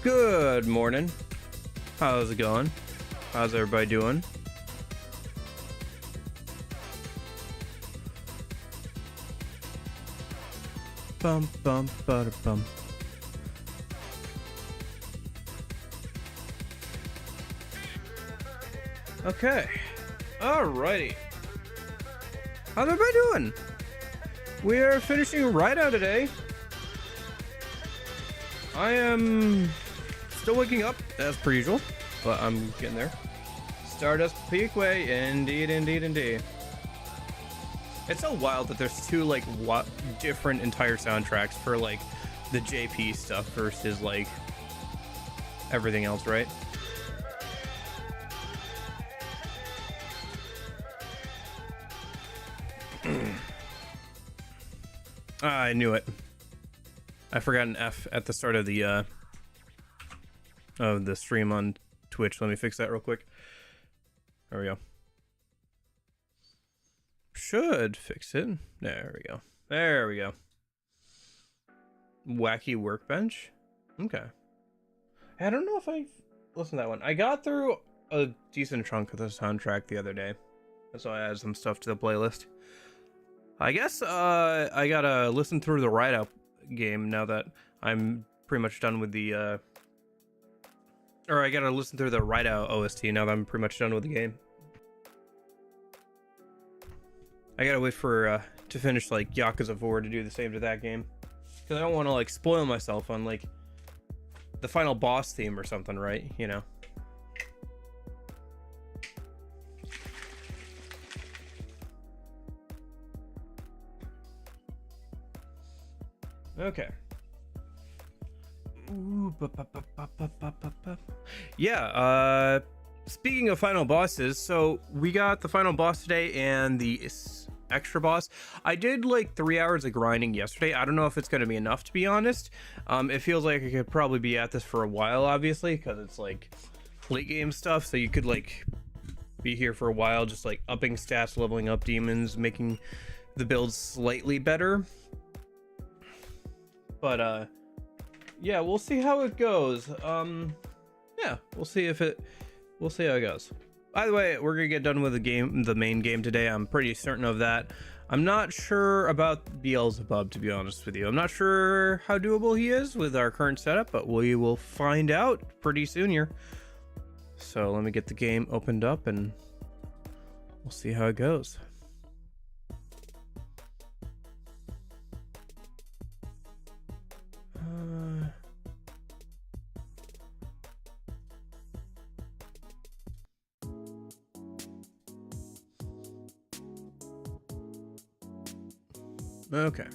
Good morning. How's it going? How's everybody doing? Bum bum bada bum. Okay. Alrighty. How's everybody doing? We are finishing Raidou today. I am still waking up as per usual, but I'm getting there. Stardust Peakway, indeed. It's so wild that there's two like different entire soundtracks for like the JP stuff versus like everything else, right? I knew it. I forgot an F at the start of the stream on Twitch. Let me fix that real quick. There we go. Should fix it. There we go. There we go. Wacky Workbench. Okay. I don't know if I listened to that one. I got through a decent chunk of the soundtrack the other day, so I added some stuff to the playlist. I guess I gotta listen through the Raidou game now that I'm pretty much done with the or I gotta listen through the Raidou OST now that I'm pretty much done with the game. I gotta wait for to finish like Yakuza 4 to do the same to that game, because I don't want to like spoil myself on like the final boss theme or something, right? You know. Okay. Ooh, yeah, speaking of final bosses, so we got the final boss today and the extra boss. I did like 3 hours of grinding yesterday. I don't know if it's going to be enough, to be honest. It feels like I could probably be at this for a while, obviously, because it's like late game stuff, so you could like be here for a while, just like upping stats, leveling up demons, making the build slightly better. But yeah, we'll see how it goes. Yeah, we'll see how it goes. By the way, we're gonna get done with the main game today. I'm pretty certain of that. I'm not sure about Beelzebub, to be honest with you. I'm not sure how doable he is with our current setup, but we will find out pretty soon here. So let me get the game opened up and we'll see how it goes. Okay.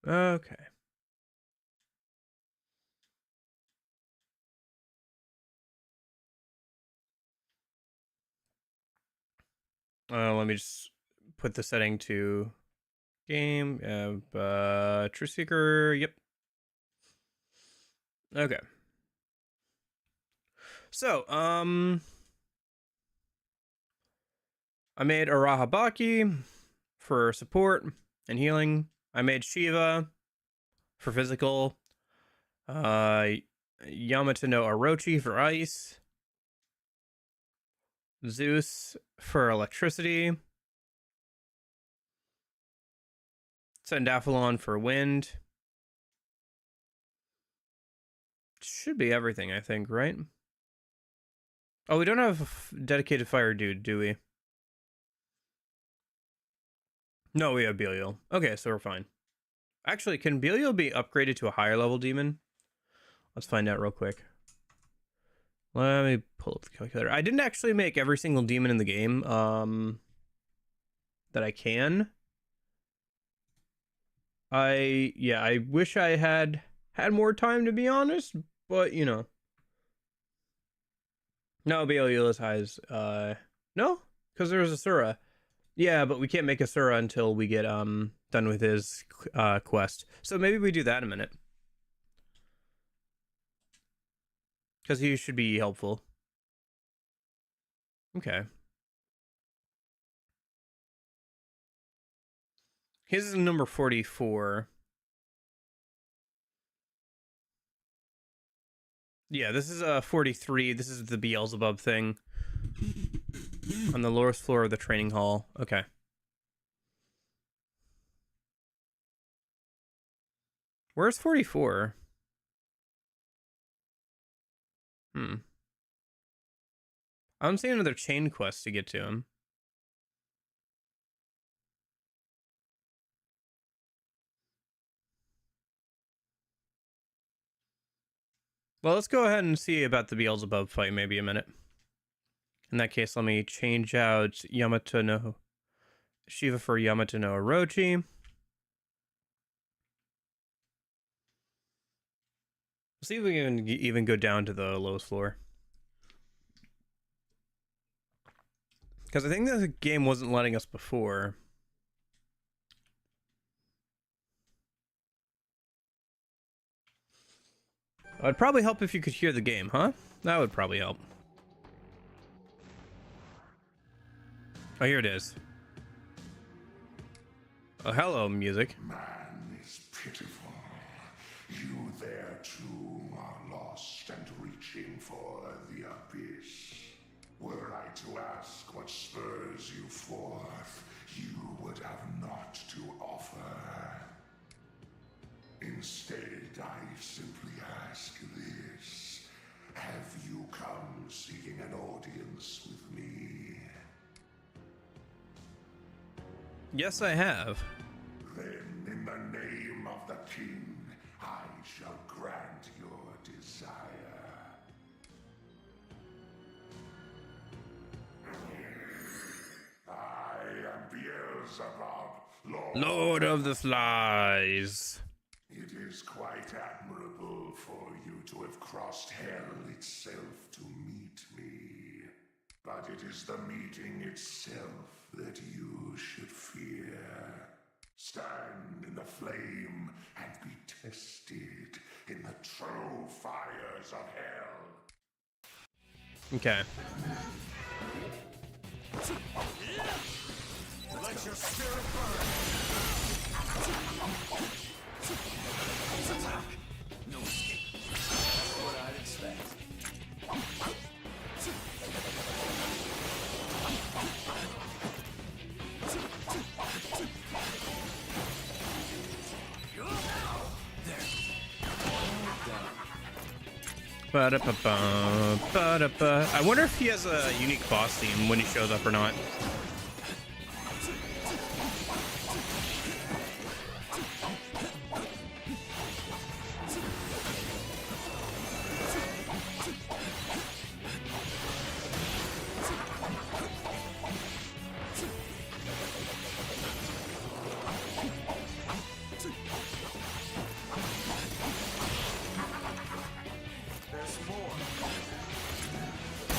Okay. Let me just put the setting to game. True Seeker. Yep. Okay. So, I made Arahabaki for support and healing. I made Shiva for physical. Yamato no Orochi for ice. Zeus for electricity. Sandaphalon for wind. Should be everything, I think, right? Oh, we don't have a dedicated fire dude, do we? No, we have Belial. Okay, so we're fine. Actually, can Belial be upgraded to a higher level demon? Let's find out real quick. Let me pull up the calculator. I didn't actually make every single demon in the game that I can. I wish I had more time, to be honest, but you know. No, Belial is high as no, because there's Asura. Yeah, but we can't make Asura until we get done with his quest. So maybe we do that in a minute. Because he should be helpful. Okay. His is number 44. Yeah, this is 43. This is the Beelzebub thing. On the lowest floor of the training hall. Okay. Where's 44? I'm seeing another chain quest to get to him. Well, let's go ahead and see about the Beelzebub fight maybe a minute. In that case, let me change out Yamato no Shiva for Yamato no Orochi. See if we can even go down to the lowest floor. Because I think the game wasn't letting us before. It'd probably help if you could hear the game, huh? That would probably help. Oh, here it is. Oh, hello, music. Man is pitiful. You there too are lost and reaching for the abyss. Were I to ask what spurs you forth, you would have naught to offer. Instead, I simply ask this. Have you come seeking an audience with me? Yes, I have. Then, in the name of the king, I shall grant your desire. I am Beelzebub, Lord of the Flies. It is quite admirable for you to have crossed hell itself to meet me. But it is the meeting itself that you should fear. Stand in the flame and be tested in the true fires of hell. Okay. Let your spirit burn. No escape. That's what I'd expect. I wonder if he has a unique boss theme when he shows up or not.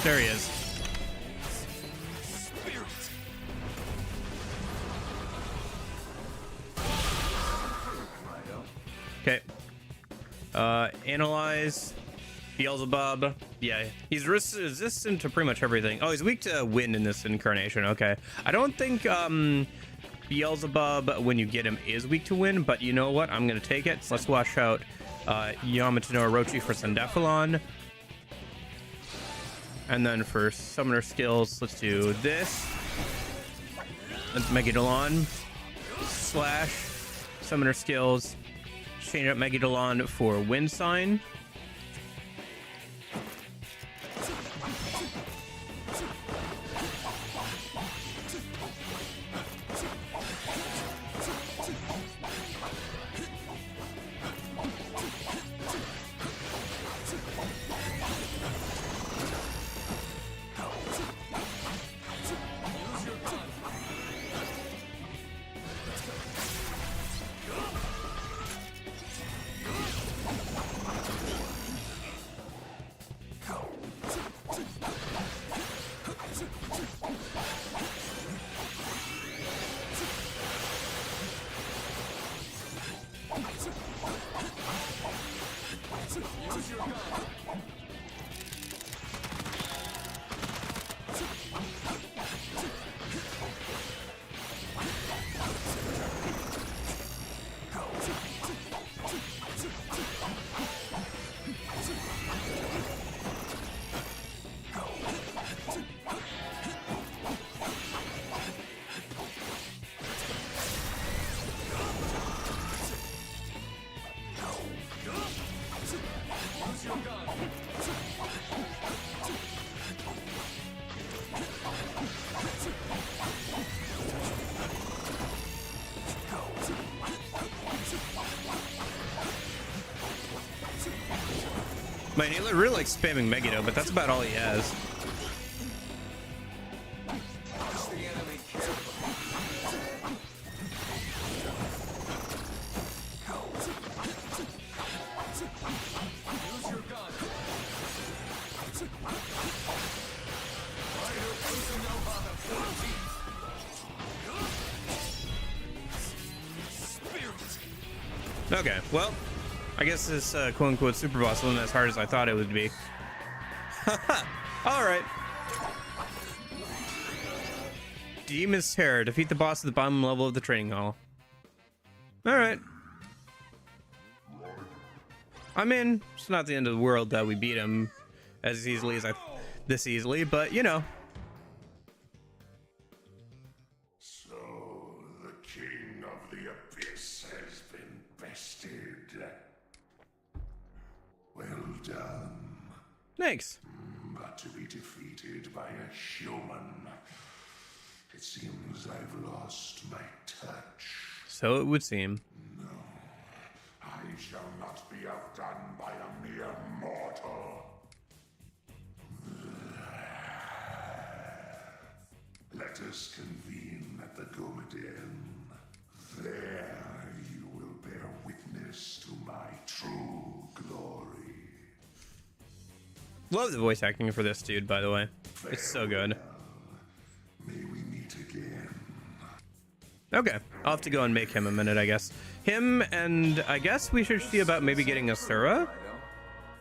There he is. Okay. Analyze. Beelzebub. Yeah, he's resistant to pretty much everything. Oh, he's weak to wind in this incarnation. Okay. I don't think Beelzebub, when you get him, is weak to wind, but you know what? I'm going to take it. So let's wash out Yamato no Orochi for Sandephalon. And then for summoner skills, let's do this. That's Megadolon. Slash. Summoner skills. Change up Megadolon for Wind Sign. Man, he really likes spamming Megiddo, but that's about all he has. Push the enemy carefully. Use your gun. Raidou Kuzunoha the 14th. Spirit. Okay, well, I guess this quote-unquote super boss wasn't as hard as I thought it would be. All right. Demon's Terror. Defeat the boss at the bottom level of the training hall. All right. I mean, it's not the end of the world that we beat him as easily as this easily, but you know. So the king of the abyss has been bested. Well done. Thanks. But to be defeated by a human, it seems I've lost my touch. So it would seem. I shall not be outdone by a mere mortal. Let us convene at the Gomaden. There you will bear witness to my true glory. Love the voice acting for this dude, by the way. It's so good. May we meet again. Okay, I'll have to go and make him a minute, I guess. Him, and I guess we should see about maybe getting Asura.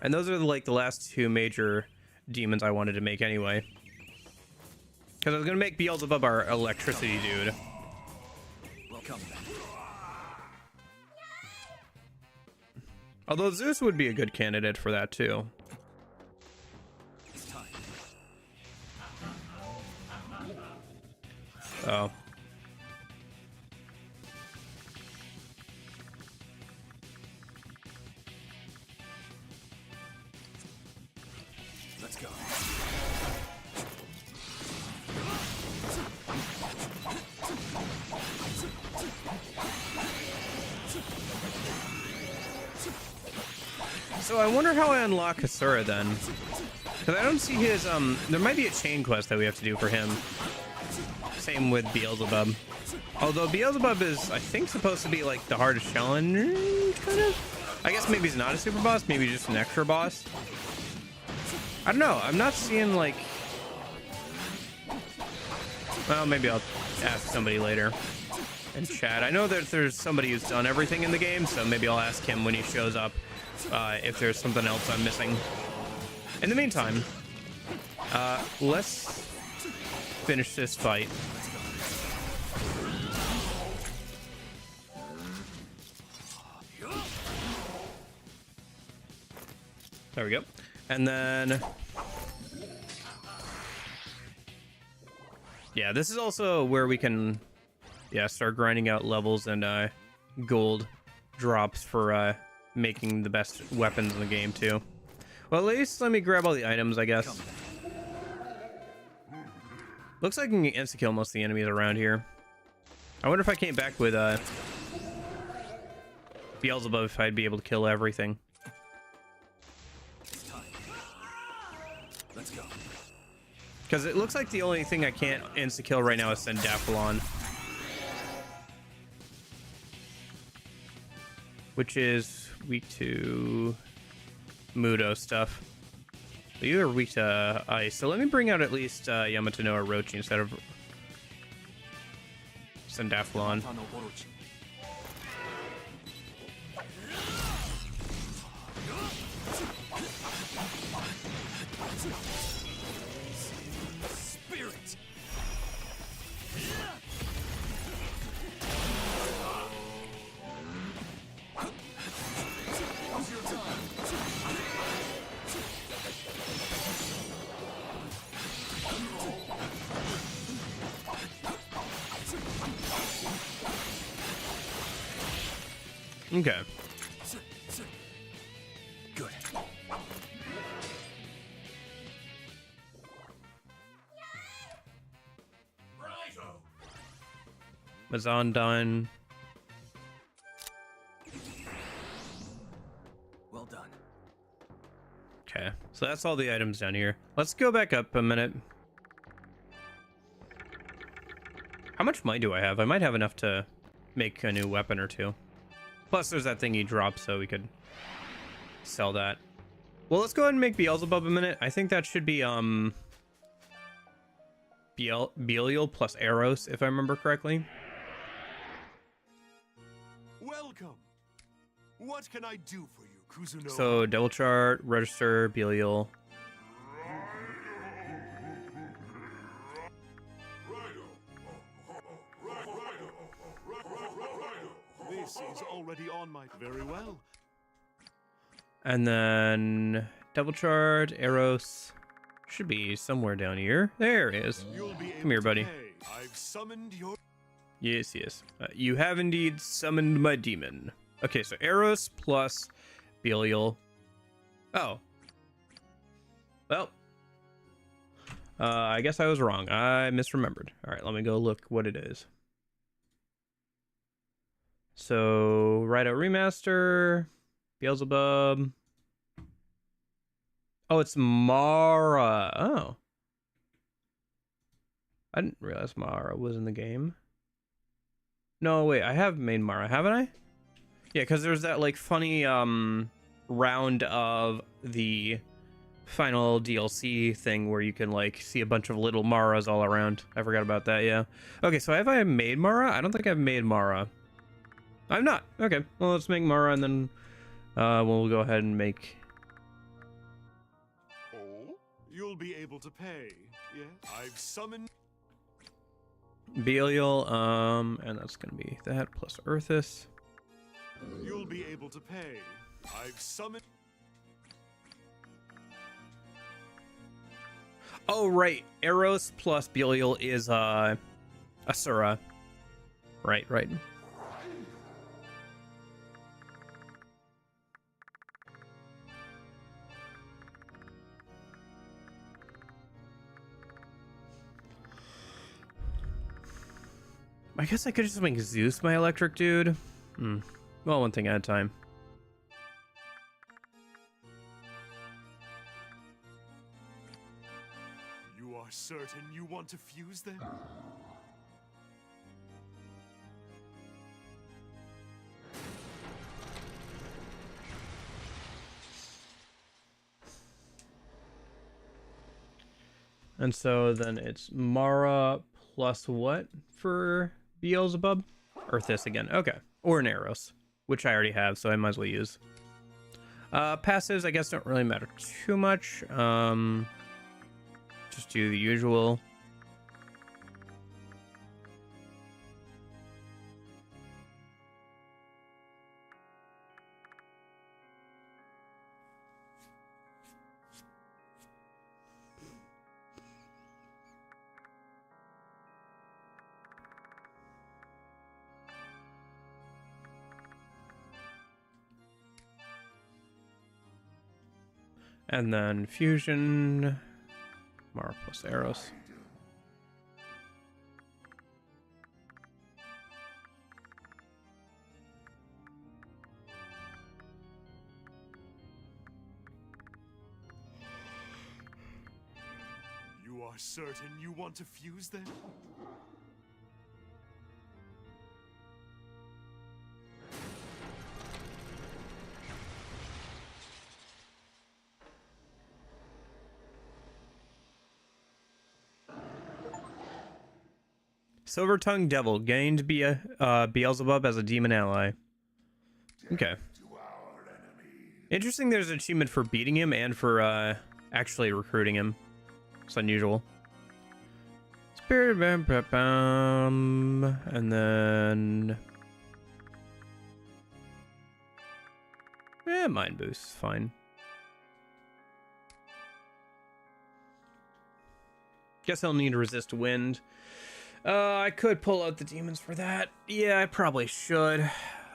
And those are like the last two major demons I wanted to make anyway. Because I was going to make Beelzebub our electricity dude. Welcome. Although Zeus would be a good candidate for that too. It's time. Oh. Let's go. So I wonder how I unlock Asura then. Because I don't see his, there might be a chain quest that we have to do for him. Same with Beelzebub. Although Beelzebub is, I think, supposed to be like the hardest challenger, kind of? I guess maybe he's not a super boss, maybe just an extra boss. I don't know, I'm not seeing like... Well, maybe I'll ask somebody later in chat. I know that there's somebody who's done everything in the game, so maybe I'll ask him when he shows up if there's something else I'm missing. In the meantime, let's finish this fight. There we go. And then... Yeah, this is also where we can, start grinding out levels and gold drops for making the best weapons in the game too. Well, at least let me grab all the items, I guess. Looks like I can insta-kill most of the enemies around here. I wonder if I came back with Beelzebub, if I'd be able to kill everything. It's time. Let's go. Because it looks like the only thing I can't insta-kill right now is Sendaphalon. Which is weak to Mudo stuff. But you are weak to ice. So let me bring out at least Yamato no Orochi instead of Sendaphalon. Spirit. Now's your time. Okay. Good. Mazandon. Well done. So that's all the items down here. Let's go back up a minute. How much might do I have? I might have enough to make a new weapon or two. Plus, there's that thing you dropped, so we could sell that. Well, let's go ahead and make Beelzebub a minute. I think that should be Belial plus Eros, if I remember correctly. Welcome. What can I do for you, Kuzunoha? So Devil Chart, Register, Belial. This is already on my... Very well. And then Devil Chart, Eros. Should be somewhere down here. There it is. You'll be Come here, able to buddy. pay. I've summoned your... Yes, yes. You have indeed summoned my demon. Okay, so Eros plus Belial. Oh. Well. I guess I was wrong. I misremembered. All right, let me go look what it is. So, Raidou Remaster, Beelzebub. Oh, it's Mara. Oh. I didn't realize Mara was in the game. No, wait, I have made Mara, haven't I? Yeah, because there's that, like, funny round of the final DLC thing where you can, like, see a bunch of little Maras all around. I forgot about that, yeah. Okay, so have I made Mara? I don't think I've made Mara. I'm not. Okay, well, let's make Mara, and then we'll go ahead and make... Oh? You'll be able to pay. Yes. I've summoned... Belial, and that's gonna be that plus Earthus. You'll be able to pay. I've summoned... Oh, right. Eros plus Belial is, Asura. Right. I guess I could just make Zeus my electric dude. Well, one thing at a time. You are certain you want to fuse them? And so then it's Mara plus what for Beelzebub? Earthus again. Okay. Or an Eros, which I already have, so I might as well use. Passives, I guess, don't really matter too much. Just do the usual. And then fusion, Mara plus Eros. You are certain you want to fuse them? Silver-tongued Devil gained Beelzebub as a demon ally. Okay. Interesting there's an achievement for beating him and for actually recruiting him. It's unusual. Spirit and then... Mind boost is fine. Guess I'll need to resist wind. I could pull out the demons for that. Yeah, I probably should.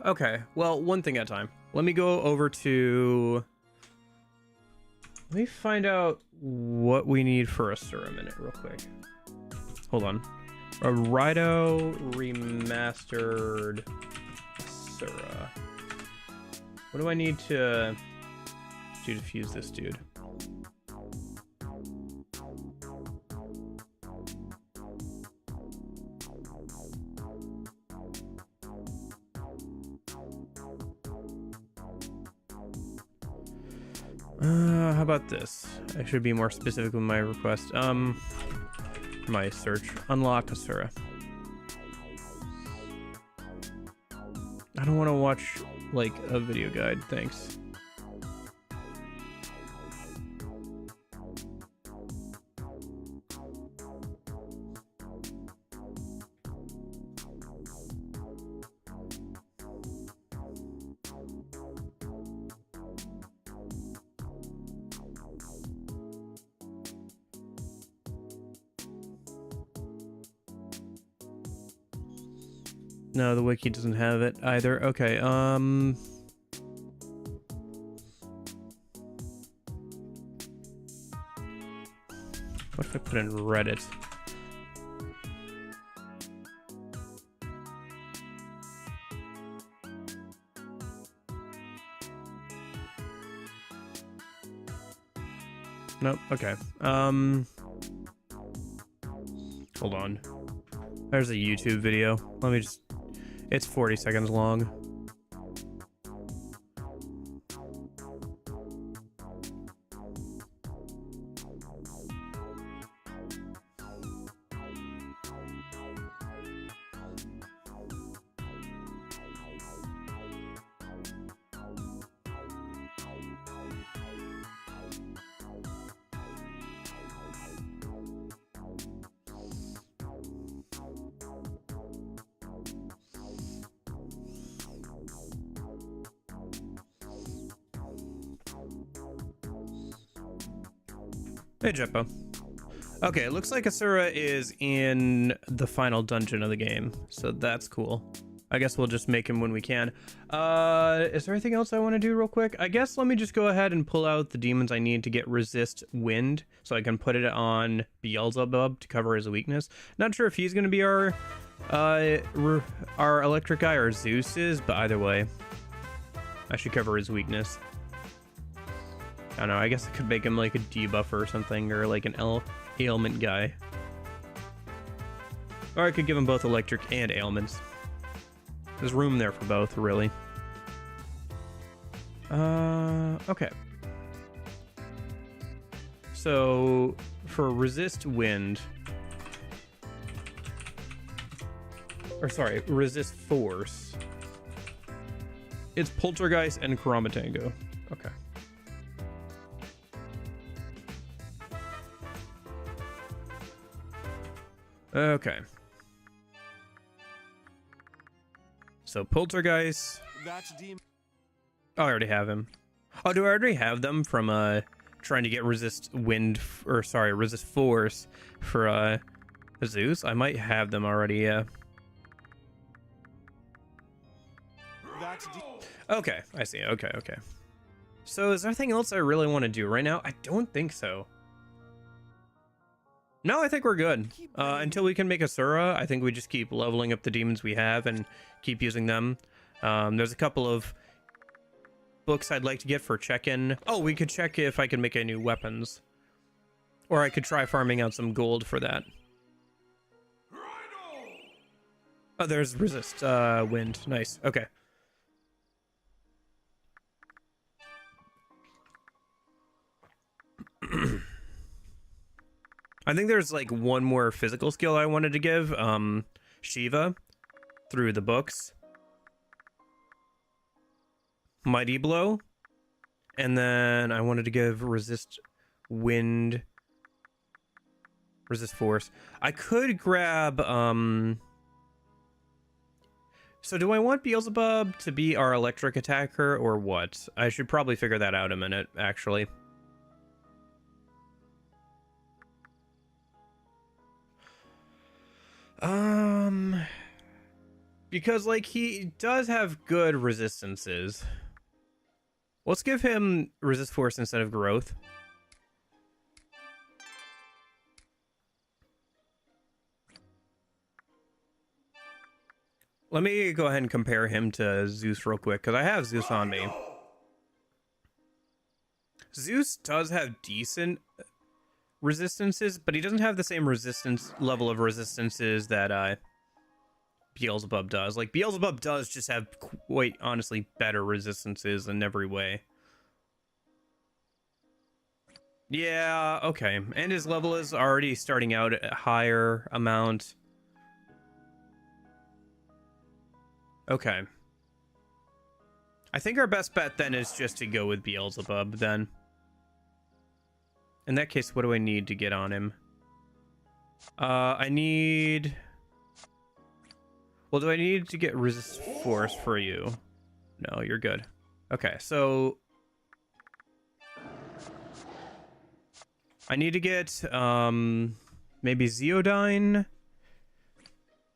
Okay, well, one thing at a time. Let me go over to... Let me find out what we need for Asura a minute real quick. Hold on. A Raidou Remastered Asura. What do I need to do to fuse this dude? How about this? I should be more specific with my request. My search. Unlock Asura. I don't want to watch, like, a video guide, thanks. No, the wiki doesn't have it either. Okay, what if I put in Reddit? Nope, okay. Hold on. There's a YouTube video. Let me just... It's 40 seconds long. Hey, Jeppo. Okay, it looks like Asura is in the final dungeon of the game, so that's cool. I guess we'll just make him when we can. Is there anything else I want to do real quick? I guess let me just go ahead and pull out the demons I need to get resist wind, so I can put it on Beelzebub to cover his weakness. Not sure if he's going to be our electric guy or Zeus is, but either way, I should cover his weakness. I don't know, I guess I could make him like a debuffer or something, or like an ailment guy. Or I could give him both electric and ailments. There's room there for both, really. Okay. So, for resist wind... Or sorry, resist force. It's Poltergeist and Karamatango. Okay. Okay. So Poltergeist. That's demon. Oh, I already have him. Oh, do I already have them from trying to get resist wind or sorry, resist force for Zeus? I might have them already, yeah. That's Okay, I see. Okay. So is there anything else I really want to do right now? I don't think so. No, I think we're good. Until we can make Asura, I think we just keep leveling up the demons we have and keep using them. There's a couple of books I'd like to get for check-in. Oh, we could check if I can make any new weapons. Or I could try farming out some gold for that. Oh, there's resist wind. Nice. Okay. I think there's like one more physical skill I wanted to give Shiva through the books. Mighty Blow. And then I wanted to give resist wind, resist force. I could grab so do I want Beelzebub to be our electric attacker or what? I should probably figure that out in a minute, actually. Because like he does have good resistances. Let's give him resist force instead of growth. Let me go ahead and compare him to Zeus real quick, because I have Zeus on me. Zeus does have decent resistances, but he doesn't have the same resistance level of resistances that Beelzebub does. Like, Beelzebub does just have quite honestly better resistances in every way. Yeah, okay. And his level is already starting out at a higher amount. Okay. I think our best bet then is just to go with Beelzebub then. In that case, what do I need to get on him? I need... Well, do I need to get resist force for you? No, you're good. Okay, so... I need to get, maybe Zeodyne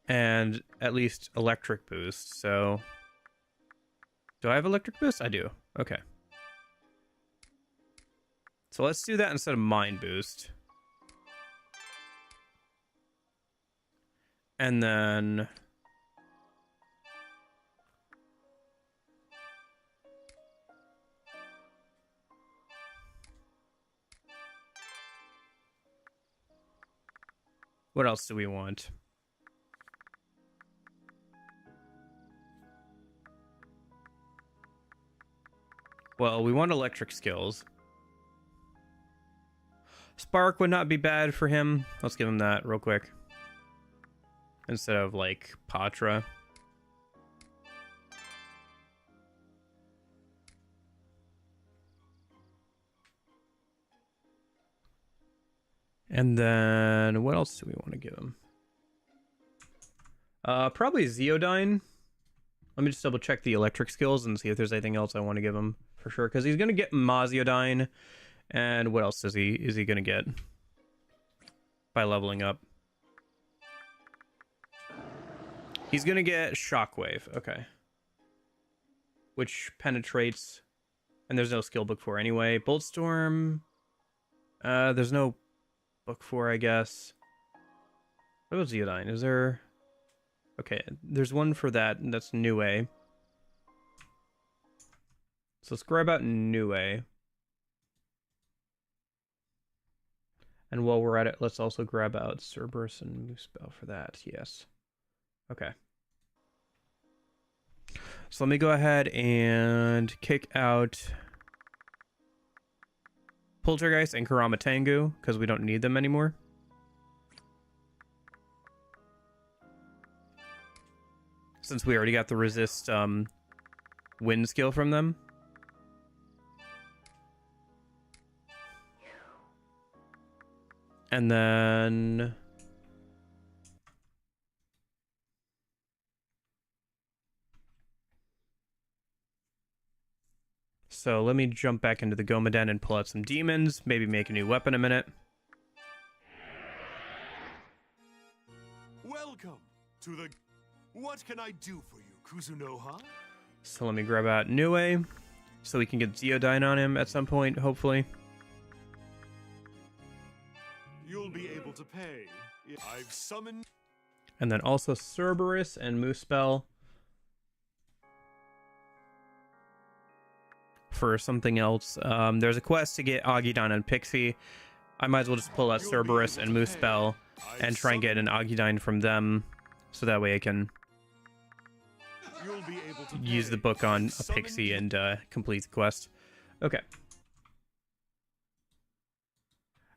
and at least electric boost, so... Do I have electric boost? I do. Okay. So let's do that instead of mind boost. And then... What else do we want? Well, we want electric skills. Spark would not be bad for him. Let's give him that real quick. Instead of, like, Patra. And then, what else do we want to give him? Probably Zeodyne. Let me just double check the electric skills and see if there's anything else I want to give him for sure. Because he's going to get Maziodyne. And what else is he going to get by leveling up? He's going to get Shockwave. Okay. Which penetrates. And there's no skill book for anyway. Boltstorm. There's no book for, I guess. What about Zeodyne? Is there... Okay, there's one for that, and that's Nue. So let's grab out Nue. And while we're at it, let's also grab out Cerberus and Moosebell for that, yes. Okay. So let me go ahead and kick out Poltergeist and Kurama Tengu, because we don't need them anymore. Since we already got the resist wind skill from them. And then... So let me jump back into the Gomaden and pull out some demons. Maybe make a new weapon in a minute. Welcome to the... What can I do for you, Kuzunoha? So let me grab out Nue, so we can get Zeodyne on him at some point, hopefully. You'll be able to pay. I've summoned... And then also Cerberus and Moosebell. For something else. There's a quest to get Agidon and Pixie. I might as well just pull out Cerberus and Moosebell and try and get an Agidine from them. So that way I can use the book on a Pixie and complete the quest. Okay.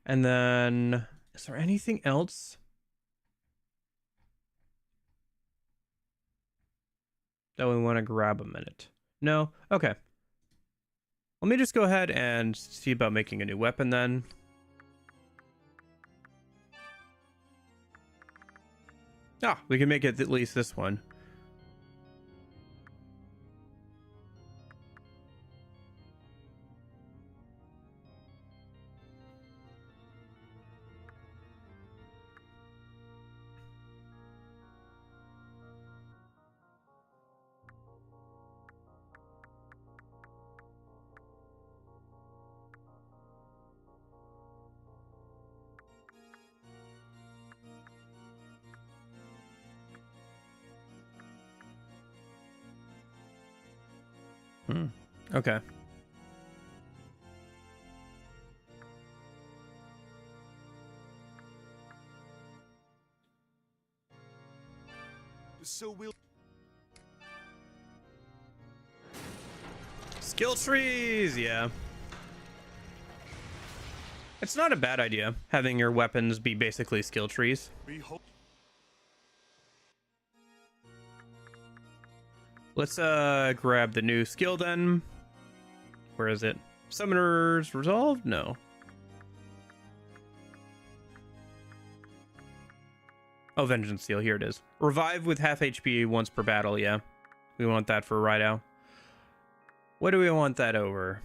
And then, is there anything else? That we want to grab a minute? No? Okay. Let me just go ahead and see about making a new weapon then. Ah, we can make it at least this one. Okay. So we'll... Skill trees, yeah. It's not a bad idea, having your weapons be basically skill trees. Behold. Let's grab the new skill then. Where is it? Summoner's Resolve? No. Oh, Vengeance Seal, here it is. Revive with half HP once per battle, yeah. We want that for Raidou. What do we want that over?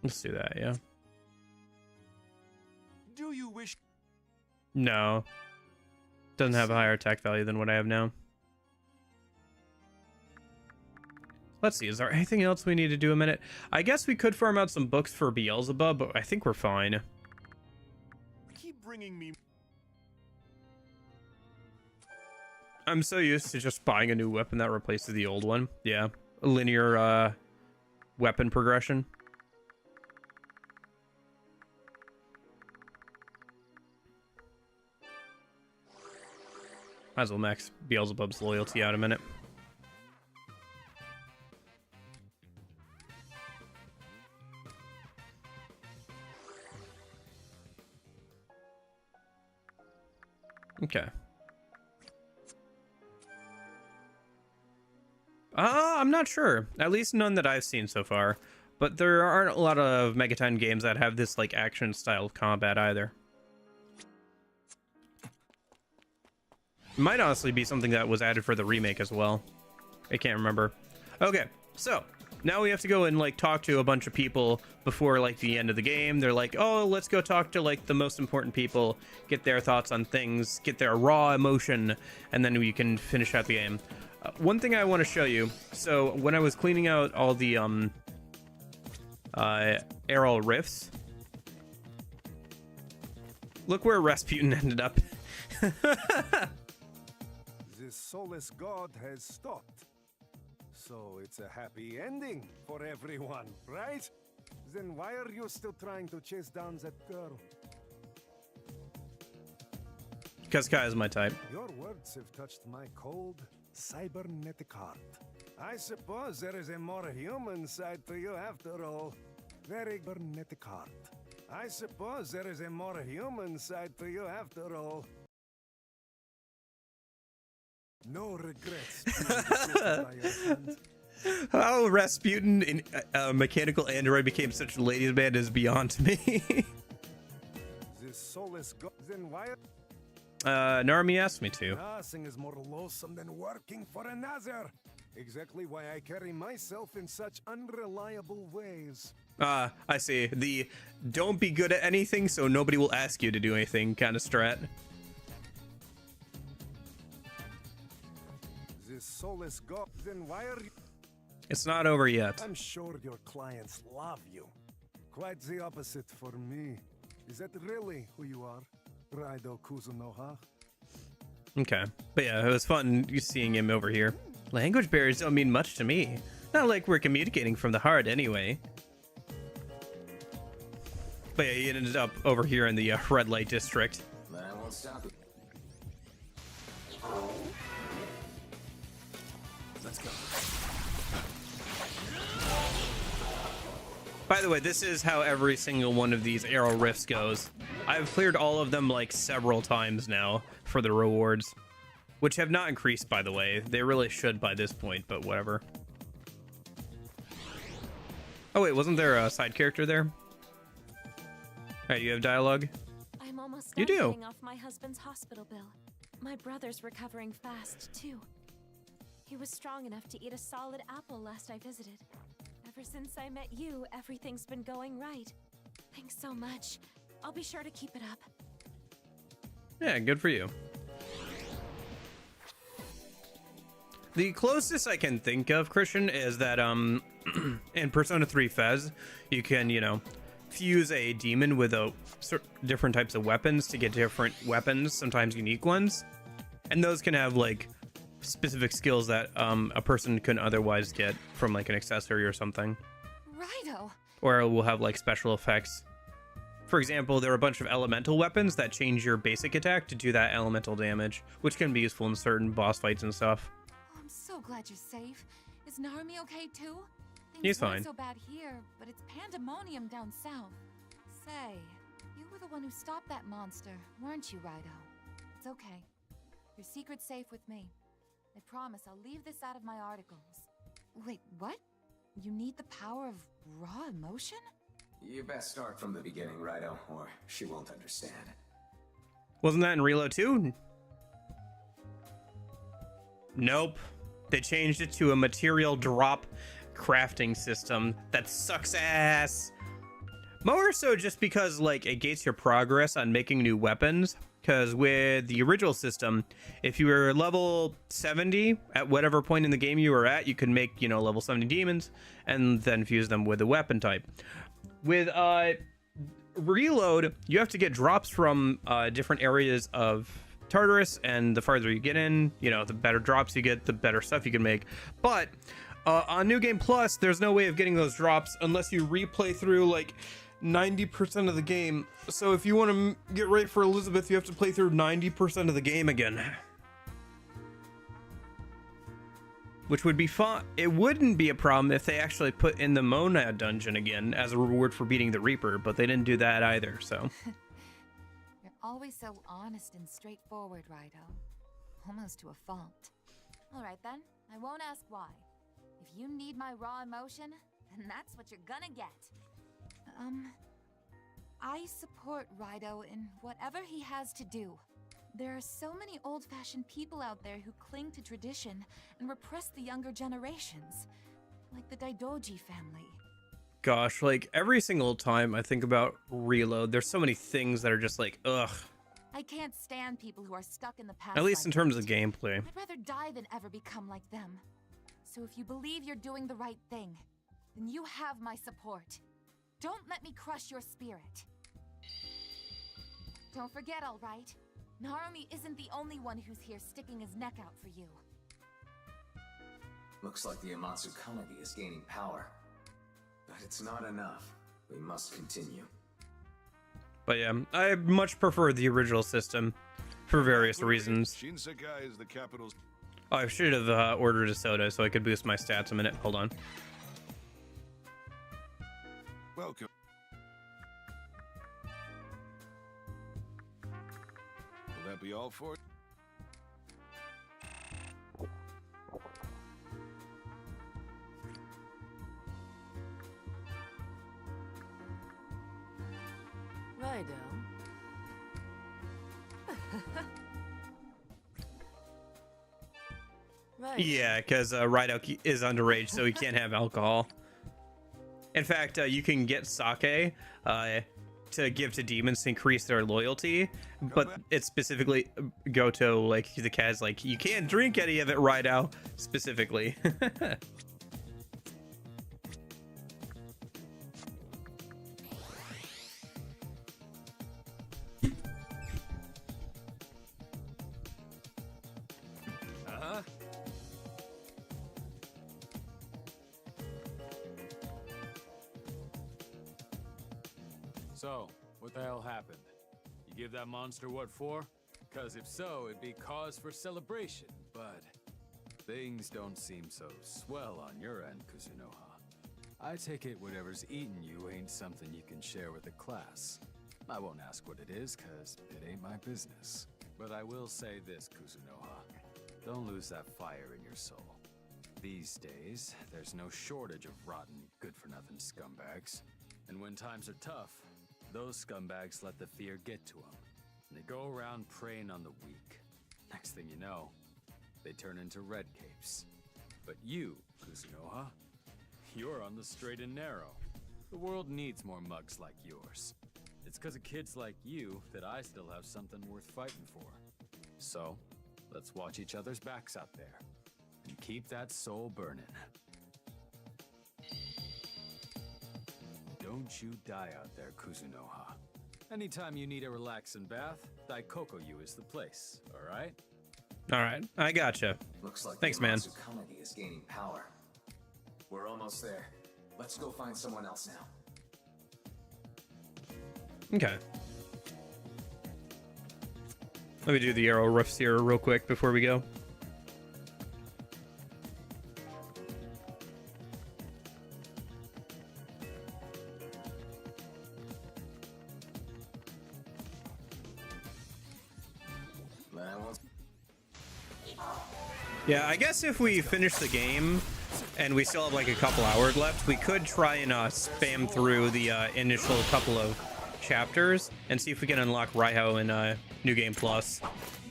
Let's do that, yeah. Do you wish? No. Doesn't have a higher attack value than what I have now. Let's see, is there anything else we need to do a minute? I guess we could farm out some books for Beelzebub, but I think we're fine. Keep bringing me. I'm so used to just buying a new weapon that replaces the old one. Yeah, a linear weapon progression. Might as well max Beelzebub's loyalty out a minute. Okay. I'm not sure. At least none that I've seen so far. But there aren't a lot of Megaton games that have this like action style combat either. Might honestly be something that was added for the remake as well. I can't remember. Okay, so now we have to go and like talk to a bunch of people before like the end of the game. They're like, oh, let's go talk to like the most important people, get their thoughts on things, get their raw emotion, and then we can finish out the game. One thing I want to show you. So when I was cleaning out all the Arrow Rifts, look where Rasputin ended up. The Soulless god has stopped. So it's a happy ending for everyone, right? Then why are you still trying to chase down that girl? Because Kai is my type. Your words have touched my cold, cybernetic heart. I suppose there is a more human side to you after all. Very cybernetic heart. I suppose there is a more human side to you after all. No regrets. How Rasputin in Mechanical Android became such a ladies' man is beyond me. This soulless god. Then why? Narmi asked me to. Nothing is more loathsome than working for another. Exactly why I carry myself in such unreliable ways. I see. The don't be good at anything so nobody will ask you to do anything kind of strat. This soulless god. Then why are you? It's not over yet. I'm sure your clients love you. Quite the opposite for me. Is that really who you are? Raidou Kuzunoha? Okay. But yeah, it was fun seeing him over here. Language barriers don't mean much to me. Not like we're communicating from the heart anyway. But yeah, he ended up over here in the red light district. But I won't stop you. Let's go. By the way, this is how every single one of these arrow rifts goes. I've cleared all of them like several times now for the rewards, which have not increased, by the way. They really should by this point, but whatever. Oh wait, wasn't there a side character there? Alright, you have dialogue? I'm almost You done do. paying off my husband's hospital bill. My brother's recovering fast, too. He was strong enough to eat a solid apple last I visited. Ever since I met you, everything's been going right. Thanks so much. I'll be sure to keep it up. Yeah, good for you. The closest I can think of, Christian, is that in Persona 3 Fez, you can, you know, fuse a demon with different types of weapons to get different weapons, sometimes unique ones. And those can have like specific skills that a person couldn't otherwise get from like an accessory or something. Raidou! Or it will have like special effects For example, there are a bunch of elemental weapons that change your basic attack to do that elemental damage, which can be useful in certain boss fights and stuff. Oh, I'm so glad you're safe. Is Narumi okay too? Things He's weren't fine. so bad here, but it's pandemonium down south. Say, you were the one who stopped that monster, weren't you, Raidou? It's okay. Your secret's safe with me. I promise I'll leave this out of my articles. Wait, what? You need the power of raw emotion? You best start from the beginning, Raidou, or she won't understand. Wasn't that in Reload 2? Nope. They changed it to a material drop crafting system that sucks ass. More so just because, like, it gates your progress on making new weapons. Because with the original system, if you were level 70 at whatever point in the game you were at, you could make, you know, level 70 demons and then fuse them with a weapon type. With Reload, you have to get drops from different areas of Tartarus, and the farther you get in, you know, the better drops you get, the better stuff you can make. But on New Game Plus, there's no way of getting those drops unless you replay through like 90% of the game. So if you want to get ready for Elizabeth, you have to play through 90% of the game again. Which would be fun. It wouldn't be a problem if they actually put in the Monad dungeon again as a reward for beating the Reaper, but they didn't do that either, so. You're always so honest and straightforward, Raidou. Almost to a fault. Alright then, I won't ask why. If you need my raw emotion, then that's what you're gonna get. I support Raidou in whatever he has to do. There are so many old-fashioned people out there who cling to tradition and repress the younger generations, like the Daidoji family. Gosh, like every single time I think about Reload, there's so many things that are just like, ugh. I can't stand people who are stuck in the past. At least like in terms that. of gameplay. I'd rather die than ever become like them. So if you believe you're doing the right thing, then you have my support. Don't let me crush your spirit. Don't forget, all right? Narumi isn't the only one who's here sticking his neck out for you. Looks like the Amatsu Kanagi is gaining power. But it's not enough. We must continue. But yeah, I much prefer the original system for various reasons. Shinsekai is the capital's... Oh, I should have ordered a soda so I could boost my stats a minute. Hold on. Welcome. Will that be all for it? Raidou. Yeah, because Raidou is underage, so he can't have alcohol. In fact, you can get sake to give to demons to increase their loyalty, but it specifically Goto, like the cat's like, you can't drink any of it, Raidou, specifically. So, what the hell happened? You give that monster what for? Because if so, it'd be cause for celebration, but things don't seem so swell on your end, Kuzunoha. I take it whatever's eating you ain't something you can share with the class. I won't ask what it is, because it ain't my business. But I will say this, Kuzunoha. Don't lose that fire in your soul. These days, there's no shortage of rotten, good-for-nothing scumbags. And when times are tough, those scumbags let the fear get to them. And they go around preying on the weak. Next thing you know, they turn into red capes. But you, Kuzunoha, you're on the straight and narrow. The world needs more mugs like yours. It's because of kids like you that I still have something worth fighting for. So, let's watch each other's backs out there. And keep that soul burning. Don't you die out there, Kuzunoha. Anytime you need a relaxing bath, Daikoku-yu is the place, alright? Alright, I gotcha. Looks like Thanks, the man. Amatsu Kanagi is gaining power. We're almost there. Let's go find someone else now. Okay. Let me do the arrow riffs here real quick before we go. Yeah, I guess if we finish the game and we still have like a couple hours left, we could try and spam through the initial couple of chapters and see if we can unlock Raidou in New Game Plus.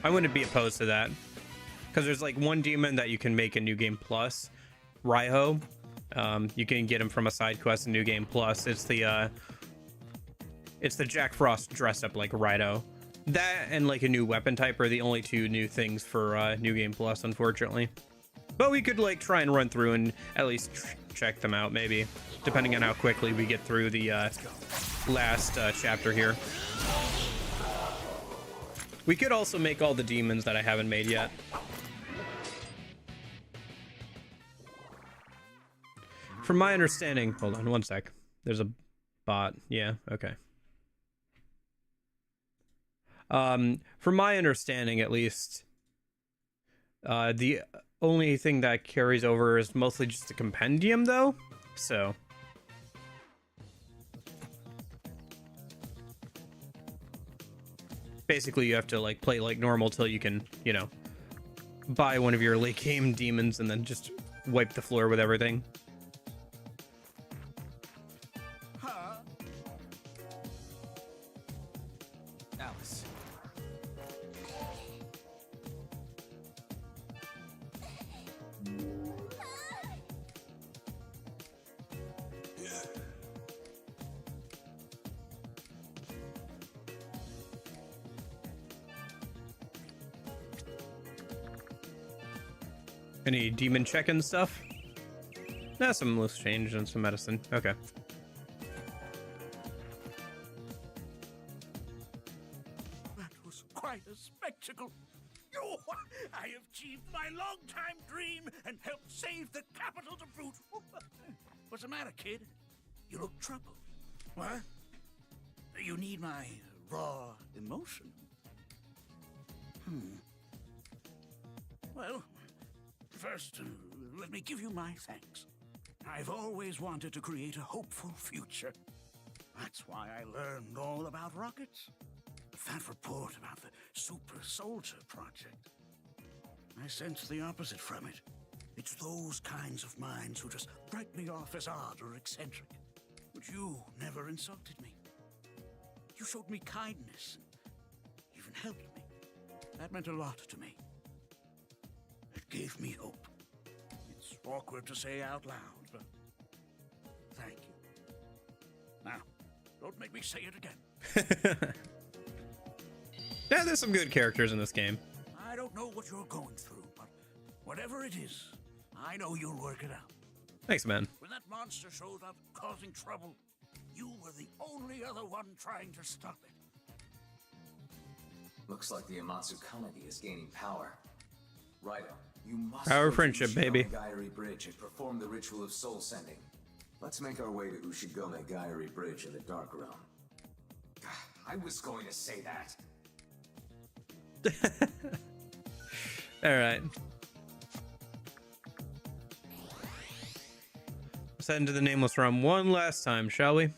I wouldn't be opposed to that, because there's like one demon that you can make in New Game Plus, Raidou. You can get him from a side quest in New Game Plus. It's the Jack Frost dressed up like Raidou. That and like a new weapon type are the only two new things for New Game Plus, unfortunately. But we could like try and run through and at least check them out, maybe, depending on how quickly we get through the last chapter here. We could also make all the demons that I haven't made yet. From my understanding, hold on one sec. There's a bot. Yeah, okay. From my understanding, at least, the only thing that carries over is mostly just a compendium, though. So basically, you have to like play like normal till you can, you know, buy one of your late game demons and then just wipe the floor with everything. Alice. Any demon check-in stuff? Nah, some loose change and some medicine. Okay. That was quite a spectacle. Oh, I achieved my long-time dream and helped save the capital to boot. What's the matter, kid? You look troubled. What? You need my raw emotion? Well, first, let me give you my thanks. I've always wanted to create a hopeful future. That's why I learned all about rockets. That report about the Super Soldier Project. I sense the opposite from it. It's those kinds of minds who just write me off as odd or eccentric. But you never insulted me. You showed me kindness and even helped me. That meant a lot to me. It gave me hope. It's awkward to say out loud, but thank you. Now, don't make me say it again. Yeah, there's some good characters in this game. I don't know what you're going through, but whatever it is, I know you'll work it out. Thanks, man. When that monster showed up causing trouble, you were the only other one trying to stop it. Looks like the Amatsu Kanagi is gaining power. Raidou, you must Power go to friendship, baby. Ushigome Gairi Bridge and perform the ritual of soul sending. Let's make our way to Ushigome Gairi Bridge in the Dark Realm. I was going to say that. All right. Let's head into the Nameless Realm one last time, shall we?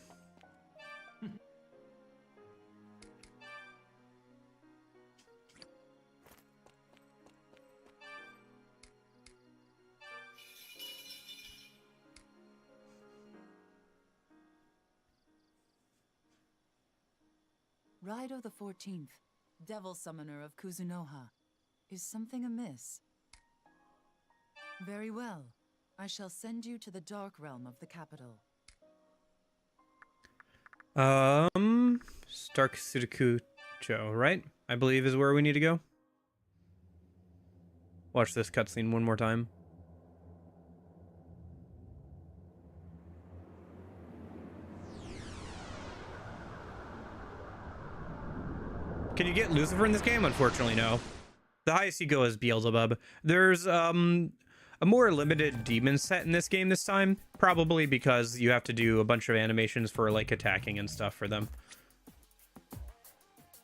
Raidou the 14th, Devil Summoner of Kuzunoha. Is something amiss? Very well. I shall send you to the Dark Realm of the capital. Stark Sudakucho, right? I believe is where we need to go. Watch this cutscene one more time. Can you get Lucifer in this game? Unfortunately, no. The highest you go is Beelzebub. There's a more limited demon set in this game this time, probably because you have to do a bunch of animations for like attacking and stuff for them.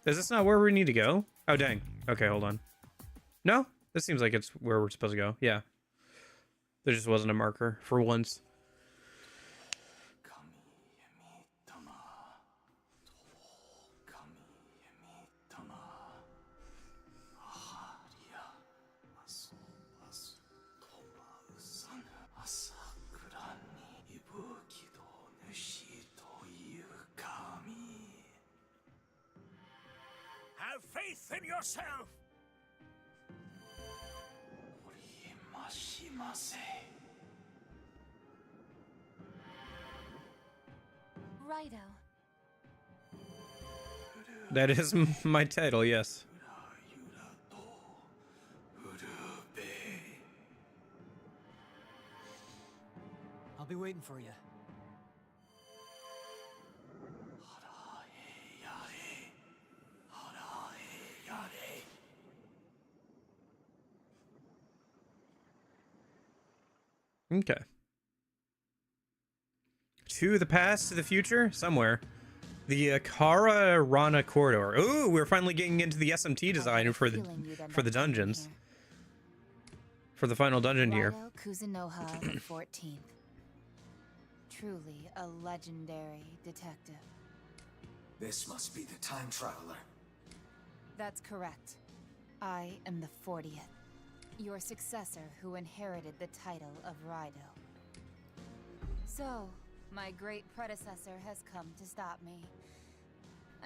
Is this not where we need to go? Oh, dang. Okay, hold on. No? This seems like it's where we're supposed to go. Yeah. There just wasn't a marker for once. Have faith in yourself! Raidou. That is my title, yes. I'll be waiting for you. Okay. To the past, to the future, somewhere. The Kara Rana corridor. Ooh, we're finally getting into the SMT design for the dungeons. For the final dungeon here. Raidou Kuzunoha the 14th. Truly a legendary detective. This must be the time traveler. That's correct. I am the 40th. Your successor who inherited the title of Raidou. So, my great predecessor has come to stop me.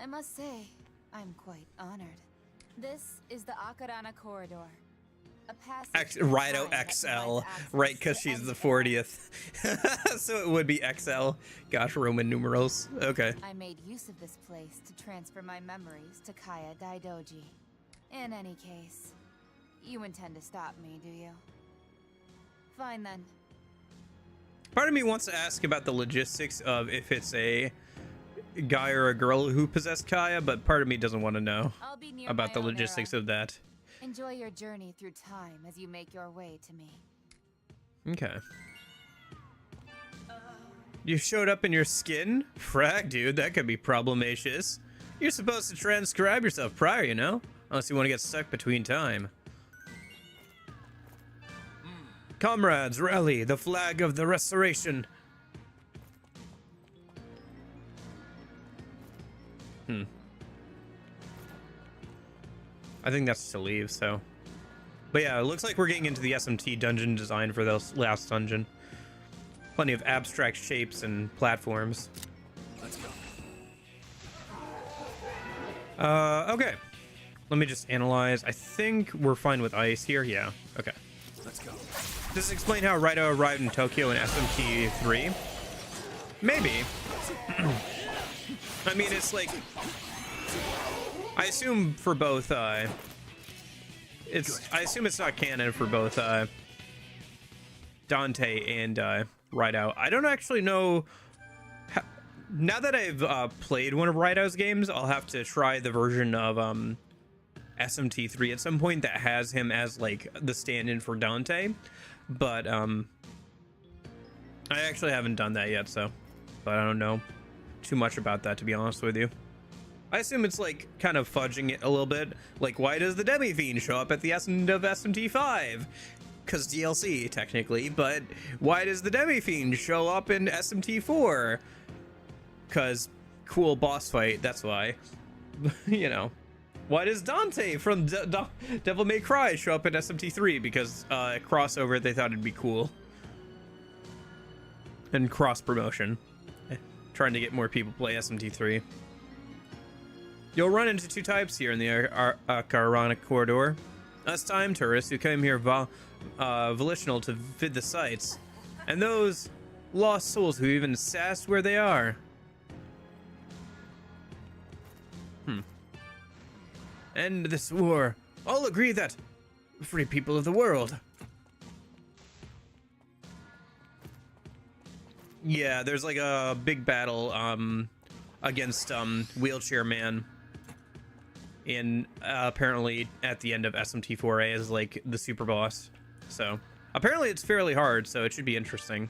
I must say, I'm quite honored. This is the Akarana corridor. A passage Raidou XL, right, because she's the 40th. So it would be XL. Gosh, Roman numerals. Okay. I made use of this place to transfer my memories to Kaya Daidoji. In any case, you intend to stop me, do you? Fine then. Part of me wants to ask about the logistics of if it's a guy or a girl who possessed Kaya, but part of me doesn't want to know about the logistics of that. Enjoy your journey through time as you make your way to me. Okay. You showed up in your skin? Frag, dude, that could be problematious. You're supposed to transcribe yourself prior, you know? Unless you want to get stuck between time. Comrades, rally, the flag of the restoration. I think that's to leave, so. But yeah, it looks like we're getting into the SMT dungeon design for this last dungeon. Plenty of abstract shapes and platforms. Let's go. Okay. Let me just analyze. I think we're fine with ice here. Yeah, okay. Let's go. Does this explain how Raidou arrived in Tokyo in SMT 3? Maybe. I mean, it's like... I assume for both, I assume it's not canon for both, Dante and, Raidou. I don't actually know... Now that I've, played one of Raidou's games, I'll have to try the version of, SMT 3 at some point that has him as, like, the stand-in for Dante. But, I actually haven't done that yet, so... But I don't know too much about that, to be honest with you. I assume it's, like, kind of fudging it a little bit. Like, why does the Demi-Fiend show up at the end of SMT 5? Because DLC, technically. But why does the Demi-Fiend show up in SMT 4? Because cool boss fight, that's why. You know. Why does Dante from Devil May Cry show up in SMT 3? Because crossover, they thought it'd be cool. And cross-promotion. Trying to get more people play SMT 3. You'll run into two types here in the Akarana corridor. Us time tourists who came here volitional to vid the sights. And those lost souls who even sassed where they are. End this war. All agree that free people of the world. Yeah, there's like a big battle against Wheelchair Man in apparently at the end of SMT4A as like the super boss. So apparently it's fairly hard, so it should be interesting.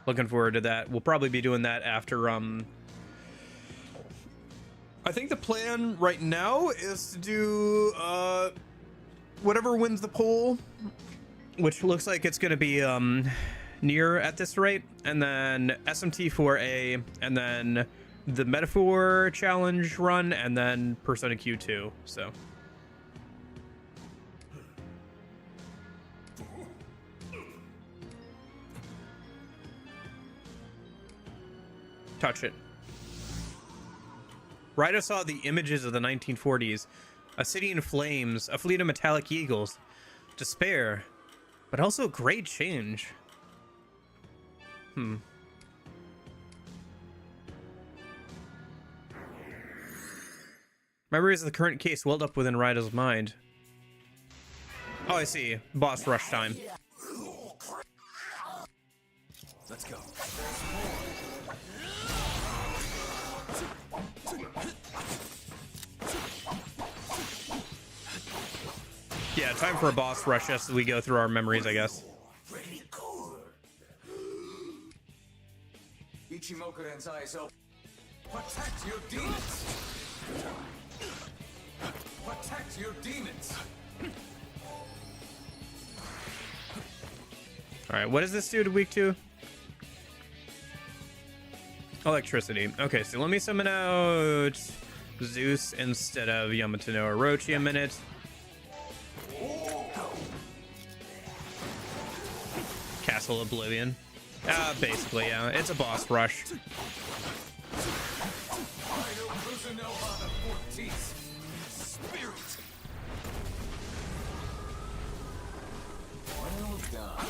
Looking forward to that. We'll probably be doing that after I think the plan right now is to do whatever wins the poll, which looks like it's going to be near at this rate, and then SMT4A, and then the Metaphor Challenge run, and then Persona Q2. So touch it. Raidou saw the images of the 1940s, a city in flames, a fleet of metallic eagles, despair, but also great change. Memories of the current case welled up within Raidou's mind. Oh, I see. Boss rush time. Let's go. Yeah, time for a boss rush as we go through our memories, I guess. Ichimoku Densai, so protect your demons. Protect your demons. All right, what does this do to week 2? Electricity. Okay, so let me summon out Zeus instead of Yamato no Orochi a minute. Castle Oblivion. Basically, yeah. It's a boss rush. Raidou Kuzunoha the 14th. Spirit. Well done.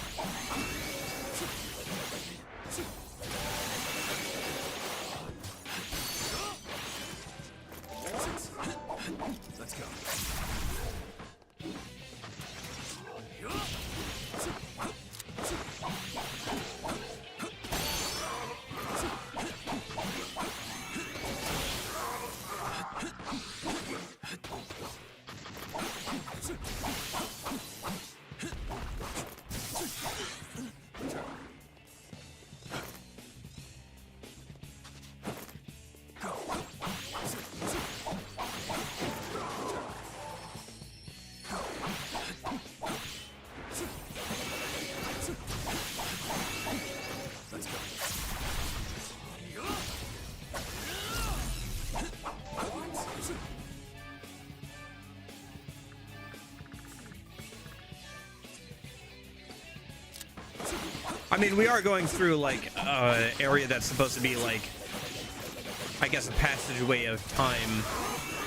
Let's go. I mean, we are going through like area that's supposed to be like, I guess, a passageway of time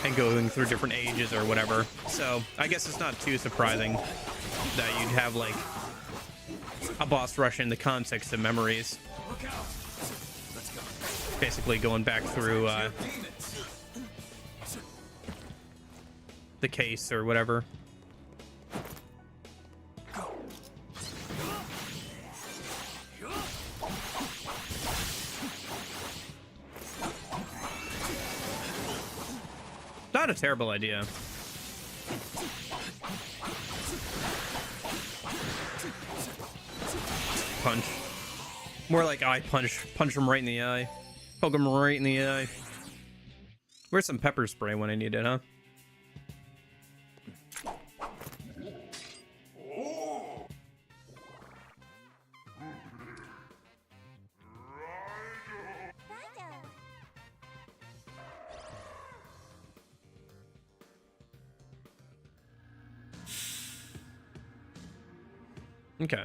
and going through different ages or whatever. So I guess it's not too surprising that you'd have like a boss rush in the context of memories. Basically going back through the case or whatever. Not a terrible idea. Punch. More like eye punch. Punch him right in the eye. Poke him right in the eye. Where's some pepper spray when I need it, huh? Okay.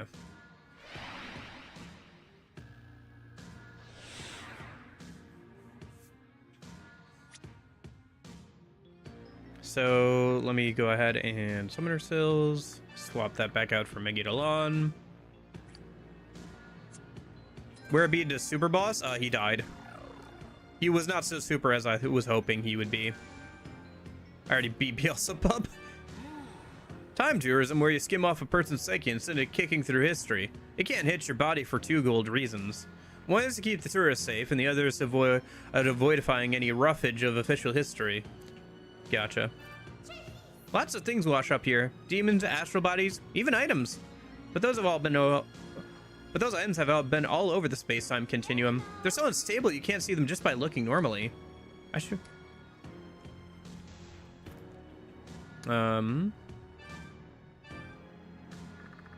So let me go ahead and summon our Sills, swap that back out for Megidolon. Where be the super boss? He died. He was not so super as I was hoping he would be. I already beat Beelzebub. Time tourism, where you skim off a person's psyche instead of kicking through history. It can't hit your body for 2 gold reasons. One is to keep the tourists safe, and the other is to avoidifying any roughage of official history. Gotcha. Lots of things wash up here. Demons, astral bodies, even items. But those items have all been all over the space-time continuum. They're so unstable you can't see them just by looking normally.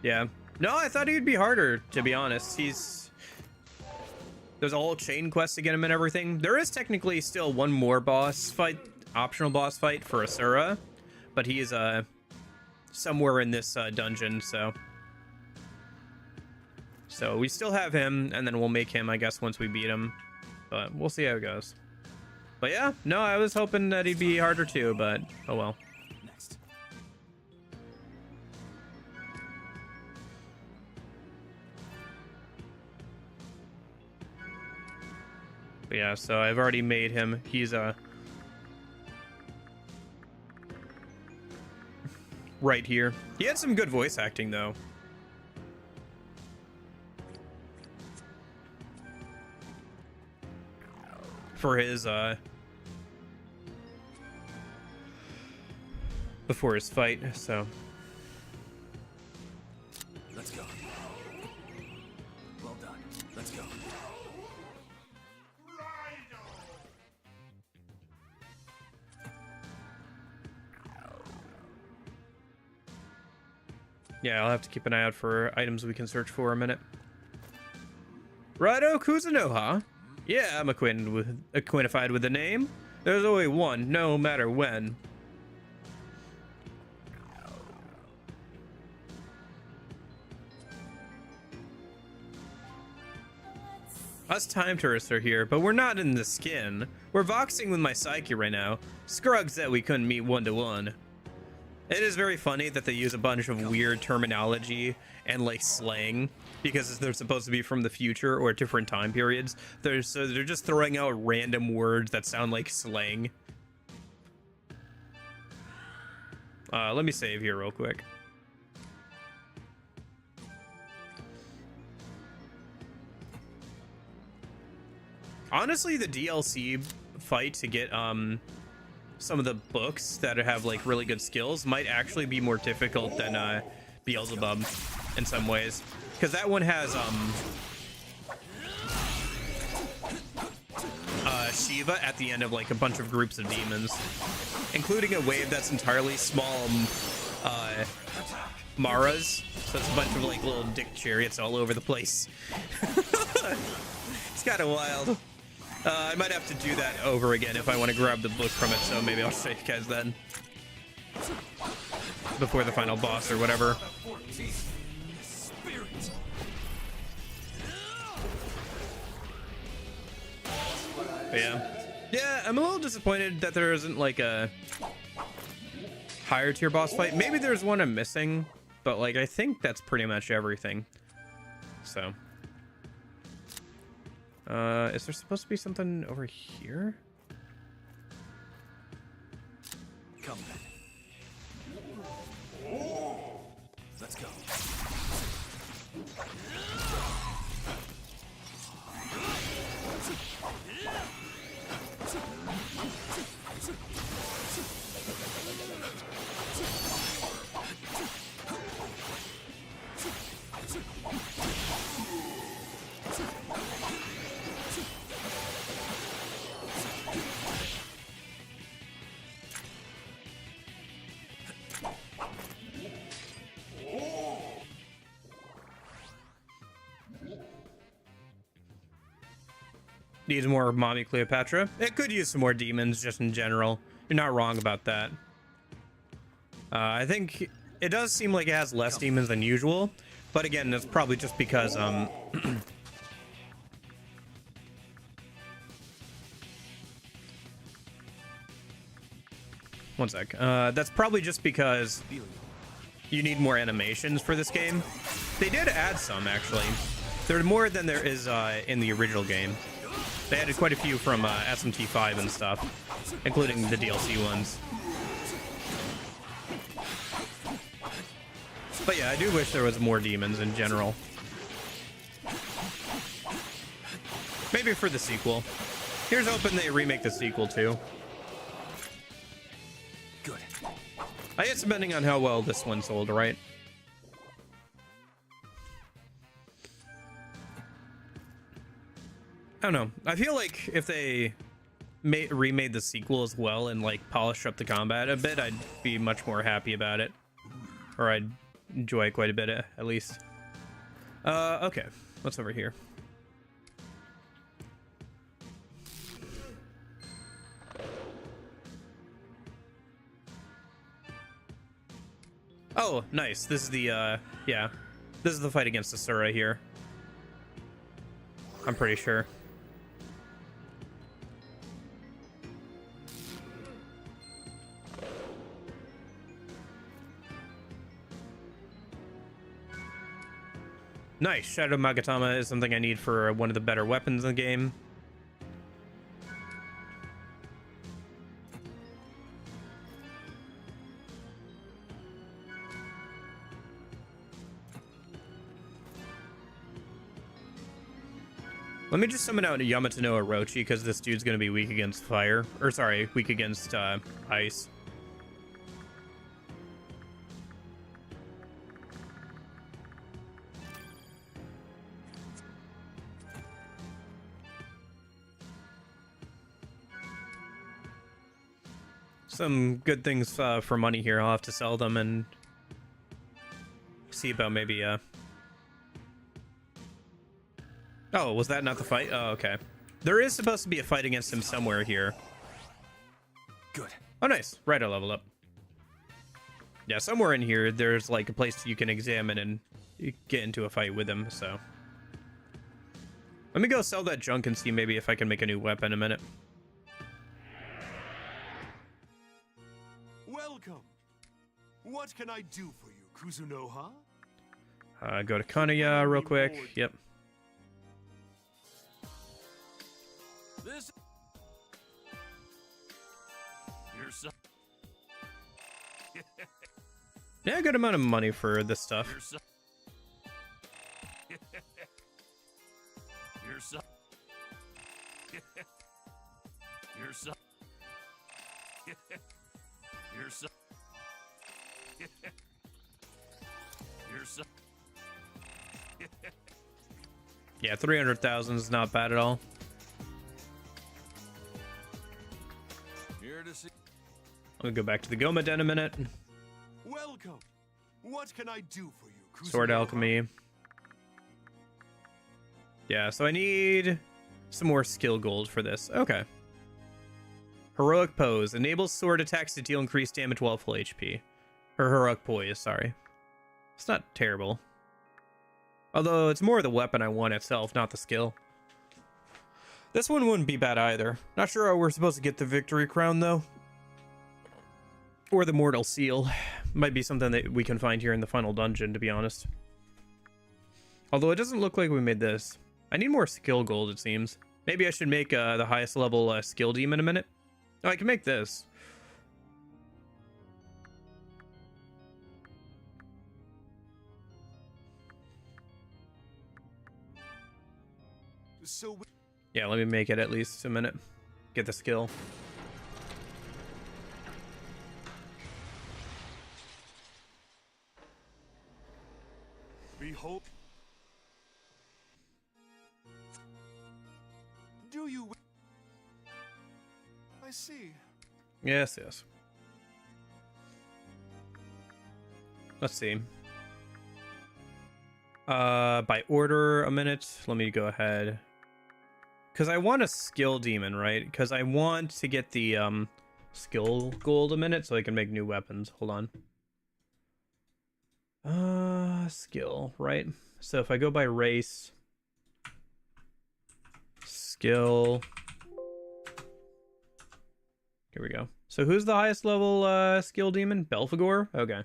Yeah. No, I thought he'd be harder, to be honest. There's a whole chain quest to get him and everything. There is technically still one more boss fight, optional boss fight for Asura, but he is somewhere in this dungeon, so we still have him, and then we'll make him, I guess, once we beat him. But we'll see how it goes. But yeah, no, I was hoping that he'd be harder too, but oh well. Next. But yeah, so I've already made him. He's right here. He had some good voice acting though. For his before his fight, so Let's go. Well done. Let's go. yeah, I'll have to keep an eye out for items we can search for a minute. Raidou Kuzunoha. Yeah, I'm acquainted with the name. There's only one, no matter when. Us time tourists are here, but we're not in the skin. We're voxing with my psyche right now. Scrugs that we couldn't meet one-to-one. It is very funny that they use a bunch of weird terminology and like slang because they're supposed to be from the future or different time periods. They're just throwing out random words that sound like slang. Let me save here real quick. Honestly, the DLC fight to get some of the books that have like really good skills might actually be more difficult than Beelzebub in some ways, because that one has Shiva at the end of like a bunch of groups of demons, including a wave that's entirely small Maras, so it's a bunch of like little dick chariots all over the place. It's kind of wild. I might have to do that over again if I want to grab the book from it, so maybe I'll show you guys then. Before the final boss or whatever. But yeah, I'm a little disappointed that there isn't like a higher tier boss fight. Maybe there's one I'm missing, but like I think that's pretty much everything. So is there supposed to be something over here? Come then. Let's go. Needs more Mommy Cleopatra. It could use some more demons just in general. You're not wrong about that. I think it does seem like it has less demons than usual, but again, that's probably just because one sec. That's probably just because you need more animations for this game. They did add some, actually. There are more than there is in the original game. They added quite a few from SMT5 and stuff, including the DLC ones. But yeah, I do wish there was more demons in general. Maybe for the sequel. Here's hoping they remake the sequel too. Good. I guess depending on how well this one sold, right? I don't know. I feel like if they remade the sequel as well and like polished up the combat a bit, I'd be much more happy about it, or I'd enjoy it quite a bit at least. Okay, what's over here? Oh, nice. This is the yeah, this is the fight against Asura here, I'm pretty sure. Nice. Shadow Magatama is something I need for one of the better weapons in the game. Let me just summon out Yamato no Orochi because this dude's going to be weak against fire. Or sorry, weak against ice. Some good things for money here. I'll have to sell them and see about maybe oh, was that not the fight? Oh, okay. There is supposed to be a fight against him somewhere here. Good. Oh, nice. Right, I level up. Yeah, somewhere in here, there's like a place you can examine and get into a fight with him, so. Let me go sell that junk and see maybe if I can make a new weapon in a minute. Welcome. What can I do for you, Kuzunoha? Go to Kanaya real quick. Yep. This. You're so. Yeah, a good amount of money for this stuff. You're so. You're so. You're so. You're so. You're so. Yeah, 300,000 is not bad at all. Here to see. I'm gonna go back to the Goma Den a minute. Welcome. What can I do for you, Kuzunoha? Sword alchemy. Yeah, so I need some more skill gold for this. Okay. Heroic pose enables sword attacks to deal increased damage while full HP. Or heroic poise, sorry. It's not terrible. Although it's more the weapon I want itself, not the skill. This one wouldn't be bad either. Not sure how we're supposed to get the victory crown though. Or the mortal seal. Might be something that we can find here in the final dungeon, to be honest. Although it doesn't look like we made this. I need more skill gold, it seems. Maybe I should make the highest level skill demon in a minute. Oh, I can make this. So yeah, let me make it at least a minute. Get the skill. behold. Do you? I see. Yes, yes. Let's see. By order a minute. Let me go ahead. Because I want a skill demon, right? Because I want to get the skill gold a minute so I can make new weapons. Hold on. Skill, right? So if I go by race, skill. Here we go. So who's the highest level skill demon? Belphegor? Okay.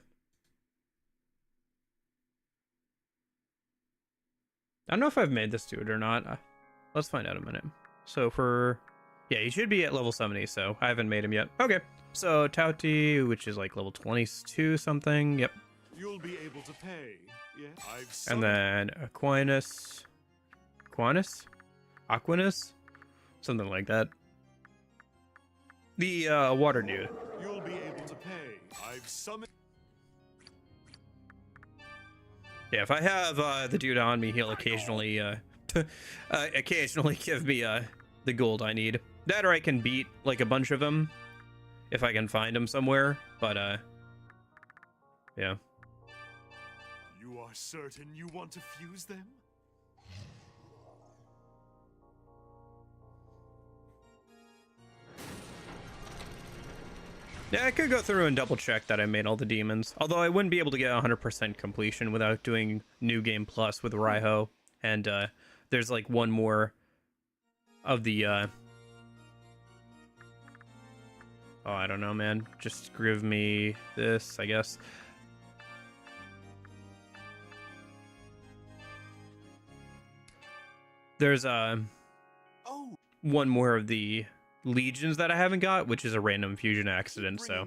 I don't know if I've made this dude or not. Let's find out in a minute. So for... yeah, he should be at level 70, so I haven't made him yet. Okay. So Tauti, which is like level 22 something. Yep. You'll be able to pay. Yeah. And then Aquinas. Aquinas? Something like that. The water dude. You'll be able to pay. I've summoned. Yeah, if I have the dude on me, he'll occasionally occasionally give me the gold I need. That or I can beat like a bunch of them if I can find them somewhere. But yeah. You are certain you want to fuse them? Yeah, I could go through and double check that I made all the demons. Although I wouldn't be able to get 100% completion without doing New Game Plus with Raiho. And there's like one more of the... Oh, I don't know, man. Just give me this, I guess. There's one more of the legions that I haven't got, which is a random fusion accident, so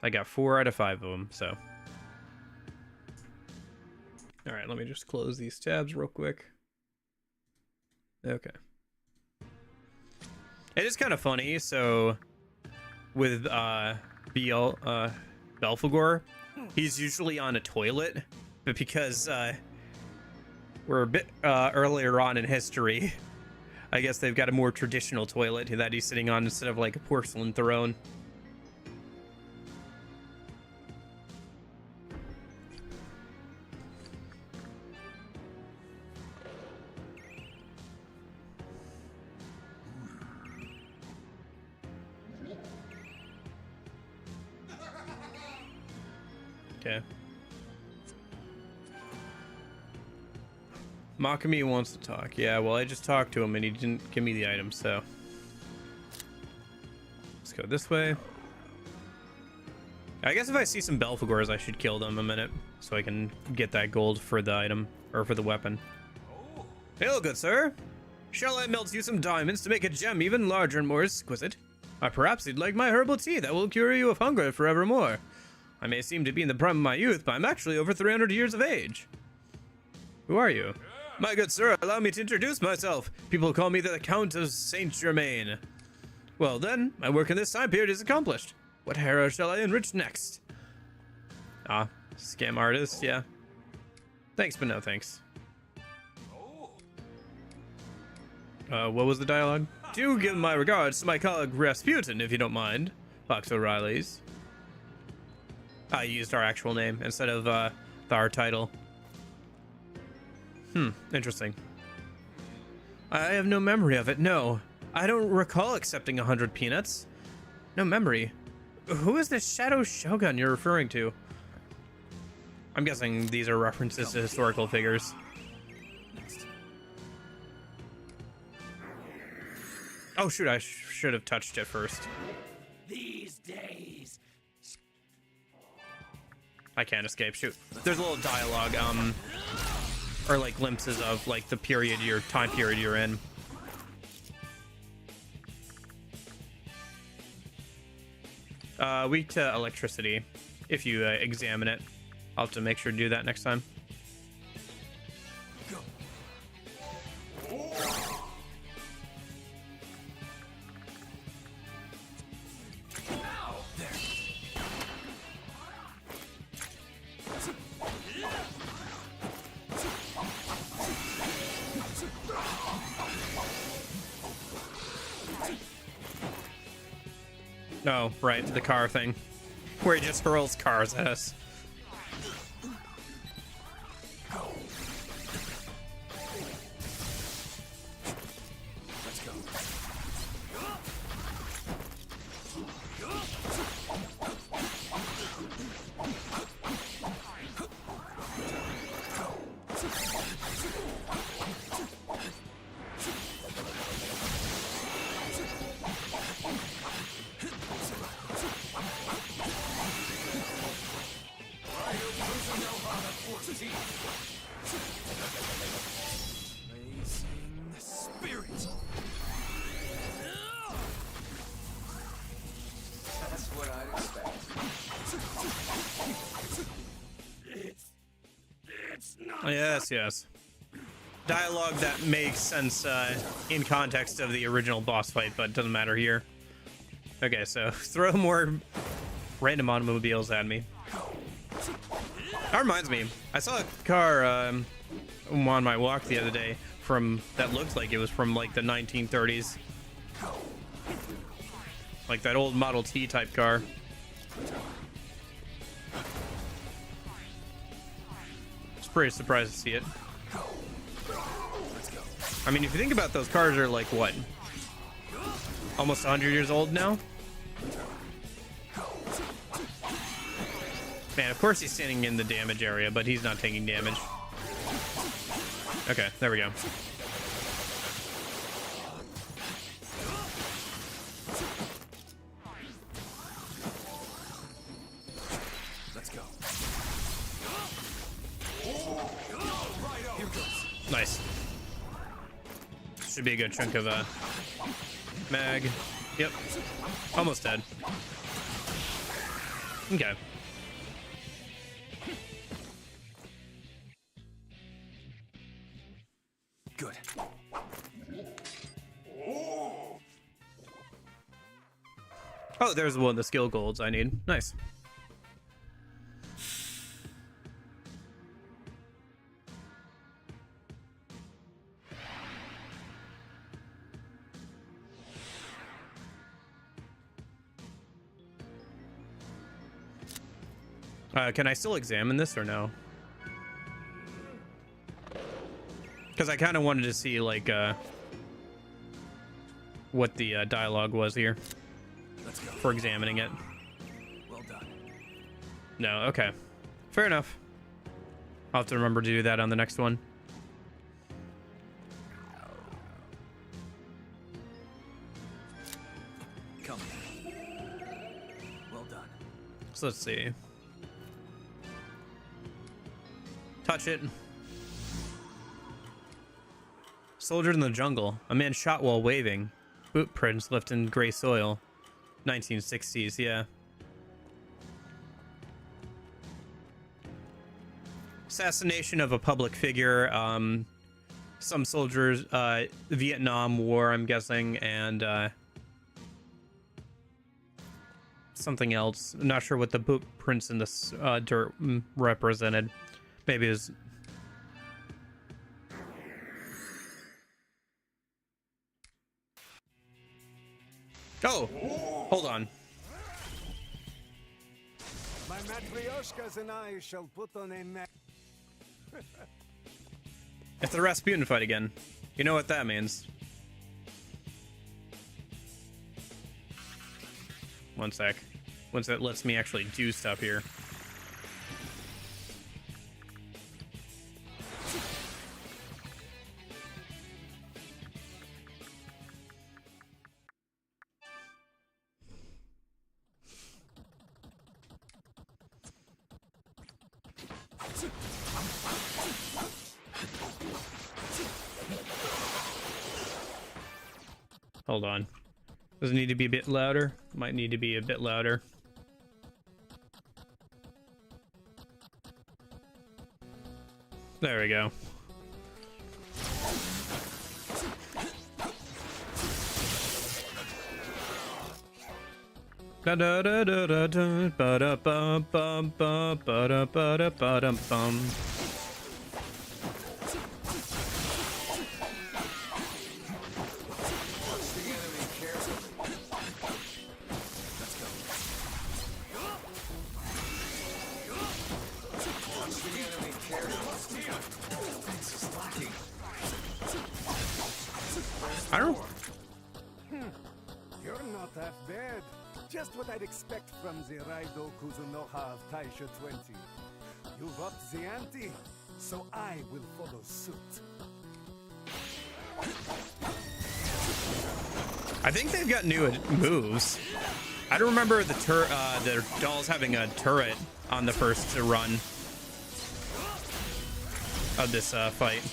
I got 4 out of 5 of them, so all right, let me just close these tabs real quick. Okay, it is kind of funny. So with Belphegor, he's usually on a toilet, but because we're a bit earlier on in history, I guess they've got a more traditional toilet that he's sitting on instead of like a porcelain throne. Okay. Makami wants to talk. Yeah, well, I just talked to him and he didn't give me the item, so let's go this way. I guess if I see some Belphegors, I should kill them a minute so I can get that gold for the item, or for the weapon. Hello, good sir. Shall I melt you some diamonds to make a gem even larger and more exquisite? Or perhaps you'd like my herbal tea that will cure you of hunger forevermore. I may seem to be in the prime of my youth, but I'm actually over 300 years of age. Who are you? My good sir, allow me to introduce myself. People call me the Count of Saint Germain. Well then, my work in this time period is accomplished. What hero shall I enrich next? Ah, scam artist, yeah. Thanks, but no thanks. What was the dialogue? Do give my regards to my colleague Rasputin, if you don't mind. Fox O'Reilly's. I used our actual name instead of our title. Interesting. I have no memory of it, no. I don't recall accepting 100 peanuts. No memory. Who is this Shadow Shogun you're referring to? I'm guessing these are references to historical figures. Oh shoot, I should have touched it first. These days. I can't escape, shoot. There's a little dialogue, or like glimpses of like the period time period you're in. Weak to electricity if you examine it. I'll have to make sure to do that next time. Oh, right, the car thing. Where he just hurls cars at us. Yes. Dialogue that makes sense in context of the original boss fight, but doesn't matter here. Okay, so throw more random automobiles at me. That reminds me, I saw a car on my walk the other day from that looks like it was from like the 1930s, like that old Model T type car. Just pretty surprised to see it. I mean, if you think about those cars are like what, almost 100 years old now. Man, of course he's standing in the damage area, but he's not taking damage. Okay, there we go. Let's go. Nice. Should be a good chunk of mag. Yep. Almost dead. Okay. Good. Oh, there's one of the skill golds I need. Nice. Can I still examine this or no? Because I kind of wanted to see like what the dialogue was here for examining it. Well done. No, okay, fair enough. I'll have to remember to do that on the next one. Come. Well done. So let's see. Touch it. Soldier in the jungle. A man shot while waving. Boot prints left in gray soil. 1960s, yeah. Assassination of a public figure. Some soldiers, Vietnam War, I'm guessing, and something else. I'm not sure what the boot prints in this dirt represented. Maybe it was... Oh, hold on. My matryoshkas and I shall put on a neck. It's the Rasputin fight again. You know what that means. One sec. Once that lets me actually do stuff here. Hold on. Does it need to be a bit louder? Might need to be a bit louder. There we go. Da da da da da da ba da bum bum bum ba da ba da ba dum bum. I don't. You're not half bad. Just what I'd expect from the Raidou Kuzunoha of Taisha 20. You've upped the ante, so I will follow suit. I think they've got new moves. I don't remember the dolls having a turret on the first run of this fight.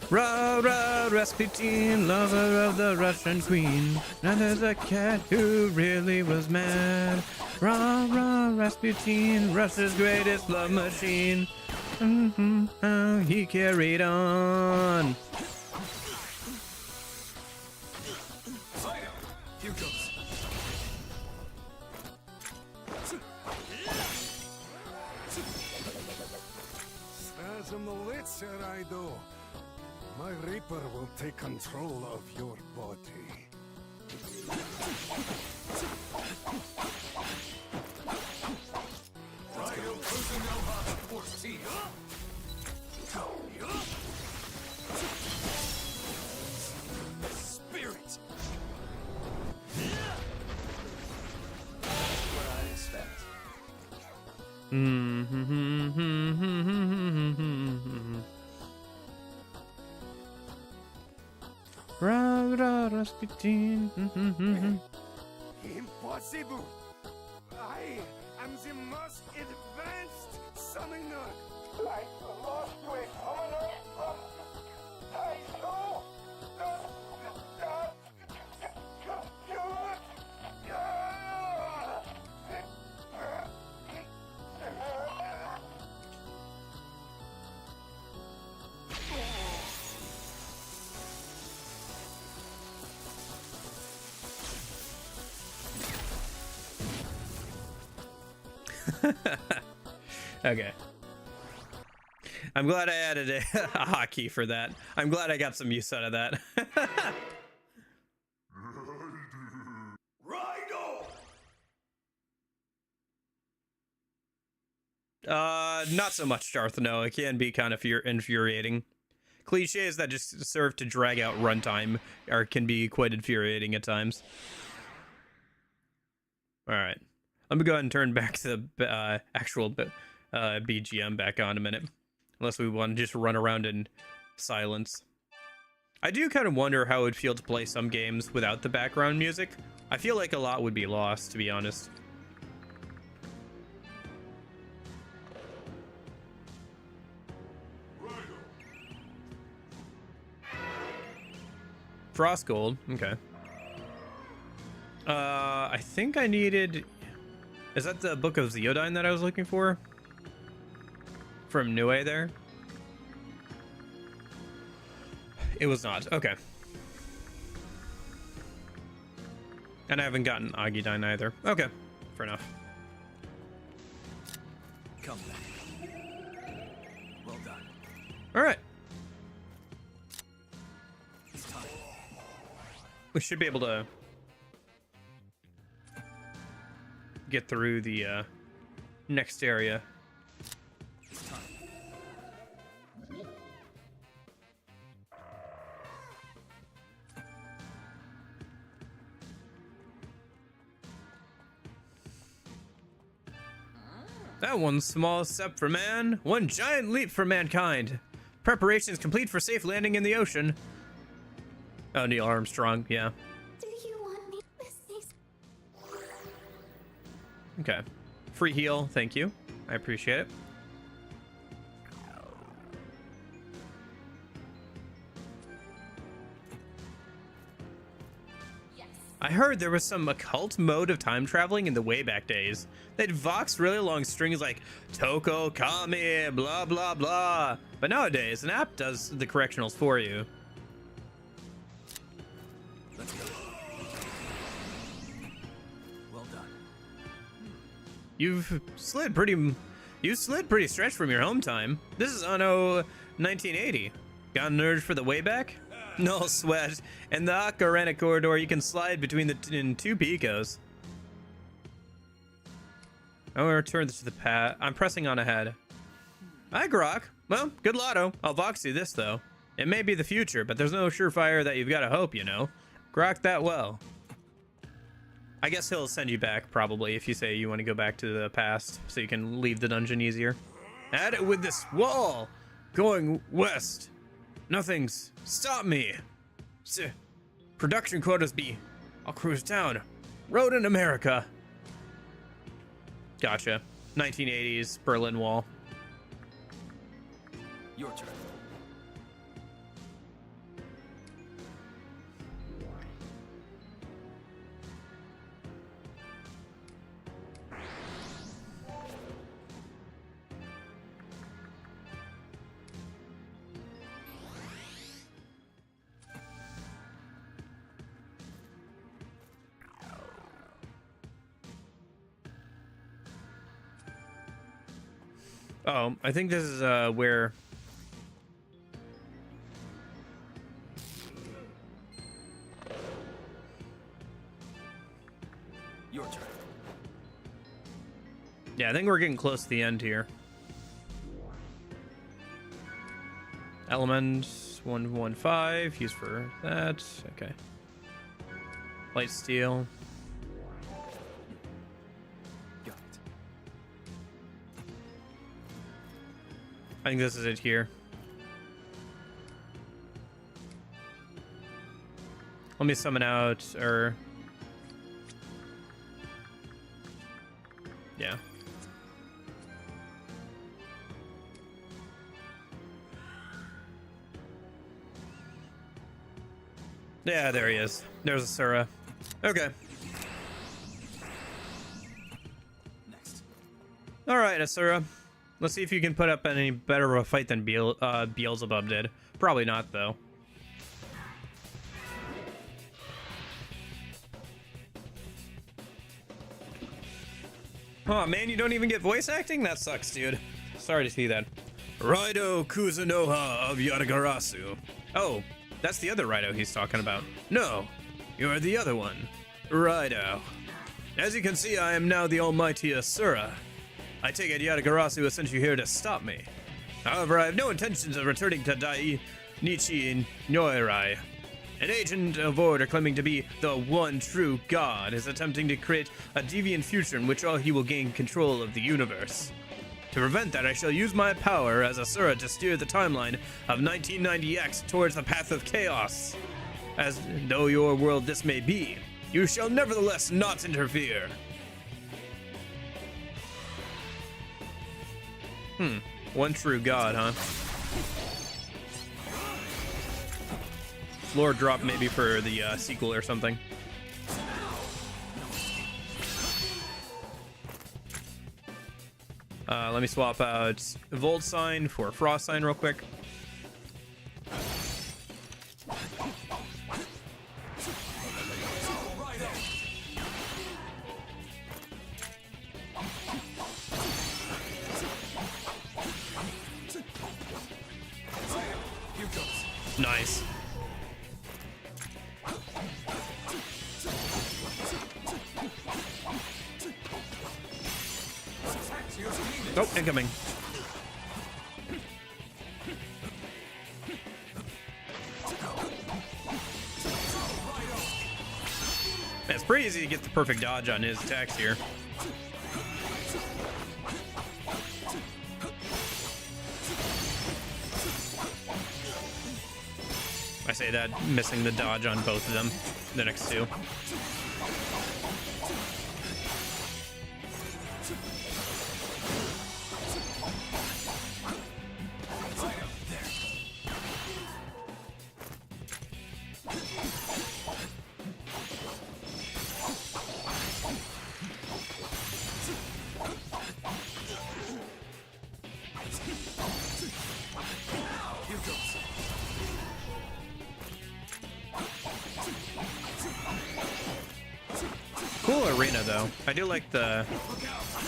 Ra ra Rasputin, lover of the Russian queen. Now there's a cat who really was mad. Ra ra Rasputin, Russia's greatest love machine. How he carried on. Reaper will take control of your body. Raidou Kuzunoha 14. Spirit. What I expect. Impossible! I am the most advanced summoner! Like the lost to a summoner from Taisho? Okay. I'm glad I added a hotkey for that. I'm glad I got some use out of that. Not so much, Darth. No, it can be kind of infuriating. Cliches that just serve to drag out runtime can be quite infuriating at times. All right, let me go ahead and turn back to the actual BGM back on a minute, unless we want to just run around in silence. I do kind of wonder how it would feel to play some games without the background music. I feel like a lot would be lost, to be honest. Frost Gold, okay. I think I needed... Is that the Book of Zeodine that I was looking for? From Nue there? It was not, okay. And I haven't gotten Agidine either. Okay, fair enough. Come back. Well done. Alright. It's time. We should be able to get through the next area. It's time. That one small step for man, one giant leap for mankind. Preparations complete for safe landing in the ocean. Oh, Neil Armstrong, yeah. Do you want me to sneeze? Okay. Free heal, thank you. I appreciate it. I heard there was some occult mode of time traveling in the Wayback days. They'd vox really long strings like Toko Kami, blah blah blah. But nowadays, an app does the correctionals for you. Let's go. Well done. You slid pretty stretched from your home time. This is Anno 1980. Got an urge for the Wayback? No sweat. In the Ocarina corridor, you can slide between the two picos. I'm gonna return this to the path. I'm pressing on ahead. Hi, Grok. Well, good lotto. I'll vox you this, though. It may be the future, but there's no surefire that you've got to hope, you know. Grok that well. I guess he'll send you back, probably, if you say you want to go back to the past, so you can leave the dungeon easier. At it with this wall! Going west. Nothing's stop me. Production quotas be. I'll cruise down. Road in America. Gotcha. 1980s Berlin Wall. Your turn. Oh, I think this is where Your turn. Yeah, I think we're getting close to the end here. Element 115, used for that. Okay. Light steel. Got it. I think this is it here. Let me summon out, or... Yeah. Yeah, there he is. There's Asura. Okay. Next. All right, Asura. Let's see if you can put up any better of a fight than Beelzebub did. Probably not, though. Oh man, you don't even get voice acting? That sucks, dude. Sorry to see that. Raidou Kuzunoha of Yatagarasu. Oh, that's the other Raidou he's talking about. No, you're the other one. Raidou. As you can see, I am now the almighty Asura. I take it Yatagarasu has sent you here to stop me. However, I have no intentions of returning to Dai Nichi Noirai. An agent of order claiming to be the one true god is attempting to create a deviant future in which all he will gain control of the universe. To prevent that, I shall use my power as Asura to steer the timeline of 1990X towards the path of chaos. As though your world this may be, you shall nevertheless not interfere. One true god, huh? Lore drop maybe for the sequel or something. Let me swap out Volt Sign for Frost Sign real quick. Nice. Oh, incoming. Man, it's pretty easy to get the perfect dodge on his attacks here. I say that, missing the dodge on both of them, the next two. Cool arena, though. I do like the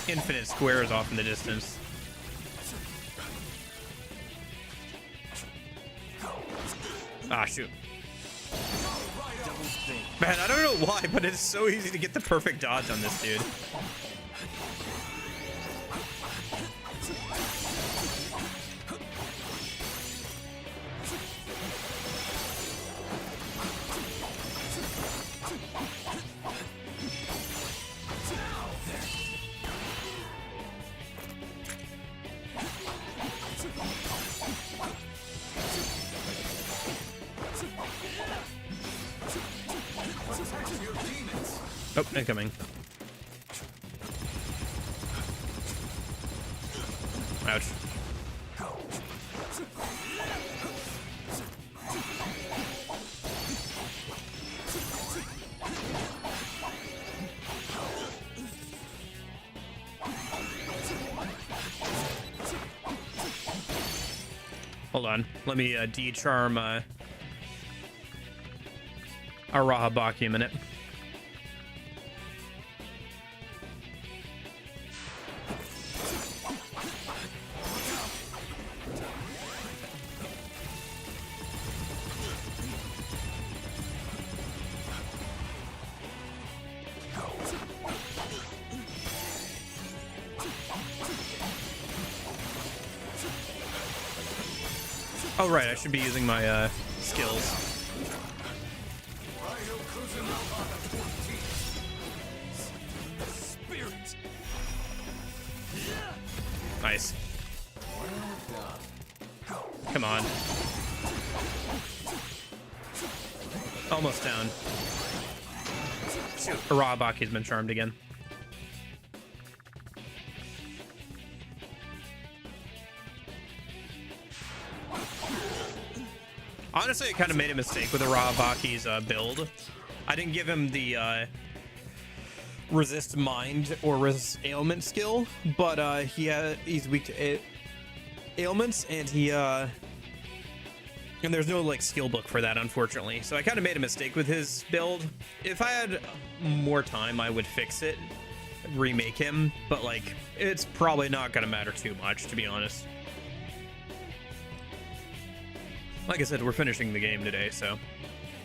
infinite squares off in the distance. Ah, shoot. Man, I don't know why, but it's so easy to get the perfect dodge on this dude. Oh, incoming. Ouch. Hold on. Let me de-charm Arahabaki a minute. Oh, right, I should be using my skills. Raidou Kuzunoha the 14th. Spirit. Nice. Come on. Almost down. Shoot, Arabaki's been charmed again. Honestly, I kind of made a mistake with Arabaki's build. I didn't give him the resist mind or resist ailment skill, but he's weak to ailments, and and there's no like skill book for that, unfortunately. So I kind of made a mistake with his build. If I had more time, I would fix it, remake him, but like it's probably not gonna matter too much, to be honest. Like I said, we're finishing the game today, so.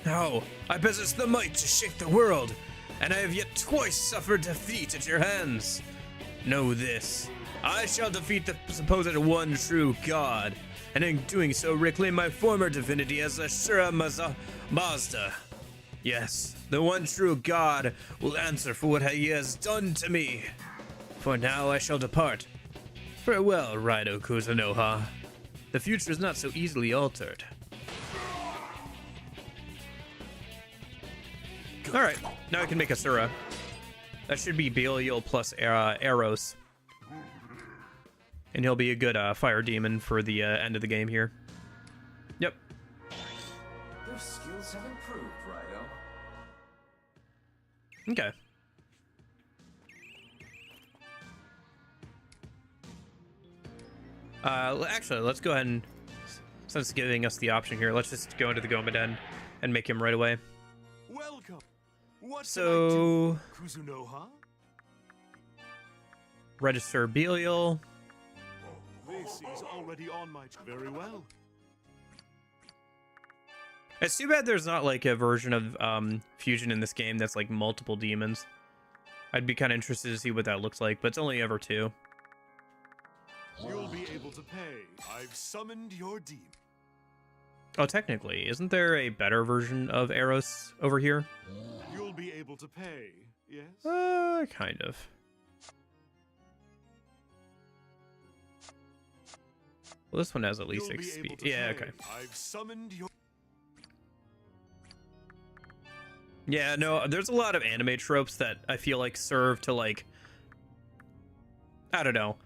Now, I possess the might to shake the world, and I have yet twice suffered defeat at your hands. Know this, I shall defeat the supposed one true god, and in doing so reclaim my former divinity as Ashura Mazda. Yes, the one true god will answer for what he has done to me. For now I shall depart. Farewell, Raidou Kuzunoha. The future is not so easily altered. Alright, now I can make Asura. That should be Belial plus Eros. And he'll be a good fire demon for the end of the game here. Yep. Their skills have improved, Raidou. Okay. Actually, let's go ahead and, since it's giving us the option here, let's just go into the Gomaden and make him right away. Welcome. What So, Kuzunoha? register Belial. This is already on my very well. It's too bad there's not like a version of Fusion in this game that's like multiple demons. I'd be kind of interested to see what that looks like, but it's only ever 2. You'll be able to pay. I've summoned your demon. Oh, technically, isn't there a better version of Eros over here? You'll be able to pay, yes? Kind of. Well, this one has at least 6 speed. Yeah, okay. I've summoned your... Yeah, no, there's a lot of anime tropes that I feel like serve to like, I don't know.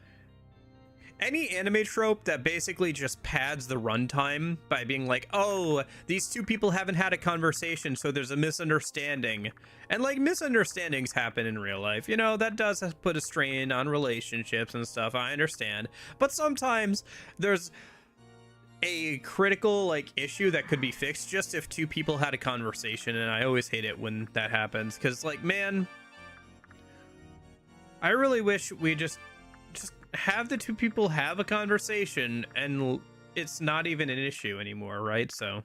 Any anime trope that basically just pads the runtime by being like, oh, these two people haven't had a conversation, so there's a misunderstanding. And like misunderstandings happen in real life. You know, that does put a strain on relationships and stuff, I understand. But sometimes there's a critical like issue that could be fixed just if two people had a conversation, and I always hate it when that happens, because like, man, I really wish we just have the two people have a conversation and it's not even an issue anymore, right? So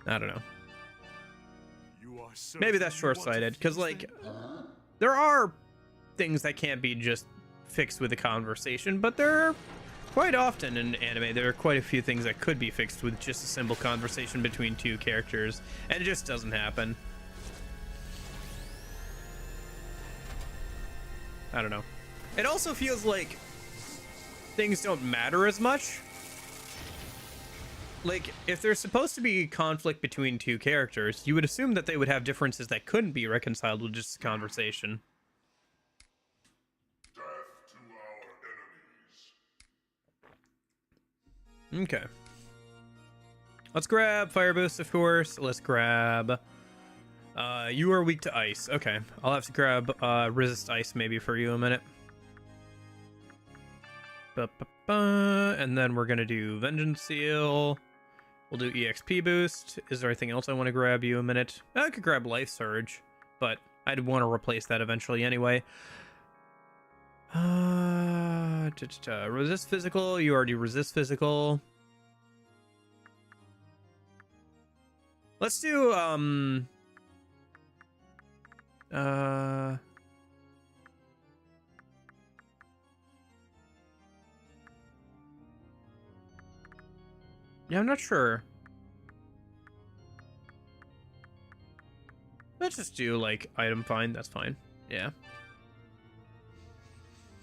I don't know, maybe that's short-sighted, because like there are things that can't be just fixed with a conversation, but there are quite often in anime there are quite a few things that could be fixed with just a simple conversation between two characters, and it just doesn't happen. I don't know. It also feels like things don't matter as much. Like, if there's supposed to be conflict between two characters, you would assume that they would have differences that couldn't be reconciled with just a conversation. Death to our enemies. Okay. Let's grab Fire Boost, of course. Let's grab... you are weak to ice. Okay. I'll have to grab Resist Ice maybe for you a minute. And then we're gonna do Vengeance Seal. We'll do EXP boost. Is there anything else I want to grab you a minute? I could grab Life Surge, but I'd want to replace that eventually anyway. Resist Physical. You already resist Physical. Let's do Yeah, I'm not sure. Let's just do like item find. That's fine. Yeah.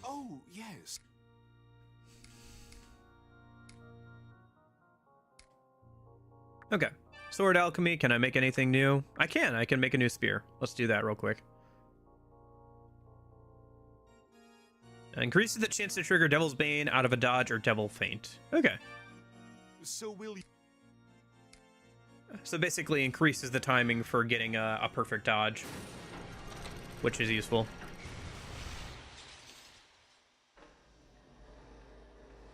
Oh, yes. Okay. Sword alchemy. Can I make anything new? I can. I can make a new spear. Let's do that real quick. Increases the chance to trigger Devil's Bane out of a dodge or Devil Feint. Okay. So will you... So basically increases the timing for getting a perfect dodge, which is useful.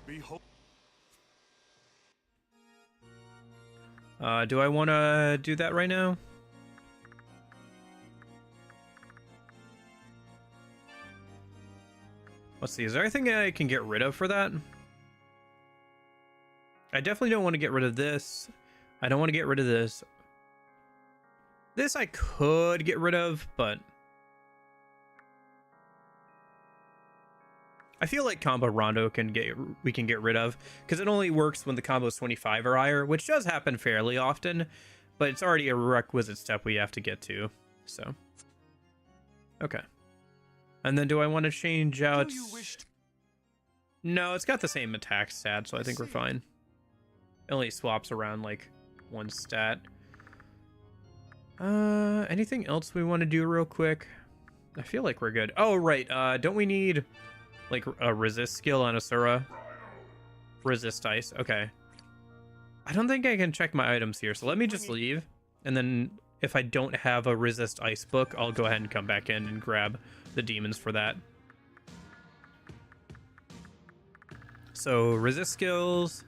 Behold. Do I want to do that right now? Let's see. Is there anything I can get rid of for that? I definitely don't want to get rid of this. I don't want to get rid of this. This I could get rid of, but I feel like combo rondo we can get rid of, because it only works when the combo is 25 or higher, which does happen fairly often, but it's already a requisite step we have to get to. So, okay. And then do I want to change out? No, it's got the same attack stat, so I think we're fine. It only swaps around like one stat. Anything else we want to do real quick? I feel like we're good. Oh, right. Don't we need like a resist skill on Asura? Resist ice. Okay. I don't think I can check my items here, so let me just leave. And then if I don't have a resist ice book, I'll go ahead and come back in and grab the demons for that. So resist skills.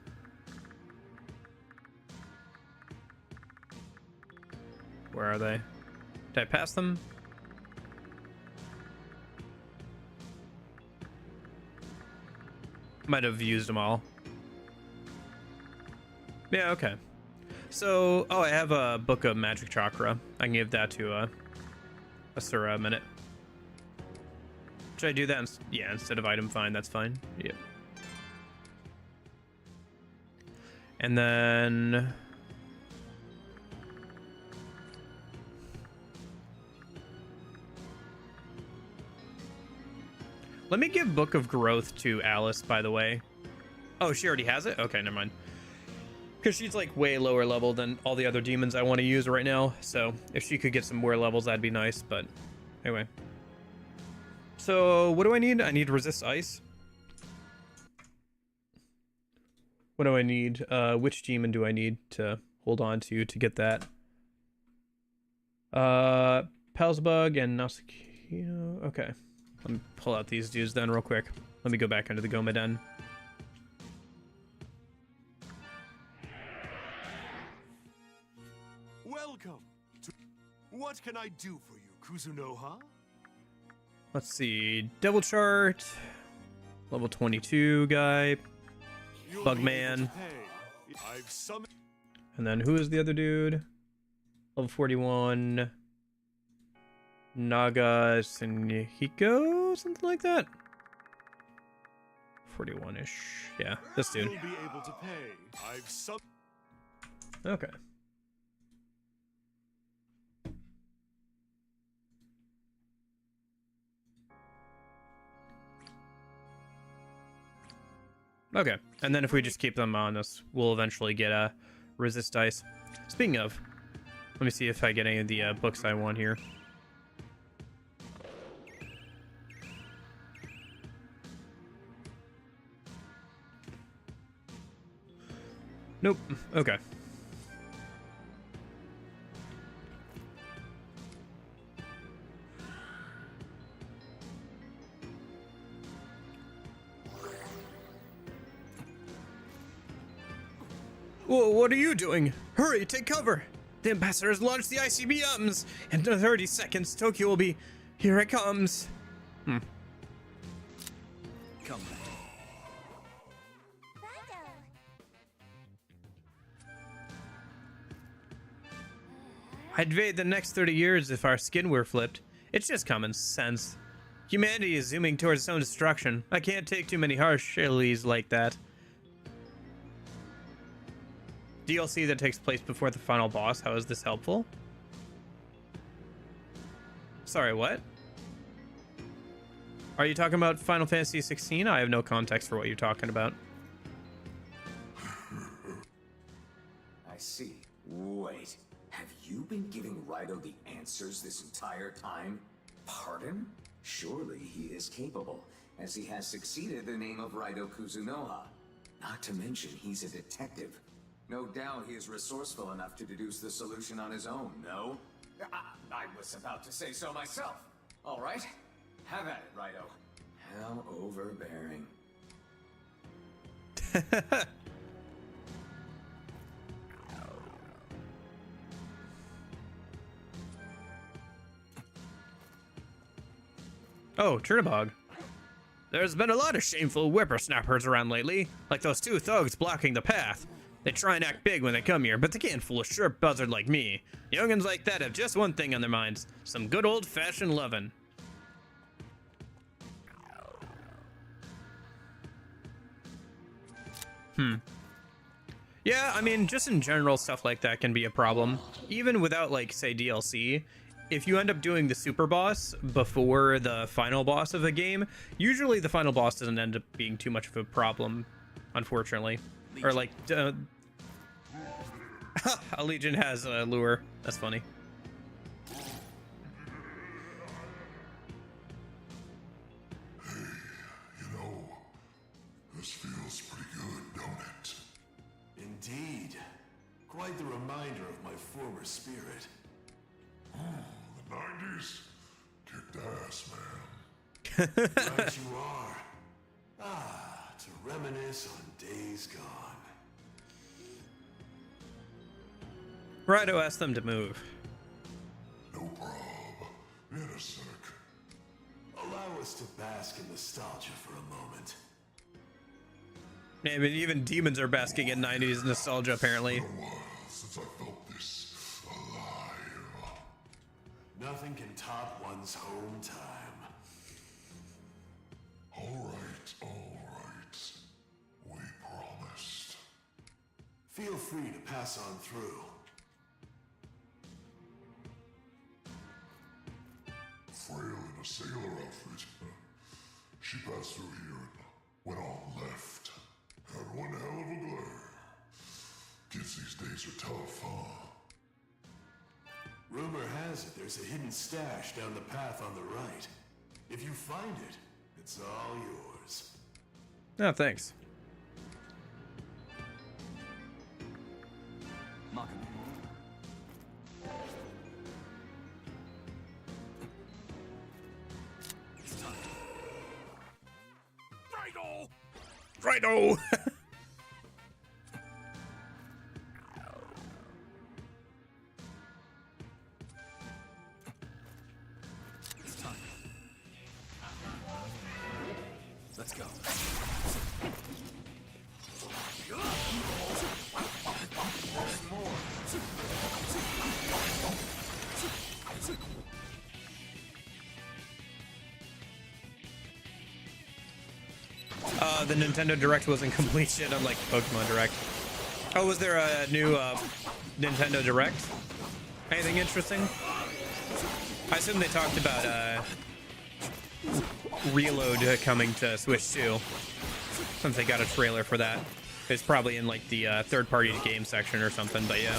Where are they? Did I pass them? Might have used them all. Yeah, okay. So, oh, I have a book of magic chakra. I can give that to Asura a minute. Should I do that? Yeah, instead of item find, that's fine. Yeah. And then let me give Book of Growth to Alice, by the way. Oh, she already has it? Okay, never mind. Because she's like way lower level than all the other demons I want to use right now. So if she could get some more levels, that'd be nice. But anyway. So what do I need? I need resist ice. What do I need? Which demon do I need to hold on to get that? Palsbug and Nasukino. Okay. Let me pull out these dudes then real quick. Let me go back into the Gomaden. Welcome to... What can I do for you, Kuzunoha? Let's see. Devil Chart. Level 22 guy. Bugman. And then who is the other dude? Level 41. Naga Senhiko? Something like that? 41-ish. Yeah, this dude. You'll be able to pay. Okay. Okay, and then if we just keep them on us, we'll eventually get a resist dice. Speaking of, let me see if I get any of the books I want here. Nope. Okay. Whoa, what are you doing? Hurry, take cover! The ambassador has launched the ICBMs! In 30 seconds, Tokyo will be... Here it comes! Come back. I'd wait the next 30 years if our skin were flipped. It's just common sense. Humanity is zooming towards its own destruction. I can't take too many harsh shillies like that. DLC that takes place before the final boss. How is this helpful? Sorry, what? Are you talking about Final Fantasy 16? I have no context for what you're talking about. I see. Wait, have you been giving Raidou the answers this entire time? Pardon? Surely he is capable, as he has succeeded the name of Raidou Kuzunoha. Not to mention he's a detective. No doubt he is resourceful enough to deduce the solution on his own, no? I was about to say so myself. All right, have at it, Raidou. How overbearing. Oh, Chernabog. There's been a lot of shameful whippersnappers around lately, like those two thugs blocking the path. They try and act big when they come here, but they can't fool a sharp buzzard like me. Youngins like that have just one thing on their minds, some good old-fashioned lovin'. Yeah, I mean, just in general, stuff like that can be a problem. Even without, like, say, DLC, if you end up doing the super boss before the final boss of a game, usually the final boss doesn't end up being too much of a problem, unfortunately. Or, like, a Legion has a lure. That's funny. This feels pretty good, don't it? Indeed. Quite the reminder of my former spirit. The 90s kicked ass, man. Right you are. Ah, to reminisce on days gone. Raidou asked them to move. No prob. In a sec. Allow us to bask in nostalgia for a moment. Yeah, I mean, even demons are basking in 90s nostalgia, apparently. It's been a while since I felt this alive. Nothing can top one's home time. All right. We promised. Feel free to pass on through. Frail in a sailor outfit. She passed through here and went on left. Had one hell of a glare. Kids these days are tough, huh? Rumor has it there's a hidden stash down the path on the right. If you find it, it's all yours. No, thanks. Raidou! Let's go. The Nintendo Direct wasn't complete shit, unlike Pokemon Direct. Oh, was there a new Nintendo Direct? Anything interesting? I assume they talked about Reload coming to Switch 2, since they got a trailer for that. It's probably in like the third-party game section or something, but yeah.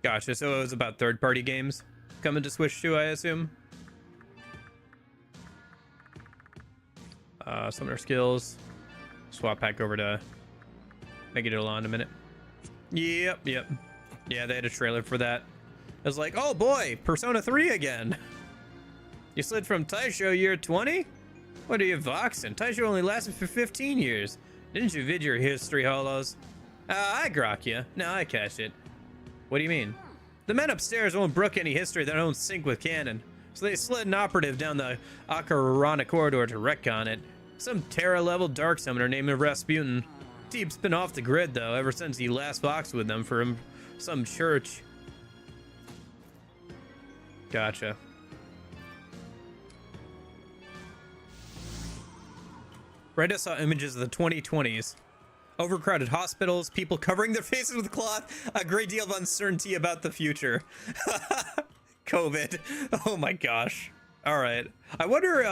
Gotcha, so it was about third-party games coming to Switch 2, I assume. Summoner skills. Swap back over to Megadolon in a minute. Yep. Yeah, they had a trailer for that. I was like, oh boy, Persona 3 again. You slid from Taisho year 20? What are you voxing? Taisho only lasted for 15 years. Didn't you vid your history holos? I grok you. No, I catch it. What do you mean? The men upstairs won't brook any history that don't sync with canon. So they slid an operative down the Akarana corridor to retcon it. Some Terra-level Dark Summoner named Rasputin. Deep's been off the grid, though, ever since he last boxed with them for some church. Gotcha. Reddit saw images of the 2020s. Overcrowded hospitals, people covering their faces with cloth, a great deal of uncertainty about the future. COVID. Oh my gosh. All right. I wonder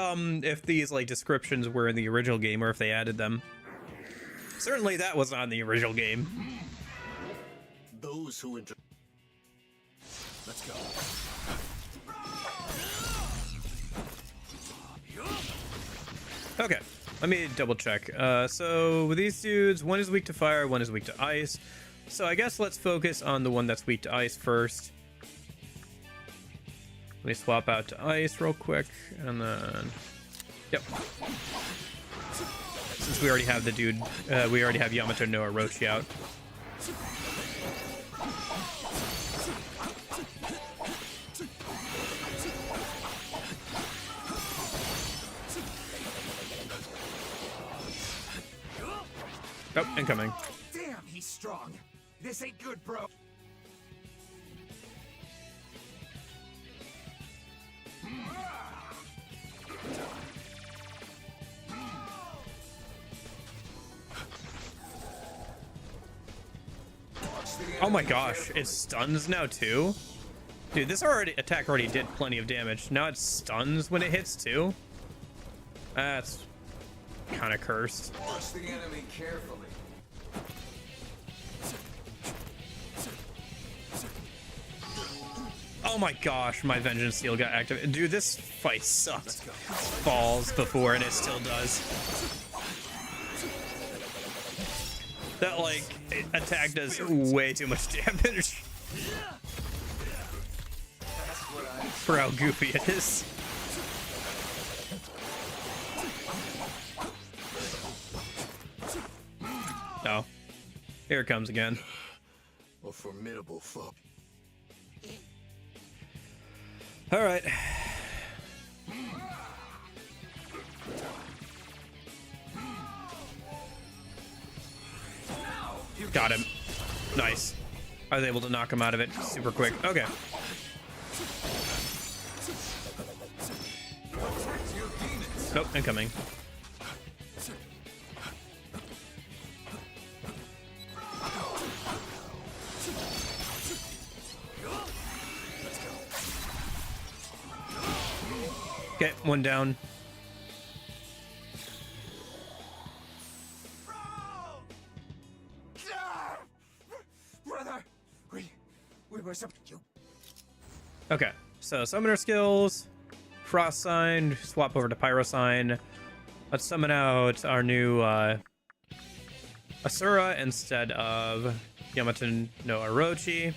if these like descriptions were in the original game or if they added them. Certainly that was not in the original game. Those who Let's go. Okay. Let me double check. So with these dudes, one is weak to fire, one is weak to ice. So I guess let's focus on the one that's weak to ice first. Let me swap out to ice real quick, and then... Yep. Since we already have the dude, we already have Yamato no Orochi out. Oh, incoming. Damn, he's strong. This ain't good, bro. Oh my gosh, it stuns now too? Dude, this attack already did plenty of damage. Now it stuns when it hits too? That's kind of cursed. Watch the enemy carefully. Oh my gosh, my Vengeance Seal got activated. Dude, this fight sucked balls before and it still does. That, like, attack does way too much damage for how goofy it is. Oh, here it comes again. A formidable foe. All right. Got him. Nice. I was able to knock him out of it super quick. Okay. Nope, incoming. Okay, one down. Brother, we were supposed to. Okay, so summoner skills, Frost Sign, swap over to Pyro Sign. Let's summon out our new Asura instead of Yamato no Orochi.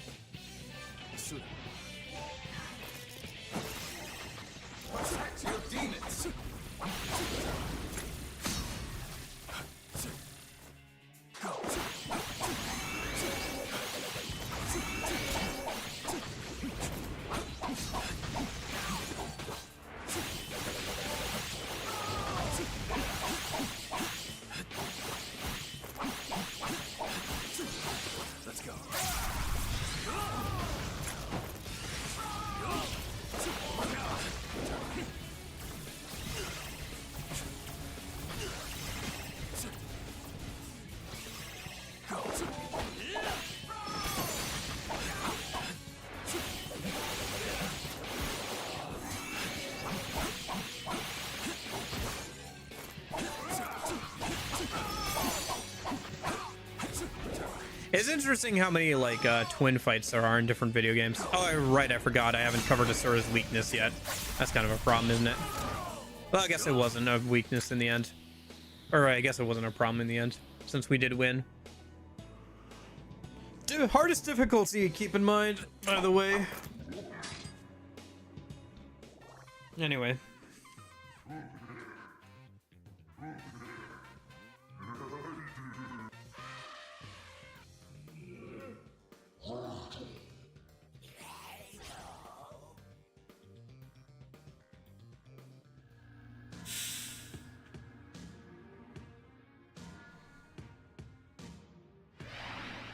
It's interesting how many like twin fights there are in different video games. Oh, right, I forgot. I haven't covered Asura's weakness yet. That's kind of a problem, isn't it? Well, I guess it wasn't a weakness in the end. Or I guess it wasn't a problem in the end, since we did win. Hardest difficulty, keep in mind, by the way. Anyway.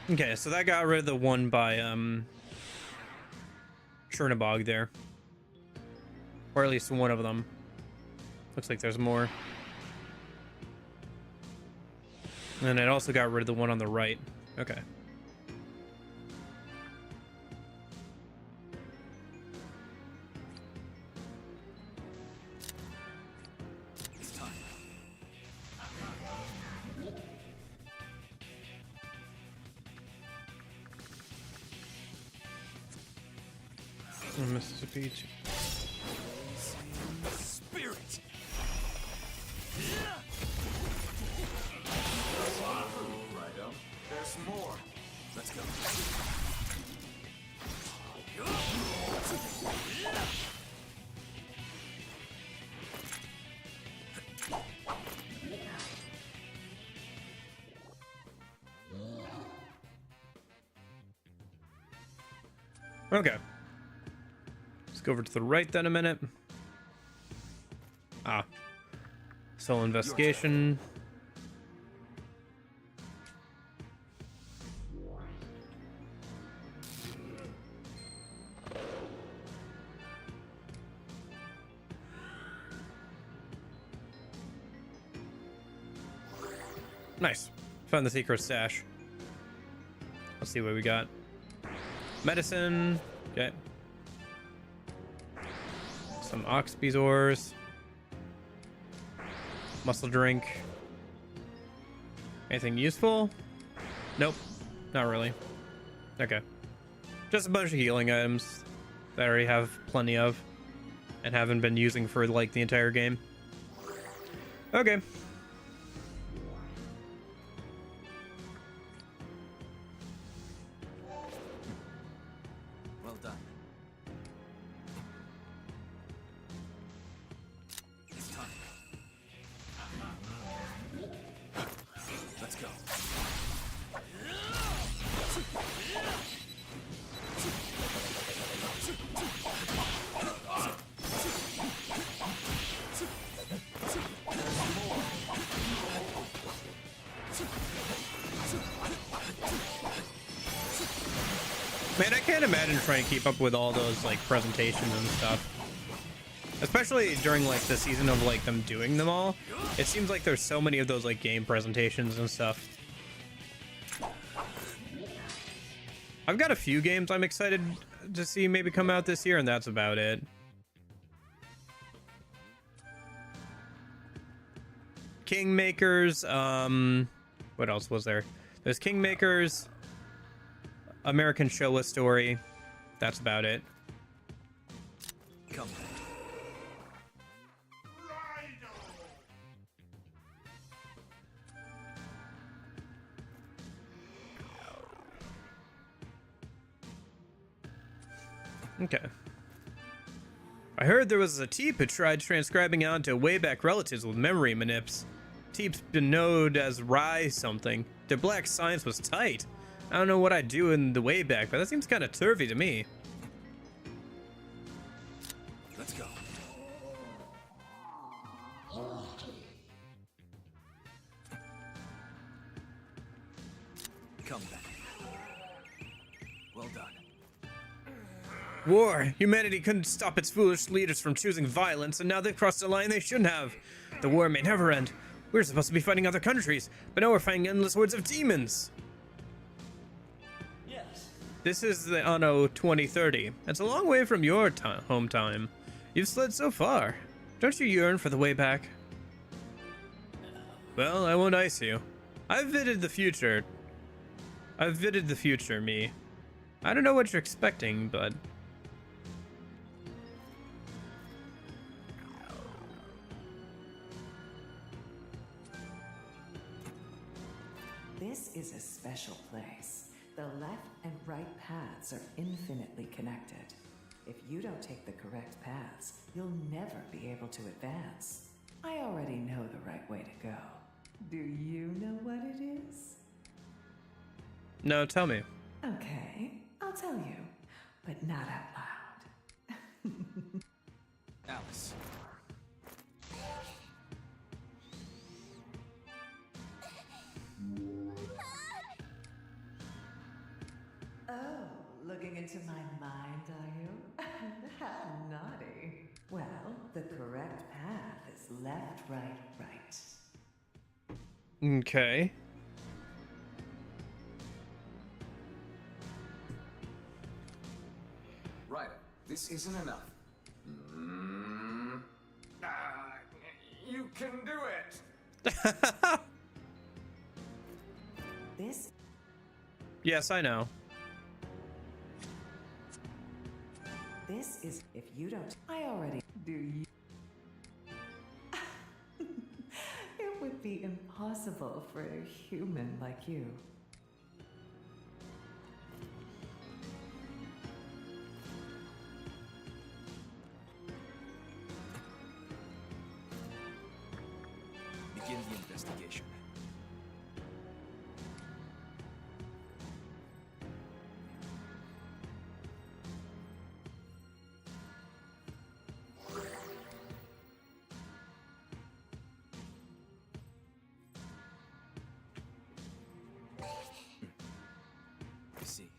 Okay, so that got rid of the one by Chernobog there. Or at least one of them. Looks like there's more. And it also got rid of the one on the right. Okay. Mississippi. Spirit. Raidou, there's more. Let's go. Okay. Let's go over to the right then a minute. Ah. Soul investigation. Nice. Found the secret stash. Let's see what we got. Medicine. Okay. Some ox bezoars. Muscle drink. Anything useful? Nope. Not really. Okay. Just a bunch of healing items that I already have plenty of and haven't been using for like the entire game. Okay. Well done. It's time. Let's go. Man, I can't imagine trying to keep up with all those like presentations and stuff. Especially during like the season of like them doing them all. It seems like there's so many of those like game presentations and stuff. I've got a few games I'm excited to see maybe come out this year, and that's about it. Kingmakers, what else was there? There's Kingmakers, American Showa Story. That's about it. Come. Okay. I heard there was a Teep who tried transcribing onto Wayback relatives with memory manips. Teep's been known as Rye something. Their black science was tight. I don't know what I'd do in the Wayback, but that seems kind of turvy to me. Let's go. Come back. Well done. War. Humanity couldn't stop its foolish leaders from choosing violence, and now they've crossed a line they shouldn't have. The war may never end. We're supposed to be fighting other countries, but now we're fighting endless hordes of demons. Yes. This is the Anno 2030. It's a long way from your home time. You've slid so far. Don't you yearn for the way back? Well, I won't ice you. I've visited the future. Me. I don't know what you're expecting, but... This is a special place. The left and right paths are infinitely connected. If you don't take the correct paths, you'll never be able to advance. I already know the right way to go. Do you know what it is? No, tell me. Okay, I'll tell you, but not out loud. Alice. looking into my mind, are you? How naughty. Well, the correct path is left, right, right. Okay. Right, this isn't enough. You can do it! This? Yes, I know. This is... If you don't... I already... Do you... It would be impossible for a human like you. Begin the investigation. I see.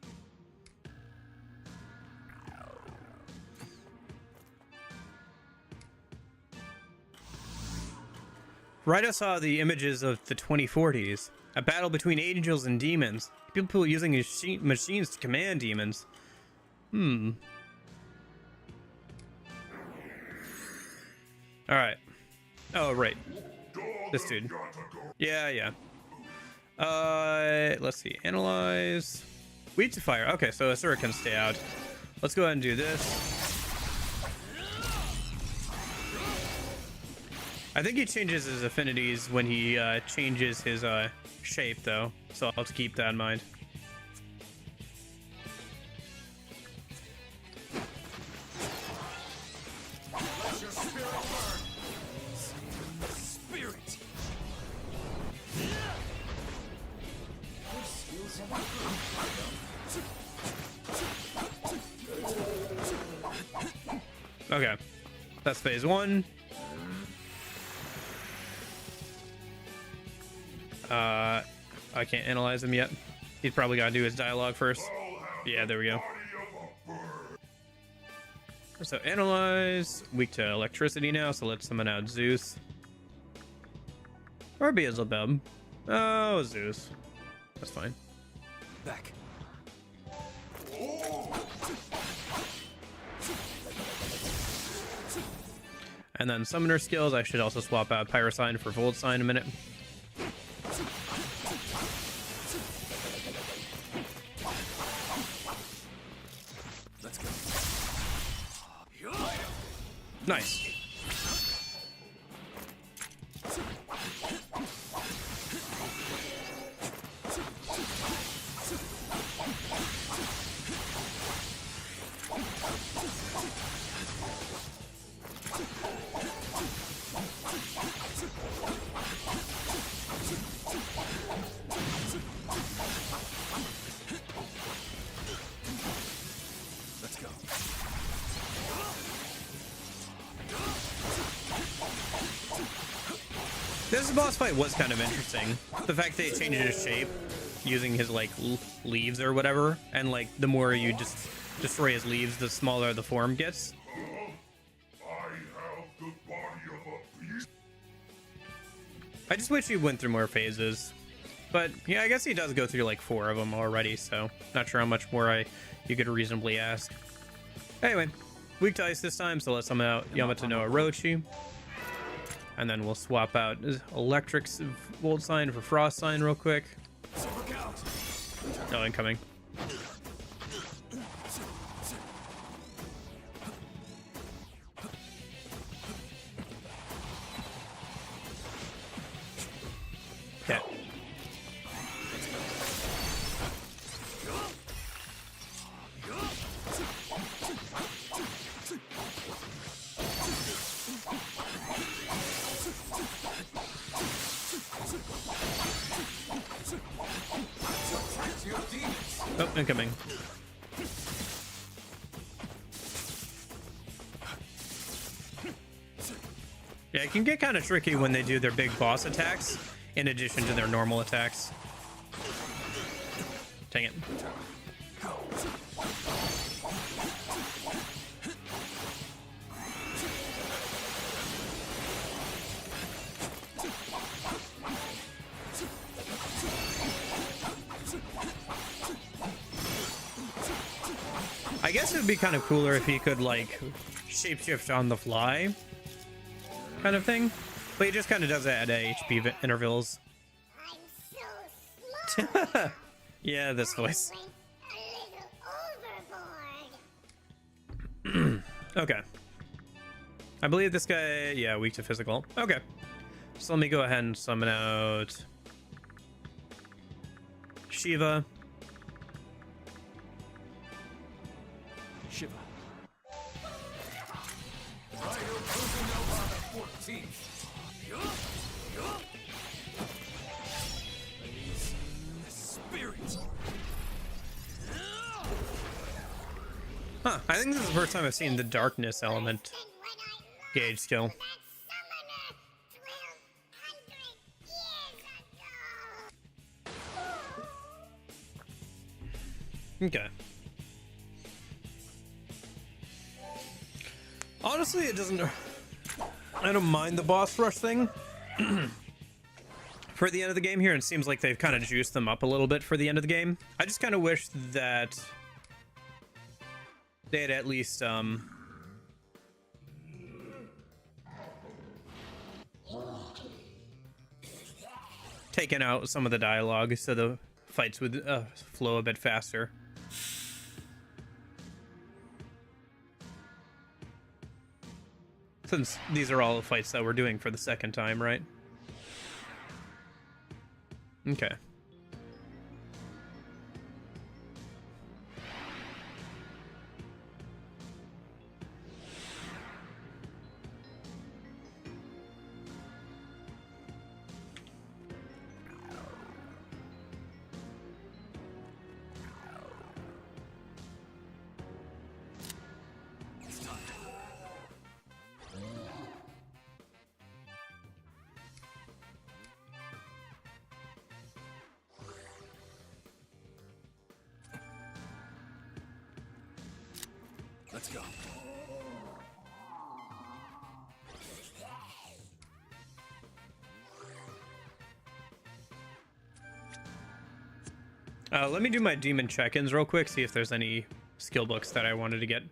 Raidou saw the images of the 2040s, a battle between angels and demons, people using machines to command demons. Alright. Oh, right. This dude. Yeah. Let's see. Analyze. Weak to fire. Okay, so Asura can stay out. Let's go ahead and do this. I think he changes his affinities when he changes his shape, though. So I'll have to keep that in mind. Let your spirit burn. Spirit. Okay. That's phase one. I can't analyze him yet. He's probably got to do his dialogue first. Yeah, there we go. So analyze. Weak to electricity now, so let's summon out Zeus. Or Beelzebub. Oh, Zeus. That's fine. Back. And then summoner skills. I should also swap out Pyrosign for Volt Sign in a minute. Let's go. Nice. Let's go. This boss fight was kind of interesting. The fact that he changed his shape using his like leaves or whatever, and like the more you just destroy his leaves, the smaller the form gets. I just wish he went through more phases. But yeah, I guess he does go through like 4 of them already, so not sure how much more you could reasonably ask. Anyway, weak to ice this time, so let's summon out Yamato no Orochi. And then we'll swap out electric Volt Sign for Frost Sign real quick. No, incoming. Okay. Oh, incoming. Yeah, it can get kind of tricky when they do their big boss attacks in addition to their normal attacks. Dang it. go. I guess it would be kind of cooler if he could like shapeshift on the fly kind of thing, but he just kind of does it at HP intervals. Yeah, this voice. Okay. I believe this guy, yeah, weak to physical. Okay. So let me go ahead and summon out Shiva. Shiva. Raidou Kuzunoha the 14th. Spirit. Huh, I think this is the first time I've seen the darkness element gauge skill. Okay. Honestly, it doesn't... I don't mind the boss rush thing for the end of the game here. It seems like they've kind of juiced them up a little bit for the end of the game. I just kind of wish that they had at least taken out some of the dialogue so the fights would flow a bit faster. Since these are all fights that we're doing for the second time, right? Okay. Let's go. Let me do my demon check-ins real quick, see if there's any skill books that I wanted to get.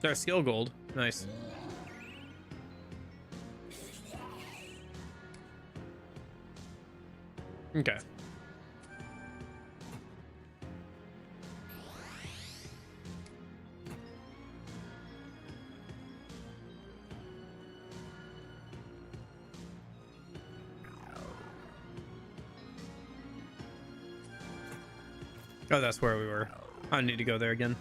There's skill gold. Nice. Okay. Oh, that's where we were. I need to go there again.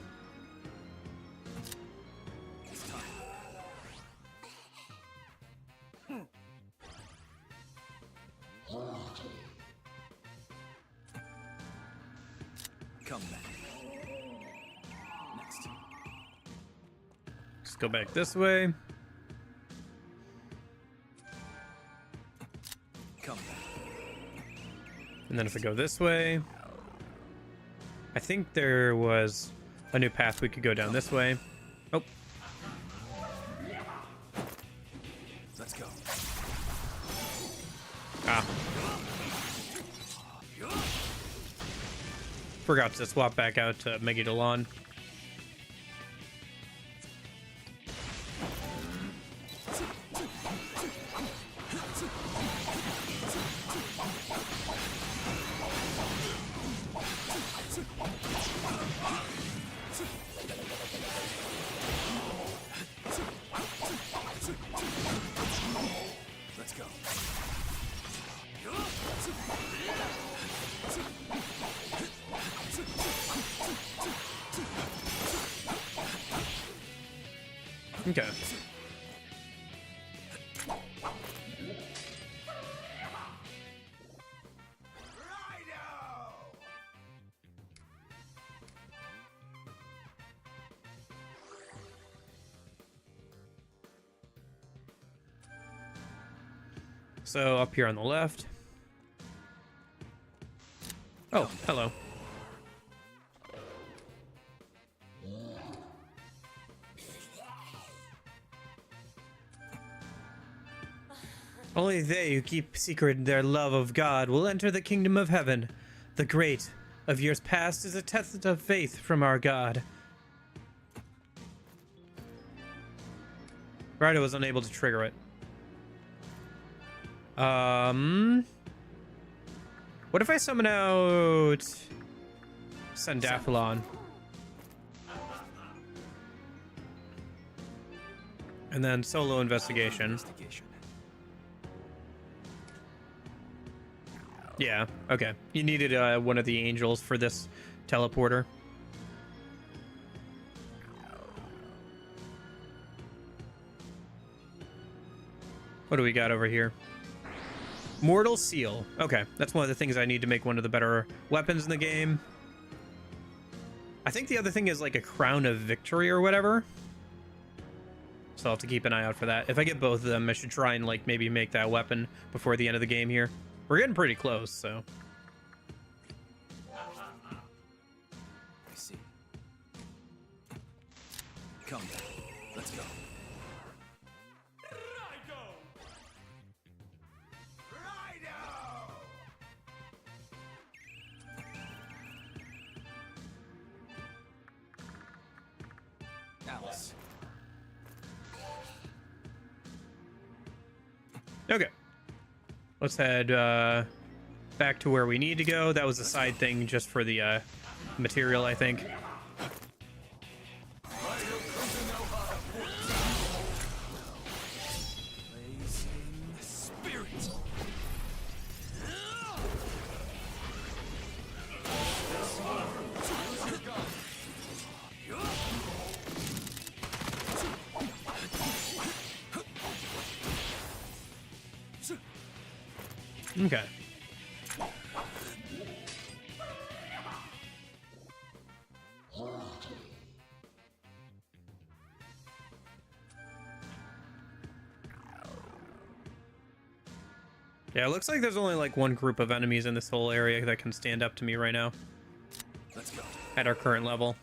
Come back. Next. Just go back this way. Come back. And then if I go this way, I think there was a new path we could go down this way. Oh. Let's go. Ah. Forgot to swap back out to Megidolon. Let's go. Okay. So up here on the left. Oh, hello. Only they who keep secret their love of God will enter the kingdom of heaven. The great of years past is a test of faith from our God. Raidou was unable to trigger it. What if I summon out Sandaphalon? And then solo investigation. Yeah, okay. You needed one of the angels for this teleporter. What do we got over here? Mortal Seal. Okay, that's one of the things I need to make one of the better weapons in the game. I think the other thing is like a Crown of Victory or whatever. So I'll have to keep an eye out for that. If I get both of them, I should try and like maybe make that weapon before the end of the game here. We're getting pretty close, so. I see. Come back. Let's go. Alice. Okay. Let's head back to where we need to go. That was a side thing just for the material, I think. Okay. Yeah, it looks like there's only like one group of enemies in this whole area that can stand up to me right now. Let's go. At our current level.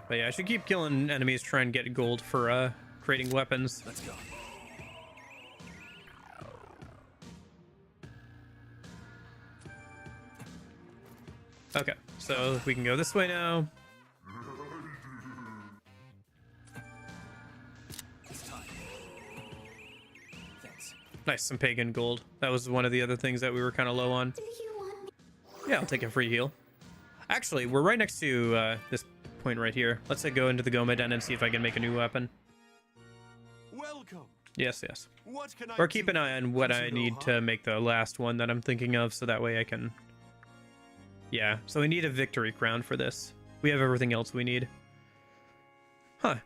But yeah, I should keep killing enemies, try and get gold for creating weapons. Let's go. Okay, so we can go this way now. It's time. Thanks. Nice, some pagan gold. That was one of the other things that we were kind of low on. Yeah, I'll take a free heal. Actually, we're right next to this point right here. Let's go into the Goma Den and see if I can make a new weapon. Welcome. Yes, yes. What can I Or keep do, an eye on what I need Kuzunoha? to make the last one that I'm thinking of, so that way I can... Yeah, so we need a victory crown for this. We have everything else we need. Huh,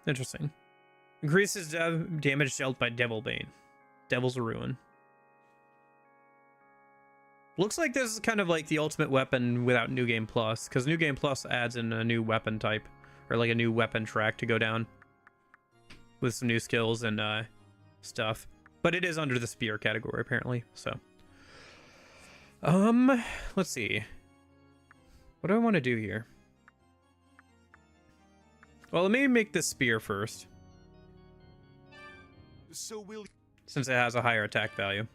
interesting. Increases damage dealt by Devil Bane. Devil's Ruin. Looks like this is kind of like the ultimate weapon without New Game Plus, because New Game Plus adds in a new weapon type, or like a new weapon track to go down with some new skills and stuff. But it is under the spear category apparently, so. Let's see. What do I want to do here? Well, let me make this spear first, So will since it has a higher attack value.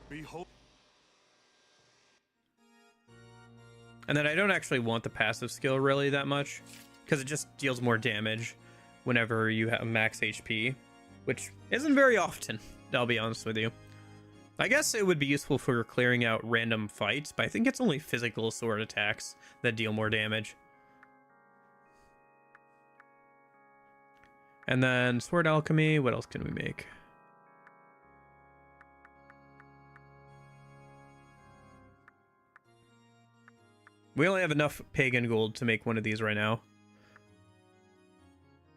behold. And then I don't actually want the passive skill really that much, because it just deals more damage whenever you have max HP, which isn't very often, I'll be honest with you. I guess it would be useful for clearing out random fights, but I think it's only physical sword attacks that deal more damage. And then sword alchemy, what else can we make? We only have enough pagan gold to make one of these right now.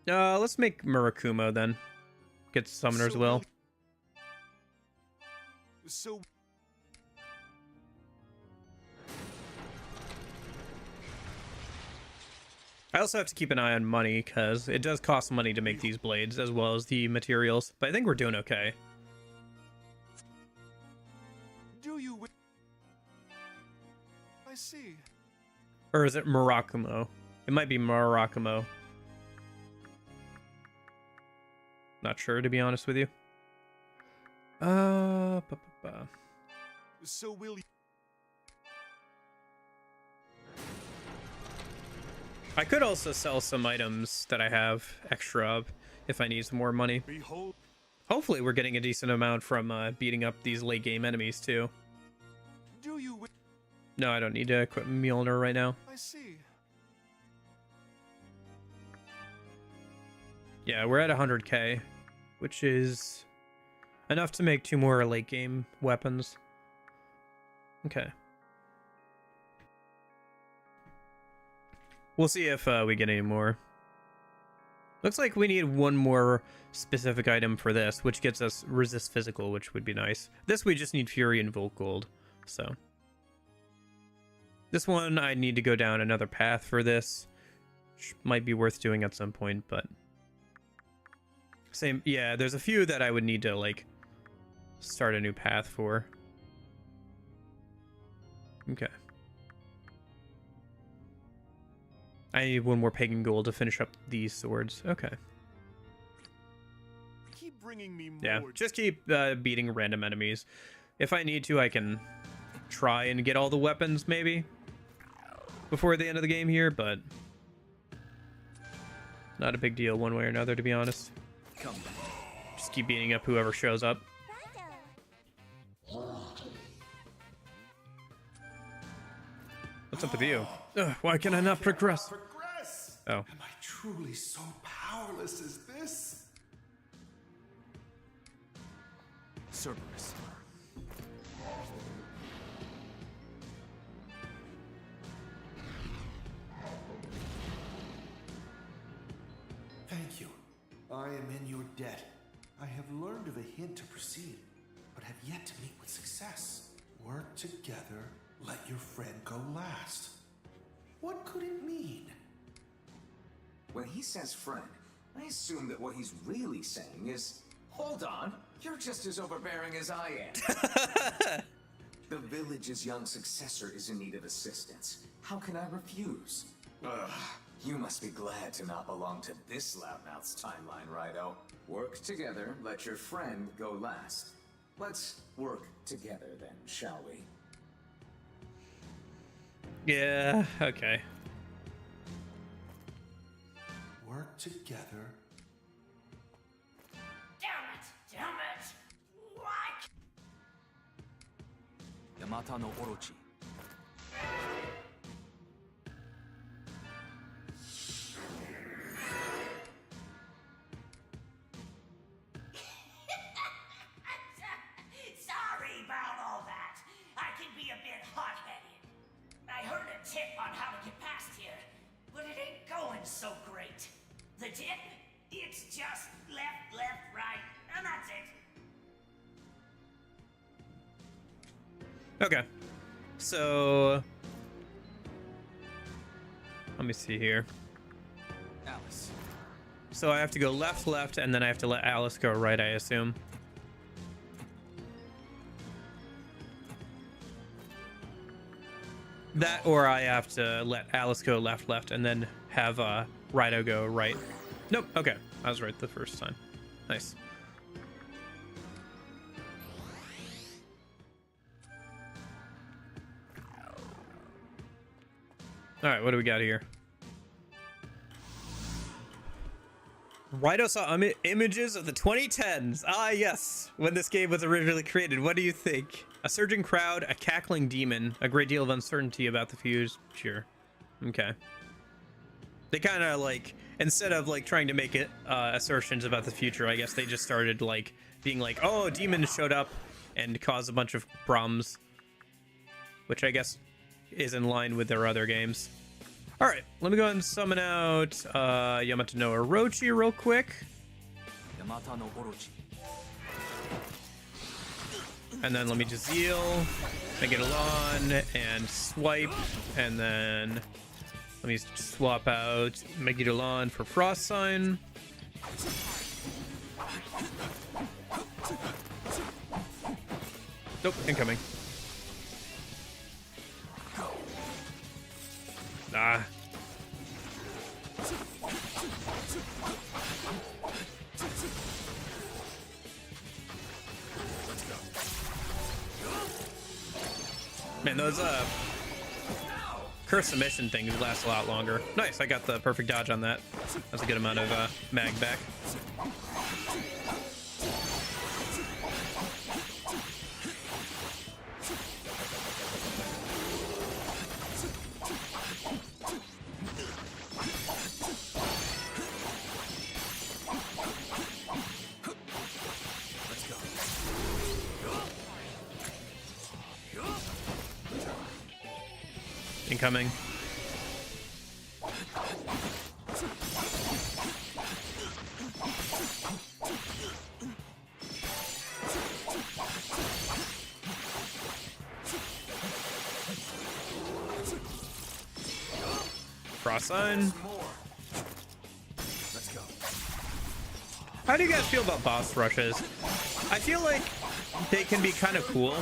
Let's make Murakumo then. Get Summoner's Will. So I also have to keep an eye on money because it does cost money to make these blades as well as the materials, but I think we're doing okay. Do you? I see. Or is it Murakumo? It might be Murakumo. Not sure, to be honest with you. So will you? I could also sell some items that I have extra of if I need some more money. Behold. Hopefully we're getting a decent amount from beating up these late game enemies too. Do you? No, I don't need to equip Mjolnir right now. I see. Yeah, we're at 100k, which is enough to make 2 more late game weapons. Okay. We'll see if we get any more. Looks like we need 1 more specific item for this, which gets us resist physical, which would be nice. This we just need Fury and Volt Gold, so. This one I need to go down another path for this, which might be worth doing at some point, but same. Yeah, there's a few that I would need to like start a new path for. Okay. I need 1 more pagan gold to finish up these swords. Okay. Keep bringing me more. Yeah, just keep beating random enemies. If I need to, I can try and get all the weapons maybe before the end of the game here, but not a big deal one way or another, to be honest. Come. Just keep beating up whoever shows up. What's up with you? Ugh, why can I not progress? Oh. Am I truly so powerless as this? Cerberus. Thank you. I am in your debt. I have learned of a hint to proceed, but have yet to meet with success. Work together, let your friend go last. What could it mean? When he says friend, I assume that what he's really saying is, hold on, you're just as overbearing as I am. The village's young successor is in need of assistance. How can I refuse? Ugh, you must be glad to not belong to this loudmouth's timeline, Raidou. Work together, let your friend go last. Let's work together then, shall we? Yeah, okay. Work together. Damn it! Damn it! What? Yamata no Orochi. Sorry about all that. I can be a bit hot-headed. I heard a tip on how to get past here, but it ain't going so great. The tip? It's just left, right, and that's it. Okay. So let me see here. Alice. So I have to go left, and then I have to let Alice go right, I assume. That, or I have to let Alice go left, and then have Raidou go right. Nope, okay. I was right the first time. Nice. Alright, what do we got here? Raidou saw images of the 2010s. Ah, yes. When this game was originally created. What do you think? A surging crowd, a cackling demon, a great deal of uncertainty about the future. Okay. They kind of like, instead of like trying to make it assertions about the future, I guess they just started like being like, oh, demons showed up and caused a bunch of problems, which I guess is in line with their other games. All right, let me go ahead and summon out Yamato no Orochi real quick. Yamata no Orochi. And then let me just heal, Megalon, and swipe, and then Let me swap out Megidolon for Frost Sign. Nope, incoming. Ah. Man, those curse submission things last a lot longer. Nice, I got the perfect dodge on that. That's a good amount of mag back. Incoming. Frost Sign. How do you guys feel about boss rushes? I feel like they can be kind of cool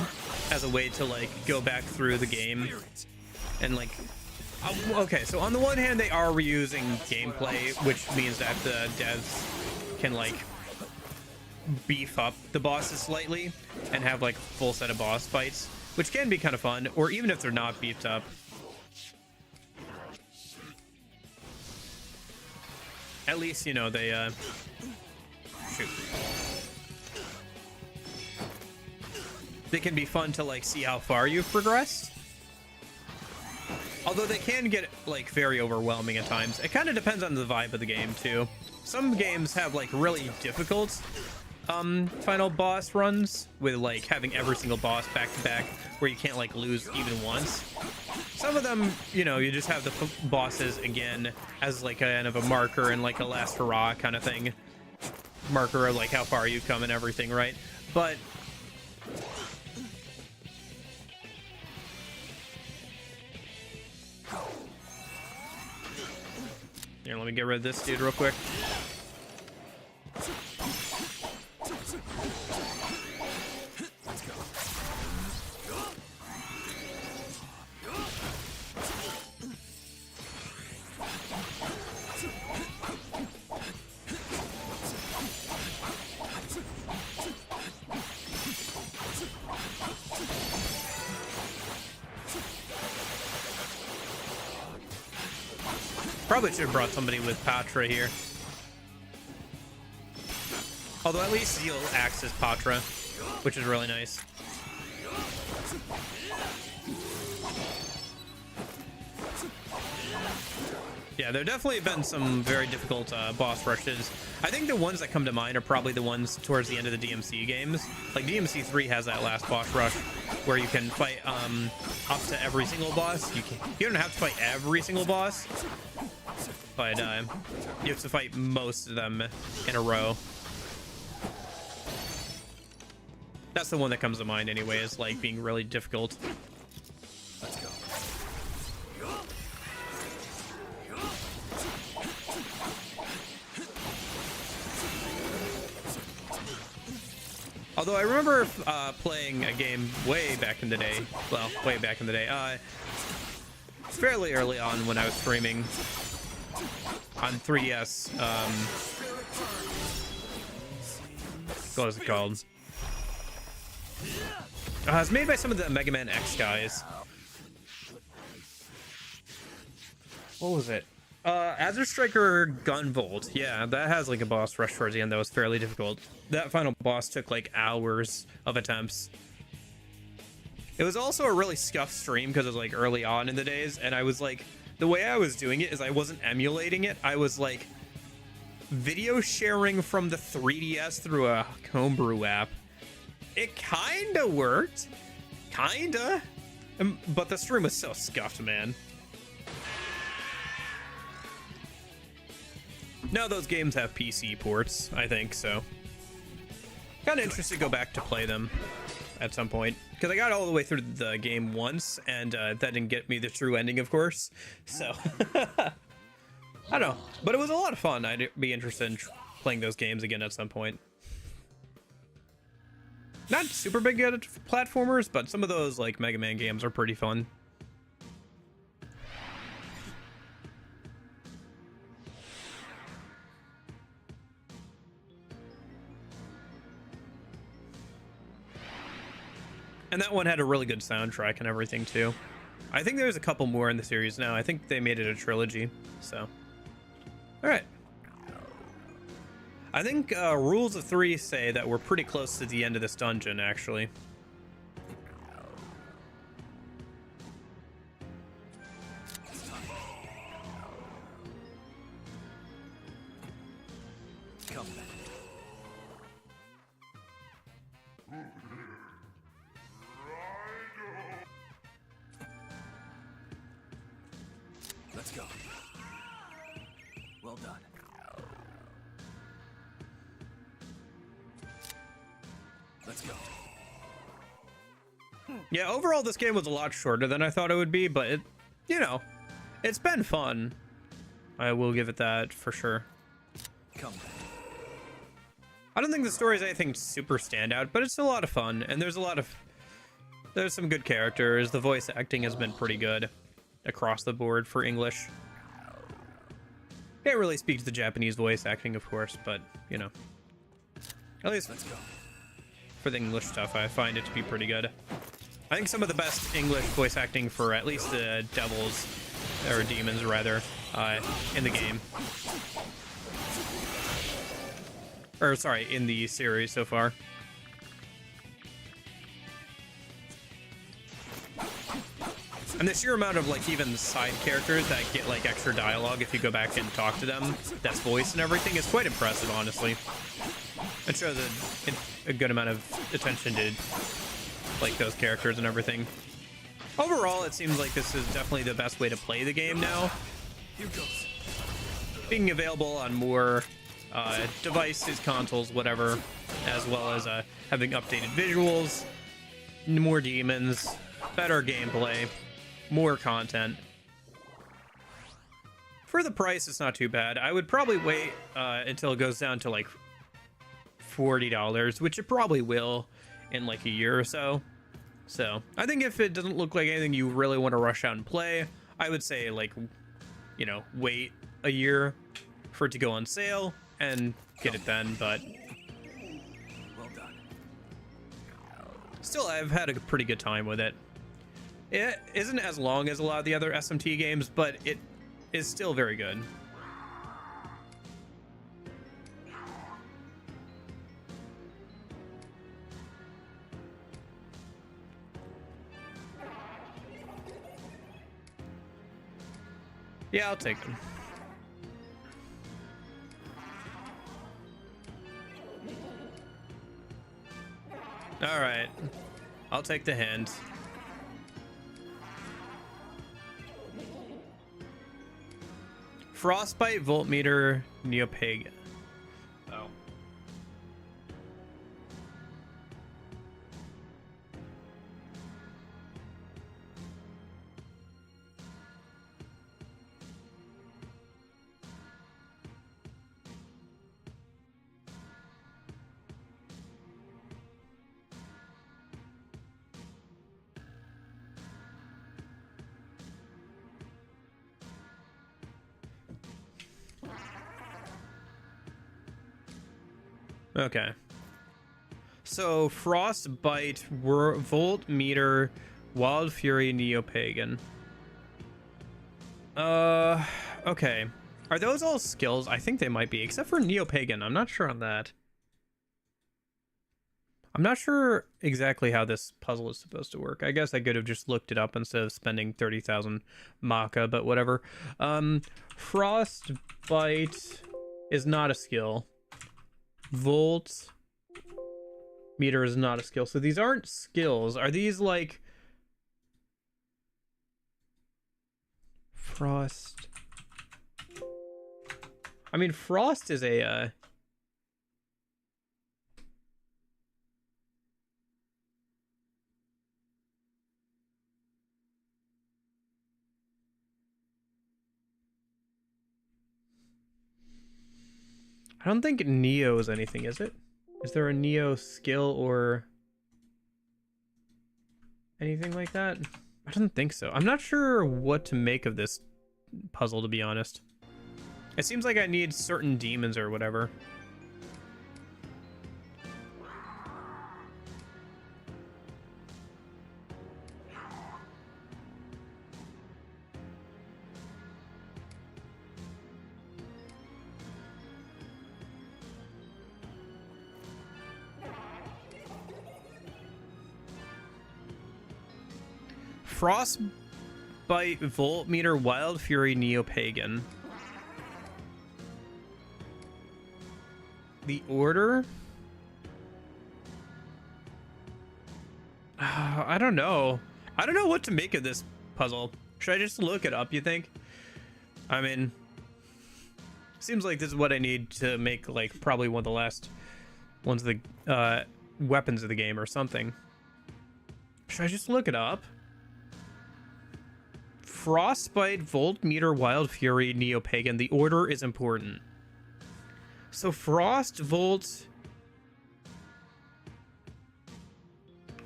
as a way to like go back through the game and like okay, so on the one hand they are reusing gameplay, which means that the devs can like beef up the bosses slightly and have like a full set of boss fights, which can be kind of fun, or even if they're not beefed up. At least, you know, they shoot. They can be fun to like see how far you've progressed. Although they can get like very overwhelming at times. It kind of depends on the vibe of the game too. Some games have like really difficult final boss runs with like having every single boss back to back where you can't like lose even once. Some of them, you know, you just have the bosses again as like kind of a marker and like a last hurrah kind of thing. Marker of like how far you've come and everything, right? But here, let me get rid of this dude real quick. Probably should have brought somebody with Patra here. Although at least Zeal acts as Patra, which is really nice. Yeah, there definitely have been some very difficult boss rushes. I think the ones that come to mind are probably the ones towards the end of the DMC games. Like DMC 3 has that last boss rush where you can fight up to every single boss. You don't have to fight every single boss, but you have to fight most of them in a row. That's the one that comes to mind anyway, is like being really difficult. Let's go. Although I remember playing a game way back in the day, well, way back in the day, fairly early on when I was streaming on 3DS. What was it called? It's made by some of the Mega Man X guys. What was it? Azure Striker Gunvolt. Yeah, that has like a boss rush towards the end that was fairly difficult. That final boss took like hours of attempts. It was also a really scuffed stream because it was like early on in the days, and I was like, the way I was doing it is I wasn't emulating it. I was like video sharing from the 3DS through a homebrew app. It kinda worked. Kinda. But the stream was so scuffed, man. Now those games have PC ports, I think, so kind of interested to go back to play them. at some point, because I got all the way through the game once, and that didn't get me the true ending, of course. So I don't know, but it was a lot of fun. I'd be interested in playing those games again at some point. Not super big at platformers, but some of those like Mega Man games are pretty fun. And that one had a really good soundtrack and everything too. I think there's a couple more in the series now. I think they made it a trilogy, so. All right. I think Rules of 3 say that we're pretty close to the end of this dungeon, actually. Come back. Let's go. Well done. Let's go. Yeah, overall this game was a lot shorter than I thought it would be, but it, you know, it's been fun. I will give it that for sure. Come back. I don't think the story is anything super standout, but it's a lot of fun, and there's some good characters. The voice acting has been pretty good across the board for English. Can't really speak to the Japanese voice acting, of course, but you know, at least Let's go. for the English stuff, I find it to be pretty good. I think some of the best English voice acting for at least the devils, or demons rather, in the game. Or sorry, in the series so far. And the sheer amount of like even side characters that get like extra dialogue if you go back and talk to them, that's voice and everything, is quite impressive, honestly. It shows a good amount of attention to like those characters and everything. Overall, it seems like this is definitely the best way to play the game now. Here goes. Being available on more devices, consoles, whatever, as well as having updated visuals, more demons, better gameplay, more content. For the price, it's not too bad. I would probably wait until it goes down to like $40, which it probably will in like a year or so. So I think if it doesn't look like anything you really want to rush out and play, I would say like, you know, wait a year for it to go on sale and get it then. But Well done. still, I've had a pretty good time with it. It isn't as long as a lot of the other SMT games, but it is still very good. Yeah, I'll take them. All right, I'll take the hand. Frostbite, Voltmeter, Neopagan. Oh. Okay. So Frostbite, Voltmeter, Wild Fury, Neopagan. Okay. Are those all skills? I think they might be, except for Neopagan. I'm not sure on that. I'm not sure exactly how this puzzle is supposed to work. I guess I could have just looked it up instead of spending 30,000 Maka, but whatever. Frostbite is not a skill. Volt meter is not a skill. So these aren't skills. Are these like Frost? I mean, Frost is a I don't think Neo is anything, is it? Is there a Neo skill or anything like that? I don't think so. I'm not sure what to make of this puzzle, to be honest. It seems like I need certain demons or whatever. Frostbite, Voltmeter, Wild Fury, Neo-Pagan. The order? I don't know. I don't know what to make of this puzzle. Should I just look it up, you think? I mean, seems like this is what I need to make, like, probably one of the last ones of the weapons of the game or something. Should I just look it up? Frostbite, Voltmeter, Wild Fury, Neo-Pagan. The order is important. So Frost, Volt...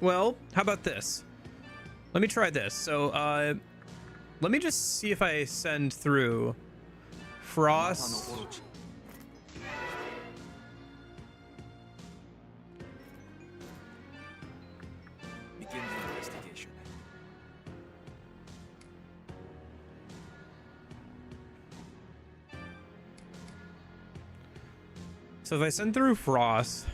Well, how about this? Let me try this. So, let me just see if I send through Frost... Begin the investigation. So if I send through Frost...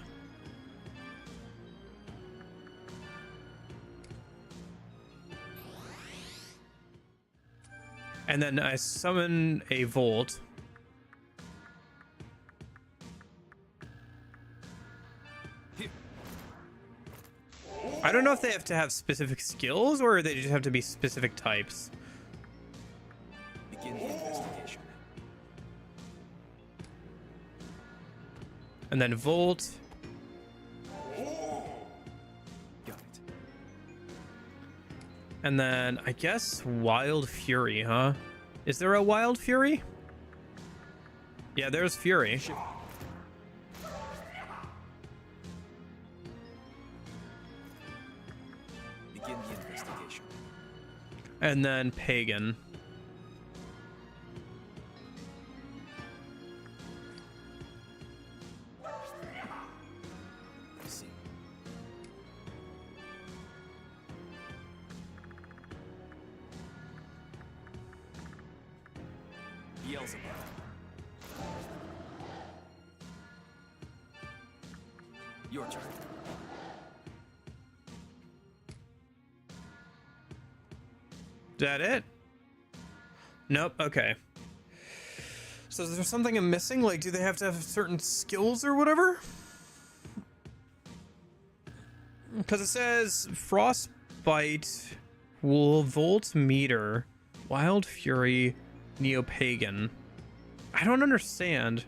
and then I summon a Volt... I don't know if they have to have specific skills or they just have to be specific types. Begin the investigation. And then Volt. Got it. And then I guess Wild Fury, huh? Is there a Wild Fury? Yeah, there's Fury. Begin the investigation. And then Pagan. I see. Beelzebub. Your turn. Is that it? Nope. Okay. So is there something I'm missing? Like, do they have to have certain skills or whatever? Because it says Frostbite, Voltmeter, Wild Fury, Neo-Pagan. I don't understand.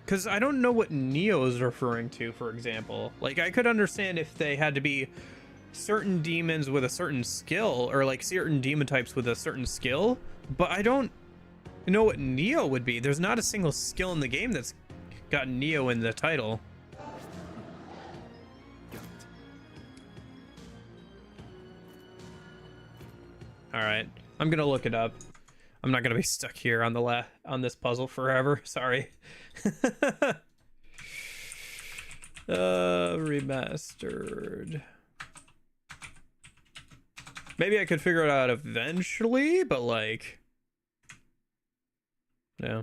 Because I don't know what Neo is referring to, for example. Like, I could understand if they had to be certain demons with a certain skill, or like certain demon types with a certain skill, but I don't know what Neo would be. There's not a single skill in the game that's got Neo in the title. All right, I'm gonna look it up. I'm not gonna be stuck here on the on this puzzle forever. Sorry. Remastered. Maybe I could figure it out eventually, but like, yeah.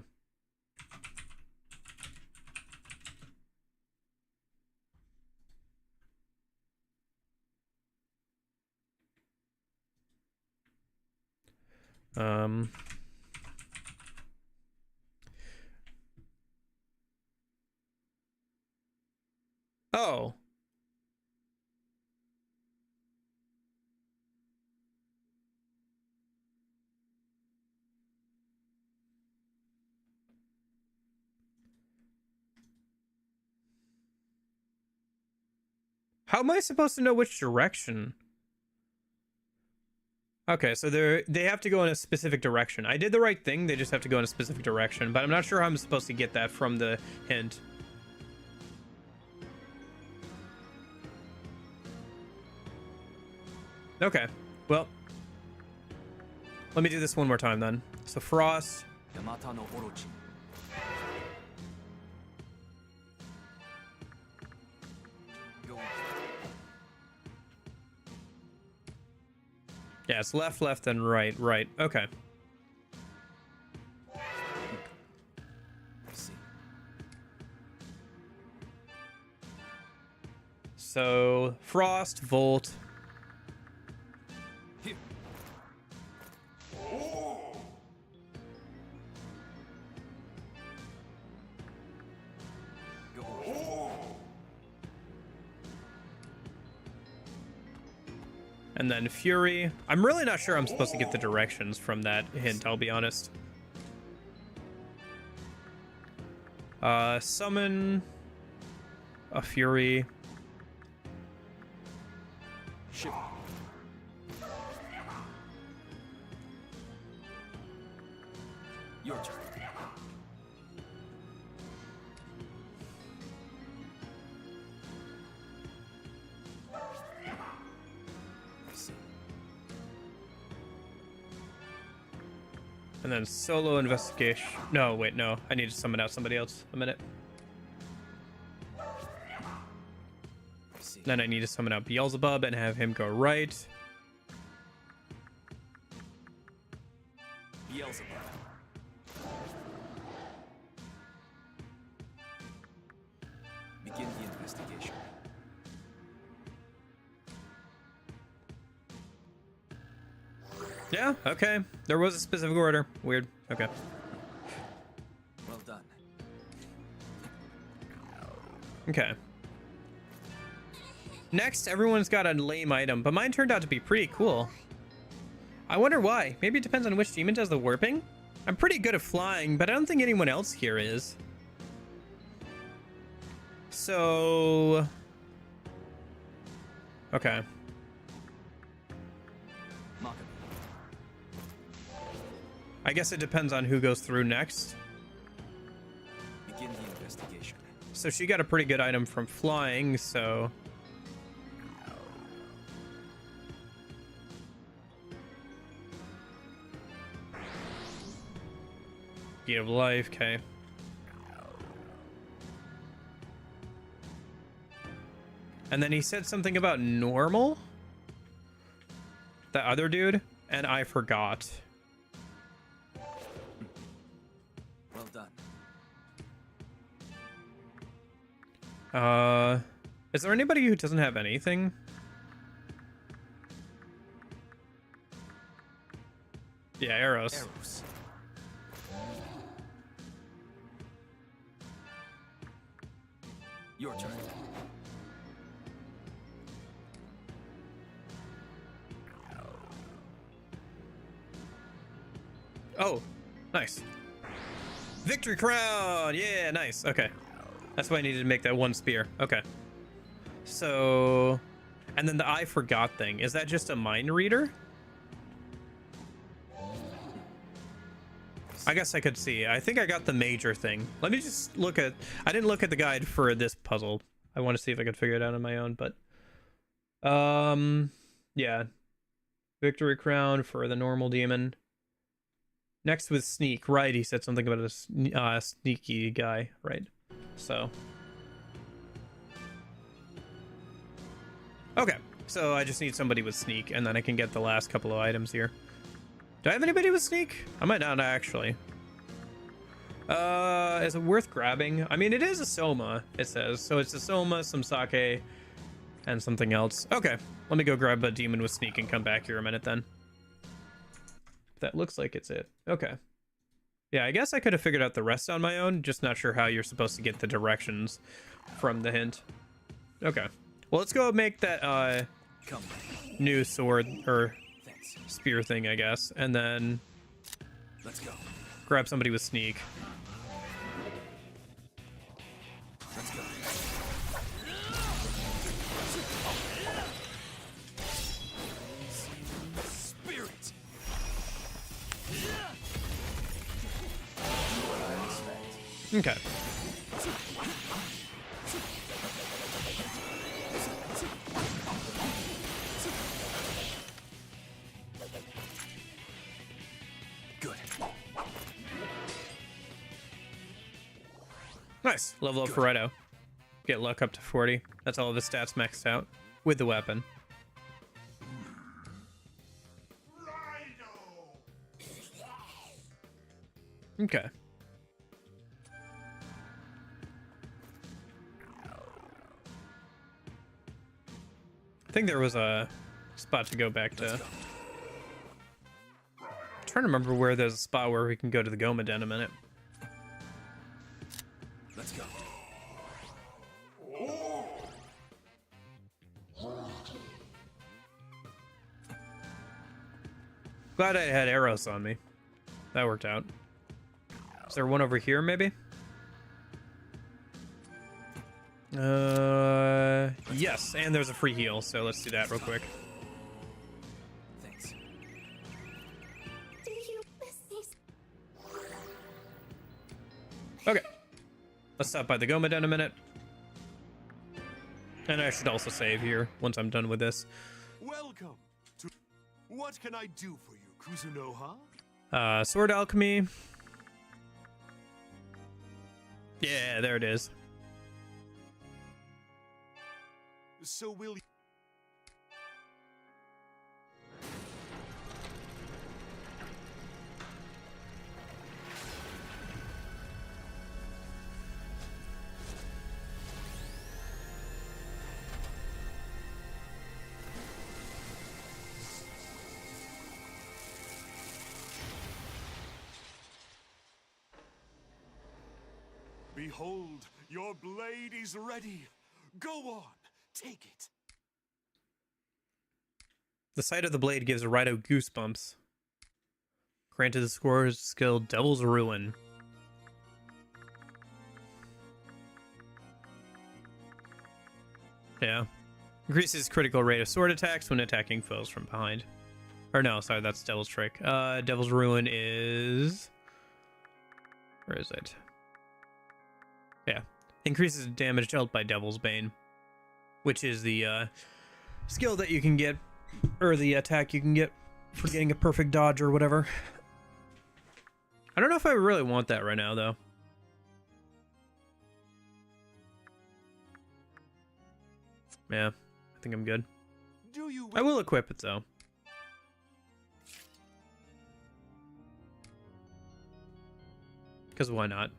Oh. How am I supposed to know which direction? Okay, so they have to go in a specific direction. I did the right thing. They just have to go in a specific direction, but I'm not sure how I'm supposed to get that from the hint. Okay, well, let me do this one more time then. So Frost. Yamata no Orochi. Yeah, it's left, left, and right, right. Okay. So Frost, Volt. Here. And then Fury. I'm really not sure I'm supposed to get the directions from that hint, I'll be honest. Summon a Fury. Shiver. Your turn. And then solo investigation. No, wait, no. I need to summon out somebody else. A minute. Then I need to summon out Beelzebub and have him go right. Beelzebub. Begin the investigation. Yeah, okay. There was a specific order. Weird. Okay. Well done. Okay. Next, everyone's got a lame item, but mine turned out to be pretty cool. I wonder why. Maybe it depends on which demon does the warping? I'm pretty good at flying, but I don't think anyone else here is. So... Okay. I guess it depends on who goes through next. Begin the investigation. So she got a pretty good item from flying, so... Beat of life, okay. And then he said something about normal? The other dude? And I forgot. Well done. Is there anybody who doesn't have anything? Yeah, arrows. Arrows. Your turn. Oh, nice. Victory crown! Yeah, nice. Okay. That's why I needed to make that one spear. Okay. So... And then the I forgot thing. Is that just a mind reader? I guess I could see. I think I got the major thing. Let me just look at... I didn't look at the guide for this puzzle. I want to see if I could figure it out on my own, but... Yeah. Victory crown for the normal demon. Next with sneak. Right, he said something about a sneaky guy. Right. So... Okay. So I just need somebody with sneak, and then I can get the last couple of items here. Do I have anybody with sneak? I might not, actually. Is it worth grabbing? I mean, it is a Soma, it says. So it's a Soma, some sake, and something else. Okay, let me go grab a demon with sneak and come back here a minute then. That looks like it's it. Okay. Yeah, I guess I could have figured out the rest on my own. Just not sure how you're supposed to get the directions from the hint. Okay. Well, let's go make that new sword, or... spear thing, I guess, and then let's go. Grab somebody with sneak. Let's go. Spirit. Okay. Good. Nice. Level up for Raidou. Get luck up to 40. That's all of his stats maxed out with the weapon. Okay. I think there was a spot to go back to. I'm trying to remember where there's a spot where we can go to the Goma Den in a minute. Let's go. Glad I had arrows on me. That worked out. Is there one over here, maybe? Yes, and there's a free heal, so let's do that real quick. Thanks. Do you miss me? Okay. Let's stop by the Goma Den in a minute. And I should also save here once I'm done with this. Welcome to... What can I do for you, Kuzunoha? Sword alchemy. Yeah, there it is. So will you... Behold, your blade is ready. Go on, take it. The sight of the blade gives Raidou goosebumps. Granted the scorer's skill Devil's Ruin. Yeah. Increases critical rate of sword attacks when attacking foes from behind. Or no, sorry, that's Devil's Trick. Devil's Ruin is... Where is it? Yeah. Increases damage dealt by Devil's Bane. Which is the skill that you can get, or the attack you can get for getting a perfect dodge or whatever. I don't know if I really want that right now, though. Yeah, I think I'm good. I will equip it, though. Because why not?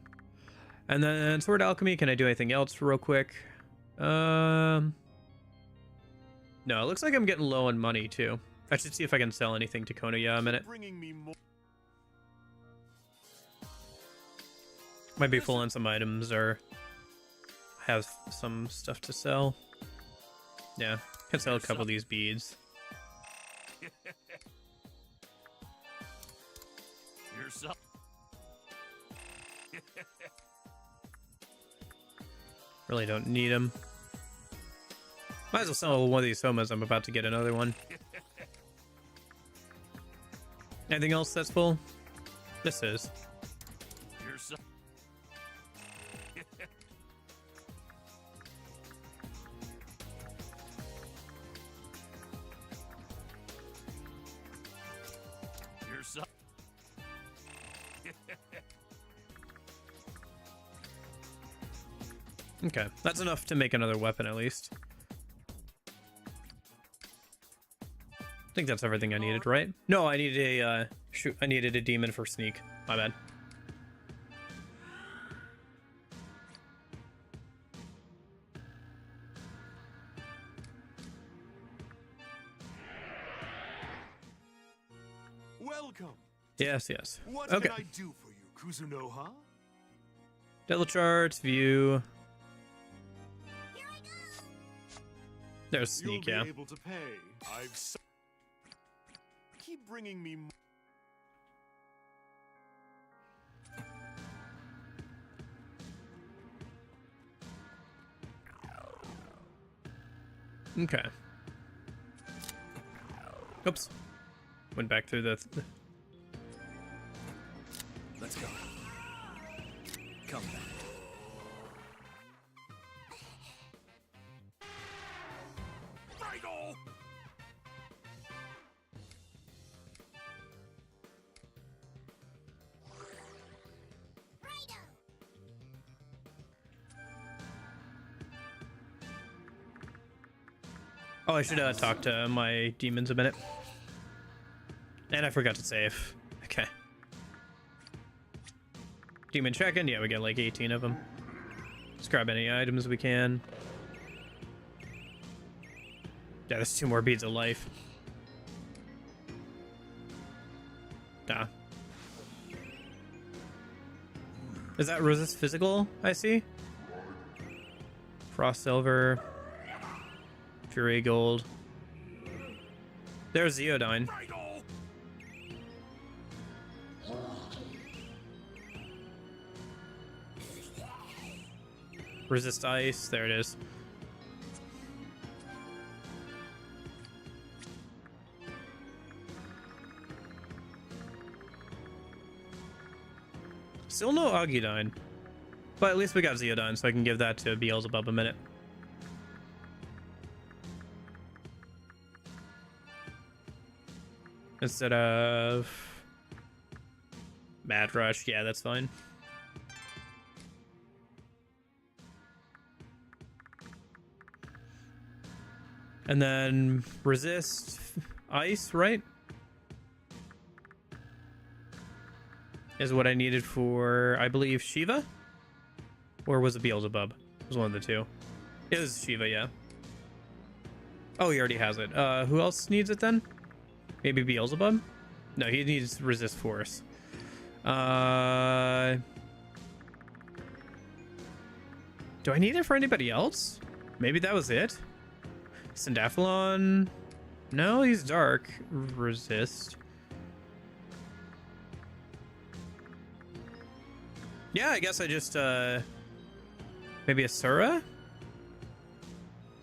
And then Sword Alchemy, can I do anything else real quick? No, it looks like I'm getting low on money, too. I should see if I can sell anything to Konoya a minute. Might be full on some items or have some stuff to sell. Yeah, can sell a couple of these beads. Yourself. Really don't need them. Might as well sell one of these Somas. I'm about to get another one. Anything else that's full? This is. Yourself. Yourself. Okay, that's enough to make another weapon at least. I think that's everything I needed, right? No, I needed a shoot. I needed a demon for sneak. My bad. Welcome. Yes, yes. What Okay. can I do for you, Kuzunoha? Devil charts, view. There's sneak, You'll yeah. be able to pay. Keep bringing me more. Okay. Oops. Went back through the... Let's go. Come back. Raidou! Oh, I should talk to my demons a minute. And I forgot to save. Okay. Demon check-in. Yeah, we got like 18 of them. Let's grab any items we can. Yeah, there's 2 more beads of life. Nah. Is that resist physical? I see. Frost silver. Fury gold. There's Zeodine. Resist ice. There it is. Still no Agudine. But at least we got Zeodine, so I can give that to Beelzebub a minute. Instead of Mad Rush. Yeah, that's fine. And then resist ice, right? Is what I needed for, I believe, Shiva? Or was it Beelzebub? It was one of the two. It was Shiva, yeah. Oh, he already has it. Who else needs it then? Maybe Beelzebub? No, he needs resist force. Do I need it for anybody else? Maybe that was it? Syndaphalon? No, he's dark. Resist. Yeah, I guess I just, maybe Asura?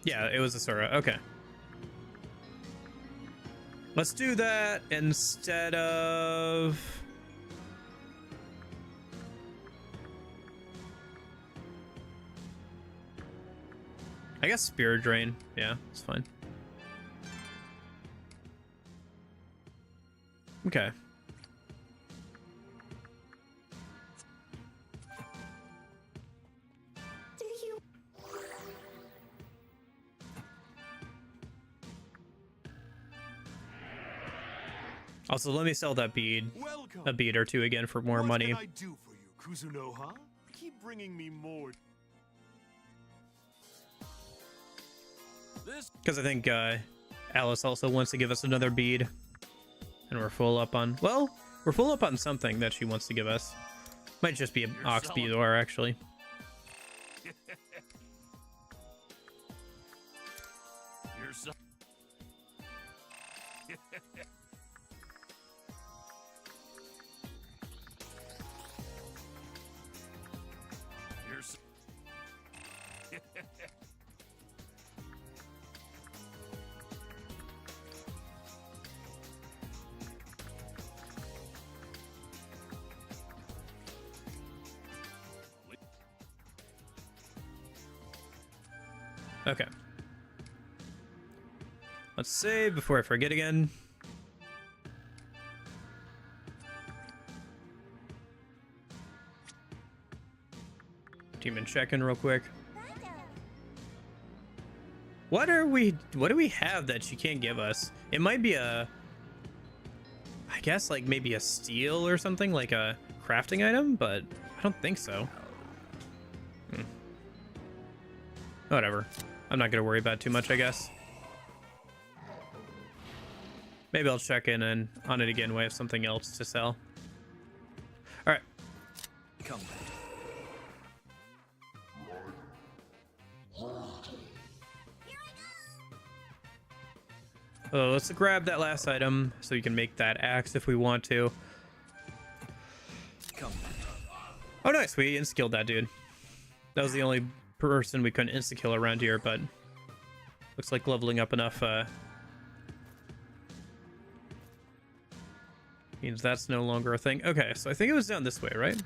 Yeah, it was Asura. Okay. Let's do that instead of... I guess Spirit Drain. Yeah, it's fine. Okay. Also, let me sell that bead, a bead or two again for more money. What can I do for you, Kuzunoha? Keep bringing me more. Because I think Alice also wants to give us another bead, and we're full up on. Well, we're full up on something that she wants to give us. Might just be an Ox Beador, actually. You're so Okay. Let's save before I forget again. Demon check-in real quick. What do we have that she can't give us? It might be I guess like maybe a steel or something, like a crafting item, but I don't think so. Whatever. I'm not gonna worry about it too much, I guess. Maybe I'll check in and on it again when I have something else to sell. All right. Come back. Oh, let's grab that last item so we can make that axe if we want to. Come back. Oh, nice. We insta-killed that dude. That was the only person we couldn't insta-kill around here, but looks like leveling up enough means that's no longer a thing. Okay, so I think it was down this way, right?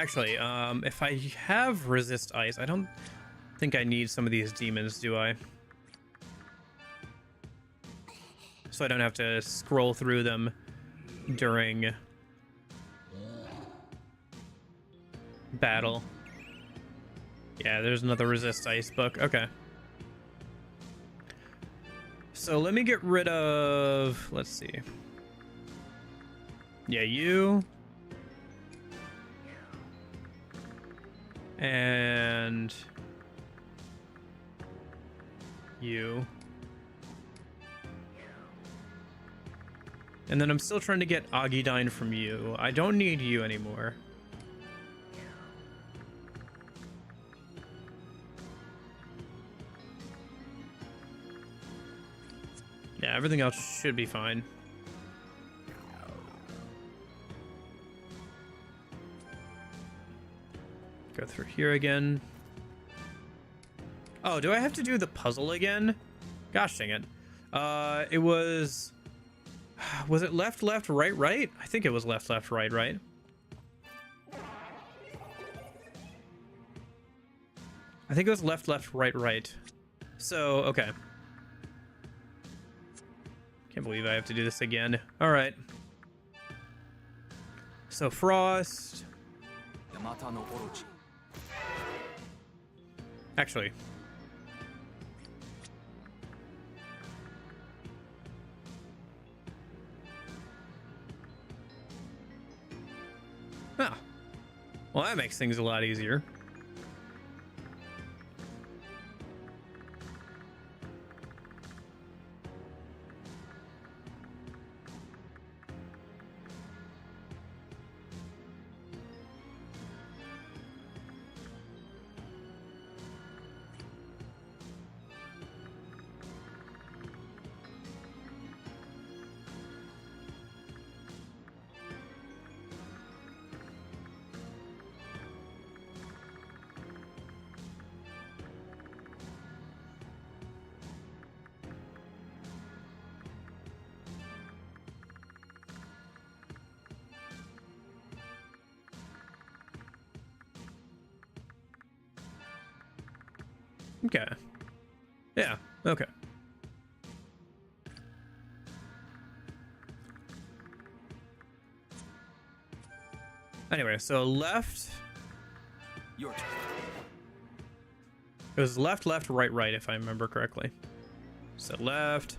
Actually, if I have resist ice, I don't think I need some of these demons, do I? So I don't have to scroll through them during battle. Yeah, there's another resist ice book. Okay. So let me get rid of, let's see. Yeah, you. And you. And then I'm still trying to get Agidine from you. I don't need you anymore. Yeah, everything else should be fine. Go through here again. Oh, do I have to do the puzzle again? Gosh dang it. It was... Was it left, left, right, right? I think it was left, left, right, right. I think it was left, left, right, right. So, okay. Can't believe I have to do this again. All right. So, Frost. Actually. Oh. Well, that makes things a lot easier. Okay. Yeah, okay. Anyway, so left. Your turn. It was left, left, right, right, if I remember correctly. So left.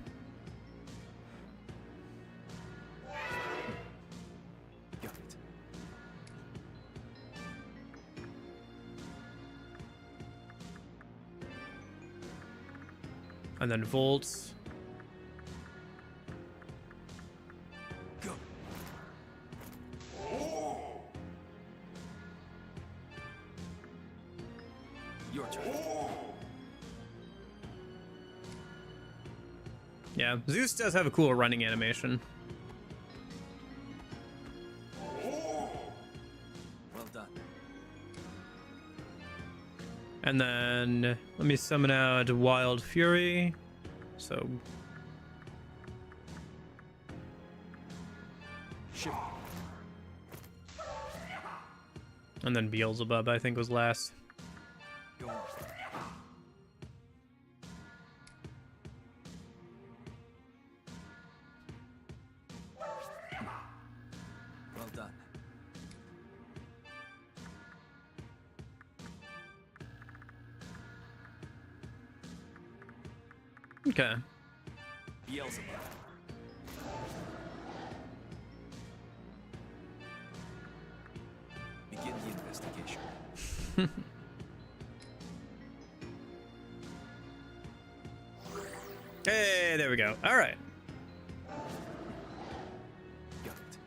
Got it. And then volts. Go. Your turn. Yeah, Zeus does have a cool running animation. Well done. And then let me summon out Wild Fury. So Shiver. and then Beelzebub, I think, was last. Go on. Well done. Okay. Beelzebub. Begin the investigation. Hey, there we go. All right. Got it.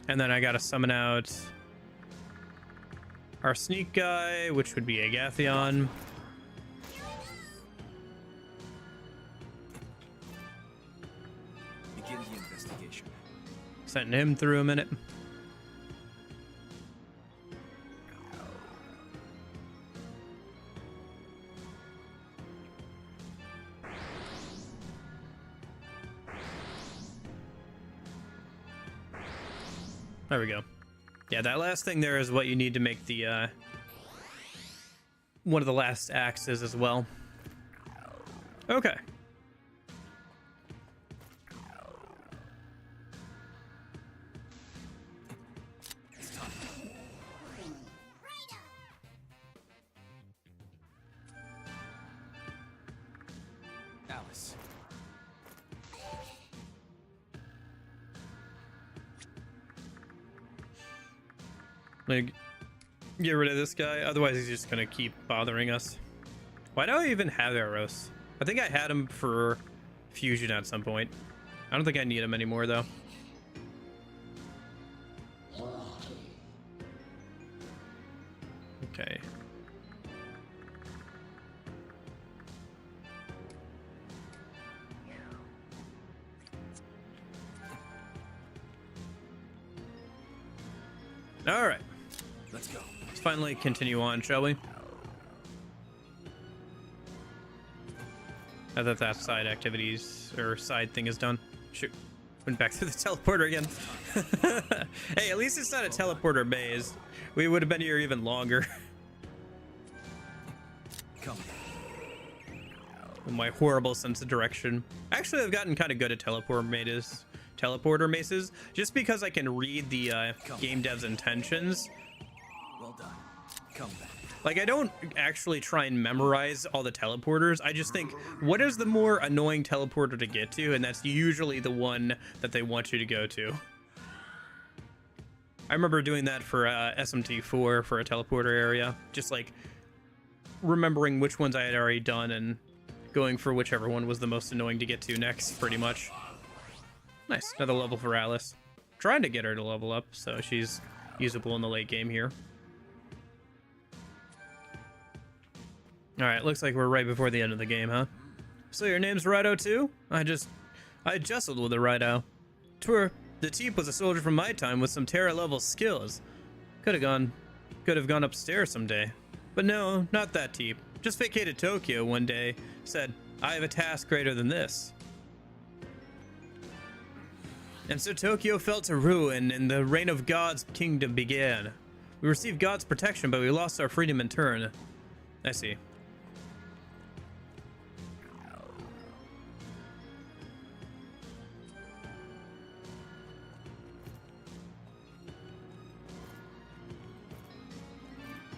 And then I gotta summon out our sneak guy, which would be Agathion. Begin the investigation. Sending him through a minute. There we go. Yeah, that last thing there is what you need to make the, one of the last axes as well. Okay. Alice. Like, get rid of this guy, otherwise he's just gonna keep bothering us. Why do I even have arrows? I think I had him for fusion at some point. I don't think I need him anymore though. Okay. All right. Let's go. Let's finally continue on, shall we? Now that that side activities or side thing is done. Shoot. Went back to the teleporter again. Hey, at least it's not a teleporter maze. We would have been here even longer. Come. With my horrible sense of direction. Actually, I've gotten kind of good at teleporter mazes, just because I can read the game dev's intentions. Well done. Come back. Like, I don't actually try and memorize all the teleporters. I just think, what is the more annoying teleporter to get to? And that's usually the one that they want you to go to. I remember doing that for SMT4 for a teleporter area. Just like remembering which ones I had already done and going for whichever one was the most annoying to get to next, pretty much. Nice, another level for Alice. Trying to get her to level up so she's usable in the late game here. Alright, looks like we're right before the end of the game, huh? So your name's Raidou too? I justled with a Raidou. The Teep was a soldier from my time with some Terra level skills. Could have gone upstairs someday. But no, not that Teep. Just vacated Tokyo one day. Said, I have a task greater than this. And so Tokyo fell to ruin and the reign of God's kingdom began. We received God's protection, but we lost our freedom in turn. I see.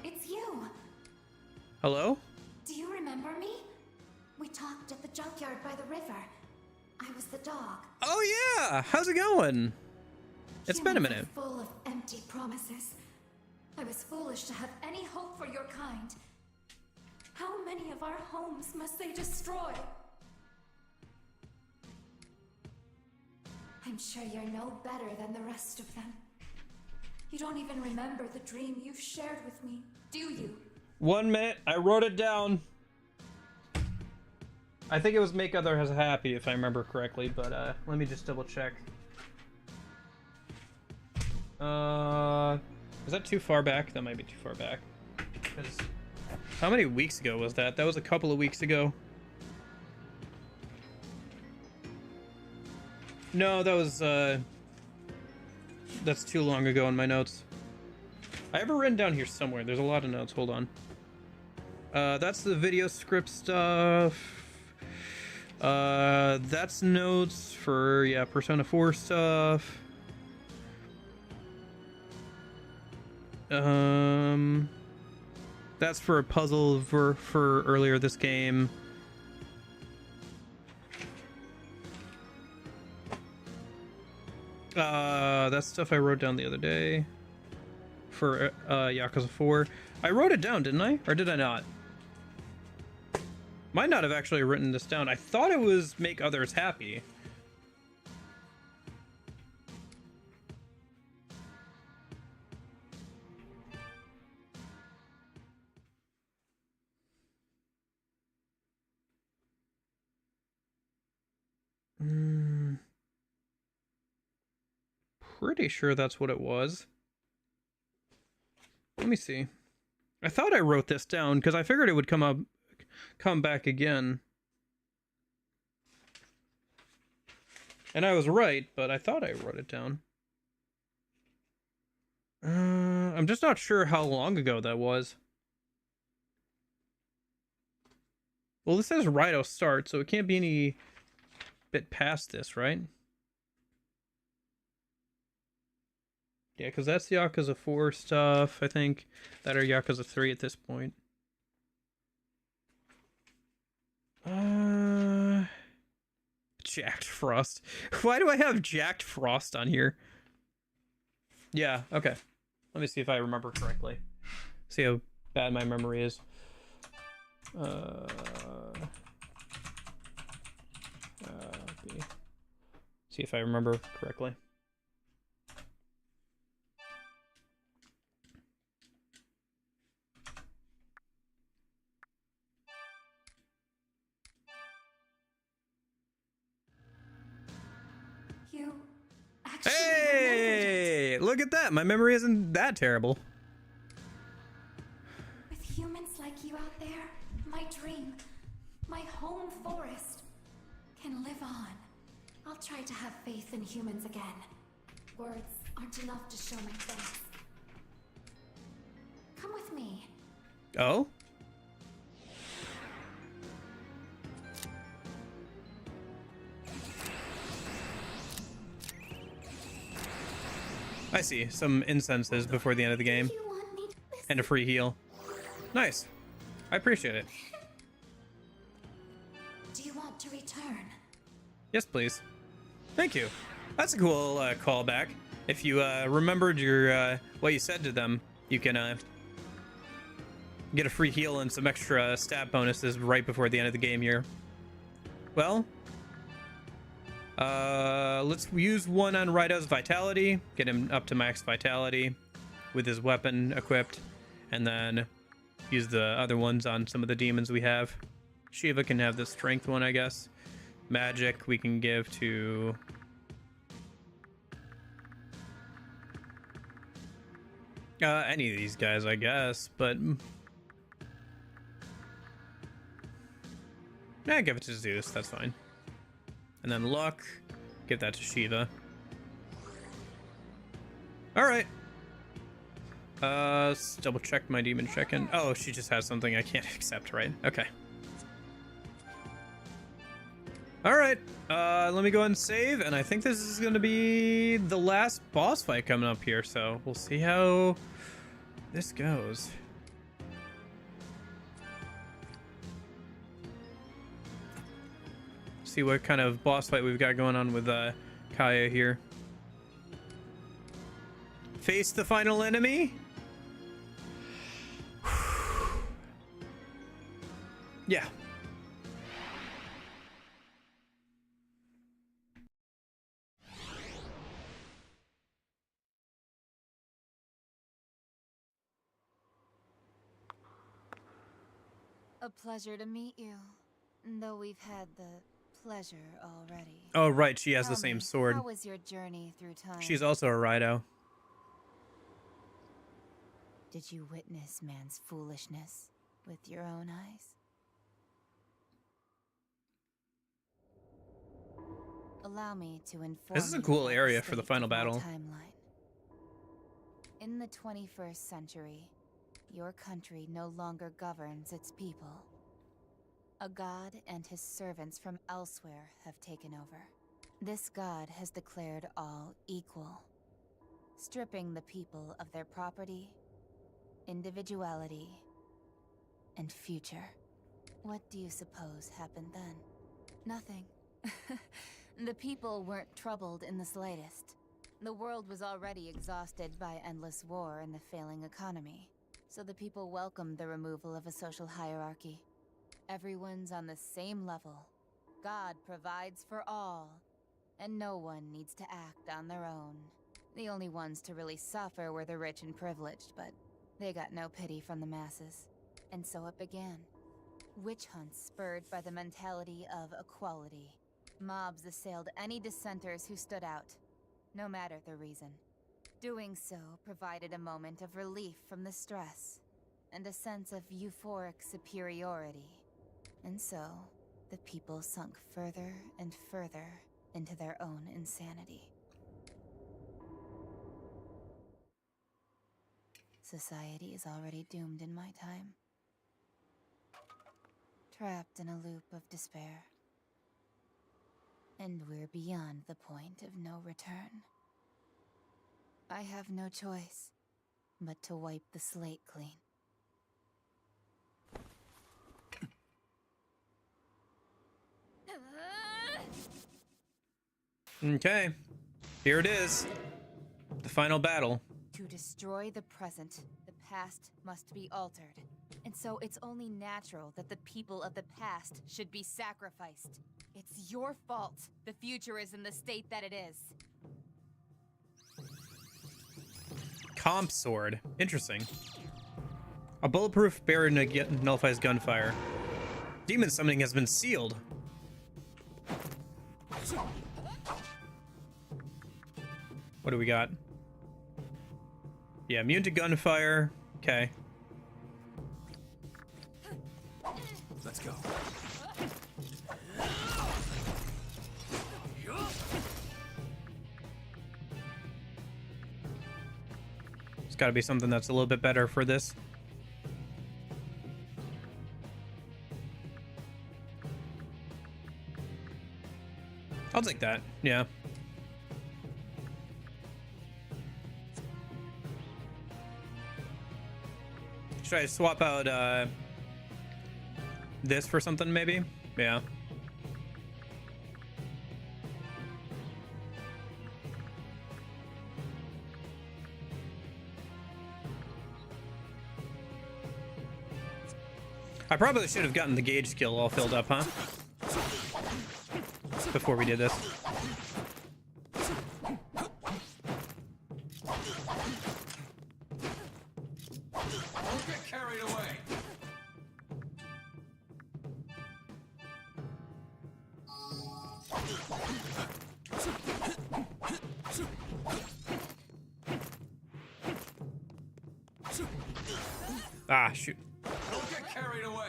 It's you. Hello? Do you remember me? We talked at the junkyard by the river. I was the dog. Oh yeah! How's it going? It's been a minute. Humans are full of empty promises. I was foolish to have any hope for your kind. How many of our homes must they destroy? I'm sure you're no better than the rest of them. You don't even remember the dream you shared with me, do you? 1 minute, I wrote it down. I think it was make others happy if I remember correctly, but let me just double check. Is that too far back? That might be too far back. 'Cause how many weeks ago was that? That was a couple of weeks ago. No, that was that's too long ago in my notes. I have it written down here somewhere. There's a lot of notes. Hold on. That's the video script stuff. That's notes for, yeah, Persona 4 stuff. That's for a puzzle for earlier this game. That's stuff I wrote down the other day for Yakuza 4. I wrote it down, didn't I? Or did I not? Might not have actually written this down. I thought it was make others happy. Pretty sure that's what it was. Let me see. I thought I wrote this down because I figured it would come back again. And I was right, but I thought I wrote it down. I'm just not sure how long ago that was. Well, this says Raidou start, so it can't be any bit past this, right? Yeah, because that's the Yakuza 4 stuff, I think. That are Yakuza 3 at this point. Jacked Frost. Why do I have Jacked Frost on here? Yeah, okay. Let me see if I remember correctly. See how bad my memory is. See if I remember correctly. You actually Hey! Look at that! My memory isn't that terrible. with humans like you out there, my dream, my home forest, can live on. I'll try to have faith in humans again. Words aren't enough to show my thanks. Come with me. Oh? I see. Some incenses before the end of the game. And a free heal. Nice. I appreciate it. Do you want to return? Yes, please. Thank you. That's a cool callback. If you remembered your what you said to them, you can get a free heal and some extra stat bonuses right before the end of the game here. Well, let's use one on Raidou's vitality, get him up to max vitality with his weapon equipped, and then use the other ones on some of the demons we have. Shiva can have the strength one, I guess. Magic we can give to... any of these guys, I guess, but... Yeah, give it to Zeus, that's fine. And then luck, give that to Shiva. Alright. Let's double check my demon check-in. Oh, she just has something I can't accept, right? Okay. Alright, let me go ahead and save, and I think this is going to be the last boss fight coming up here, so we'll see how this goes. See what kind of boss fight we've got going on with Kaya here. Face the final enemy? Yeah. A pleasure to meet you, though we've had the pleasure already. Oh, right, she has Tell the same me, sword. How was your journey through time? She's also a Raidou. Did you witness man's foolishness with your own eyes? Allow me to inform This is a you cool about area the for the state final of my battle. timeline. In the 21st century, your country no longer governs its people. A god and his servants from elsewhere have taken over. This god has declared all equal, stripping the people of their property, individuality, and future. What do you suppose happened then? Nothing. The people weren't troubled in the slightest. The world was already exhausted by endless war and the failing economy, so the people welcomed the removal of a social hierarchy. Everyone's on the same level. God provides for all, and no one needs to act on their own. The only ones to really suffer were the rich and privileged, but they got no pity from the masses. And so it began. Witch hunts spurred by the mentality of equality. Mobs assailed any dissenters who stood out, no matter the reason. Doing so provided a moment of relief from the stress, and a sense of euphoric superiority. And so, the people sunk further and further into their own insanity. Society is already doomed in my time. Trapped in a loop of despair. And we're beyond the point of no return. I have no choice but to wipe the slate clean. Okay, here it is. The final battle. To destroy the present, the past must be altered. And so it's only natural that the people of the past should be sacrificed. It's your fault the future is in the state that it is. Comp sword. Interesting. A bulletproof barrier nullifies gunfire. Demon summoning has been sealed. What do we got? Yeah, immune to gunfire. Okay. Let's go. It's got to be something that's a little bit better for this. I'll take that. Yeah. Should I swap out this for something maybe? Yeah. I probably should have gotten the gauge skill all filled up, huh? Before we did this. Don't get carried away. Ah, shoot. Don't get carried away.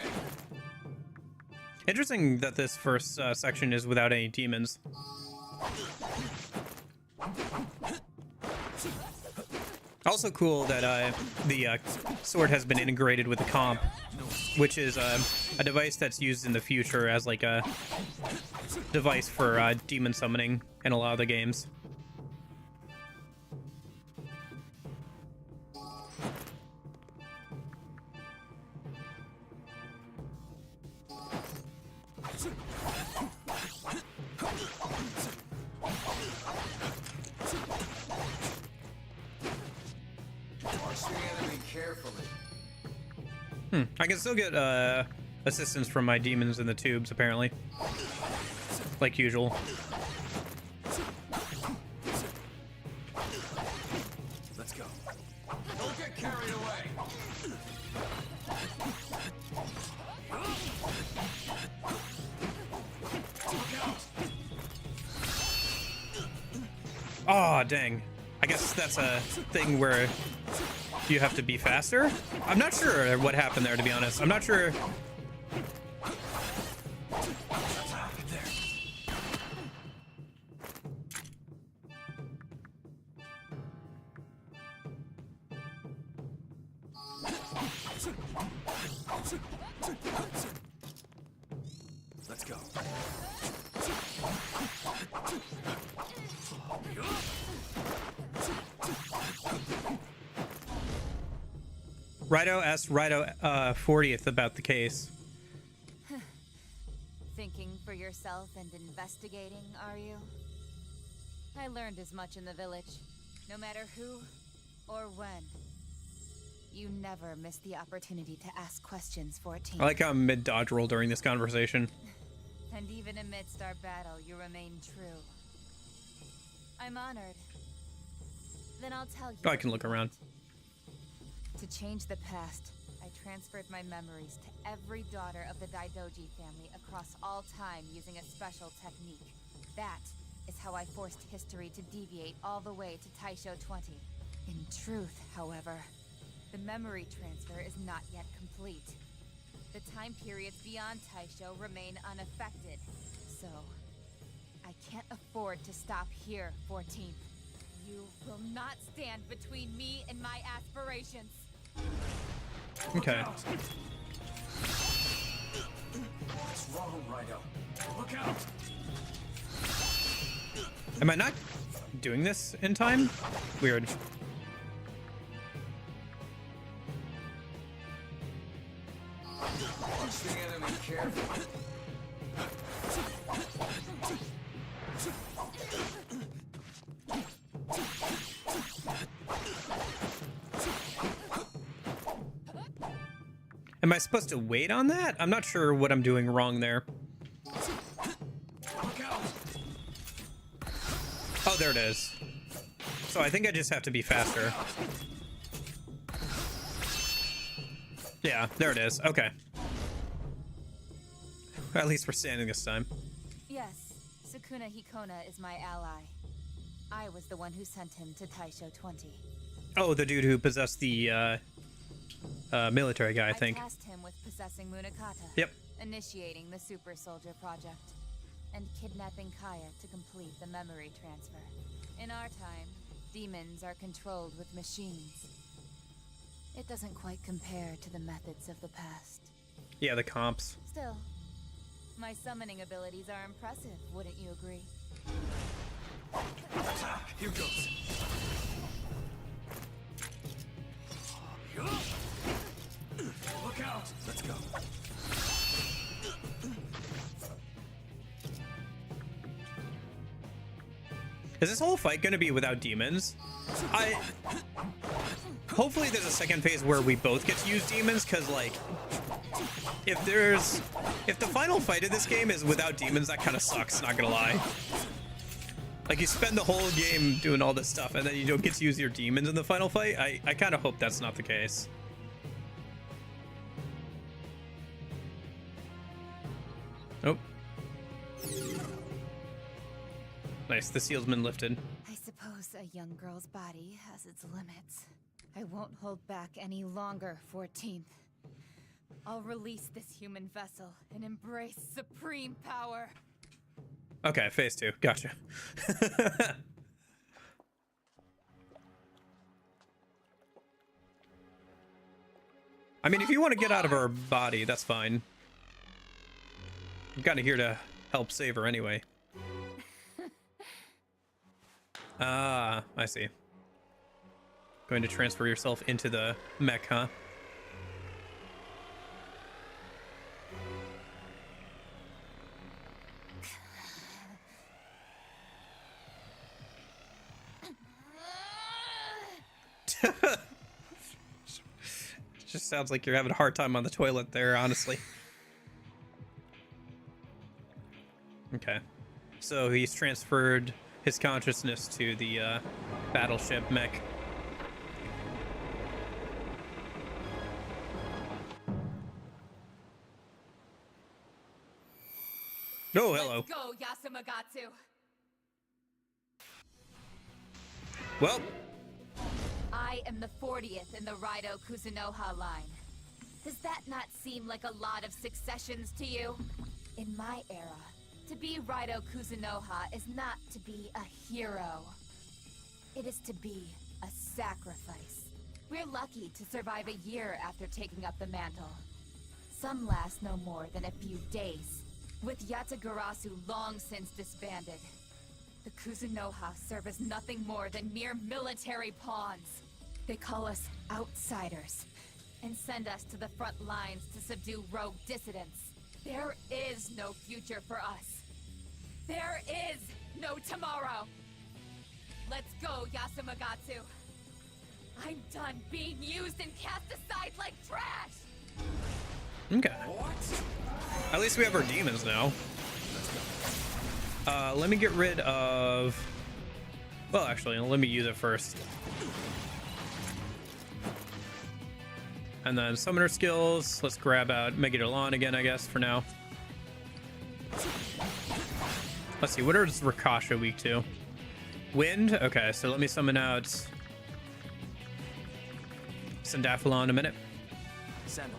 Interesting that this first section is without any demons. Also cool that the sword has been integrated with the comp, which is a device that's used in the future as like a device for demon summoning in a lot of the games. I can still get assistance from my demons in the tubes, apparently. Like usual. Let's go. Don't get carried away. Oh, dang. I guess that's a thing where you have to be faster? I'm not sure what happened there, to be honest. I'm not sure. Let's go. Raidou asked Raidou 40th about the case. Thinking for yourself and investigating, are you? I learned as much in the village. No matter who or when. You never miss the opportunity to ask questions, 14. I like how I'm mid-dodge roll during this conversation. And even amidst our battle, you remain true. I'm honored. Then I'll tell you. Oh, I can look around. To change the past, I transferred my memories to every daughter of the Daidoji family across all time using a special technique. That is how I forced history to deviate all the way to Taisho 20. In truth, however, the memory transfer is not yet complete. The time periods beyond Taisho remain unaffected. So, I can't afford to stop here, 14th. You will not stand between me and my aspirations. Okay. What's wrong, Raidou? Look out! Am I not doing this in time? Weird. Watch the enemy carefully. Am I supposed to wait on that? I'm not sure what I'm doing wrong there. Oh, there it is. So I think I just have to be faster. Yeah, there it is. Okay. At least we're standing this time. Yes, Sukuna Hikona is my ally. I was the one who sent him to Taisho 20. Oh, the dude who possessed the military guy, I think. I tasked him with possessing Munakata. Yep. Initiating the Super Soldier Project. And kidnapping Kaya to complete the memory transfer. In our time, demons are controlled with machines. It doesn't quite compare to the methods of the past. Yeah, the comps. Still, my summoning abilities are impressive, wouldn't you agree? Attack! Here goes. Look out! Let's go. Is this whole fight going to be without demons? Hopefully there's a second phase where we both get to use demons, because, like, if the final fight of this game is without demons, that kind of sucks, not gonna lie. Like, you spend the whole game doing all this stuff, and then you don't get to use your demons in the final fight. I kind of hope that's not the case. Nope. Nice, the seal's been lifted. I suppose a young girl's body has its limits. I won't hold back any longer, 14th. I'll release this human vessel and embrace supreme power. Okay, phase 2. Gotcha. I mean, if you want to get out of her body, that's fine. I'm kind of here to help save her anyway. Ah, I see. Going to transfer yourself into the mech, huh? Just sounds like you're having a hard time on the toilet there, honestly. Okay. So he's transferred his consciousness to the battleship mech. Oh, hello. Let's go, Yasumagatsu. Well, I am the 40th in the Raidou Kuzunoha line. Does that not seem like a lot of successions to you? In my era, to be Raidou Kuzunoha is not to be a hero. It is to be a sacrifice. We're lucky to survive a year after taking up the mantle. Some last no more than a few days, with Yatagarasu long since disbanded. The Kuzunoha serve as nothing more than mere military pawns. They call us outsiders, and send us to the front lines to subdue rogue dissidents. There is no future for us. There is no tomorrow. Let's go, Yasumagatsu. I'm done being used and cast aside like trash! okay. At least we have our demons now. Let me get rid of... Well, actually, let me use it first. And then summoner skills. Let's grab out Megadolon again, I guess, for now. Let's see, what is Rakasha weak to? Wind? Okay, so let me summon out Sandaphalon in a minute. Sandalfire.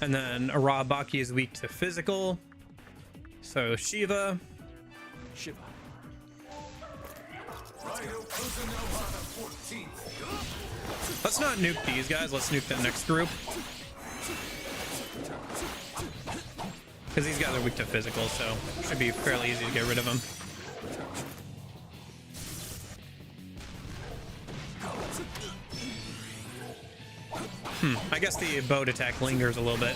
And then Arabaki is weak to physical. So Shiva. Shiva. Raidou Kuzunoha the 14th. Let's not nuke these guys. Let's nuke the next group. Because these guys are weak to physical, so should be fairly easy to get rid of them. I guess the boat attack lingers a little bit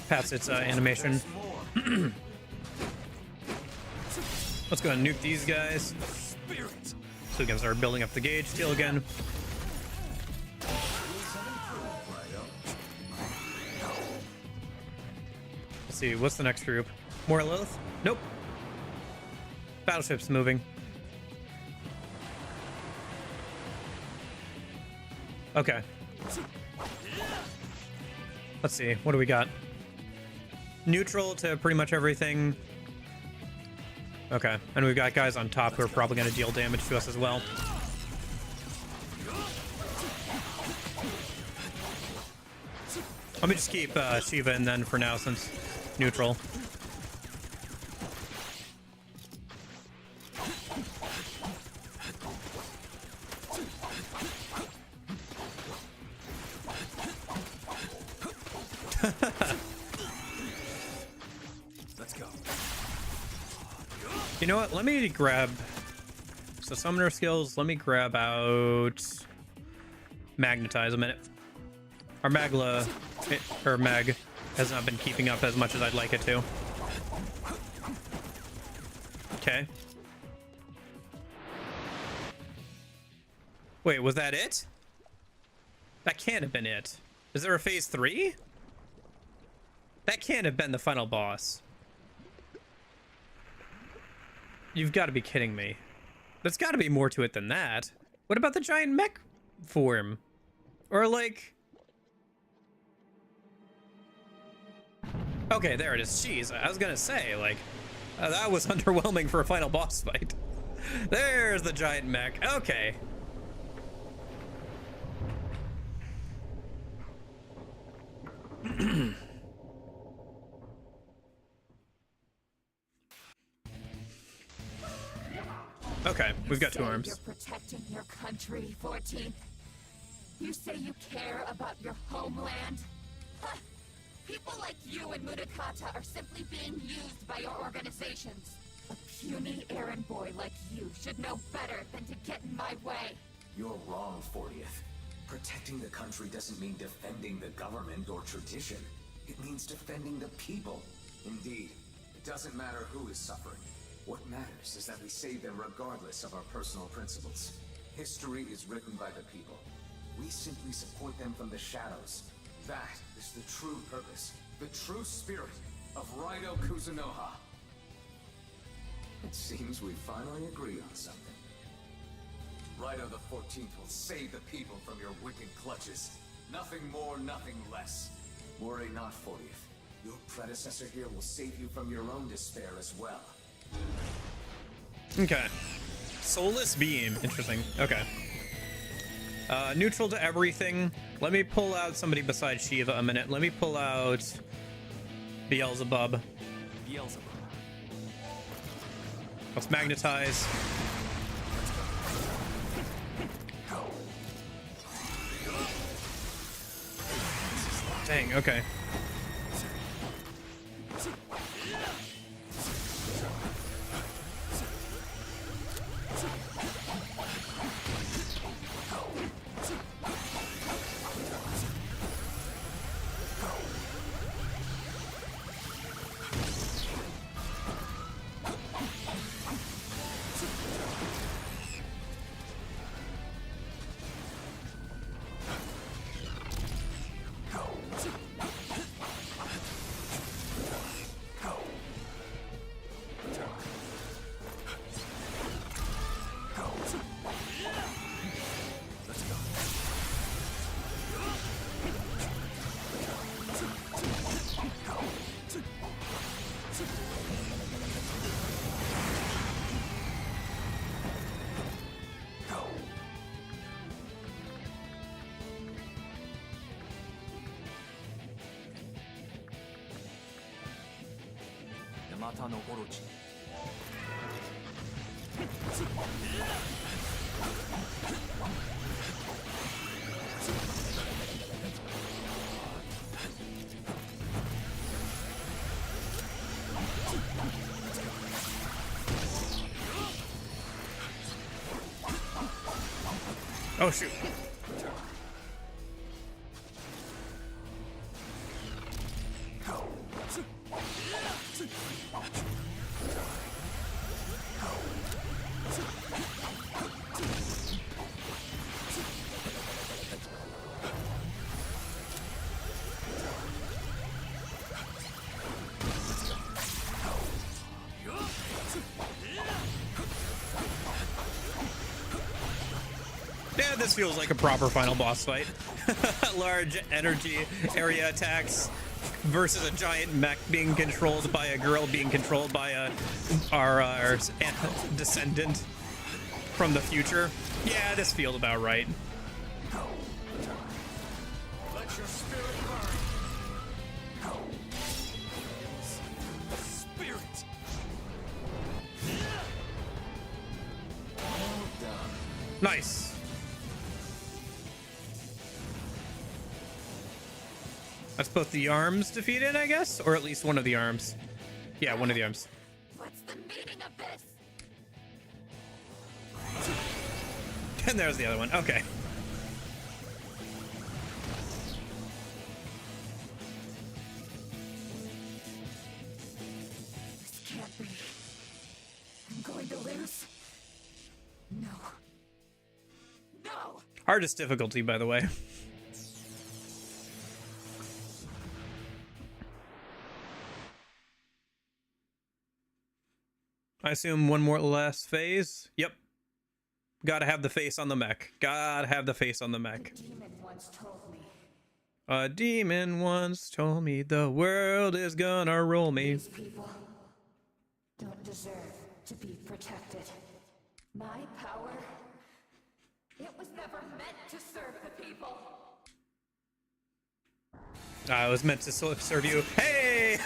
past its animation. Let's go and nuke these guys so we can start building up the gauge steel again. Let's see, what's the next group? More Lilith? Nope. Battleship's moving. Okay. Let's see, what do we got? Neutral to pretty much everything. Okay, and we've got guys on top who are probably going to deal damage to us as well. Let me just keep Shiva in then for now since neutral. Let's go. You know what? Let me grab... So summoner skills, let me grab out... Magnetize a minute. Our Magla... Or Mag has not been keeping up as much as I'd like it to. Okay. Wait, was that it? That can't have been it. Is there a phase 3? That can't have been the final boss. You've got to be kidding me. There's got to be more to it than that. What about the giant mech form? Or like... Okay, there it is. Jeez, I was gonna say, like, that was underwhelming for a final boss fight. There's the giant mech. Okay. Okay, we've got 2 arms. You're protecting your country, 14th. You say you care about your homeland? Huh. People like you and Mudakata are simply being used by your organizations. A puny errand boy like you should know better than to get in my way. You're wrong, 40th. Protecting the country doesn't mean defending the government or tradition. It means defending the people. Indeed, it doesn't matter who is suffering. What matters is that we save them regardless of our personal principles. History is written by the people. We simply support them from the shadows. That is the true purpose, the true spirit of Raidou Kuzunoha. It seems we finally agree on something. Raidou the 14th will save the people from your wicked clutches. Nothing more, nothing less. Worry not, 40th. Your predecessor here will save you from your own despair as well. Okay. Soulless beam. Interesting. Okay. Neutral to everything. Let me pull out somebody besides Shiva a minute. Let me pull out Beelzebub. Beelzebub. Let's magnetize. Dang, okay. またのオロチ。Oh shoot. Yeah, this feels like a proper final boss fight. Large energy area attacks versus a giant mech being controlled by a girl being controlled by our descendant from the future. Yeah, this feels about right. Let your spirit burn. Spirit. Nice. That's both the arms defeated, I guess, or at least one of the arms. Yeah, one of the arms. What's the meaning of this? And there's the other one. Okay. This can't be. I'm going to lose. No. No! Hardest difficulty, by the way. I assume one more last phase. Yep. Gotta have the face on the mech. Gotta have the face on the mech. A demon once told me the world is gonna roll me. These people don't deserve to be protected. My power, it was never meant to serve the people. I was meant to serve you. Hey!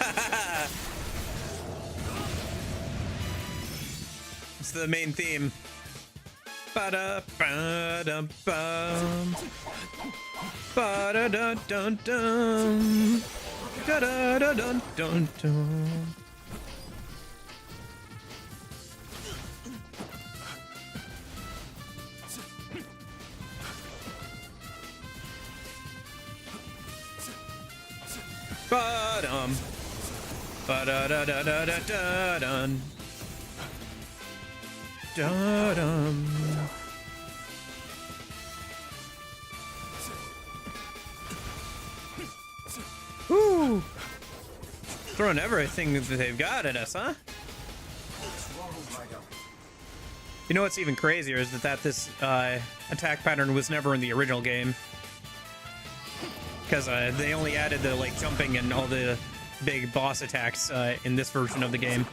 It's the main theme. Ba-da, ba-dum, bum. Ba-da-da-dun-dun. Da-da-da-dun-dun-dun. Ba-dum. Ba-da-da-da-da-da-dun. Da-dum. Woo! Throwing everything that they've got at us, huh? You know what's even crazier is that this attack pattern was never in the original game. Because they only added the like jumping and all the big boss attacks in this version of the game.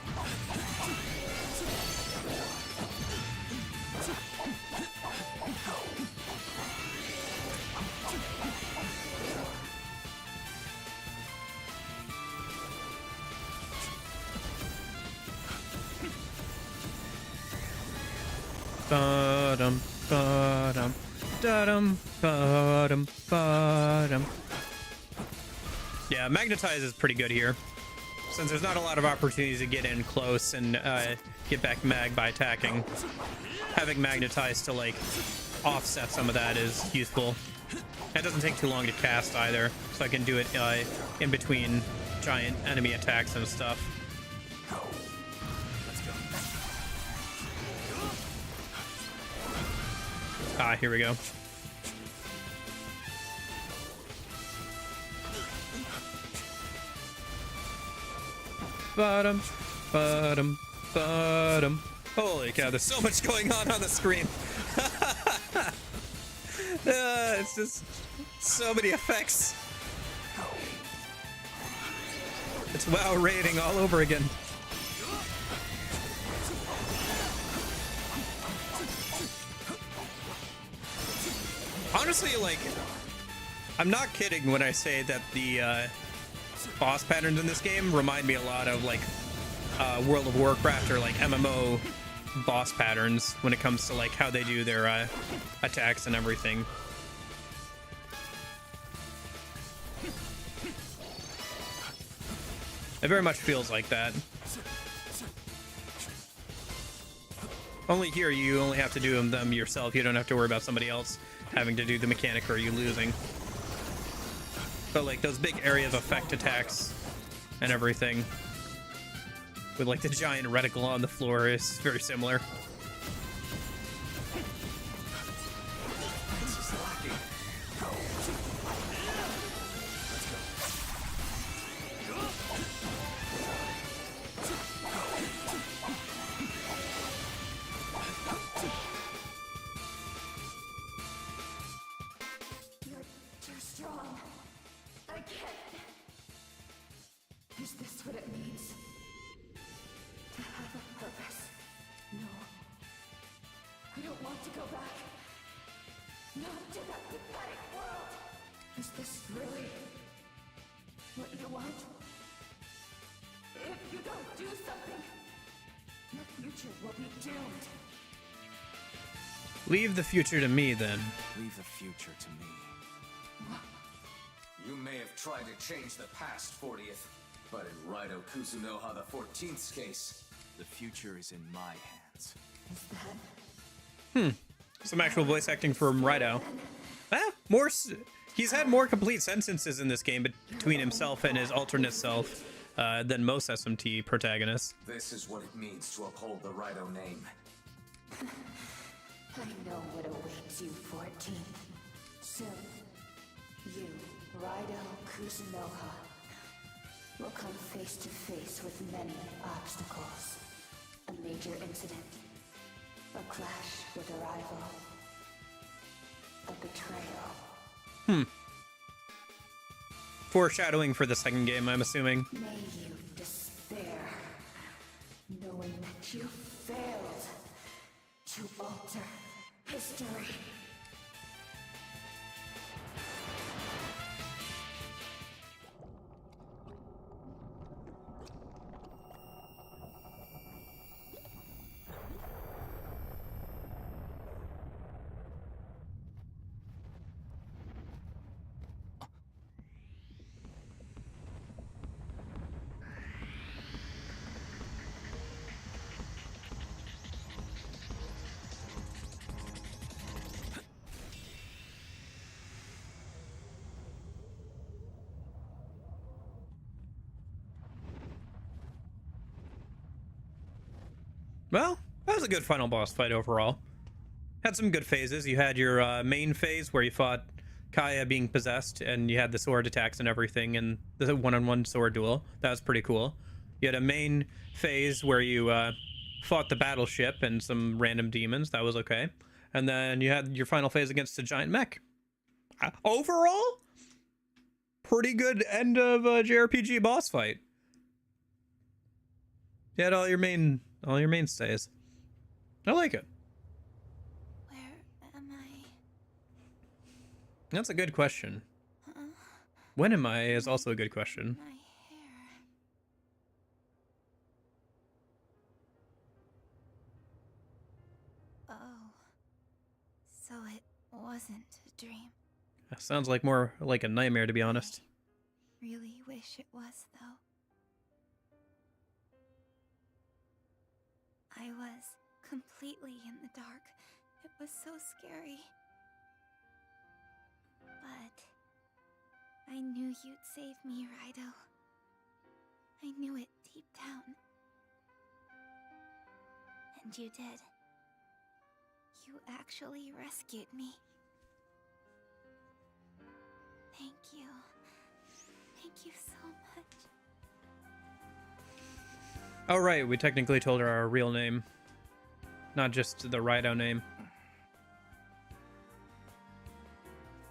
Ba-dum, ba-dum, da-dum, ba-dum, ba-dum. Yeah, Magnetize is pretty good here. Since there's not a lot of opportunities to get in close and get back mag by attacking, having Magnetize to like offset some of that is useful. It doesn't take too long to cast either, so I can do it in between giant enemy attacks and stuff. Ah, here we go. Bottom, bottom, bottom. Holy cow, there's so much going on the screen. It's just so many effects. It's WoW raiding all over again. Honestly, like, I'm not kidding when I say that the boss patterns in this game remind me a lot of like World of Warcraft or like MMO boss patterns when it comes to like how they do their attacks and everything. It very much feels like that. Only here, you only have to do them yourself. You don't have to worry about somebody else having to do the mechanic or you losing. But like those big area of effect attacks and everything with like the giant reticle on the floor is very similar. Leave the future to me, then. Leave the future to me. You may have tried to change the past, 40th, but in Raidou Kuzunoha the 14th's case, the future is in my hands. Some actual voice acting from Raidou. He's had more complete sentences in this game between himself and his alternate self than most SMT protagonists. this is what it means to uphold the Raidou name. I know what awaits you, 14. Soon, you, Raidou Kuzunoha, will come face to face with many obstacles. A major incident, a clash with a rival, a betrayal. Foreshadowing for the second game, I'm assuming. May you despair, knowing that you failed to alter history. Well, that was a good final boss fight overall. Had some good phases. You had your main phase where you fought Kaya being possessed, and you had the sword attacks and everything, and the one-on-one sword duel. That was pretty cool. You had a main phase where you fought the battleship and some random demons. That was okay. And then you had your final phase against the giant mech. Overall, pretty good end of a JRPG boss fight. You had all your mainstays. I like it. Where am I? That's a good question. When am I is also a good question. My hair. Oh. So it wasn't a dream. That sounds like more like a nightmare, to be honest. Really wish it was, though. I was completely in the dark. It was so scary. But I knew you'd save me, Raidou. I knew it deep down. And you did. You actually rescued me. Thank you. Thank you so much. Oh, right, we technically told her our real name. Not just the Raidou name.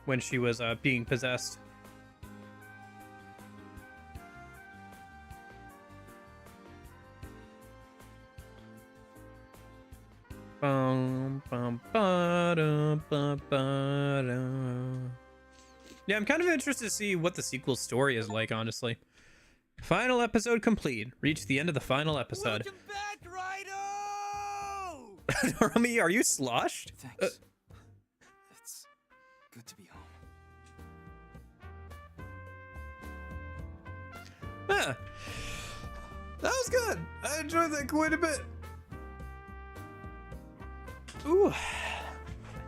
When she was being possessed. Yeah, I'm kind of interested to see what the sequel story is like, honestly. Final episode complete. Reached the end of the final episode. Welcome back, Raidou! Normie, are you sloshed? Thanks. It's good to be home. Yeah. That was good. I enjoyed that quite a bit. Ooh.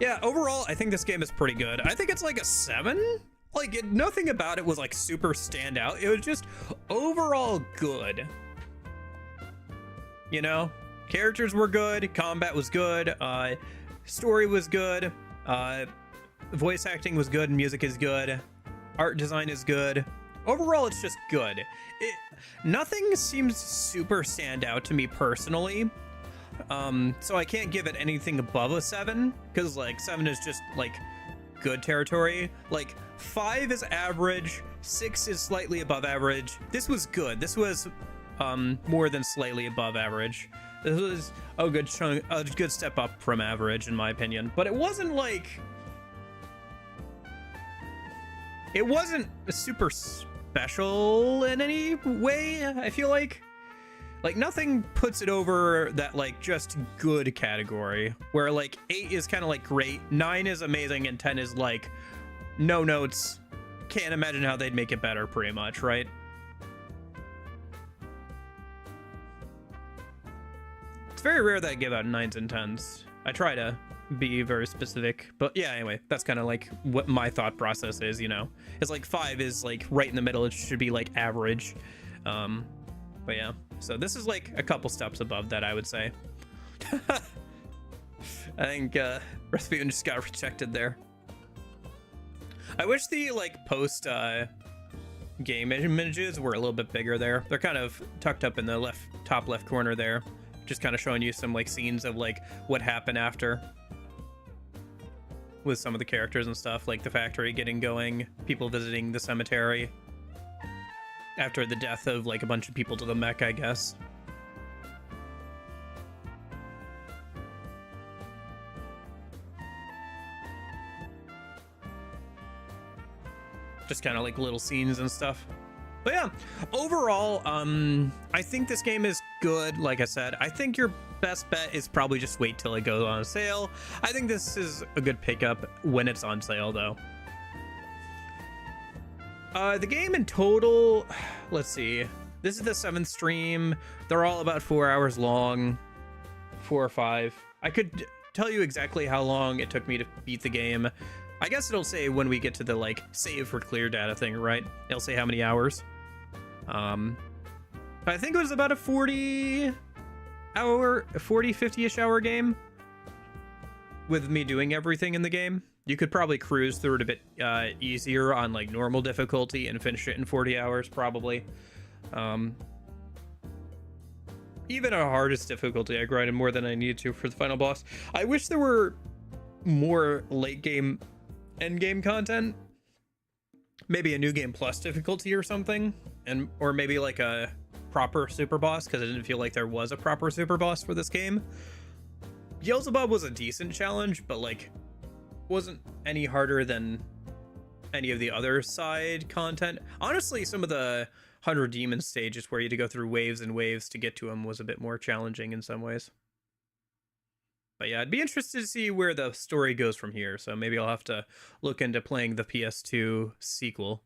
Yeah, overall, I think this game is pretty good. I think it's like a 7. Like, nothing about it was like super standout. It was just overall good. You know? Characters were good, combat was good, story was good, voice acting was good, music is good, art design is good. Overall, it's just good. Nothing seems super stand out to me personally. So I can't give it anything above a 7, because like 7 is just like good territory. Like 5 is average, 6 is slightly above average. This was good. This was more than slightly above average. This was a good chunk, a good step up from average in my opinion. But it wasn't like, it wasn't super special in any way. I feel like nothing puts it over that like just good category, where like 8 is kind of like great, 9 is amazing, and 10 is like no notes. Can't imagine how they'd make it better, pretty much, right? It's very rare that I give out 9s and 10s. I try to be very specific, but yeah, anyway, that's kind of like what my thought process is, you know. It's like 5 is like right in the middle. It should be like average. But yeah, so this is like a couple steps above that, I would say. I think Rasputin just got rejected there. I wish the like post game images were a little bit bigger there. They're kind of tucked up in the top left corner there, just kind of showing you some like scenes of like what happened after with some of the characters and stuff, like the factory getting going, people visiting the cemetery after the death of like a bunch of people to the mech, I guess. Just kind of like little scenes and stuff. But yeah, overall, I think this game is good. Like I said, I think your best bet is probably just wait till it goes on sale. I think this is a good pickup when it's on sale, though. The game in total, let's see. This is the 7th stream. They're all about 4 hours long, 4 or 5. I could tell you exactly how long it took me to beat the game. I guess it'll say when we get to the like save for clear data thing, right? It'll say how many hours. I think it was about a 50-ish hour game with me doing everything in the game. You could probably cruise through it a bit easier on like normal difficulty and finish it in 40 hours probably. Even on hardest difficulty, I grinded more than I needed to for the final boss. I wish there were more late game, end game content. Maybe a new game plus difficulty or something, or maybe like a proper super boss, because I didn't feel like there was a proper super boss for this game. Beelzebub was a decent challenge, but like wasn't any harder than any of the other side content. Honestly, some of the 100 Demon stages where you had to go through waves and waves to get to them was a bit more challenging in some ways. But yeah, I'd be interested to see where the story goes from here, so maybe I'll have to look into playing the PS2 sequel.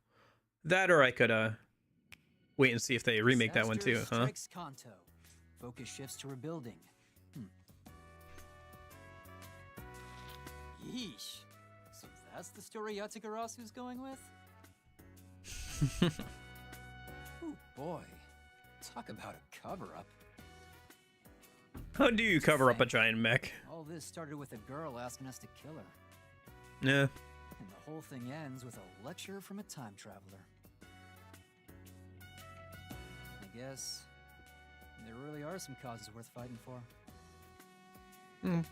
That, or I could wait and see if they remake that one too, huh? Kanto. Focus shifts to rebuilding. Yeesh. So that's the story Yatsugarasu's going with? Oh boy. Talk about a cover-up. How do you cover up a giant mech? All this started with a girl asking us to kill her. Yeah. And the whole thing ends with a lecture from a time traveler. I guess there really are some causes worth fighting for. Be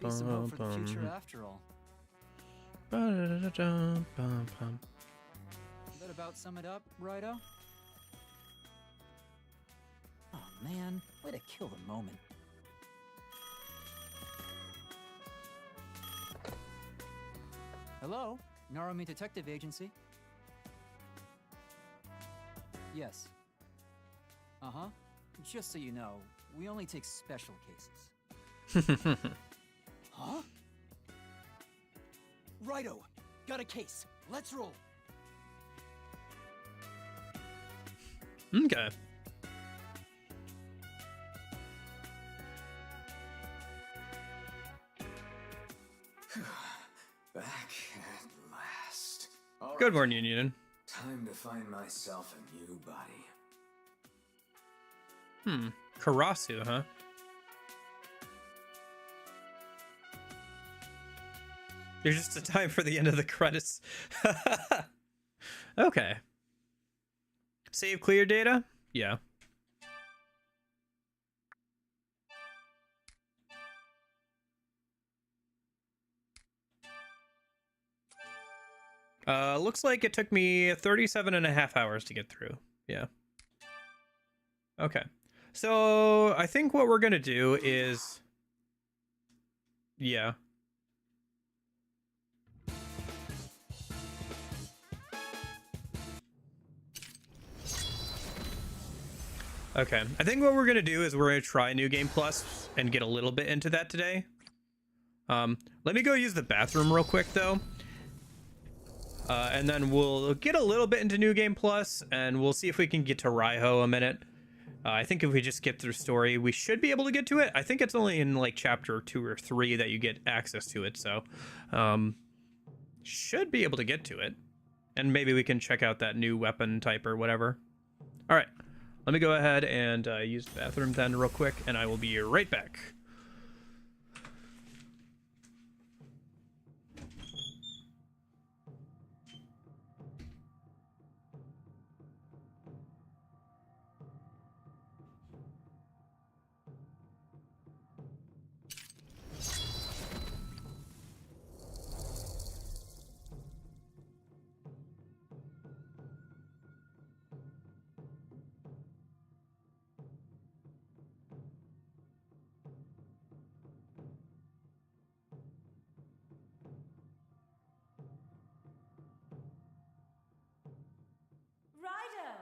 some hope for the future after all. That about sum it up, Raidou? Oh man, way to kill the moment. Hello, Narumi Detective Agency. Yes. Uh-huh. Just so you know, we only take special cases. Huh? Raidou, got a case. Let's roll. Okay. Back at last. All Good right, morning, Union. time to find myself a new body. Karasu, huh? You're just in time for the end of the credits. Okay. Save clear data? Yeah. Looks like it took me 37.5 hours to get through. Yeah. Okay. So I think what we're gonna do is, yeah. Okay, I think what we're gonna do is we're gonna try New Game Plus and get a little bit into that today. Let me go use the bathroom real quick though. And then we'll get a little bit into New Game Plus and we'll see if we can get to Raiho a minute. I think if we just get through story, we should be able to get to it. I think it's only in like chapter 2 or 3 that you get access to it. So, should be able to get to it. And maybe we can check out that new weapon type or whatever. All right. Let me go ahead and use the bathroom then real quick, and I will be right back. Raidou!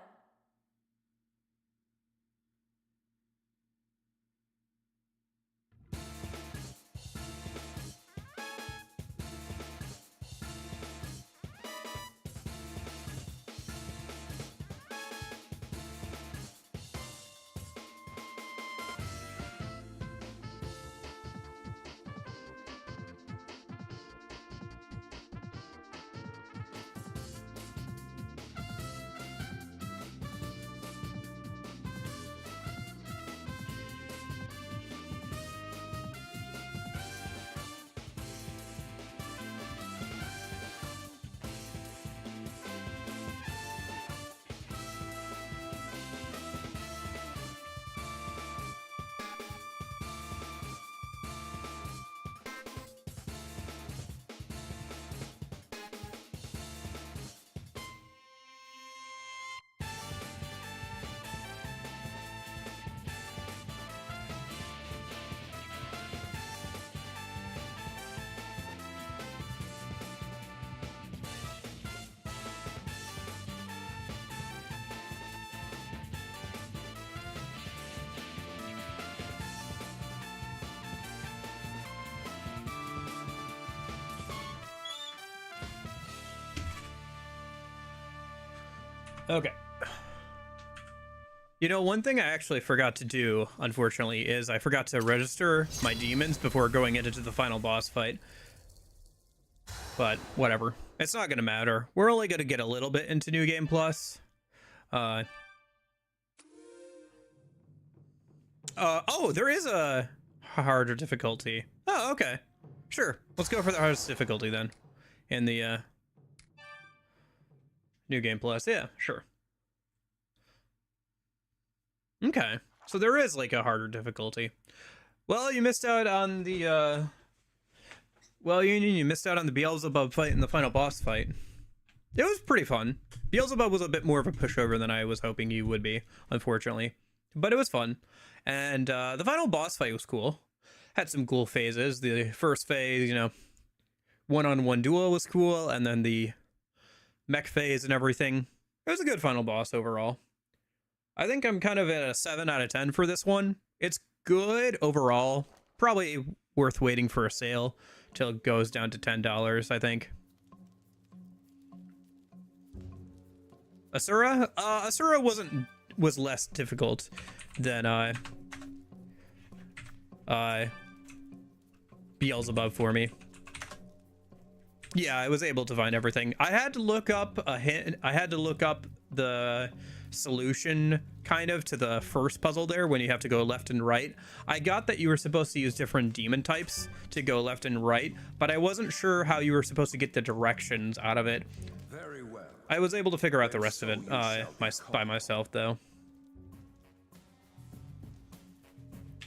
Okay. You know, one thing I actually forgot to do, unfortunately, is I forgot to register my demons before going into the final boss fight. But whatever. It's not going to matter. We're only going to get a little bit into New Game Plus. Oh, there is a harder difficulty. Oh, okay. Sure. Let's go for the hardest difficulty then. In the, New Game Plus. Yeah, sure. Okay. So there is like a harder difficulty. Well, you missed out on the, well, you missed out on the Beelzebub fight and the final boss fight. It was pretty fun. Beelzebub was a bit more of a pushover than I was hoping he would be, unfortunately. But it was fun. And the final boss fight was cool. Had some cool phases. The first phase, you know, one-on-one duel was cool. And then the mech phase and everything. It was a good final boss overall. I think I'm kind of at a 7 out of 10 for this one. It's good overall. Probably worth waiting for a sale till it goes down to $10, I think. Asura? Asura was less difficult than Beelzebub for me. Yeah, I was able to find everything. I had to look up a hint. I had to look up the solution kind of to the first puzzle there when you have to go left and right. I got that you were supposed to use different demon types to go left and right, but I wasn't sure how you were supposed to get the directions out of it. Very well. I was able to figure out the rest of it by myself though.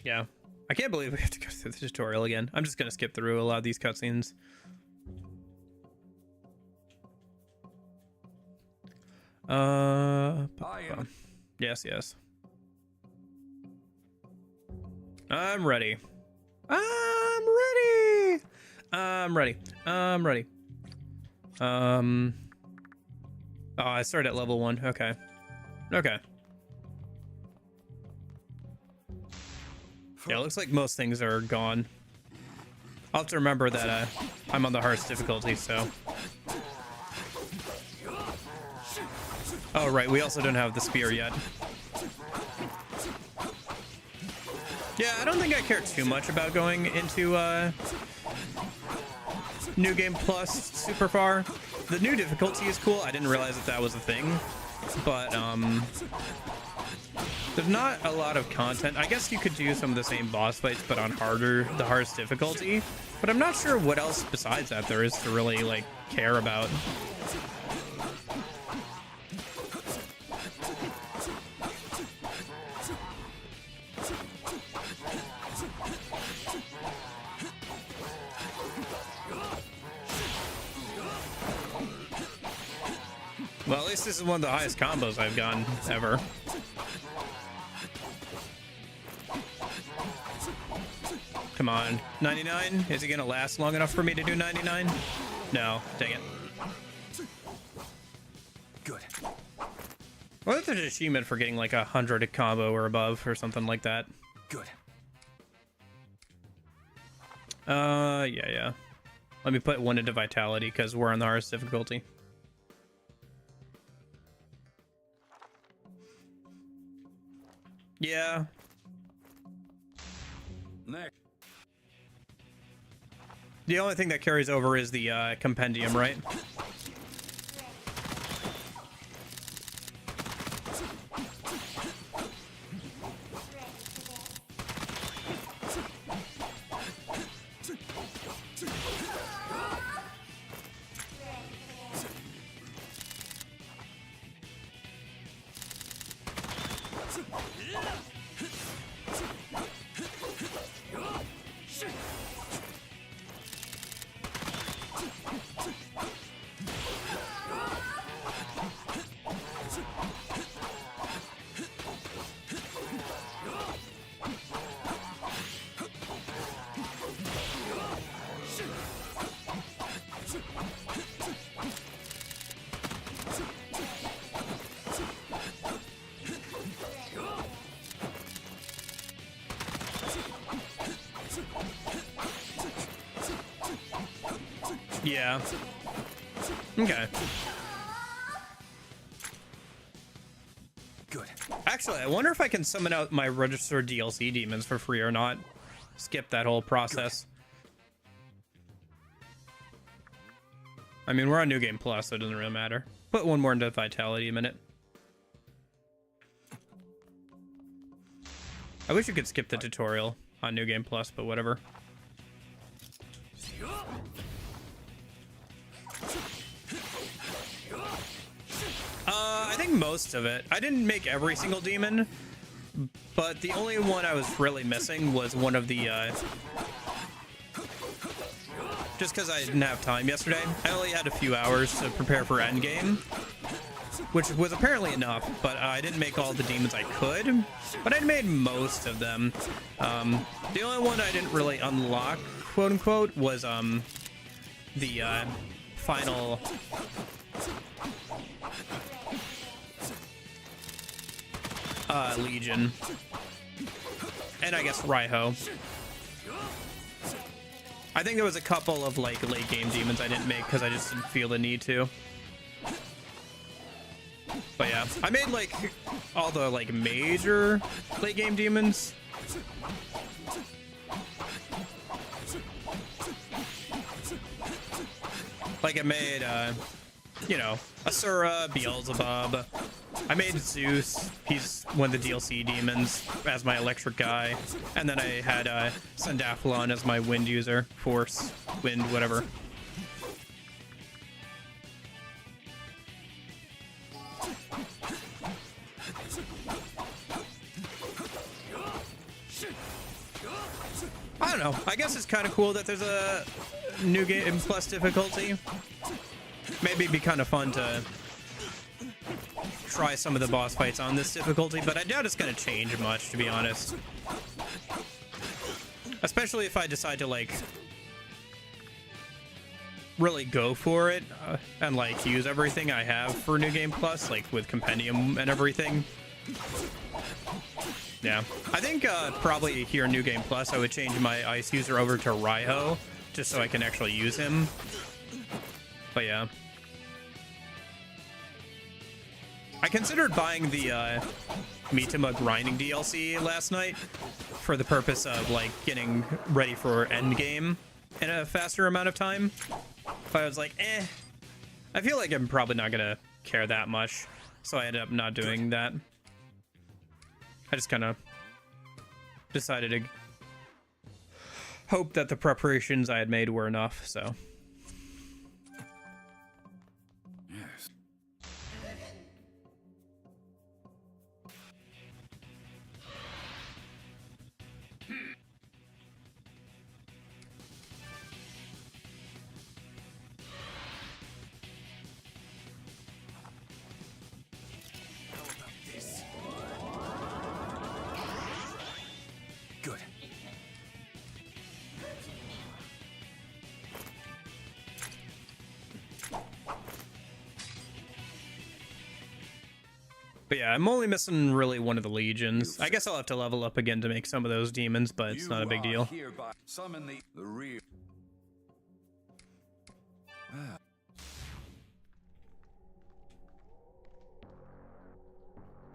Yeah. I can't believe we have to go through the tutorial again. I'm just gonna skip through a lot of these cutscenes. Yes, yes. I'm ready. I'm ready. I'm ready. I'm ready. Oh, I started at level 1. Okay. Okay. Yeah, it looks like most things are gone. I'll have to remember that I'm on the hardest difficulty, so. Oh, right, we also don't have the spear yet. Yeah, I don't think I care too much about going into New Game Plus super far. The new difficulty is cool. I didn't realize that that was a thing, but there's not a lot of content. I guess you could do some of the same boss fights, but on the hardest difficulty. But I'm not sure what else besides that there is to really like care about. Well, at least this is one of the highest combos I've gotten ever. Come on, 99? Is it gonna last long enough for me to do 99? No, dang it. Good. What if there's an achievement for getting like 100 combo or above or something like that? Good. Yeah. Let me put 1 into vitality because we're on the hardest difficulty. Yeah. Next. The only thing that carries over is the compendium, right? Yeah. Okay. Good. Actually, I wonder if I can summon out my registered DLC demons for free or not. Skip that whole process. I mean, we're on New Game Plus, so it doesn't really matter. Put 1 more into vitality a minute. I wish you could skip the tutorial on New Game Plus, but whatever. I think most of it. I didn't make every single demon, but the only one I was really missing was one of the, just because I didn't have time yesterday. I only had a few hours to prepare for endgame, which was apparently enough, but I didn't make all the demons I could, but I made most of them. The only one I didn't really unlock, quote unquote, was, the, final... Legion. And I guess Raiho. I think there was a couple of like late game demons I didn't make because I just didn't feel the need to. But yeah, I made like all the like major late game demons. Like I made, you know, Asura, Beelzebub. I made Zeus. He's one of the DLC demons as my electric guy. And then I had Sandaphalon as my wind user. Force, wind, whatever. I don't know. I guess it's kind of cool that there's a new game plus difficulty. Maybe it'd be kind of fun to try some of the boss fights on this difficulty, but I doubt it's going to change much, to be honest. Especially if I decide to, like, really go for it and, like, use everything I have for New Game Plus, like, with Compendium and everything. Yeah. I think probably here in New Game Plus, I would change my Ice user over to Raiho, just so I can actually use him. But yeah. I considered buying the Mitama grinding DLC last night for the purpose of like getting ready for endgame in a faster amount of time. But I was like, I feel like I'm probably not gonna care that much, so I ended up not doing that. I just kind of decided to hope that the preparations I had made were enough, so. Yes. Good. But yeah, I'm only missing really one of the legions. I guess I'll have to level up again to make some of those demons, but it's not a big deal. Hereby summon the real. Ah.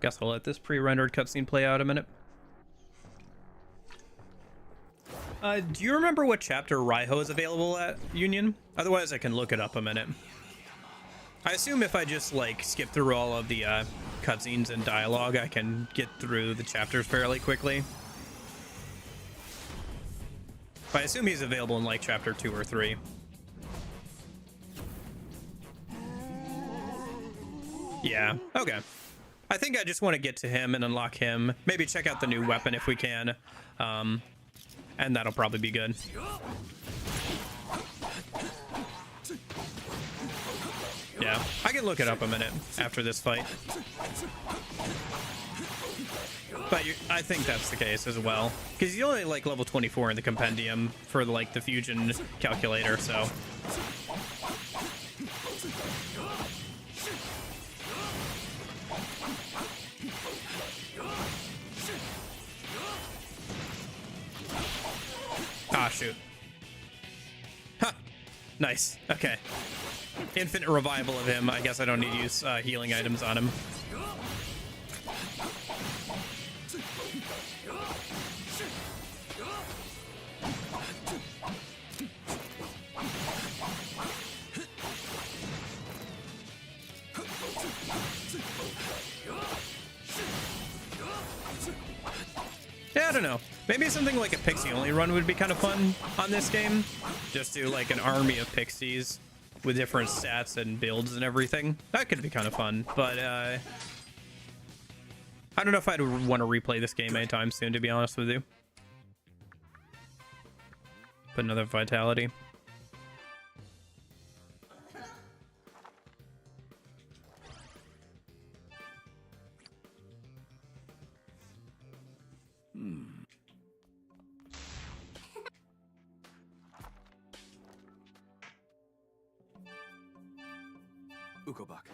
Guess I'll let this pre-rendered cutscene play out a minute. Do you remember what chapter Raiho is available at, Union? Otherwise, I can look it up a minute. I assume if I just, like, skip through all of the cutscenes and dialogue, I can get through the chapters fairly quickly. But I assume he's available in, like, chapter 2 or 3. Yeah, okay. I think I just want to get to him and unlock him. Maybe check out the new weapon if we can. And that'll probably be good. Yeah, I can look it up a minute after this fight. But I think that's the case as well. Because he's only like level 24 in the compendium for like the fusion calculator, so. Ah, shoot. Huh. Nice. Okay. Infinite revival of him. I guess I don't need to use healing items on him. Yeah, I don't know. Maybe something like a pixie only run would be kind of fun on this game. Just do like an army of pixies with different stats and builds and everything. That could be kind of fun, but I don't know if I'd want to replay this game anytime soon, to be honest with you. Put another vitality. Ukobak.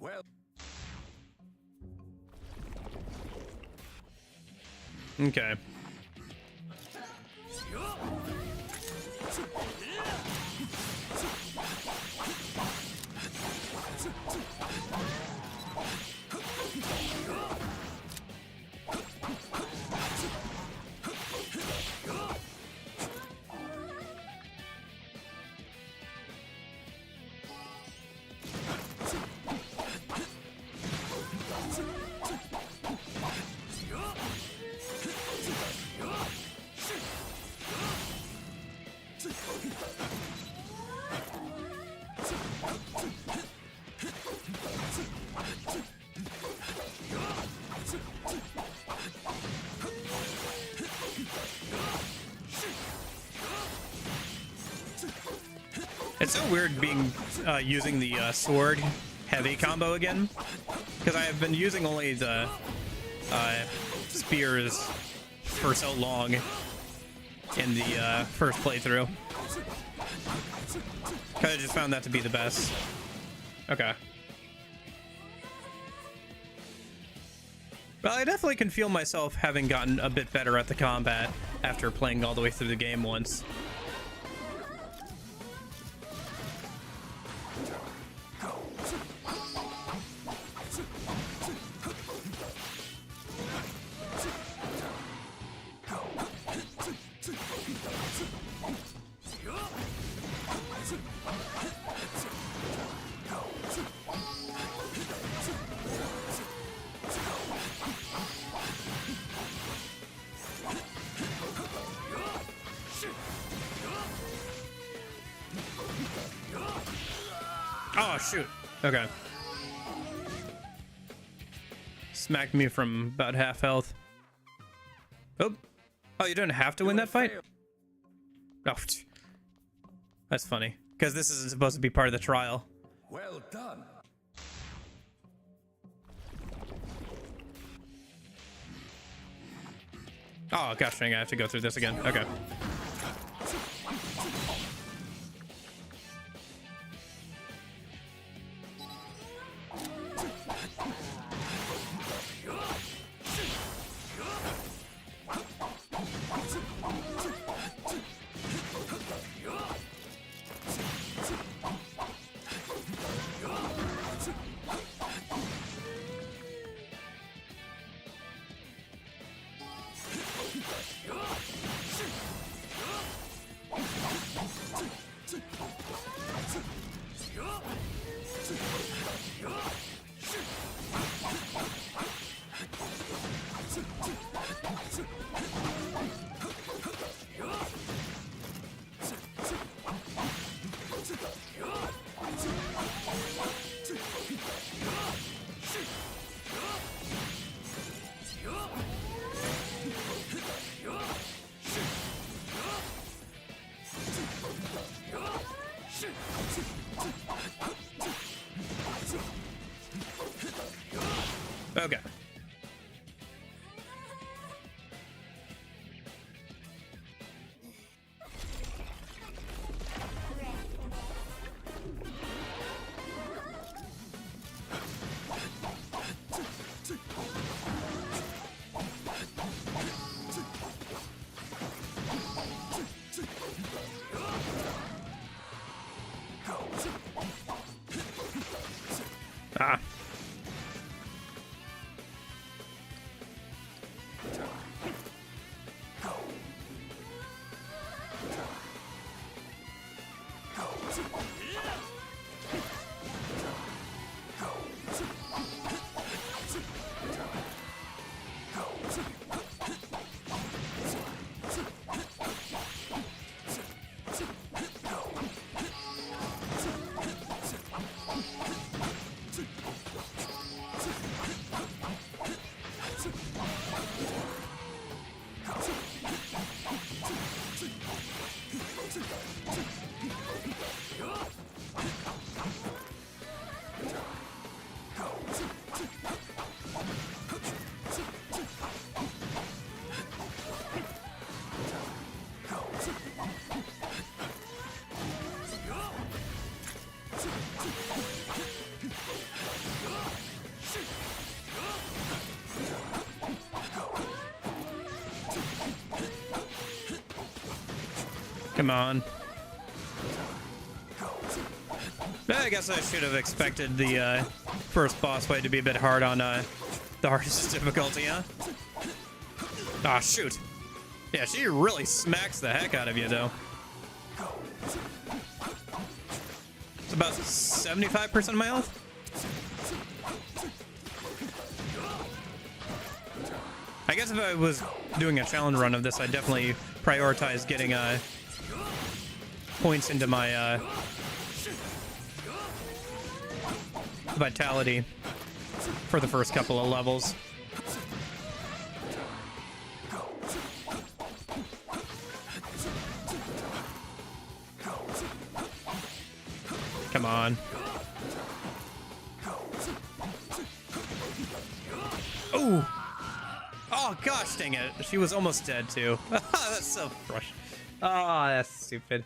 Well. Okay. It's so weird being using the sword heavy combo again, because I have been using only the spears for so long in the first playthrough. Kind of just found that to be the best. Okay. Well, I definitely can feel myself having gotten a bit better at the combat after playing all the way through the game once. Oh, shoot. Okay. Smacked me from about half health. Oh. Oh, you didn't have to win that fight? Oh. That's funny. Because this isn't supposed to be part of the trial. Well done. Oh, gosh dang, I have to go through this again. Okay. Okay. Ah. Come on. I guess I should have expected the first boss fight to be a bit hard on the hardest difficulty, huh? Ah, shoot. Yeah, she really smacks the heck out of you, though. It's about 75% of my health. I guess if I was doing a challenge run of this, I'd definitely prioritize getting points into my vitality for the first couple of levels. Come on. Oh! Oh gosh, dang it. She was almost dead too. That's so frustrating. Oh, that's stupid.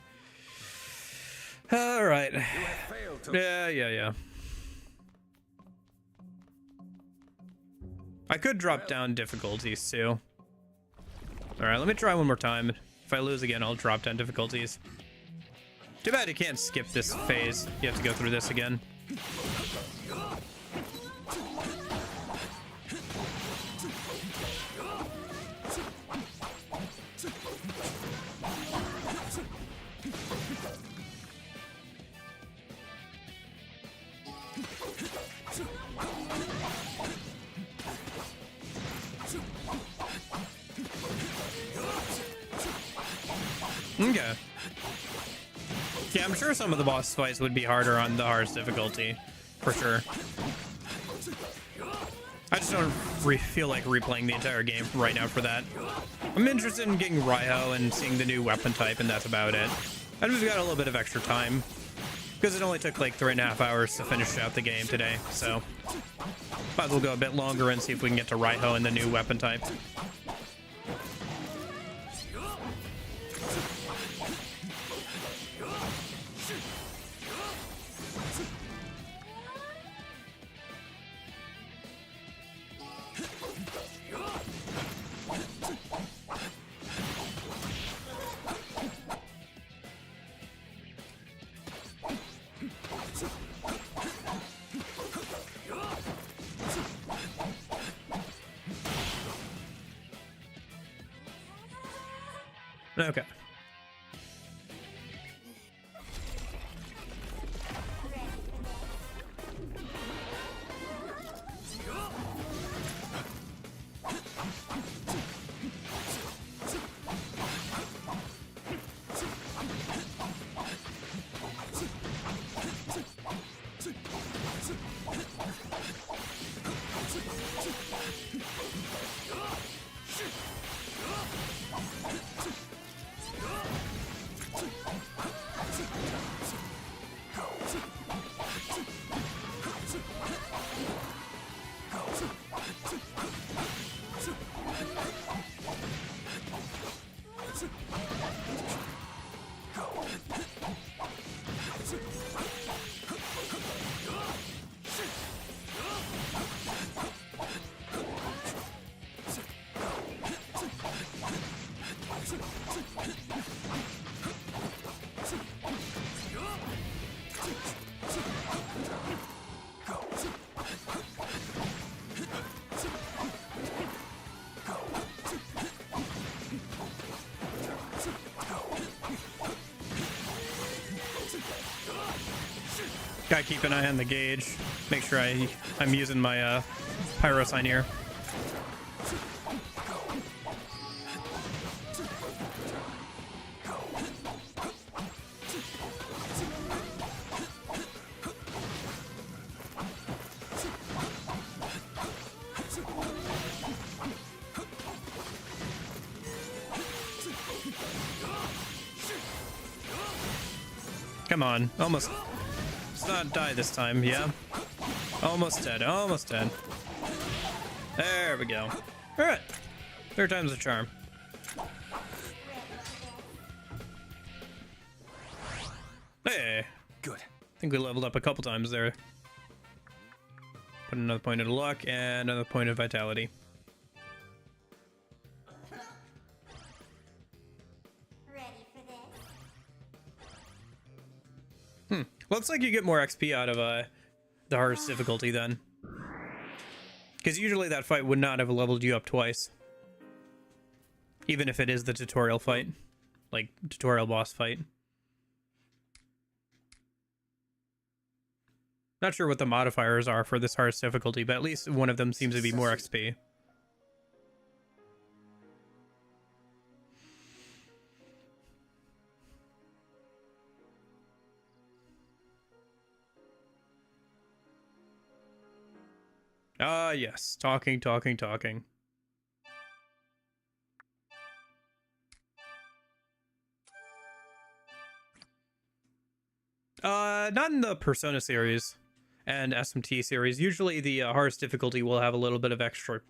Alright. Yeah. I could drop down difficulties too. Alright, let me try one more time. If I lose again, I'll drop down difficulties. Too bad you can't skip this phase. You have to go through this again. Okay. Yeah, I'm sure some of the boss fights would be harder on the hardest difficulty, for sure. I just don't feel like replaying the entire game right now for that. I'm interested in getting Raiho and seeing the new weapon type, and that's about it. And we've got a little bit of extra time, because it only took like 3.5 hours to finish out the game today, so might as well go a bit longer and see if we can get to Raiho and the new weapon type. Okay. Gotta keep an eye on the gauge. Make sure I'm using my pyro sign here. Come on, almost. Let's not die this time, yeah? Almost dead, almost dead. There we go. Alright. Third time's a charm. Hey. Good. I think we leveled up a couple times there. Put another point of luck and another point of vitality. Ready for this? Looks like you get more XP out of the hardest difficulty then. Because usually that fight would not have leveled you up twice. Even if it is the tutorial fight. Like, tutorial boss fight. Not sure what the modifiers are for this hardest difficulty, but at least one of them seems to be more XP. Ah, yes. Talking. Not in the Persona series and SMT series. Usually the hardest difficulty will have a little bit of extra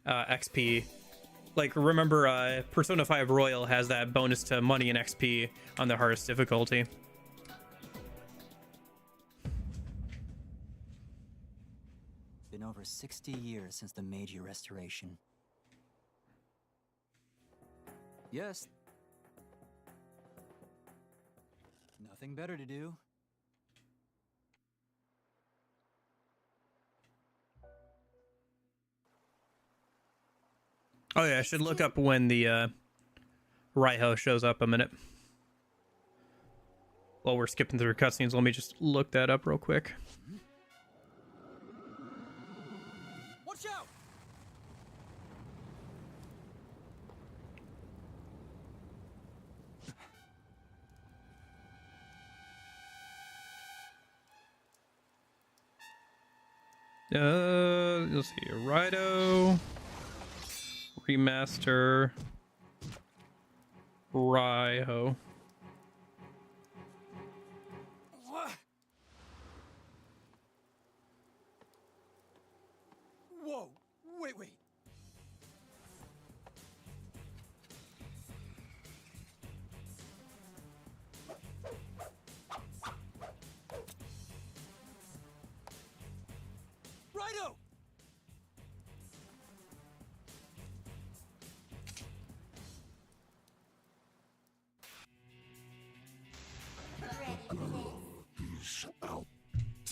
XP. Like, remember, Persona 5 Royal has that bonus to money and XP on the hardest difficulty. Been over 60 years since the Meiji Restoration. Yes. Nothing better to do. Oh yeah, I should look up when the Raiho shows up a minute. While we're skipping through cutscenes, let me just look that up real quick. Watch out! Let's see, Raidou Remaster Raiho. Whoa! Wait. Raidou!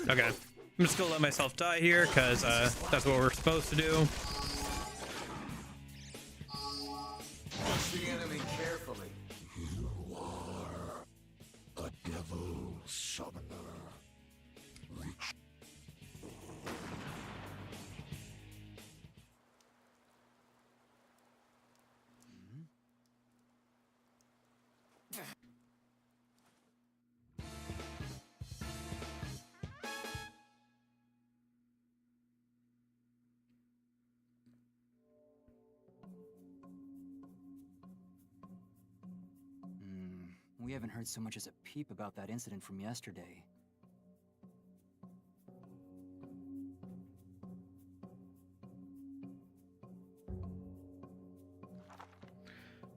Okay, I'm just gonna let myself die here because that's what we're supposed to do. Watch the enemy carefully. You are a devil summoner. We haven't heard so much as a peep about that incident from yesterday.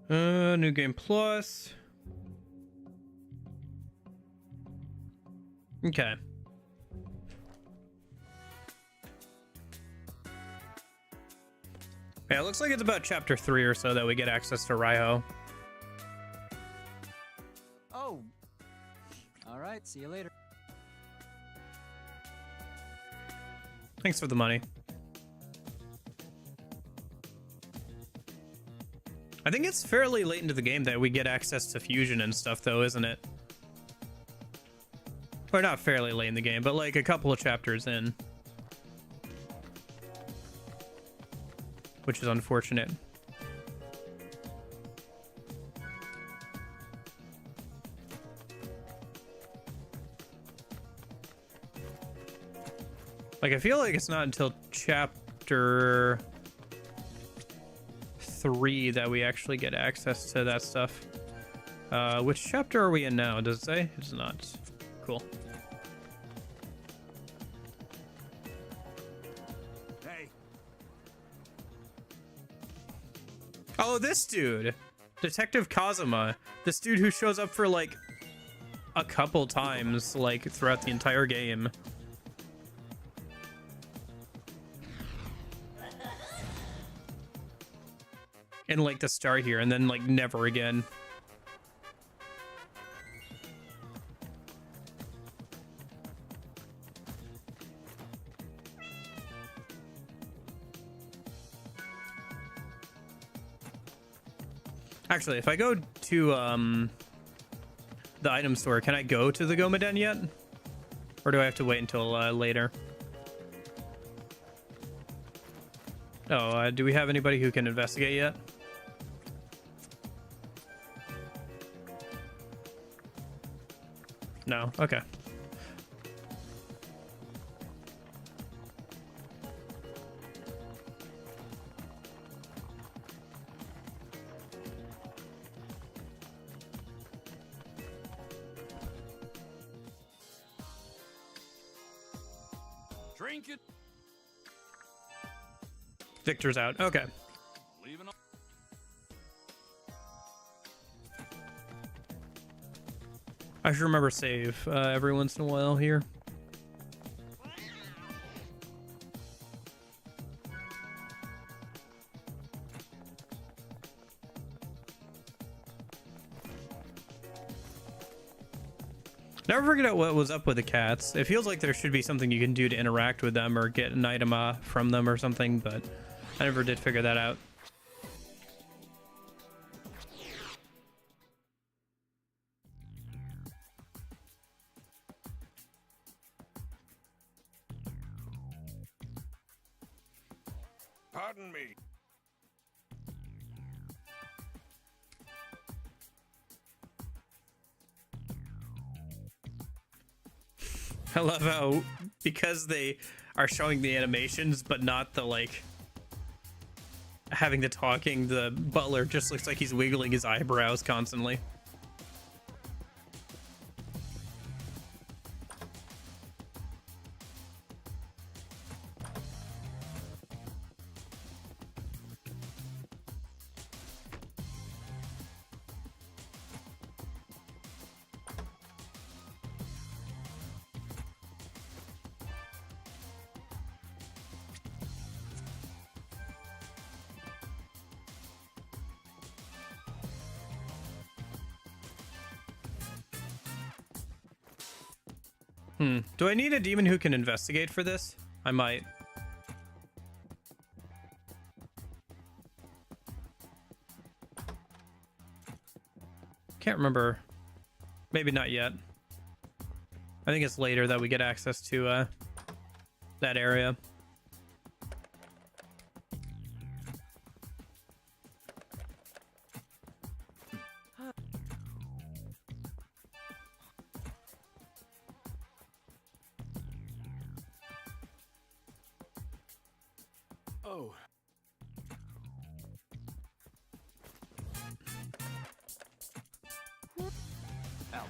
New Game Plus. Okay. Yeah, it looks like it's about chapter 3 or so that we get access to Raiho. Oh. All right, see you later. Thanks for the money. I think it's fairly late into the game that we get access to fusion and stuff, though, isn't it? Or not fairly late in the game, but like a couple of chapters in. Which is unfortunate. Like, I feel like it's not until chapter 3 that we actually get access to that stuff. Which chapter are we in now? Does it say? It's not. Cool. Hey. Oh, this dude. Detective Kazuma. This dude who shows up for, like, a couple times, like, throughout the entire game. And like the start here, and then like never again. Actually, if I go to the item store, can I go to the Gomaden yet? Or do I have to wait until later? Oh, do we have anybody who can investigate yet? No, okay. Drink it. Victor's out. Okay. Leaving. I should remember save every once in a while here. Never figured out what was up with the cats. It feels like there should be something you can do to interact with them or get an item from them or something, but I never did figure that out. Pardon me. I love how, because they are showing the animations but not the like having the talking, the butler just looks like he's wiggling his eyebrows constantly. Do I need a demon who can investigate for this? I might. Can't remember. Maybe not yet. I think it's later that we get access to that area. Oh. Out.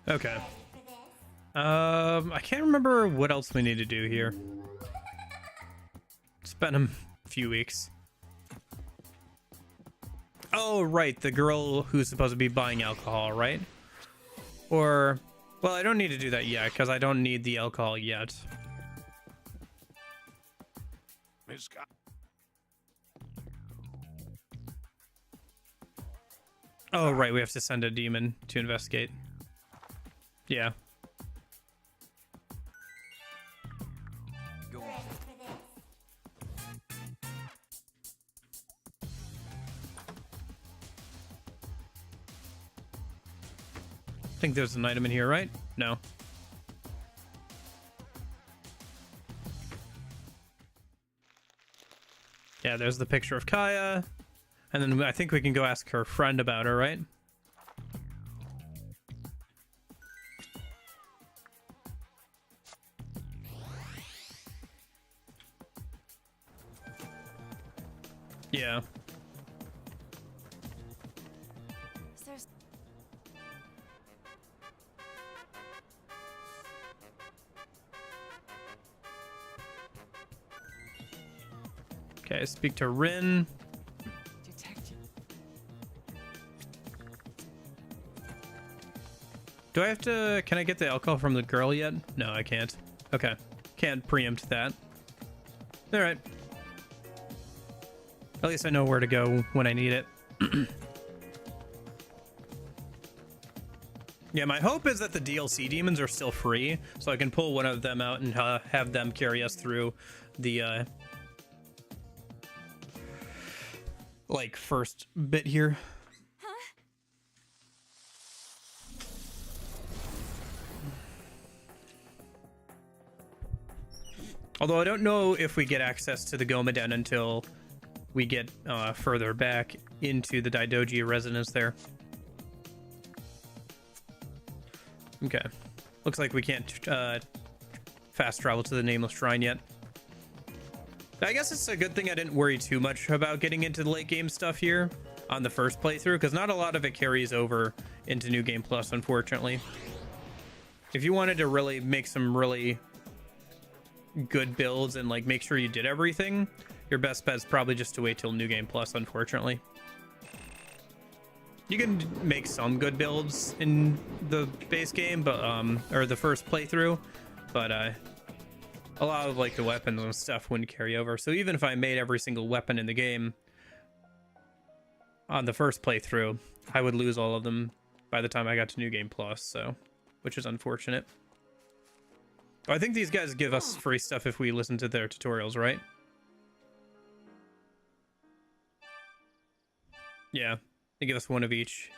Okay. I can't remember what else we need to do here. It's been a few weeks. Oh, right, the girl who's supposed to be buying alcohol, right? Or, well, I don't need to do that yet, because I don't need the alcohol yet. Miss Scott. Oh, right, we have to send a demon to investigate. Yeah. Go on. I think there's an item in here, right? No. Yeah, there's the picture of Kaya. And then I think we can go ask her friend about her, right? Yeah. There's... Okay, speak to Rin. Do I have to... Can I get the alcohol from the girl yet? No, I can't. Okay. Can't preempt that. Alright. At least I know where to go when I need it. Yeah, my hope is that the DLC demons are still free, so I can pull one of them out and have them carry us through the, like, first bit here. Although I don't know if we get access to the Gomaden until we get further back into the Daidoji residence there. Okay. Looks like we can't fast travel to the Nameless Shrine yet. I guess it's a good thing I didn't worry too much about getting into the late game stuff here on the first playthrough, because not a lot of it carries over into New Game Plus, unfortunately. If you wanted to really make some really good builds and like make sure you did everything, your best bet is probably just to wait till New Game Plus, unfortunately. You can make some good builds in the base game, but or the first playthrough, but a lot of like the weapons and stuff wouldn't carry over. So even if I made every single weapon in the game on the first playthrough, I would lose all of them by the time I got to New Game Plus, so which is unfortunate. I think these guys give us free stuff if we listen to their tutorials, right? Yeah, they give us one of each.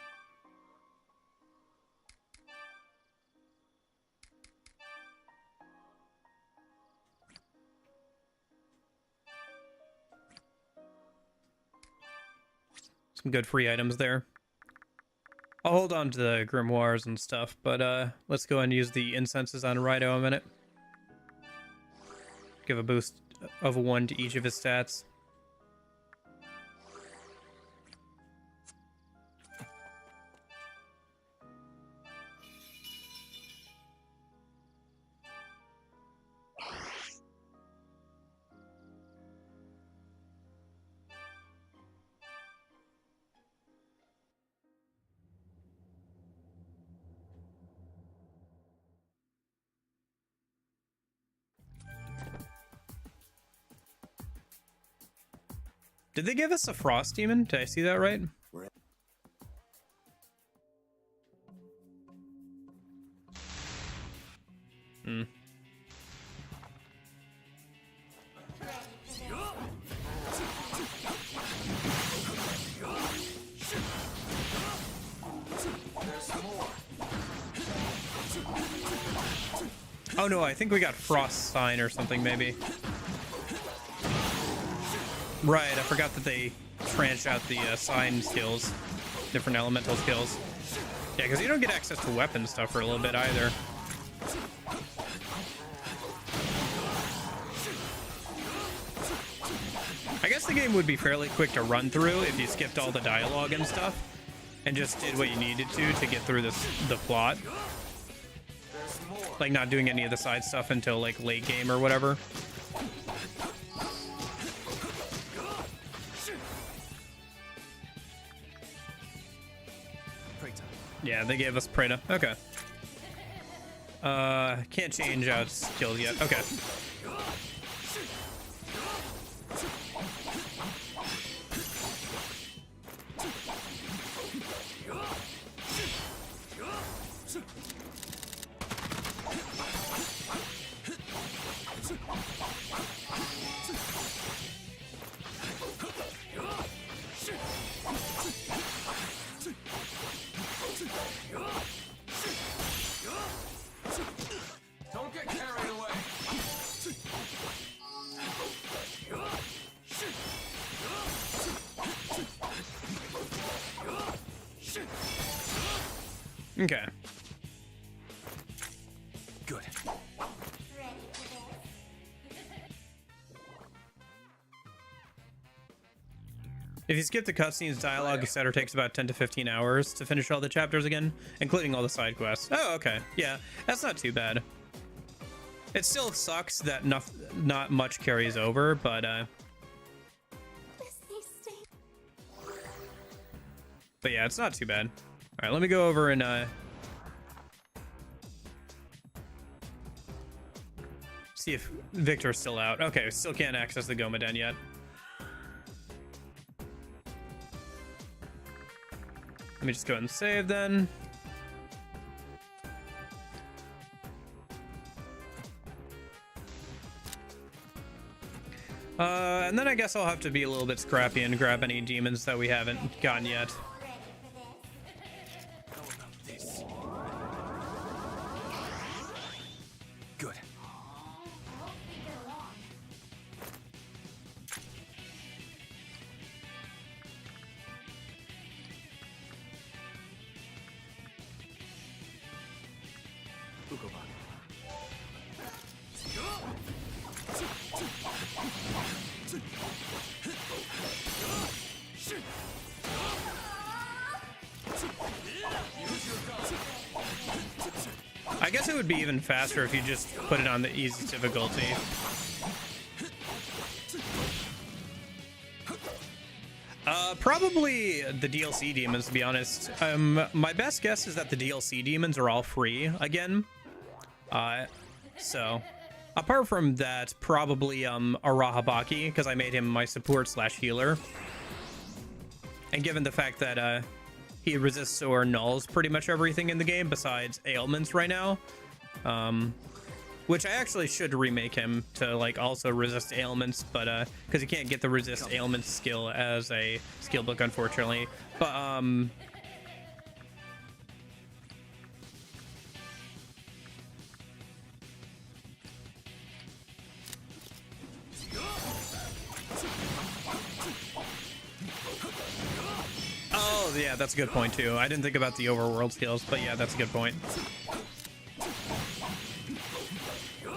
Some good free items there. I'll hold on to the grimoires and stuff, but let's go and use the incenses on Raidou a minute. Give a boost of 1 to each of his stats. Did they give us a frost demon? Did I see that right? Hmm. Oh no, I think we got frost sign or something maybe. Right, I forgot that they tranche out the sign skills, different elemental skills. Yeah, because you don't get access to weapon stuff for a little bit either. I guess the game would be fairly quick to run through if you skipped all the dialogue and stuff and just did what you needed to get through the plot. Like not doing any of the side stuff until like late game or whatever. Yeah, they gave us Preda. Okay. Can't change out skills yet. Okay. Don't get carried away. Okay. Good. If you skip the cutscenes, dialogue, etc., takes about 10 to 15 hours to finish all the chapters again, including all the side quests. Oh, okay. Yeah, that's not too bad. It still sucks that not much carries over, but yeah, it's not too bad. All right, let me go over and see if Victor's still out. Okay, we still can't access the Gomaden yet. Let me just go ahead and save then. And then I guess I'll have to be a little bit scrappy and grab any demons that we haven't gotten yet. Good. I guess it would be even faster if you just put it on the easy difficulty. Probably the DLC demons, to be honest. My best guess is that the DLC demons are all free again. So apart from that, probably Arahabaki, because I made him my support / healer. And given the fact that he resists or nulls pretty much everything in the game besides ailments right now, which I actually should remake him to like also resist ailments, but because you can't get the resist ailments skill as a skill book, unfortunately. But oh yeah, that's a good point too. I didn't think about the overworld skills, but yeah, that's a good point.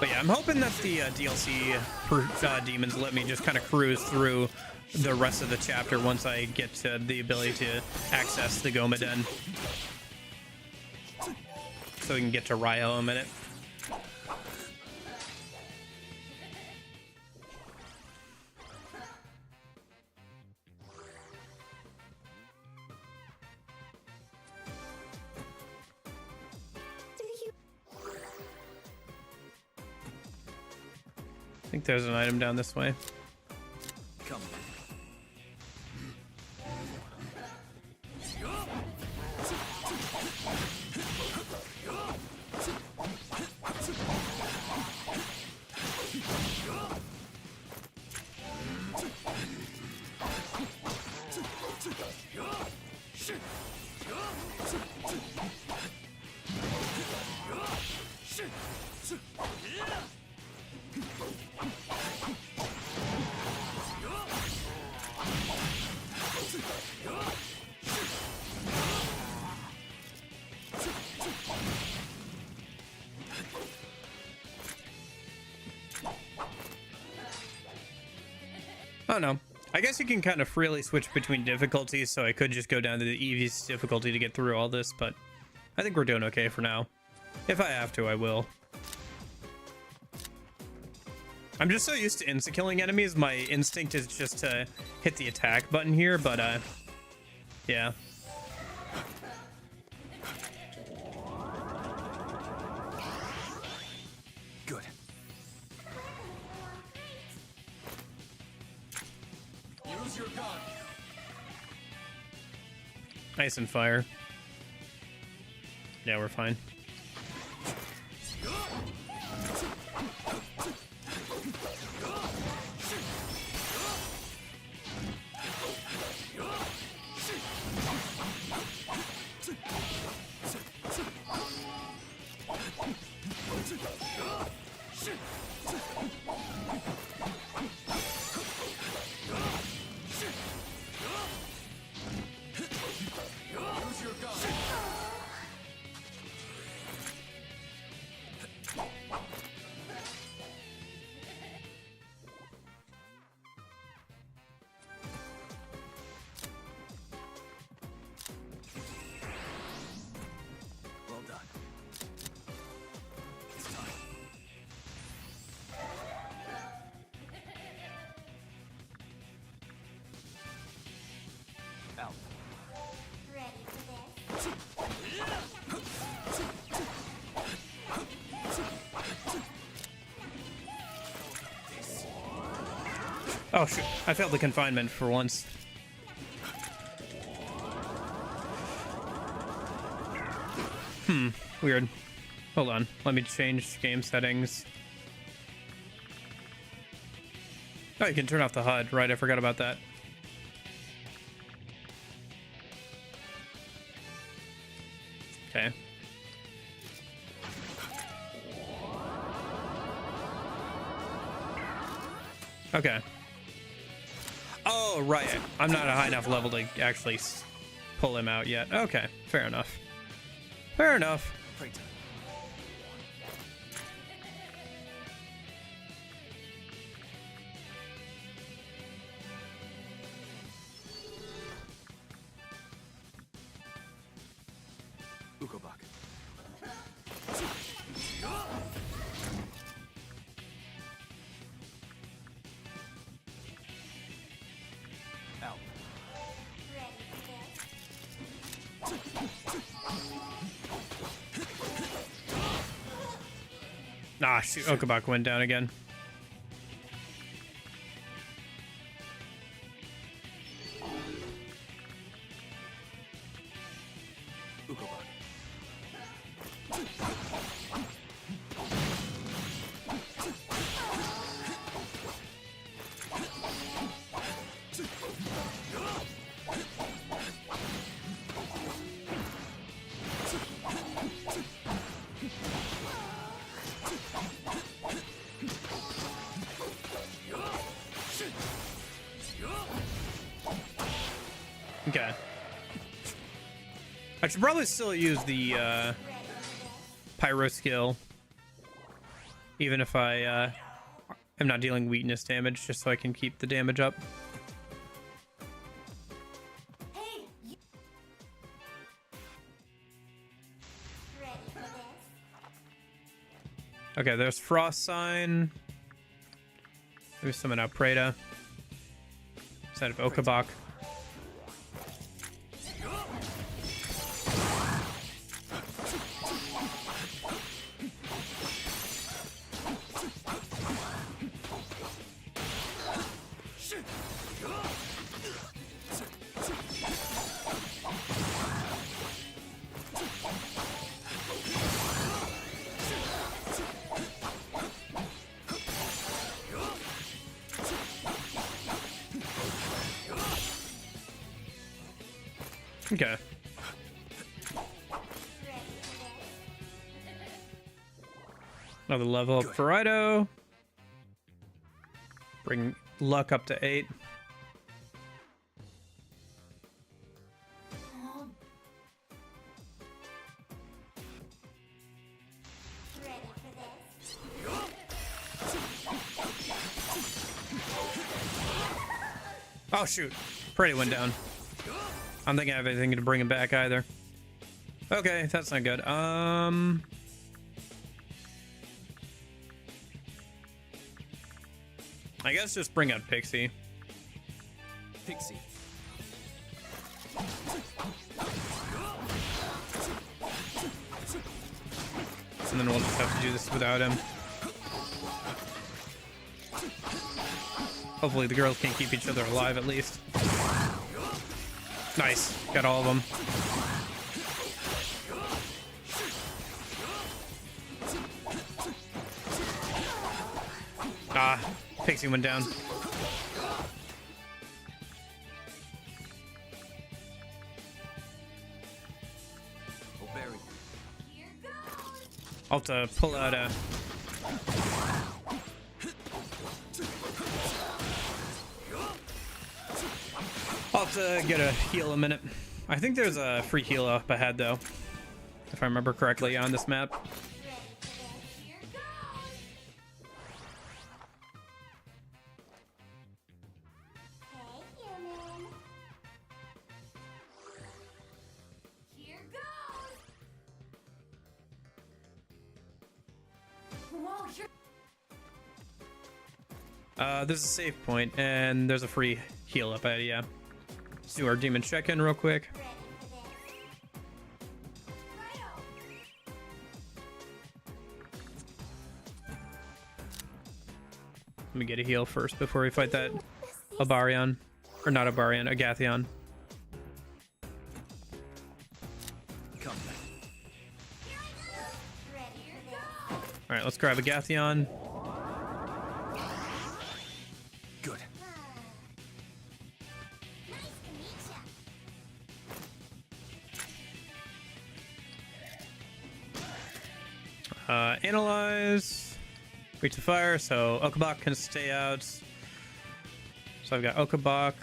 But yeah, I'm hoping that the DLC demons let me just kind of cruise through the rest of the chapter once I get to the ability to access the Gomaden. So we can get to Ryo in a minute. I think there's an item down this way. Come Oh no. I guess you can kind of freely switch between difficulties, so I could just go down to the easiest difficulty to get through all this, but I think we're doing okay for now. If I have to, I will. I'm just so used to insta-killing enemies, my instinct is just to hit the attack button here, but yeah. Good. Use your gun. Ice and fire. Yeah, we're fine. Oh shoot, I failed the confinement for once. Weird. Hold on, let me change game settings. Oh, you can turn off the HUD, right? I forgot about that. Okay. Okay. Oh, right. I'm not a high enough level to actually pull him out yet. Okay, fair enough. Fair enough. Ah, shoot. Okabak went down again. Okay. I should probably still use the pyro skill, even if I am not dealing weakness damage, just so I can keep the damage up. Okay, there's Frost Sign. Maybe summon out Preda instead of Okabak. Okay. Another level up for Raidou. Bring luck up to 8. Oh shoot, Pretty went down. I don't think I have anything to bring him back either. Okay, that's not good. I guess just bring out Pixie. Pixie. And then we'll just have to do this without him. Hopefully the girls can keep each other alive at least. Nice. Got all of them. Ah, Pixie went down. I'll have to pull out a... I'll have to get a heal a minute. I think there's a free heal up ahead though, if I remember correctly on this map. There's a save point and there's a free heal up ahead, yeah. Let's do our demon check-in real quick. Let me get a heal first before we fight that Abarion. Or not Abarion, Agathion. Come back. Alright, let's grab Agathion. Good. Analyze. Reach the fire, so Okabok can stay out. So I've got Okabok.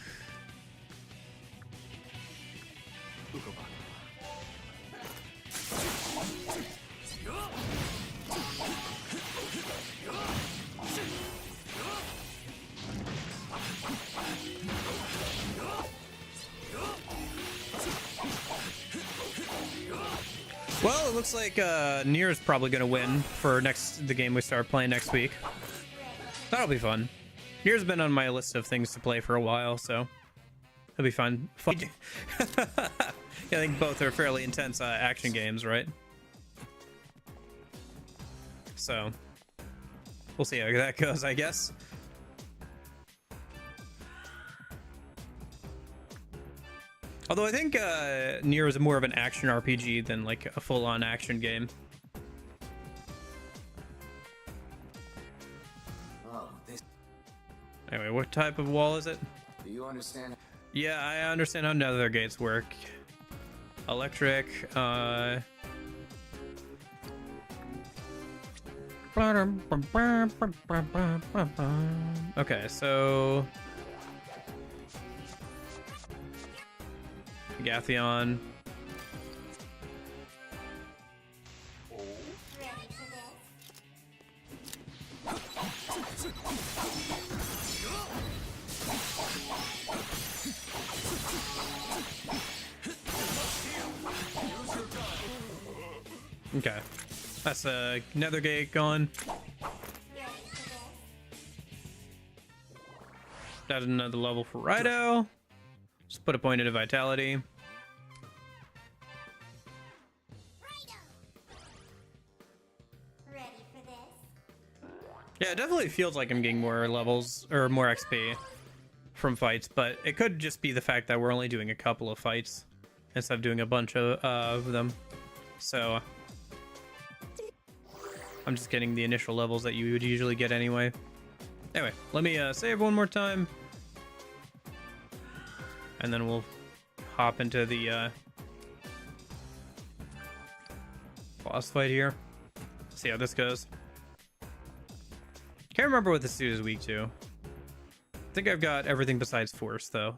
Well, it looks like Nier's probably gonna win for the game we start playing next week. That'll be fun. Nier's been on my list of things to play for a while, so it'll be fun. Yeah, I think both are fairly intense action games, right? So we'll see how that goes, I guess. Although I think Nier is more of an action RPG than like a full-on action game. Oh, this. Anyway, what type of wall is it? Do you understand? Yeah, I understand how nether gates work. Electric, okay, so Agathion. Okay, that's a nether gate gone. That's another level for Raidou. Just put a point into vitality. Yeah, it definitely feels like I'm getting more levels or more XP from fights, but it could just be the fact that we're only doing a couple of fights instead of doing a bunch of them. So I'm just getting the initial levels that you would usually get anyway. Anyway, let me save one more time. And then we'll hop into the boss fight here. See how this goes. Can't remember what this suit is weak to. I think I've got everything besides force, though.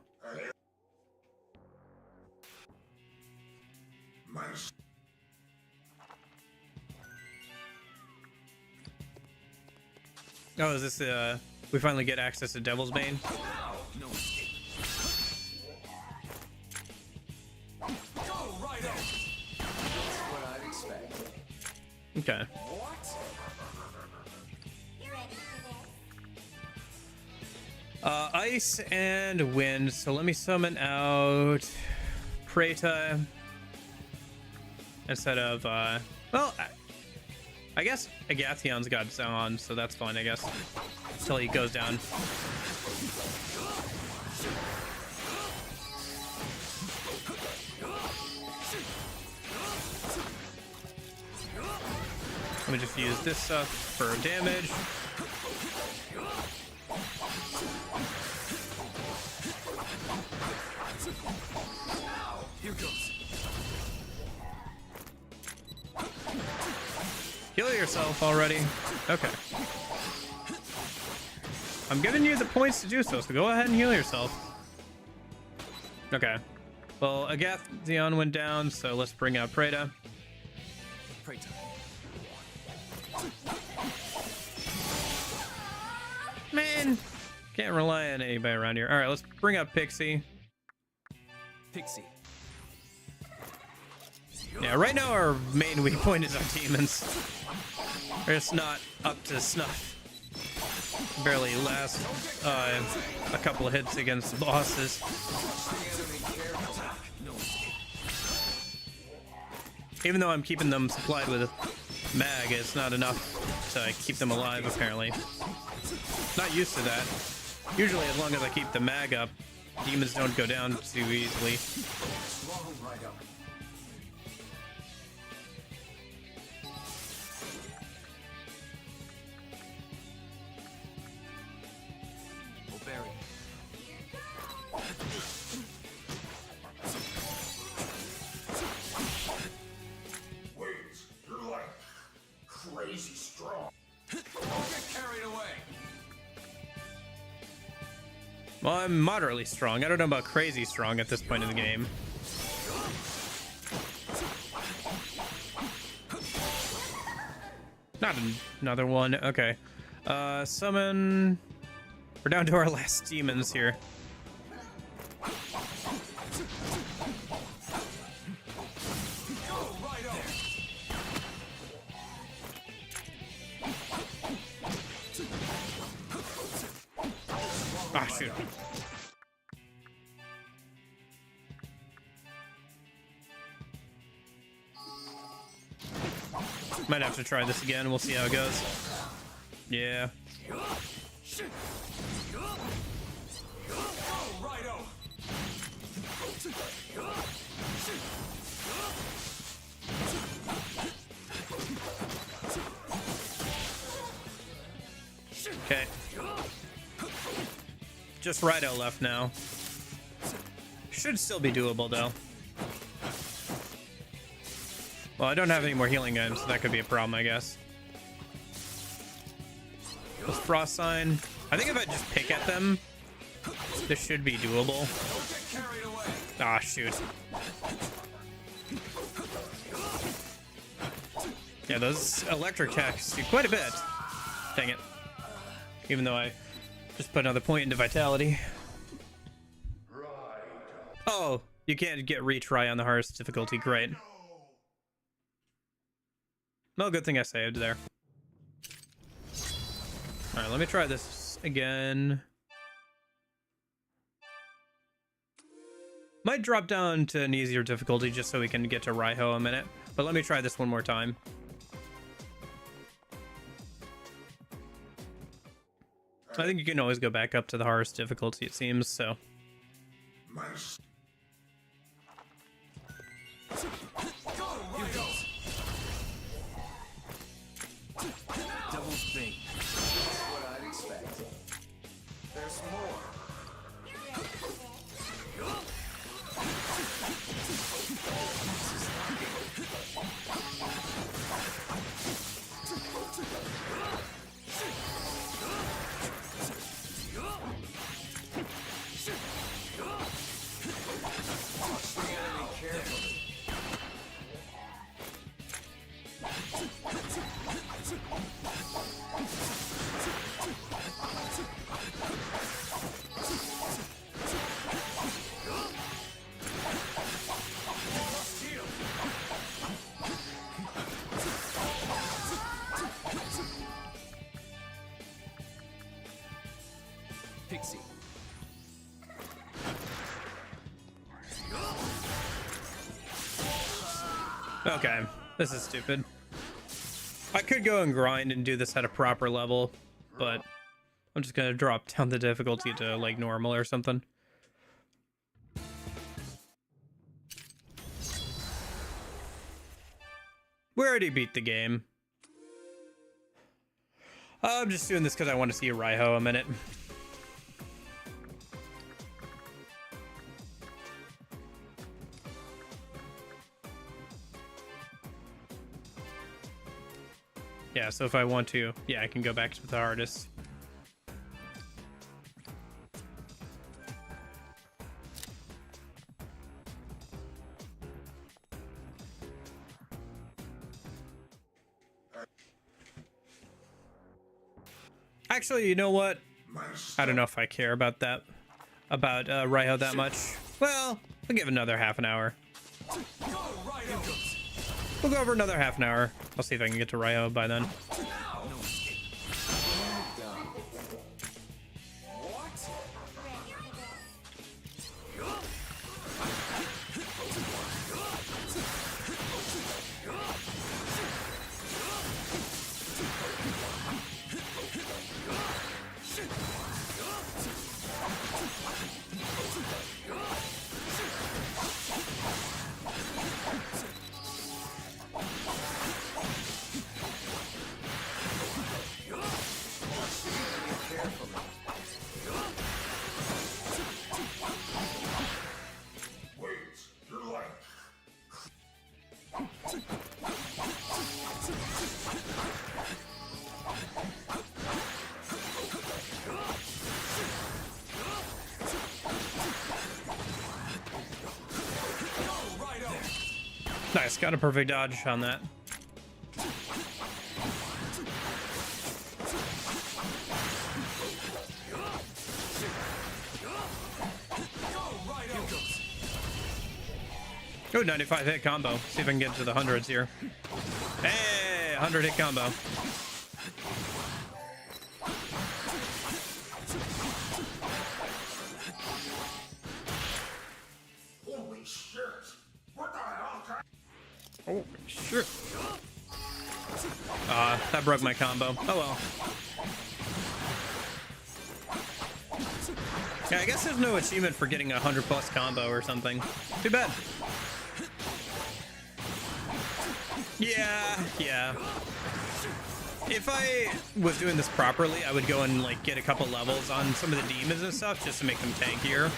Oh, is this we finally get access to Devil's Bane? No escape. Go, Raidou! That's what I'd expect. Okay. Ice and wind. So let me summon out Preta instead of well, I guess Agathion's got on, so that's fine, I guess, until he goes down. Let me just use this stuff for damage. Here goes. Heal yourself already. Okay. I'm giving you the points to do so, so go ahead and heal yourself. Okay. Well, Agathion went down, so let's bring out Preta. Preta. Man, can't rely on anybody around here. All right, let's bring up Pixie. Pixie. Yeah, right now our main weak point is our demons. They're just not up to snuff. Barely last a couple of hits against the bosses. Even though I'm keeping them supplied with mag, it's not enough to keep them alive, apparently. Not used to that. Usually, as long as I keep the mag up, demons don't go down too easily. Strong, Raidou. We'll bury it. Wait, you're like crazy strong. Don't get carried away. Well, I'm moderately strong. I don't know about crazy strong at this point in the game. Not another one. Okay. Summon. We're down to our last demons here. Ah, shoot. Might have to try this again. We'll see how it goes. Yeah. Okay. Just Raidou left now. Should still be doable though. Well, I don't have any more healing items, so that could be a problem, I guess. With Frost Sign, I think if I just pick at them, this should be doable. Ah, shoot. Yeah, those electric attacks do quite a bit. Dang it. Even though I just put another point into vitality. Oh, you can't get retry on the hardest difficulty. Great. Well, good thing I saved there. Alright, let me try this again. Might drop down to an easier difficulty just so we can get to Raiho a minute. But let me try this one more time. I think you can always go back up to the hardest difficulty, it seems, so. Devil's Bane. That's what I'd expect. There's more. Watch the enemy carefully. Pixie. Okay, this is stupid. I could go and grind and do this at a proper level, but I'm just gonna drop down the difficulty to like normal or something. We already beat the game. I'm just doing this because I want to see Raiho a minute. Yeah, so if I want to, yeah, I can go back to the hardest. Actually, you know what? I don't know if I care about that, about Raiho that much. Well, I'll give it another half an hour. We'll go over another half an hour. I'll see if I can get to Raiho by then. Nice, got a perfect dodge on that. Oh, 95 hit combo. See if I can get to the hundreds here. Hey, 100 hit combo. Holy shit! What the hell? Oh, shit. That broke my combo. Oh well. Yeah, I guess there's no achievement for getting a 100+ combo or something. Too bad. Yeah. If I was doing this properly, I would go and like get a couple levels on some of the demons and stuff just to make them tankier.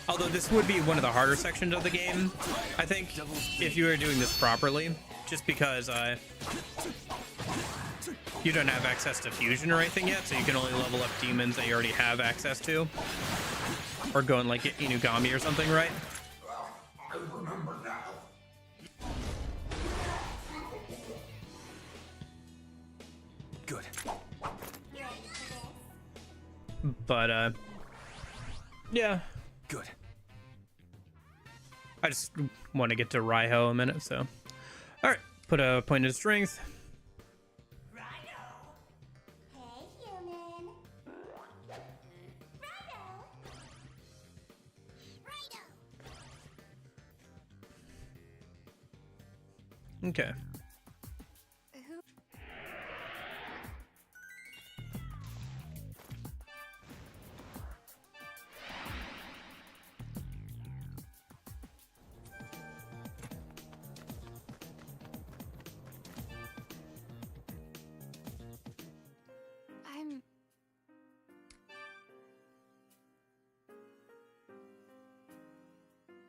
Although this would be one of the harder sections of the game, I think, if you were doing this properly, just because you don't have access to fusion or anything yet, so you can only level up demons that you already have access to. Or go and like get Inugami or something, right? I remember now. Good. But, yeah. Good. I just want to get to Raiho a minute, so. Alright, put a point of strength. Okay.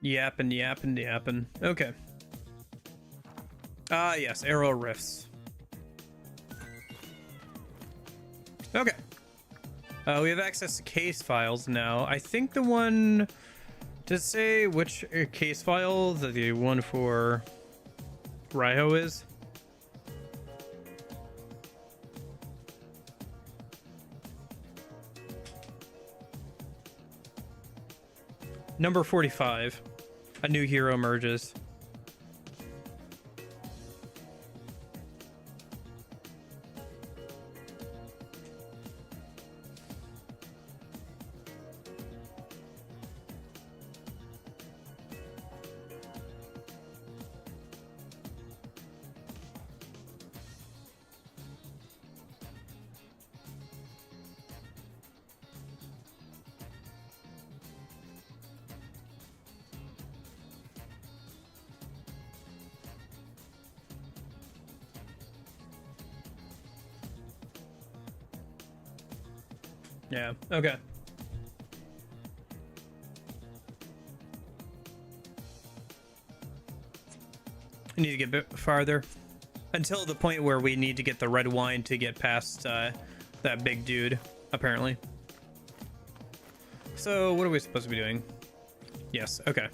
Yappin'. Okay. Yes, arrow rifts. Okay. We have access to case files now. I think the one... Does it say which case file the one for Raiho is? Number 45. A new hero emerges. Yeah, okay. I need to get a bit farther. Until the point where we need to get the red wine to get past that big dude, apparently. So, what are we supposed to be doing? Yes, okay.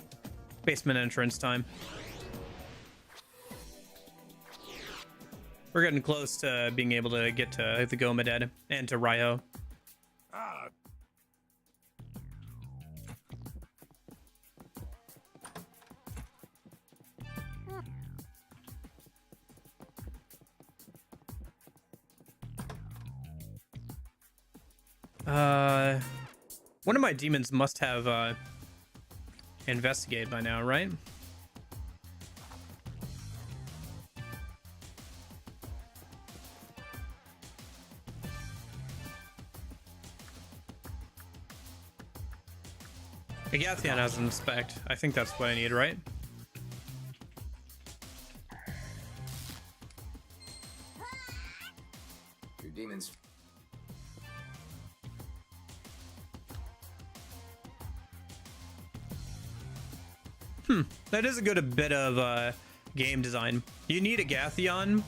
Basement entrance time. We're getting close to being able to get to the Gomaded and to Raiho. One of my demons must have investigated by now, right? Agathion has an inspect. I think that's what I need, right? Your demons. That is a good bit of game design. You need a Agathion.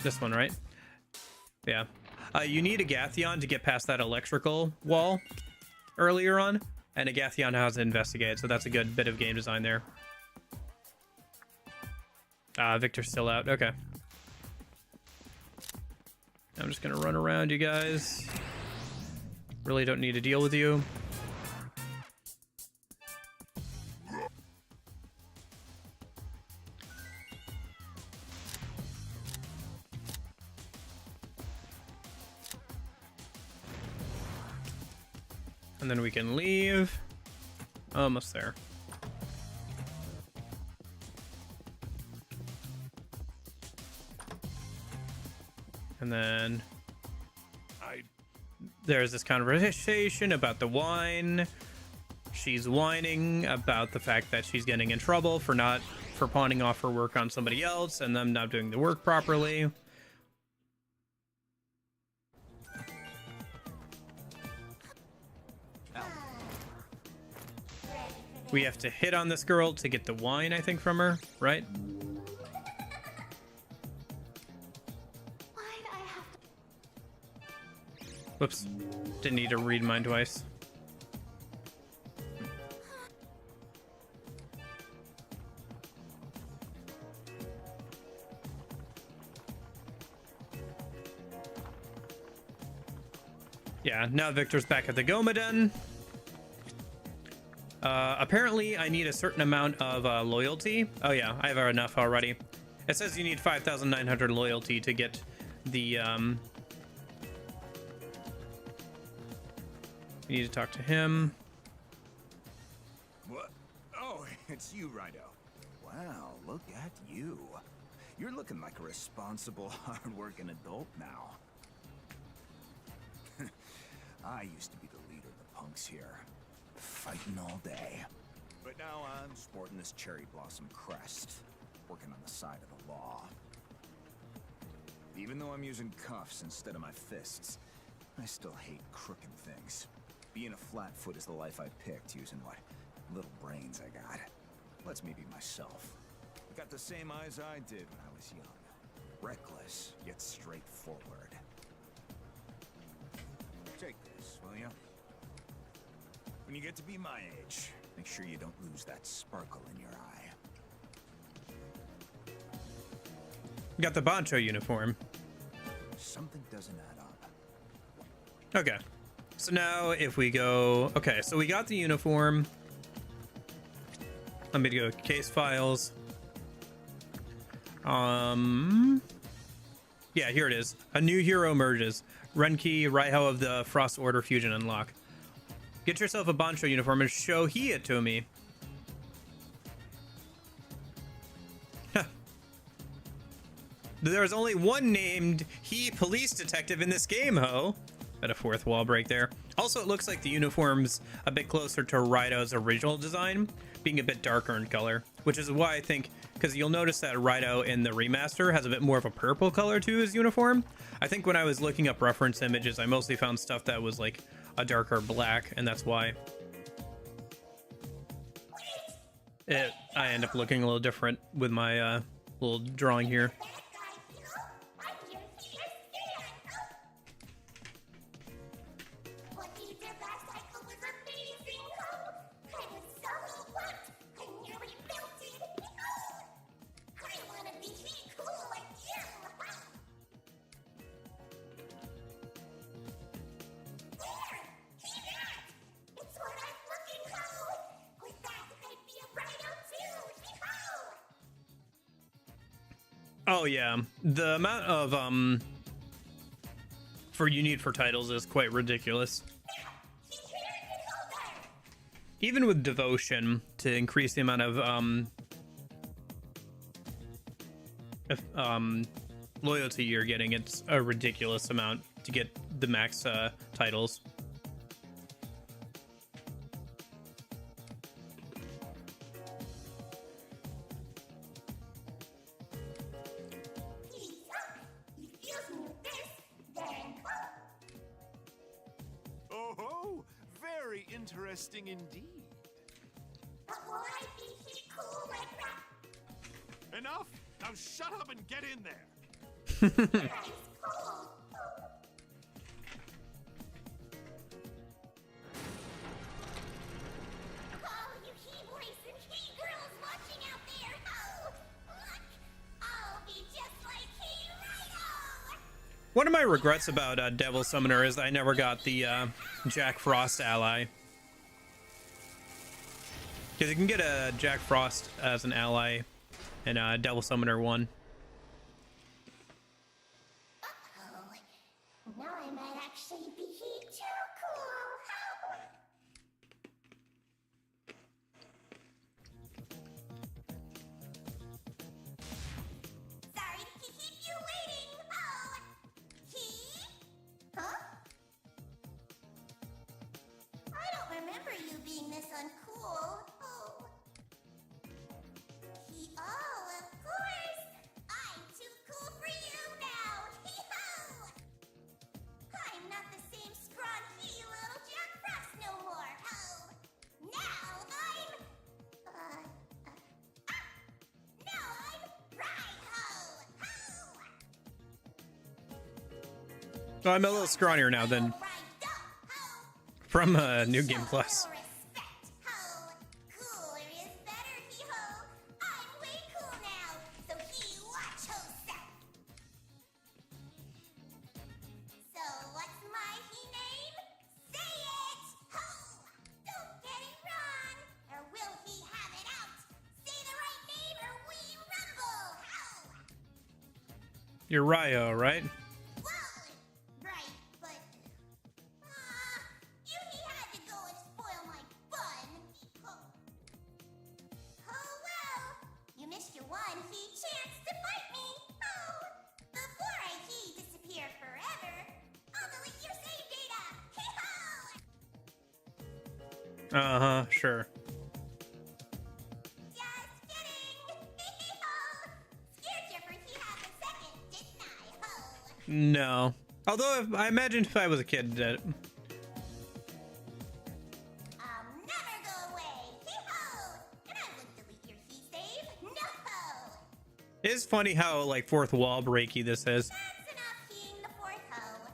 This one, right? Yeah. You need a Agathion to get past that electrical wall earlier on, And Agathion has to investigate, so that's a good bit of game design there. Victor's still out. Okay. I'm just gonna run around, you guys. Really don't need to deal with you. And then we can leave. Almost there. And then there's this conversation about the wine. She's whining about the fact that she's getting in trouble for pawning off her work on somebody else and them not doing the work properly. We have to hit on this girl to get the wine, I think, from her, right? Whoops. Didn't need to read mine twice. Yeah, now Victor's back at the Gomaden. Apparently I need a certain amount of loyalty. Oh yeah, I have enough already. It says you need 5,900 loyalty to get the you need to talk to him. What? Oh, it's you, Raidou. Wow, look at you. You're looking like a responsible, hard-working adult now. I used to be the leader of the punks here, fighting all day. But now I'm sporting this cherry blossom crest, working on the side of the law. Even though I'm using cuffs instead of my fists, I still hate crooking things. Being a flatfoot is the life I picked, using what little brains I got. Lets me be myself. I got the same eyes I did when I was young. Reckless, yet straightforward. Take this, will you? When you get to be my age, make sure you don't lose that sparkle in your eye. Got the Bancho uniform. Something doesn't add up. Okay. So now if we go... Okay, so we got the uniform. Let me go case files. Yeah, here it is. A new hero emerges. Renki, Raiho of the Frost Order Fusion unlock. Get yourself a Bancho uniform and show it to me. There's only one named police detective in this game, ho. Got a fourth wall break there. Also, it looks like the uniform's a bit closer to Raidou's original design, being a bit darker in color, which is why I think, because you'll notice that Raidou in the remaster has a bit more of a purple color to his uniform. I think when I was looking up reference images, I mostly found stuff that was like a darker black, and that's why I end up looking a little different with my little drawing here. Oh yeah, the amount of you need for titles is quite ridiculous. Even with devotion, to increase the amount of loyalty you're getting, it's a ridiculous amount to get the max titles. Oh, very interesting indeed. Enough! Now shut up and get in there! One of my regrets about Devil Summoner is I never got the Jack Frost ally. Because you can get a Jack Frost as an ally in Devil Summoner 1. Now I might actually be too cool. Sorry to keep you waiting. Oh, huh? I don't remember you being this uncool. Oh. Oh, of course. I'm too cool for you now. Hee-ho! I'm not the same scrawny little Jack Frost no more. Oh, now I'm now I'm Raidou. So I'm a little scrawnier now than from New Game Plus. Cooler is better, hee-ho. I'm way cool now, so he watch yourself. So what's my name? Say it! Ho! Don't get it wrong, or will he have it out? Say the right name or we rumble! Ho! You're Ryo, right? Right, but he had to go and spoil my fun. Oh well, you missed your one chance to fight me. Oh, before I disappear forever, I'll delete your save data. Hee-ho! Uh-huh, sure. Just kidding. Hee-ho! Scared you for half a second, didn't I? Ho! No. Although I imagine if I was a kid that Never go away. Hee-ho! And I wouldn't delete your key save. No! it is funny how like fourth wall breaky this is. That's enough keying the fourth ho.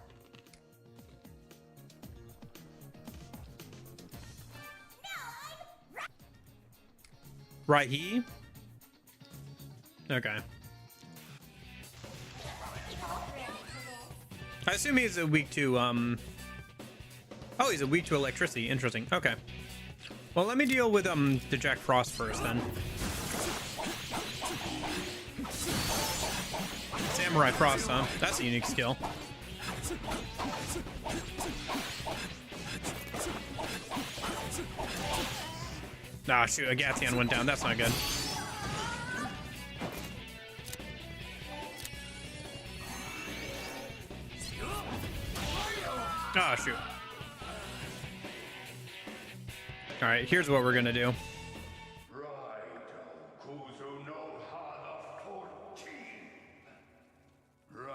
Rahi? Okay. I assume he's a weak to oh, he's a weak to electricity. Interesting. Okay. Well, let me deal with the Jack Frost first then. Samurai Frost, huh? That's a unique skill. Ah, shoot, a Gathian went down. That's not good. Ah, shoot. Alright, here's what we're gonna do. Raidou Kuzunoha the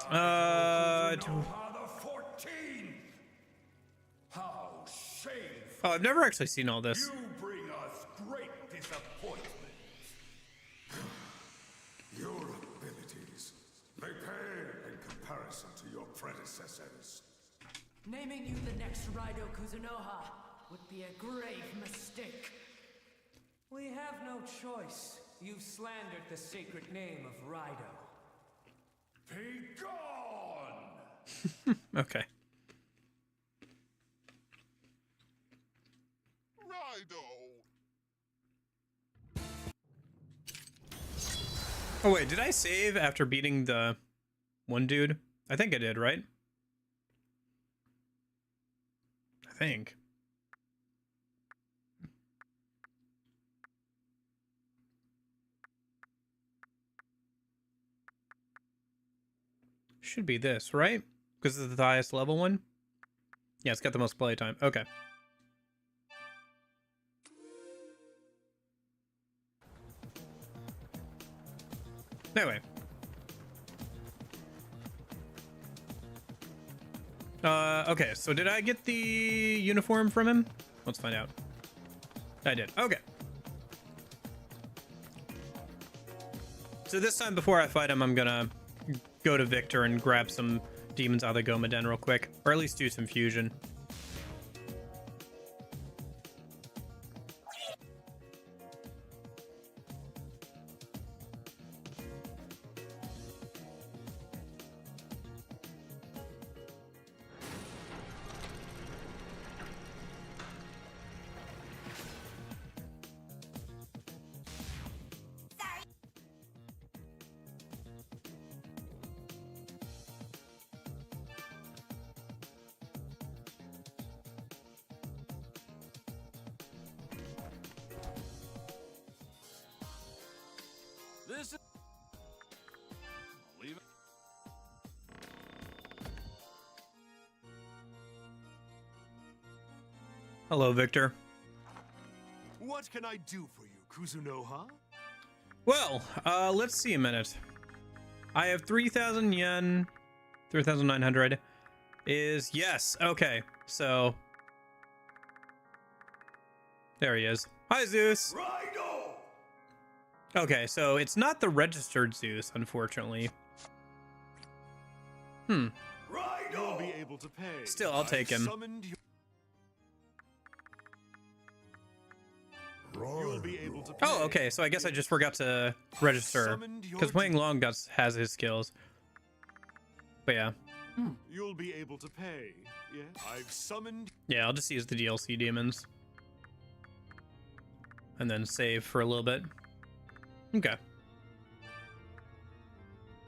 14th. The 14th. How shameful. Oh, I've never actually seen all this. You bring us great disappointment. Your abilities, they pale in comparison to your predecessors. Naming you the next Raidou Kuzunoha would be a grave mistake. We have no choice. You've slandered the sacred name of Raidou. Be gone! Okay. Raidou! Oh wait, did I save after beating the one dude? I think I did, right? I think. Should be this, right? Because it's the highest level one? Yeah, it's got the most playtime. Okay. Anyway. Okay, so did I get the uniform from him? Let's find out. I did. Okay. So this time before I fight him, I'm gonna go to Victor and grab some demons out of the Goma Den real quick. Or at least do some fusion. Hello, Victor. What can I do for you, Kuzunoha? Well, let's see a minute. I have 3,000 yen. 3,900 is yes. Okay, so there he is. Hi, Zeus. Raidou! Okay, so it's not the registered Zeus, unfortunately. You'll be able to pay. Still, I'll take him. You'll be able to pay. Oh, okay, so I guess I just forgot to register, because Wang Long has his skills. But yeah. You'll be able to pay. Yes, I've summoned. Yeah, I'll just use the DLC demons. And then save for a little bit. Okay.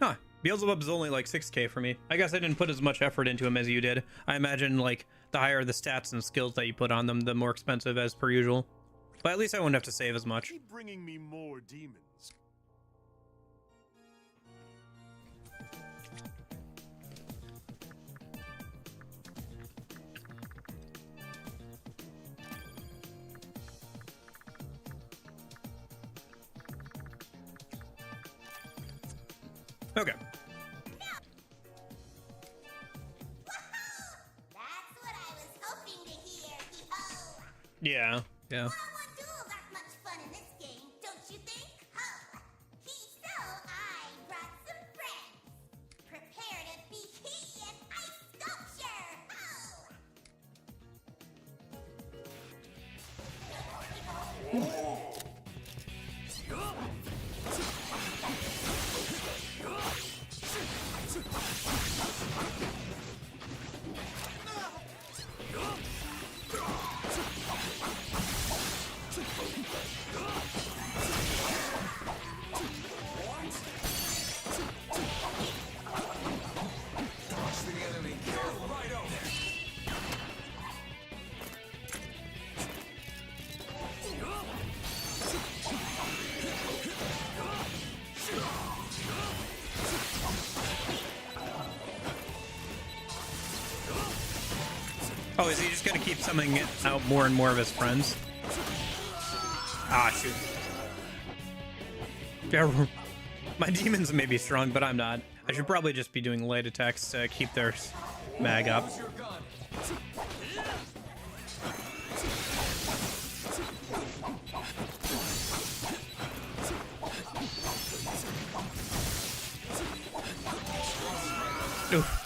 Huh. Beelzebub's only like 6k for me. I guess I didn't put as much effort into him as you did. I imagine like the higher the stats and skills that you put on them, the more expensive as per usual. But at least I won't have to save as much. Keep bringing me more demons. Okay. Yeah, yeah. Oh, is he just gonna keep summoning out more and more of his friends? Ah, shoot. Yeah, my demons may be strong, but I'm not. I should probably just be doing light attacks to keep their mag up. Oof.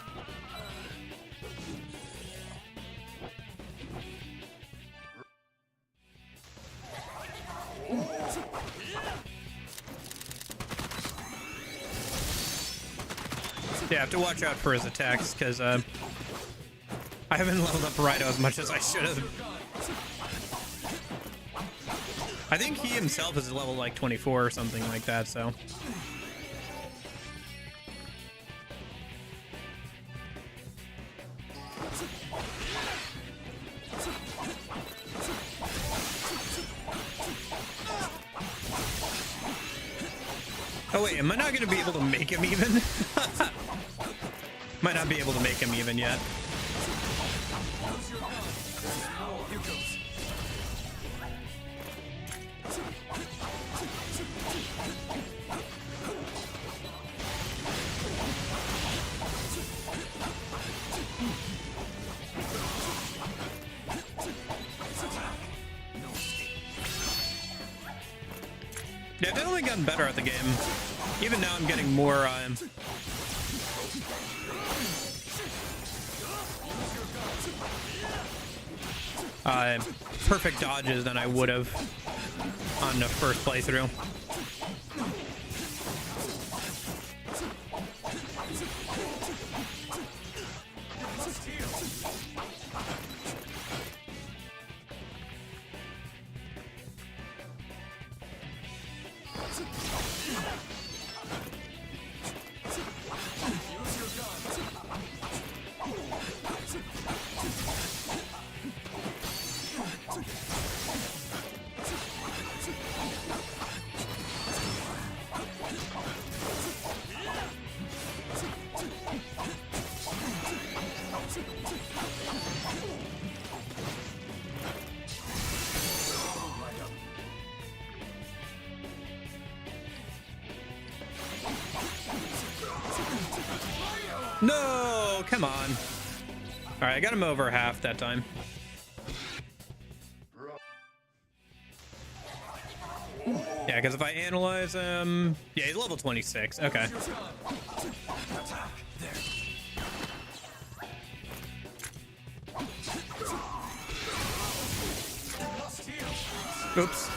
Yeah, I have to watch out for his attacks, because I haven't leveled up Raidou as much as I should have. I think he himself is level like 24 or something like that, so. Oh wait, am I not going to be able to make him even? Might not be able to make him even yet. Yeah, I've definitely gotten better at the game. Even now I'm getting more perfect dodges than I would have on the first playthrough. No, come on. All right, I got him over half that time. Yeah, because if I analyze him, yeah, he's level 26. Okay. Oops.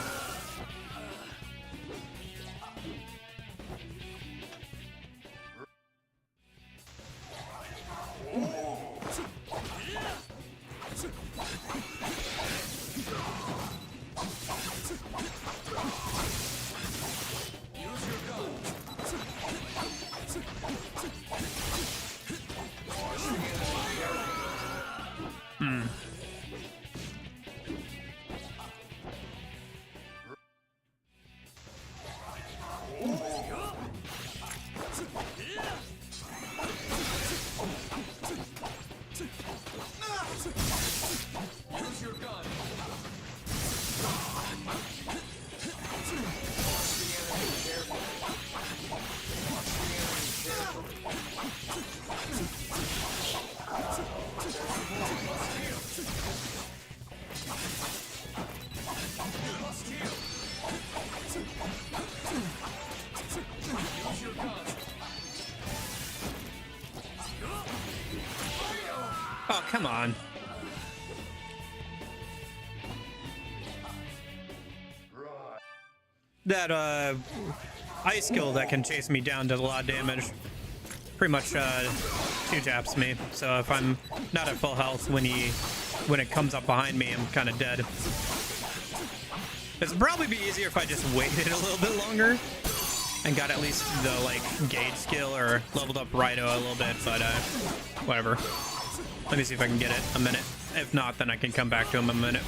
Oh, come on. That ice skill that can chase me down does a lot of damage. Pretty much two taps me. So if I'm not at full health when it comes up behind me, I'm kind of dead. It'd probably be easier if I just waited a little bit longer and got at least the like gauge skill or leveled up Raidou a little bit, but whatever. Let me see if I can get it a minute. If not, then I can come back to him in a minute.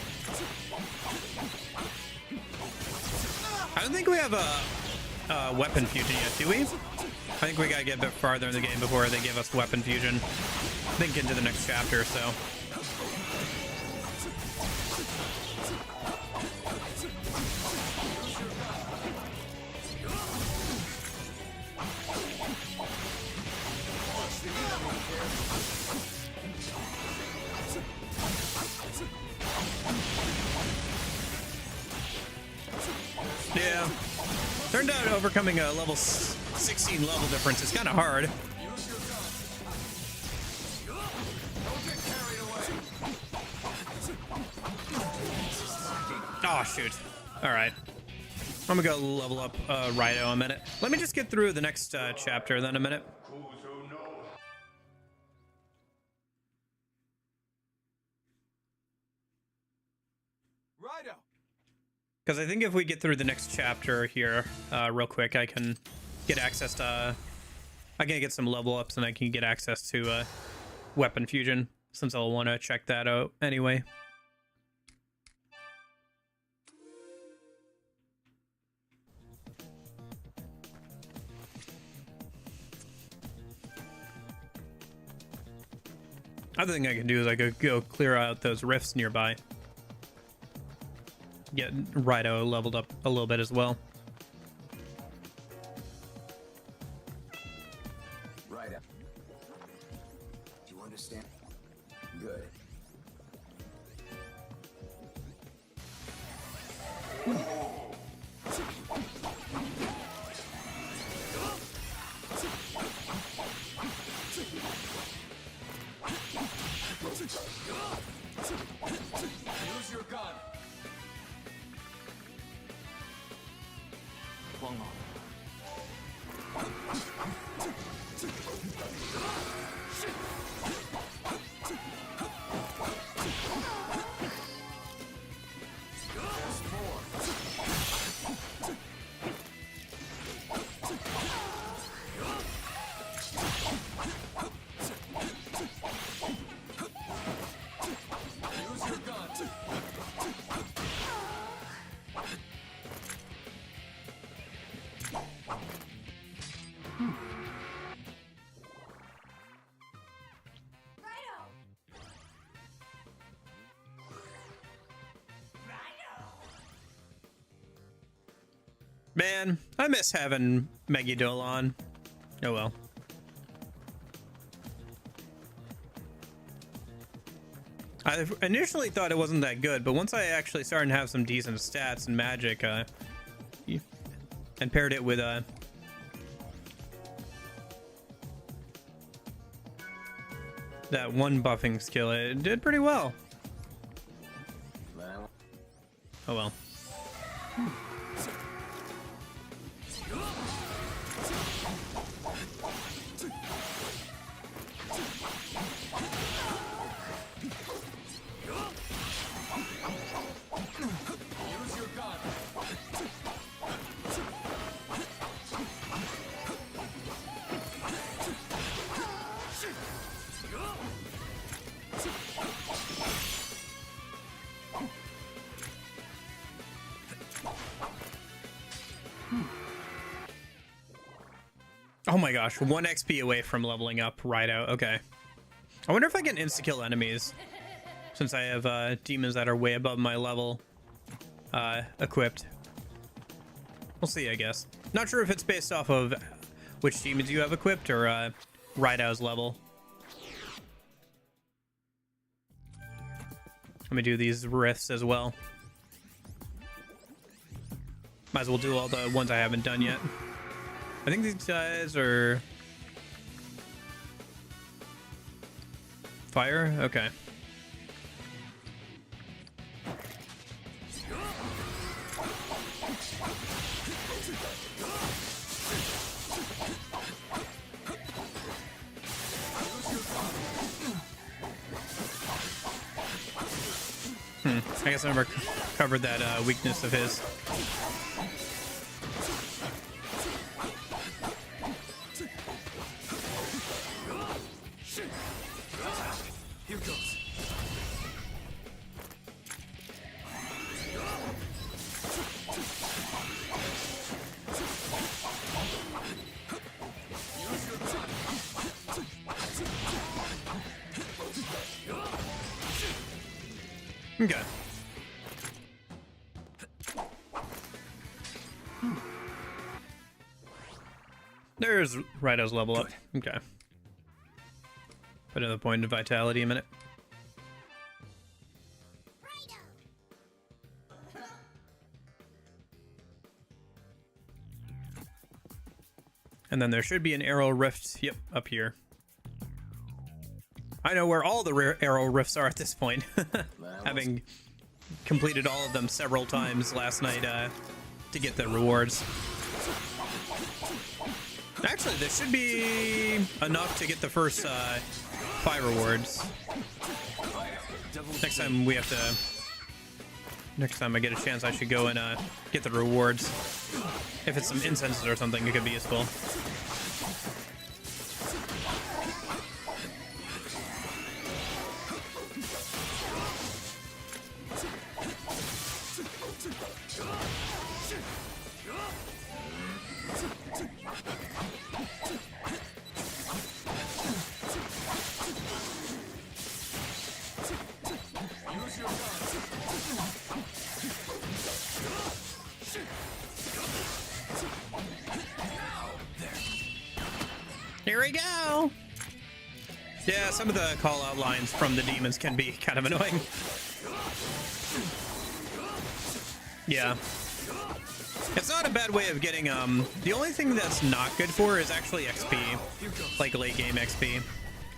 I don't think we have a weapon fusion yet, do we? I think we gotta get a bit farther in the game before they give us weapon fusion. I think into the next chapter, so. Yeah. Turned out overcoming a level 16 level difference is kind of hard. Oh, shoot. All right. I'm gonna go level up Raidou a minute. Let me just get through the next chapter then a minute. Because I think if we get through the next chapter here real quick, I can get access to... I can get some level ups and I can get access to weapon fusion, since I'll want to check that out anyway. Other thing I can do is I could go clear out those rifts nearby. Get Raidou leveled up a little bit as well. Raidou. Do you understand? Good. Use your gun. Man, I miss having Megidol on. Oh well. I initially thought it wasn't that good, but once I actually started to have some decent stats and magic, and paired it with that one buffing skill, it did pretty well. Oh well. Oh my gosh, 1 XP away from leveling up Raidou. Okay. I wonder if I can insta-kill enemies, since I have demons that are way above my level equipped. We'll see, I guess. Not sure if it's based off of which demons you have equipped or Raidou's level. Let me do these rifts as well. Might as well do all the ones I haven't done yet. I think these guys are fire. Okay. I guess I never covered that weakness of his. Here goes. Okay. There's Raidou's level up. Okay. Put another point of vitality a minute. And then there should be an arrow rift. Yep, up here. I know where all the arrow rifts are at this point. Having completed all of them several times last night to get the rewards. Actually, this should be enough to get the first 5 rewards. Next time we have to... Next time I get a chance, I should go and get the rewards. If it's some incenses or something, it could be useful. Here we go! Yeah, some of the call-out lines from the demons can be kind of annoying. Yeah. It's not a bad way of getting, the only thing that's not good for is actually XP. Like late game XP.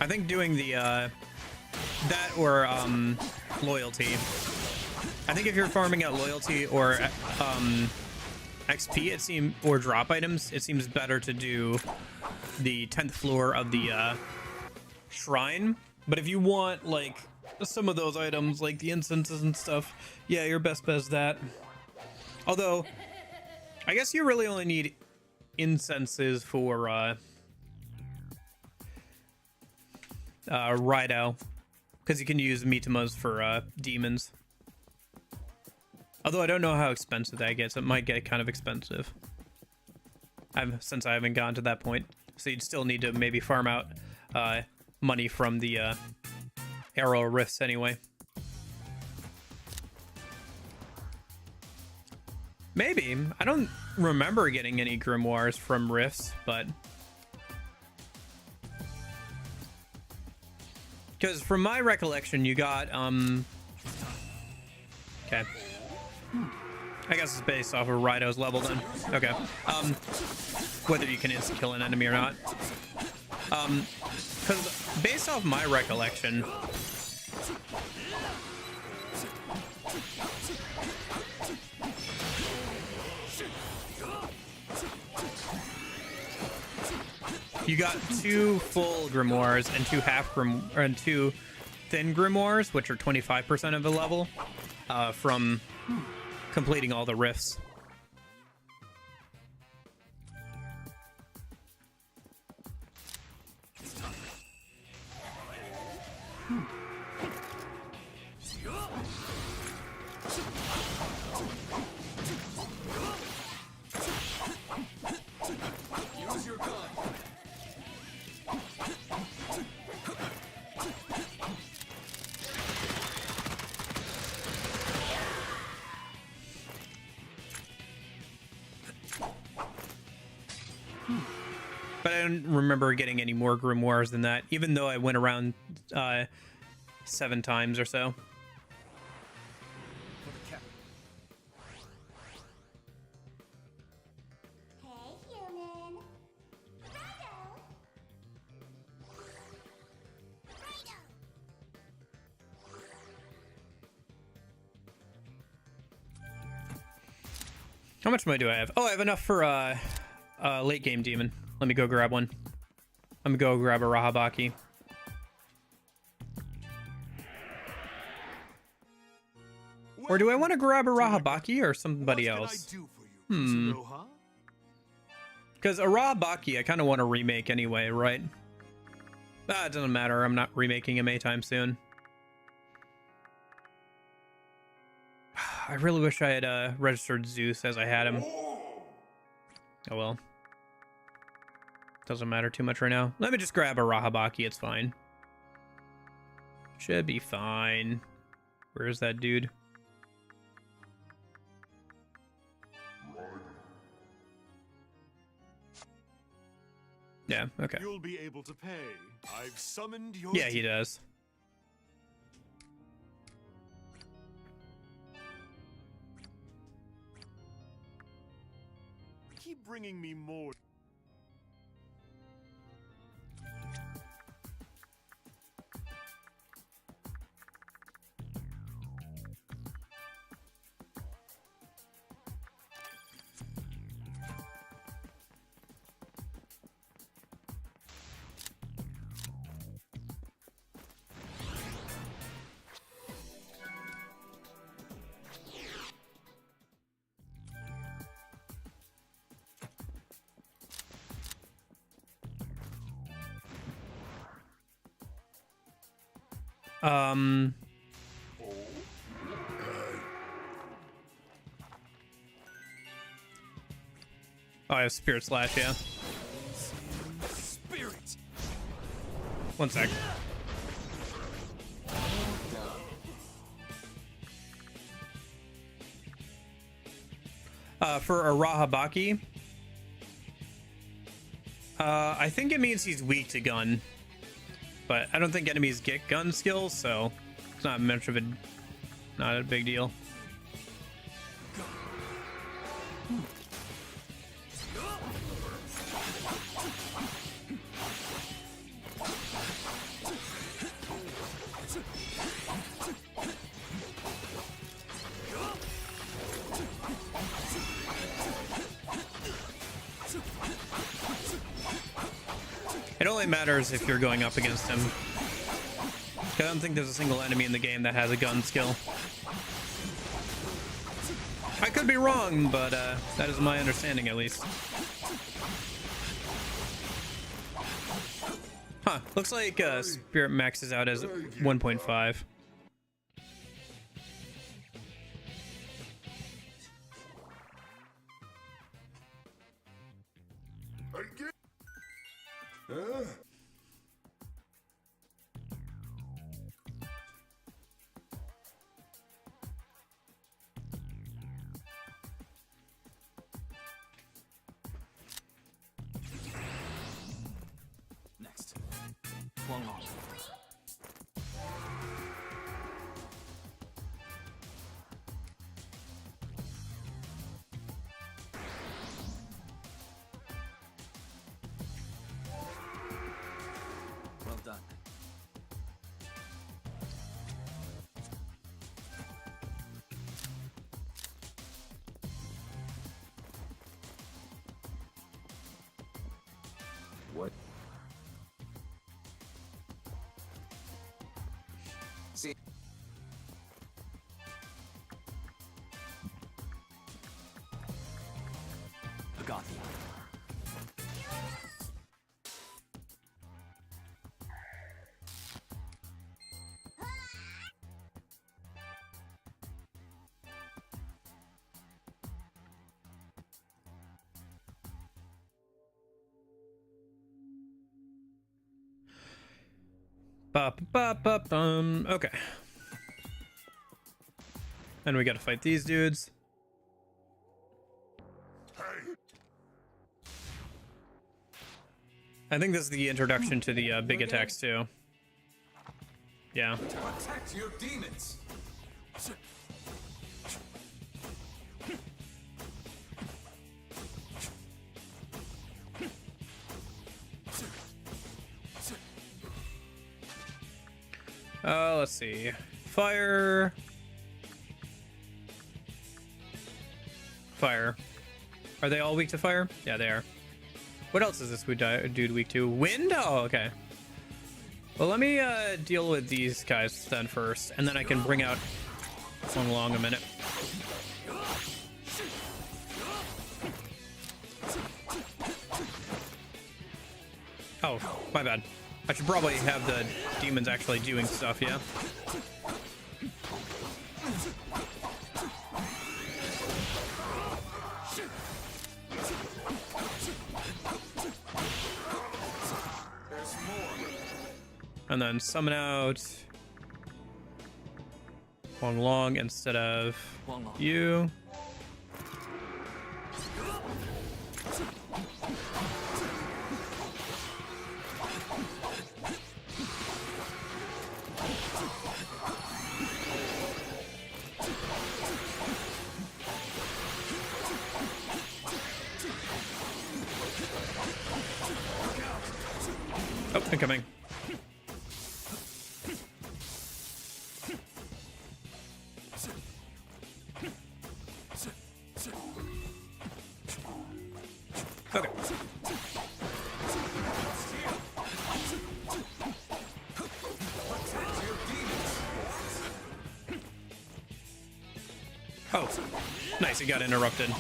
I think doing the, that or, loyalty. I think if you're farming at loyalty or, XP, it seems, or drop items, it seems better to do the 10th floor of the shrine. But if you want like some of those items like the incenses and stuff, yeah, your best bet is that. Although I guess you really only need incenses for Raidou, because you can use Mitamas for demons. Although I don't know how expensive that gets. It might get kind of expensive. Since I haven't gotten to that point. So you'd still need to maybe farm out money from the arrow rifts anyway. Maybe. I don't remember getting any grimoires from rifts, but... Because from my recollection, you got okay. I guess it's based off of Raidou's level then. Okay. Whether you can instant kill an enemy or not. Because based off my recollection, you got 2 full grimoires and 2 and 2 thin grimoires, which are 25% of the level, from completing all the rifts. Use your gun. But I don't remember getting any more grimoires than that, even though I went around 7 times or so. Hey, human. How much money do I have? Oh, I have enough for late game demon. Let me go grab one. I'm gonna go grab a Rahabaki. Or do I want to grab a Rahabaki or somebody else? Because a Rahabaki, I kind of want to remake anyway, right? Ah, it doesn't matter. I'm not remaking him anytime soon. I really wish I had registered Zeus as I had him. Oh well. Doesn't matter too much right now. Let me just grab a Rahabaki. It's fine. Should be fine. Where's that dude? Yeah, okay. You'll be able to pay. I've summoned your Yeah, he does. Keep bringing me more. Oh, I have Spirit Slash, yeah. Spirit. One sec. For a Rahabaki, I think it means he's weak to gun. But I don't think enemies get gun skills, so it's not much of not a big deal. It only matters if you're going up against him. I don't think there's a single enemy in the game that has a gun skill. I could be wrong, but that is my understanding at least. Huh, looks like Spirit maxes out as 1.5. Next. Long haul. done. What? See. Agathi. Okay. And we gotta fight these dudes. I think this is the introduction to the big attacks too. Yeah. Protect your demons. Let's see. Fire. Fire. Are they all weak to fire? Yeah, they are. What else is this dude weak to? Wind? Oh, okay. Well, let me deal with these guys then first, and then I can bring out Long a minute. Oh, my bad. I should probably have the demons actually doing stuff, yeah? And then summon out Long instead of you. Oh, incoming. Okay. Oh, nice, he got interrupted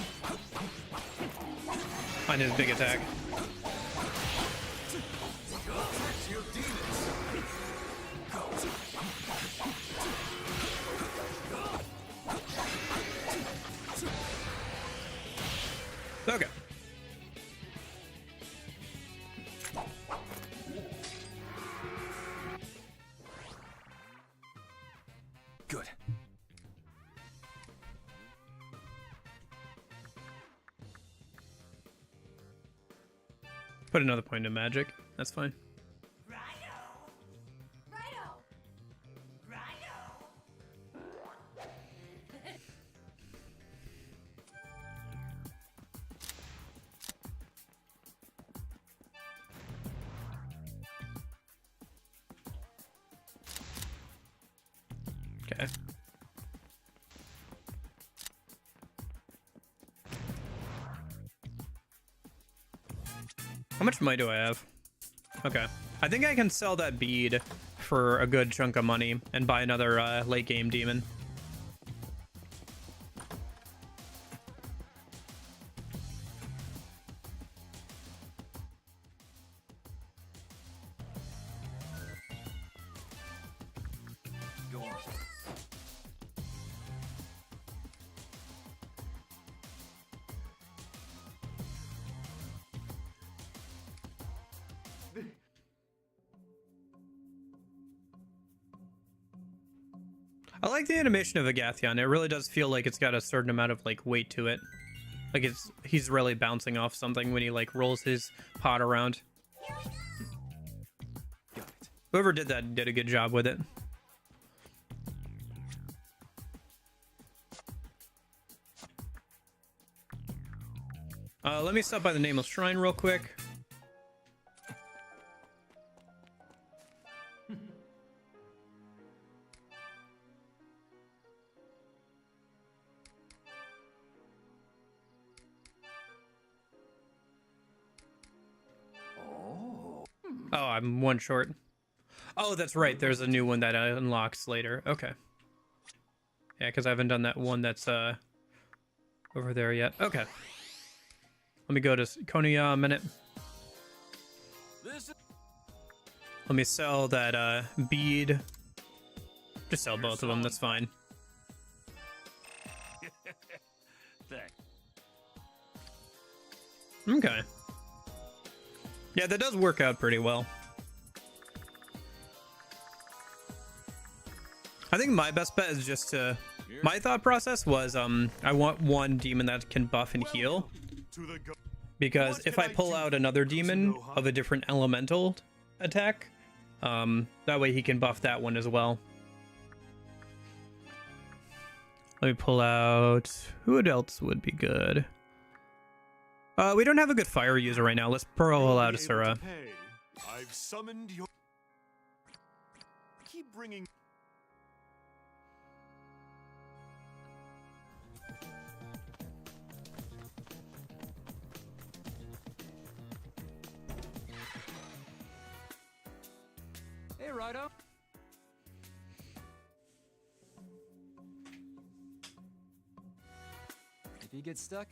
on his big attack. Okay. Good. Put another point in magic. That's fine. Okay. How much might do I have? Okay. I think I can sell that bead for a good chunk of money and buy another late game demon. I like the animation of Agathion. It really does feel like it's got a certain amount of like weight to it. Like he's really bouncing off something when he like rolls his pot around. Whoever did that did a good job with it. Let me stop by the Nameless Shrine real quick. Oh, I'm one short. Oh, that's right. There's a new one that unlocks later. Okay. Yeah, because I haven't done that one that's over there yet. Okay. Let me go to Konoha a minute. Let me sell that bead. Just sell both of them. That's fine. Okay. Yeah, that does work out pretty well. I think my best bet is just to... My thought process was I want one demon that can buff and heal. Because if I pull out another demon of a different elemental attack, that way he can buff that one as well. Let me pull out... Who else would be good? We don't have a good fire user right now. Let's pull out Asura. I've summoned your... Keep bringing... Hey, Raidou. If you get stuck,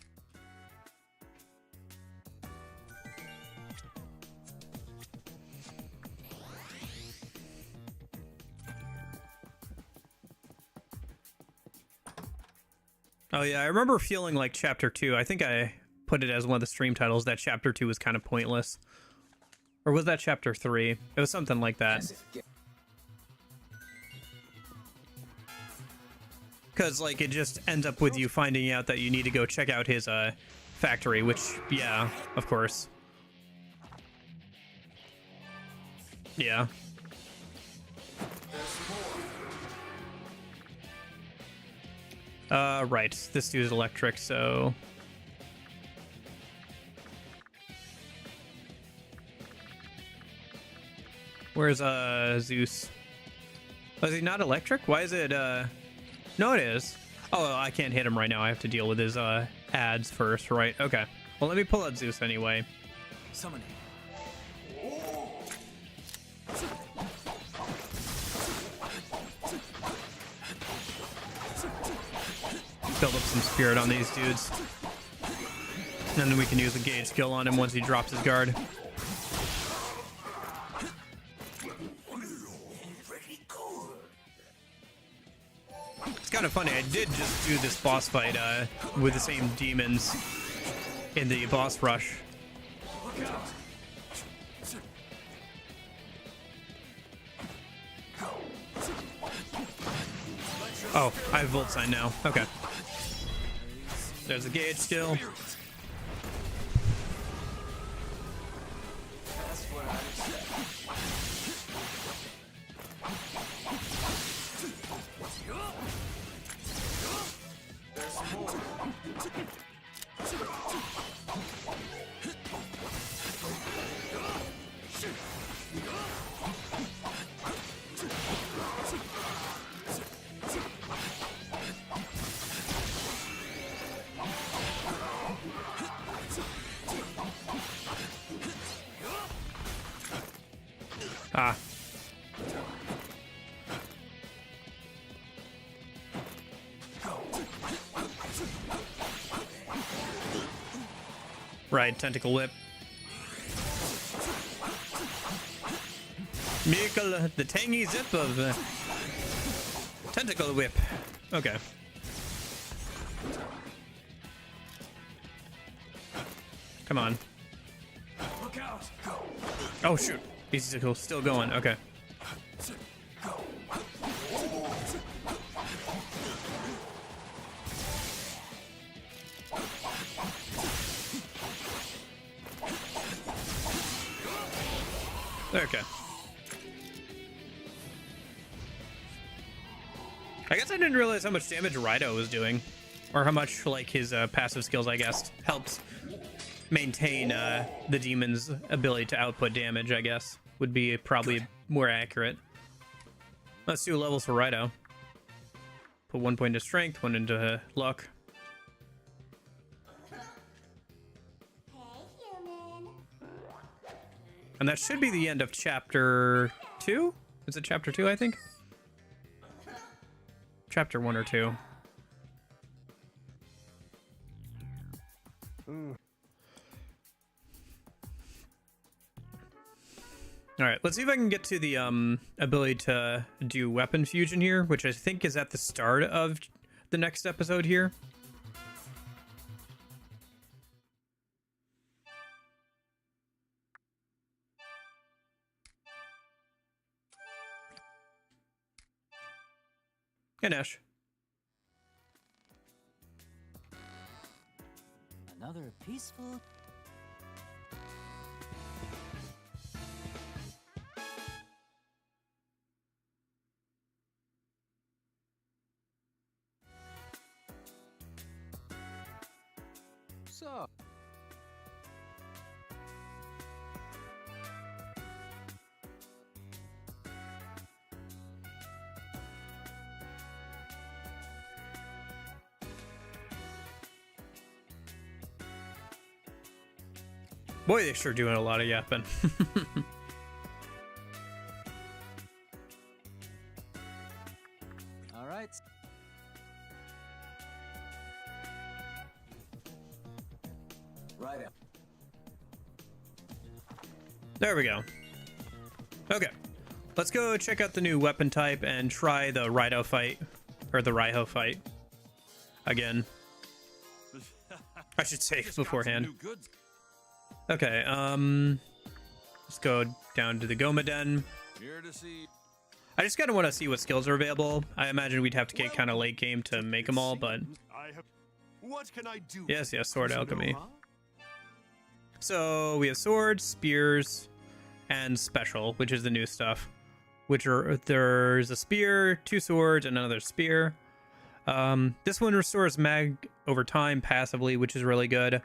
oh yeah, I remember feeling like Chapter 2. I think I put it as one of the stream titles that Chapter 2 was kind of pointless. Or was that Chapter 3? It was something like that. Because, like, it just ends up with you finding out that you need to go check out his factory, which, yeah, of course. Yeah. Right. This dude's electric, so... Where's, Zeus? Oh, is he not electric? Why is it, No, it is. Oh, I can't hit him right now. I have to deal with his, ads first, right? Okay. Well, let me pull out Zeus anyway. Summoning. Build up some spirit on these dudes. And then we can use a gauge skill on him once he drops his guard. It's kind of funny. I did just do this boss fight with the same demons in the boss rush. Oh, I have Volt Sign now. Okay. There's a gauge skill. Ah. Right, tentacle whip. Miracle, the tangy zip of tentacle whip. Okay. Come on. Look out! Oh shoot. He's still going. Okay. Okay. I guess I didn't realize how much damage Raidou was doing. Or how much, like, his passive skills, I guess, helped maintain the demon's ability to output damage, I guess. Would be probably more accurate. Let's do levels for Raidou. Put 1 point into strength, 1 into luck. And that should be the end of chapter 2? Is it chapter 2, I think? Chapter 1 or 2. Alright, let's see if I can get to the ability to do weapon fusion here, which I think is at the start of the next episode here. Hey, Nash. Another peaceful... So... Boy, they're sure doing a lot of yapping. All right. Right up. There we go. Okay. Let's go check out the new weapon type and try the Raidou fight. Or the Raiho fight. Again. I should say beforehand. Okay, let's go down to the Gomaden. Here to see. I just kind of want to see what skills are available. I imagine we'd have to get kind of late game to make them all, but... What can I do? Yes, sword alchemy. So we have swords, spears, and special, which is the new stuff. Which are, there's a spear, 2 swords, and another spear. This one restores mag over time passively, which is really good.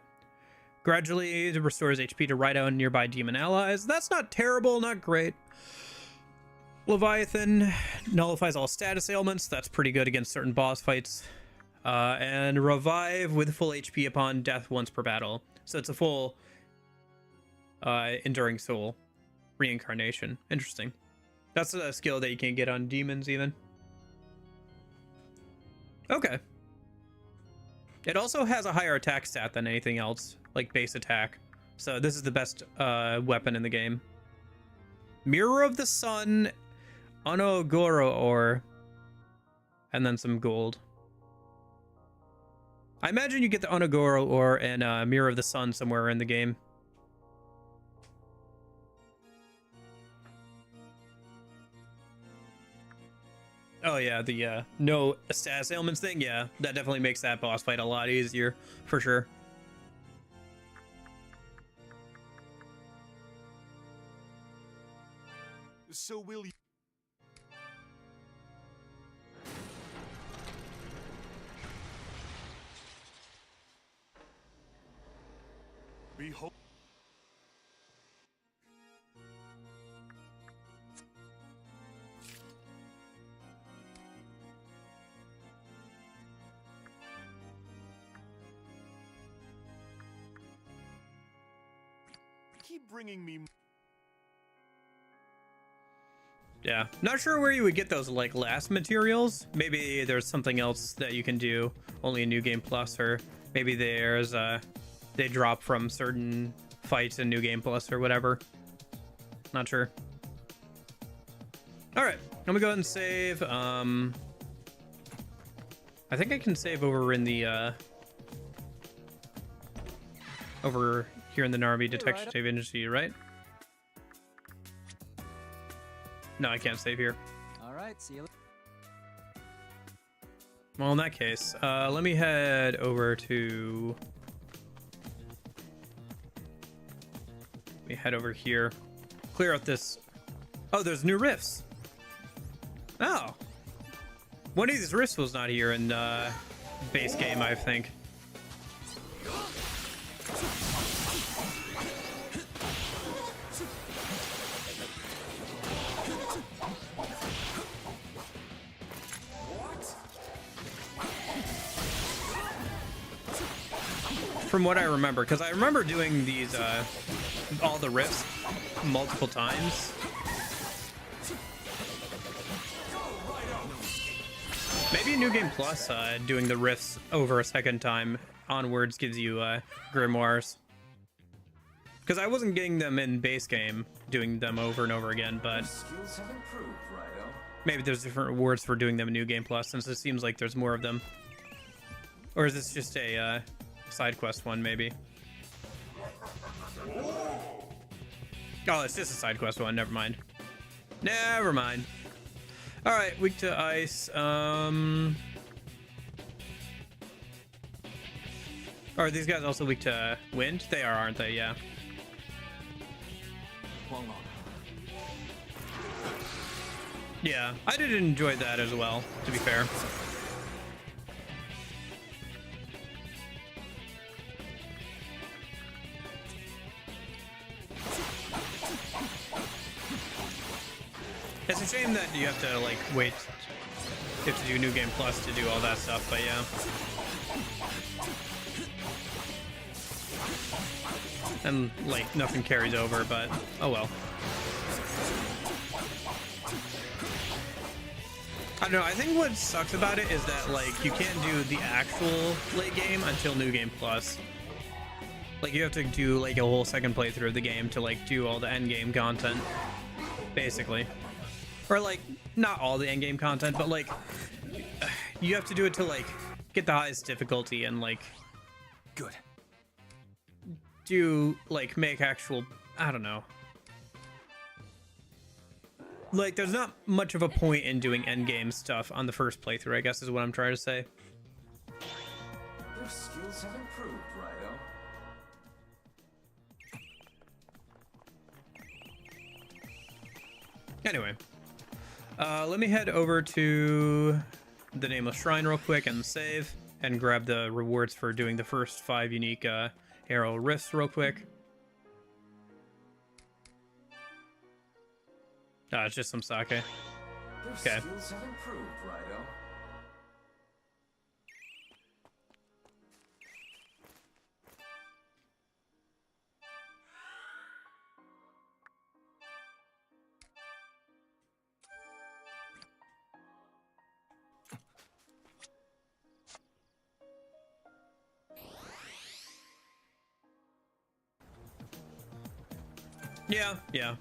Gradually, it restores HP to Raidou and nearby demon allies. That's not terrible, not great. Leviathan nullifies all status ailments. That's pretty good against certain boss fights. And revive with full HP upon death once per battle. So it's a full enduring soul reincarnation. Interesting. That's a skill that you can't get on demons even. Okay. It also has a higher attack stat than anything else, like base attack. So this is the best weapon in the game. Mirror of the Sun, Onogoro ore, and then some gold. I imagine you get the Onogoro ore and Mirror of the Sun somewhere in the game. Oh yeah, the no status ailments thing, yeah, that definitely makes that boss fight a lot easier, for sure. So will you... Behold... Keep bringing me... Yeah, not sure where you would get those like last materials. Maybe there's something else that you can do only in New Game Plus, or maybe there's they drop from certain fights in New Game Plus or whatever. Not sure. All right, I'm gonna go ahead and save. I think I can save over in the over here in the Narvi detection save agency, right? No, I can't save here. All right, see you later. Well, in that case, let me head over to... Let me head over here. Clear out this... Oh, there's new rifts. Oh. One of these rifts was not here in base game, I think. From what I remember, because I remember doing these, all the rifts multiple times. Maybe New Game Plus, doing the rifts over a second time onwards gives you grimoires. Because I wasn't getting them in base game, doing them over and over again, but Skills have improved, Raidou. maybe there's different rewards for doing them in New Game Plus, since it seems like there's more of them. Or is this just a side quest one, maybe? Oh, it's just a side quest one. Never mind. Never mind. All right, weak to ice. Are these guys also weak to wind? They are, aren't they? Yeah. Yeah, I did enjoy that as well, to be fair. It's a shame that you have to, like, wait. You have to do New Game Plus to do all that stuff, but yeah. And, like, nothing carries over, but oh well. I don't know, I think what sucks about it is that, like, you can't do the actual late game until New Game Plus. Like, you have to do, like, a whole second playthrough of the game to, like, do all the end game content, basically. Or, like, not all the end game content, but, like, you have to do it to, like, get the highest difficulty and, like, good. Do, like, make actual, I don't know. Like, there's not much of a point in doing endgame stuff on the first playthrough, I guess is what I'm trying to say. Your skills have improved, Raidou. Anyway, let me head over to the Nameless Shrine real quick and save and grab the rewards for doing the first 5 unique arrow rifts real quick. It's just some sake. Okay. Your skills have improved, Raidou. Yeah.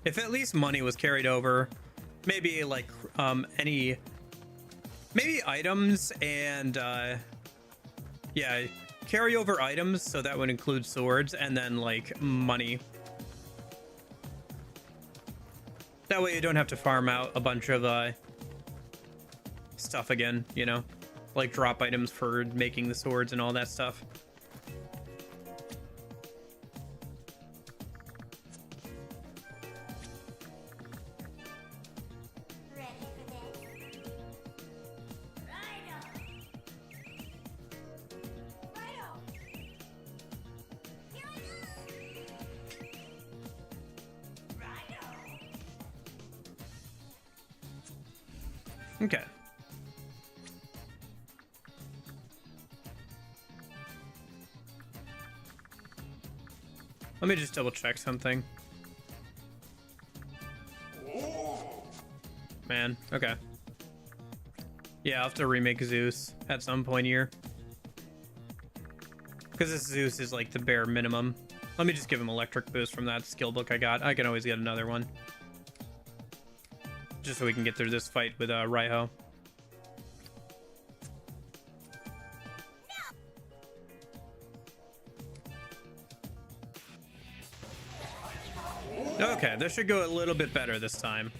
If at least money was carried over, maybe like maybe items and yeah, carry over items, so that would include swords and then like money. That way you don't have to farm out a bunch of stuff again, you know, like drop items for making the swords and all that stuff. Okay. Let me just double check something. Man, okay. Yeah, I'll have to remake Zeus at some point here. Because this Zeus is like the bare minimum. Let me just give him electric boost from that skill book I got. I can always get another one. Just so we can get through this fight with Raiho. Okay, this should go a little bit better this time.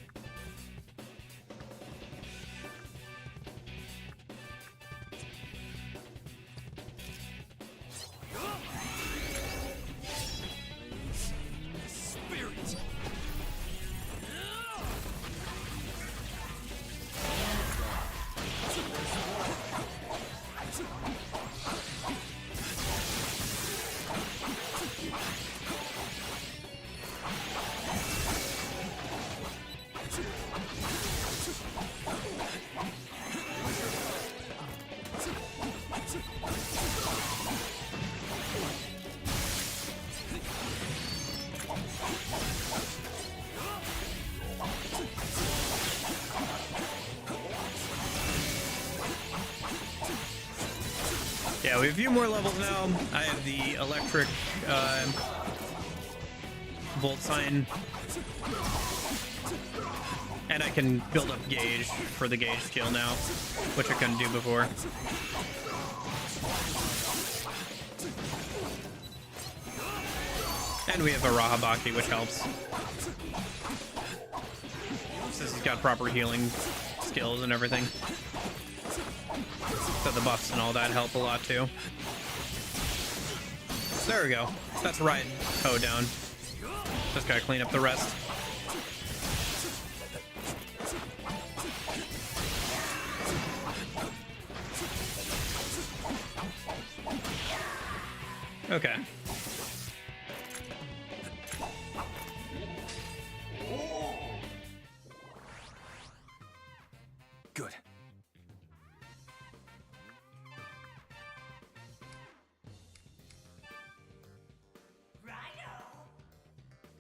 Yeah, we have a few more levels now. I have the electric volt sign, and I can build up gauge for the gauge skill now, which I couldn't do before. And we have a Rahabaki, which helps. Since he's got proper healing skills and everything. So the buffs and all that help a lot too. There we go. That's right. Toe down. Just gotta clean up the rest. Okay. Good.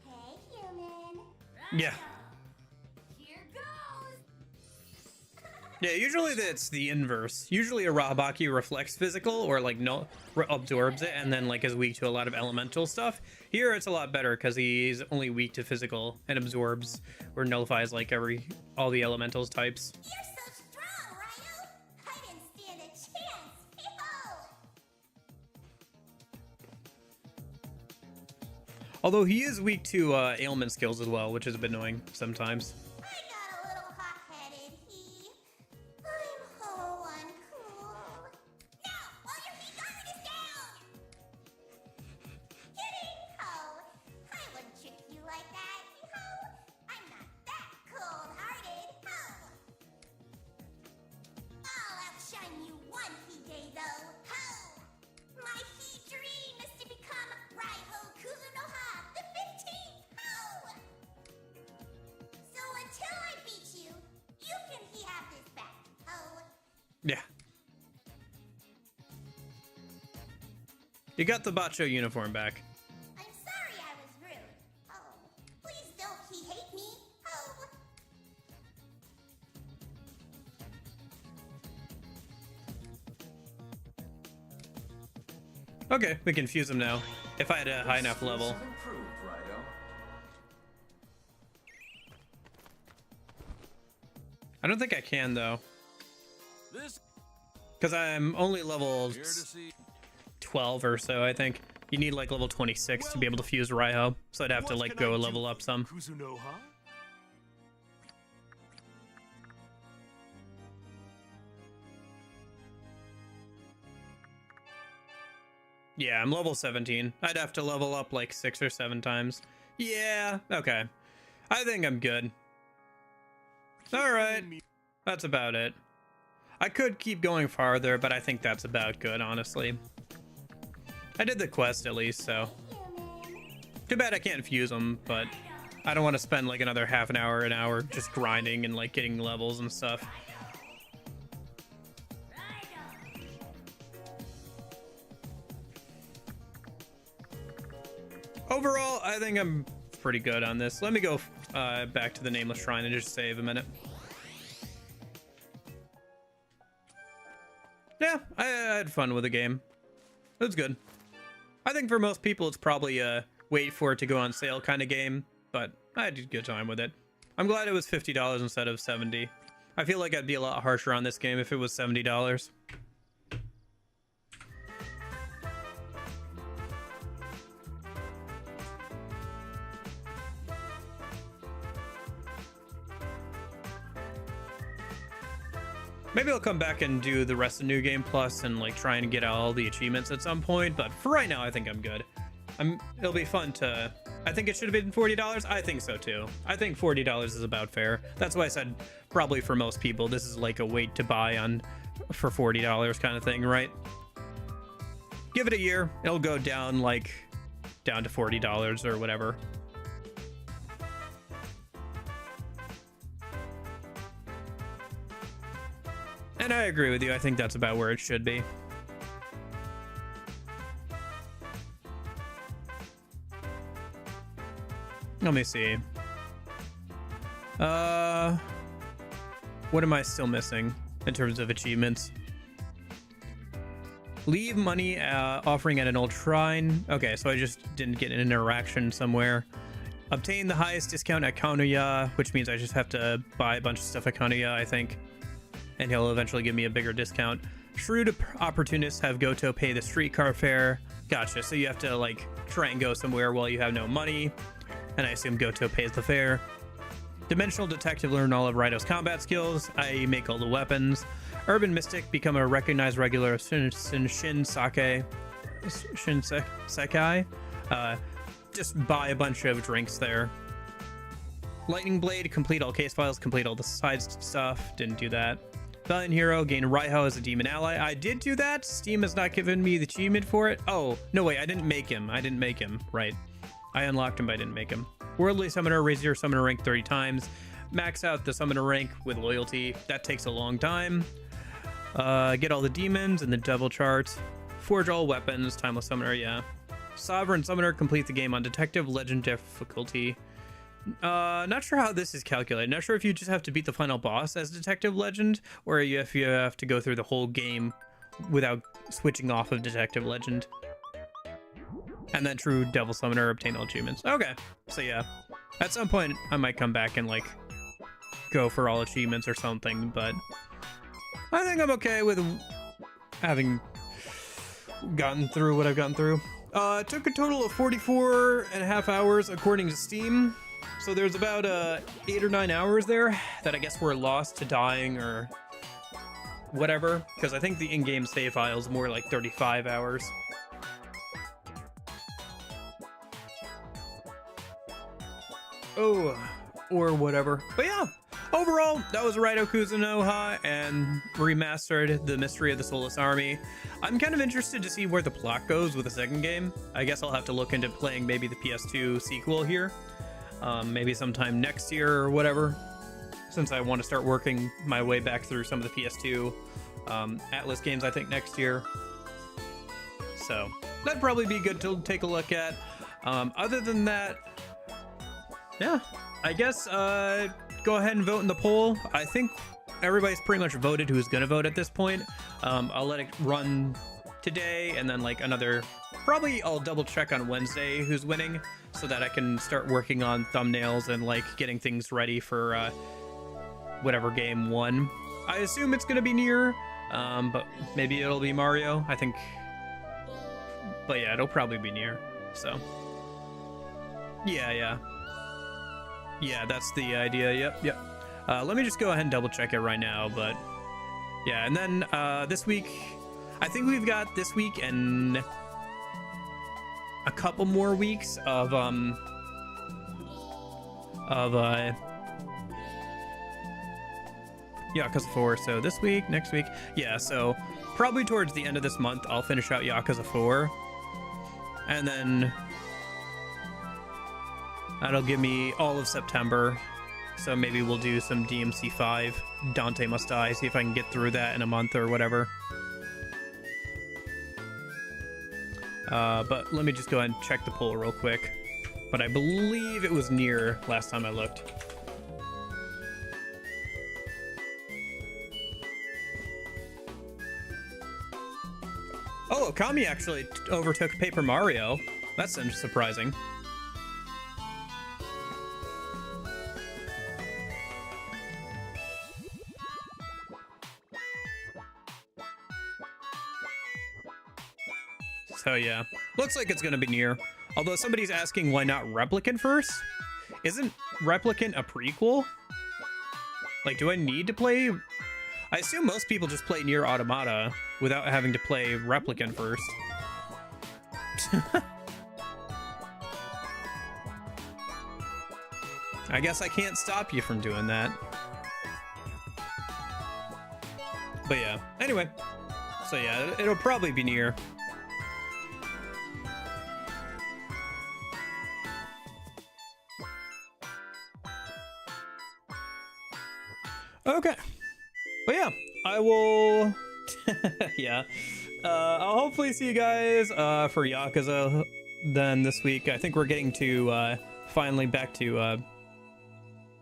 Hey, human. Yeah. Here goes. Yeah, usually it's the inverse. Usually a Rahabaki reflects physical or like no absorbs it and then like is weak to a lot of elemental stuff. Here it's a lot better because he's only weak to physical and absorbs or nullifies like all the elementals types. You're so strong, Raidou. I didn't stand a chance. Behold. Although he is weak to ailment skills as well, which is a bit annoying sometimes. I got a little hot-headed. I'm so uncool. No, while your heat guard is down. Kidding, Ho. I wouldn't trick you like that, Ho. I'm not that cold-hearted, Ho. I'll outshine you one heat day, though, Ho. My heat dream is to become Raidou Kuzunoha, the 15th, Ho. So until I beat you, you can have this back, Ho. Yeah. You got the Bacho uniform back. I'm sorry I was rude. Oh, please don't hate me. Oh. Okay, we can fuse him now. If I had a high enough level. Improved, Raidou. I don't think I can though. This Because I'm only level here to see 12 or so, I think. You need like level 26 to be able to fuse Raiho. So I'd have to like go level up some. Kuzunoha? Yeah, I'm level 17. I'd have to level up like 6 or 7 times. Yeah, okay. I think I'm good. Alright. That's about it. I could keep going farther, but I think that's about good, honestly. I did the quest at least, so. Too bad I can't fuse them, but I don't want to spend like another half an hour just grinding and like getting levels and stuff. Overall, I think I'm pretty good on this. Let me go back to the Nameless Shrine and just save a minute. Yeah, I had fun with the game. It was good. I think for most people, it's probably a wait for it to go on sale kind of game, but I had a good time with it. I'm glad it was $50 instead of $70. I feel like I'd be a lot harsher on this game if it was $70. Maybe I'll come back and do the rest of New Game Plus and like try and get all the achievements at some point, but for right now I think I'm good. It'll be fun to... I think it should have been $40. I think so too. I think $40 is about fair. That's why I said probably for most people this is like a wait to buy on for $40 kind of thing, right? Give it a year, it'll go down to $40 or whatever. And I agree with you. I think that's about where it should be. Let me see. What am I still missing in terms of achievements? Leave money offering at an old shrine. Okay, so I just didn't get an interaction somewhere. Obtain the highest discount at Kanuya, which means I just have to buy a bunch of stuff at Kanuya, I think. And he'll eventually give me a bigger discount. Shrewd opportunists have Goto pay the streetcar fare. Gotcha, so you have to like try and go somewhere while you have no money. And I assume Goto pays the fare. Dimensional Detective learn all of Raidou's combat skills. I make all the weapons. Urban Mystic become a recognized regular of Shinsekai. Just buy a bunch of drinks there. Lightning Blade, complete all case files, complete all the side stuff. Didn't do that. Valiant Hero, gain Raiho as a demon ally. I did do that. Steam has not given me the achievement for it. Oh, no, wait, I didn't make him. Right. I unlocked him, but I didn't make him. Worldly Summoner, raise your summoner rank 30 times. Max out the summoner rank with loyalty. That takes a long time. Get all the demons in the double chart. Forge all weapons. Timeless Summoner, yeah. Sovereign Summoner, complete the game on Detective Legend difficulty. Not sure how this is calculated. Not sure if you just have to beat the final boss as Detective Legend, or if you have to go through the whole game without switching off of Detective Legend. And then True Devil Summoner, obtain all achievements. Okay, so yeah. At some point, I might come back and, like, go for all achievements or something, but I think I'm okay with having gotten through what I've gotten through. It took a total of 44.5 hours according to Steam. So there's about 8 or 9 hours there that I guess were lost to dying or whatever, because I think the in-game save file is more like 35 hours. Oh, or whatever. But yeah, overall, that was Raidou Kuzunoha and Remastered, The Mystery of the Soulless Army. I'm kind of interested to see where the plot goes with the second game. I guess I'll have to look into playing maybe the PS2 sequel here. Maybe sometime next year or whatever, since I want to start working my way back through some of the PS2 Atlas games, I think, next year. So that'd probably be good to take a look at. Other than that, yeah, I guess go ahead and vote in the poll. I think everybody's pretty much voted who's going to vote at this point. I'll let it run today, and then like probably I'll double check on Wednesday who's winning, so that I can start working on thumbnails and like getting things ready for whatever game won. I assume it's gonna be Nier, but maybe it'll be Mario, I think. But yeah, it'll probably be Nier, so. Yeah, that's the idea, yep. Let me just go ahead and double check it right now, but yeah, and then this week, I think we've got this week and a couple more weeks of Yakuza 4. So this week, next week, yeah, so probably towards the end of this month I'll finish out Yakuza 4, and then that'll give me all of September. So maybe we'll do some DMC 5, Dante Must Die, see if I can get through that in a month or whatever. But let me just go ahead and check the poll real quick. But I believe it was Nier last time I looked. Oh, Okami actually overtook Paper Mario. That's surprising. So yeah, looks like it's gonna be Nier. Although somebody's asking why not Replicant first? Isn't Replicant a prequel? Like, do I need to play? I assume most people just play Nier Automata without having to play Replicant first. I guess I can't stop you from doing that. But yeah, anyway. So yeah, it'll probably be Nier. Okay, but yeah, I will, yeah, I'll hopefully see you guys for Yakuza then this week. I think we're getting to finally back to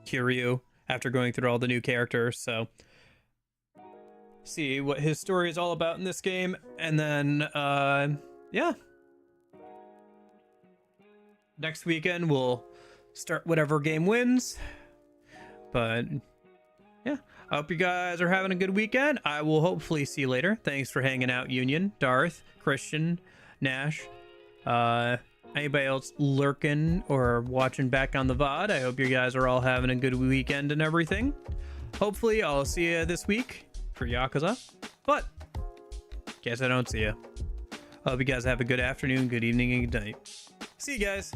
Kiryu after going through all the new characters, so see what his story is all about in this game, and then yeah, next weekend we'll start whatever game wins. But yeah, I hope you guys are having a good weekend. I will hopefully see you later. Thanks for hanging out, Union, Darth, Christian, Nash, anybody else lurking or watching back on the VOD. I hope you guys are all having a good weekend and everything. Hopefully I'll see you this week for Yakuza, but guess I don't see you. I hope you guys have a good afternoon, good evening, and good night. See you guys.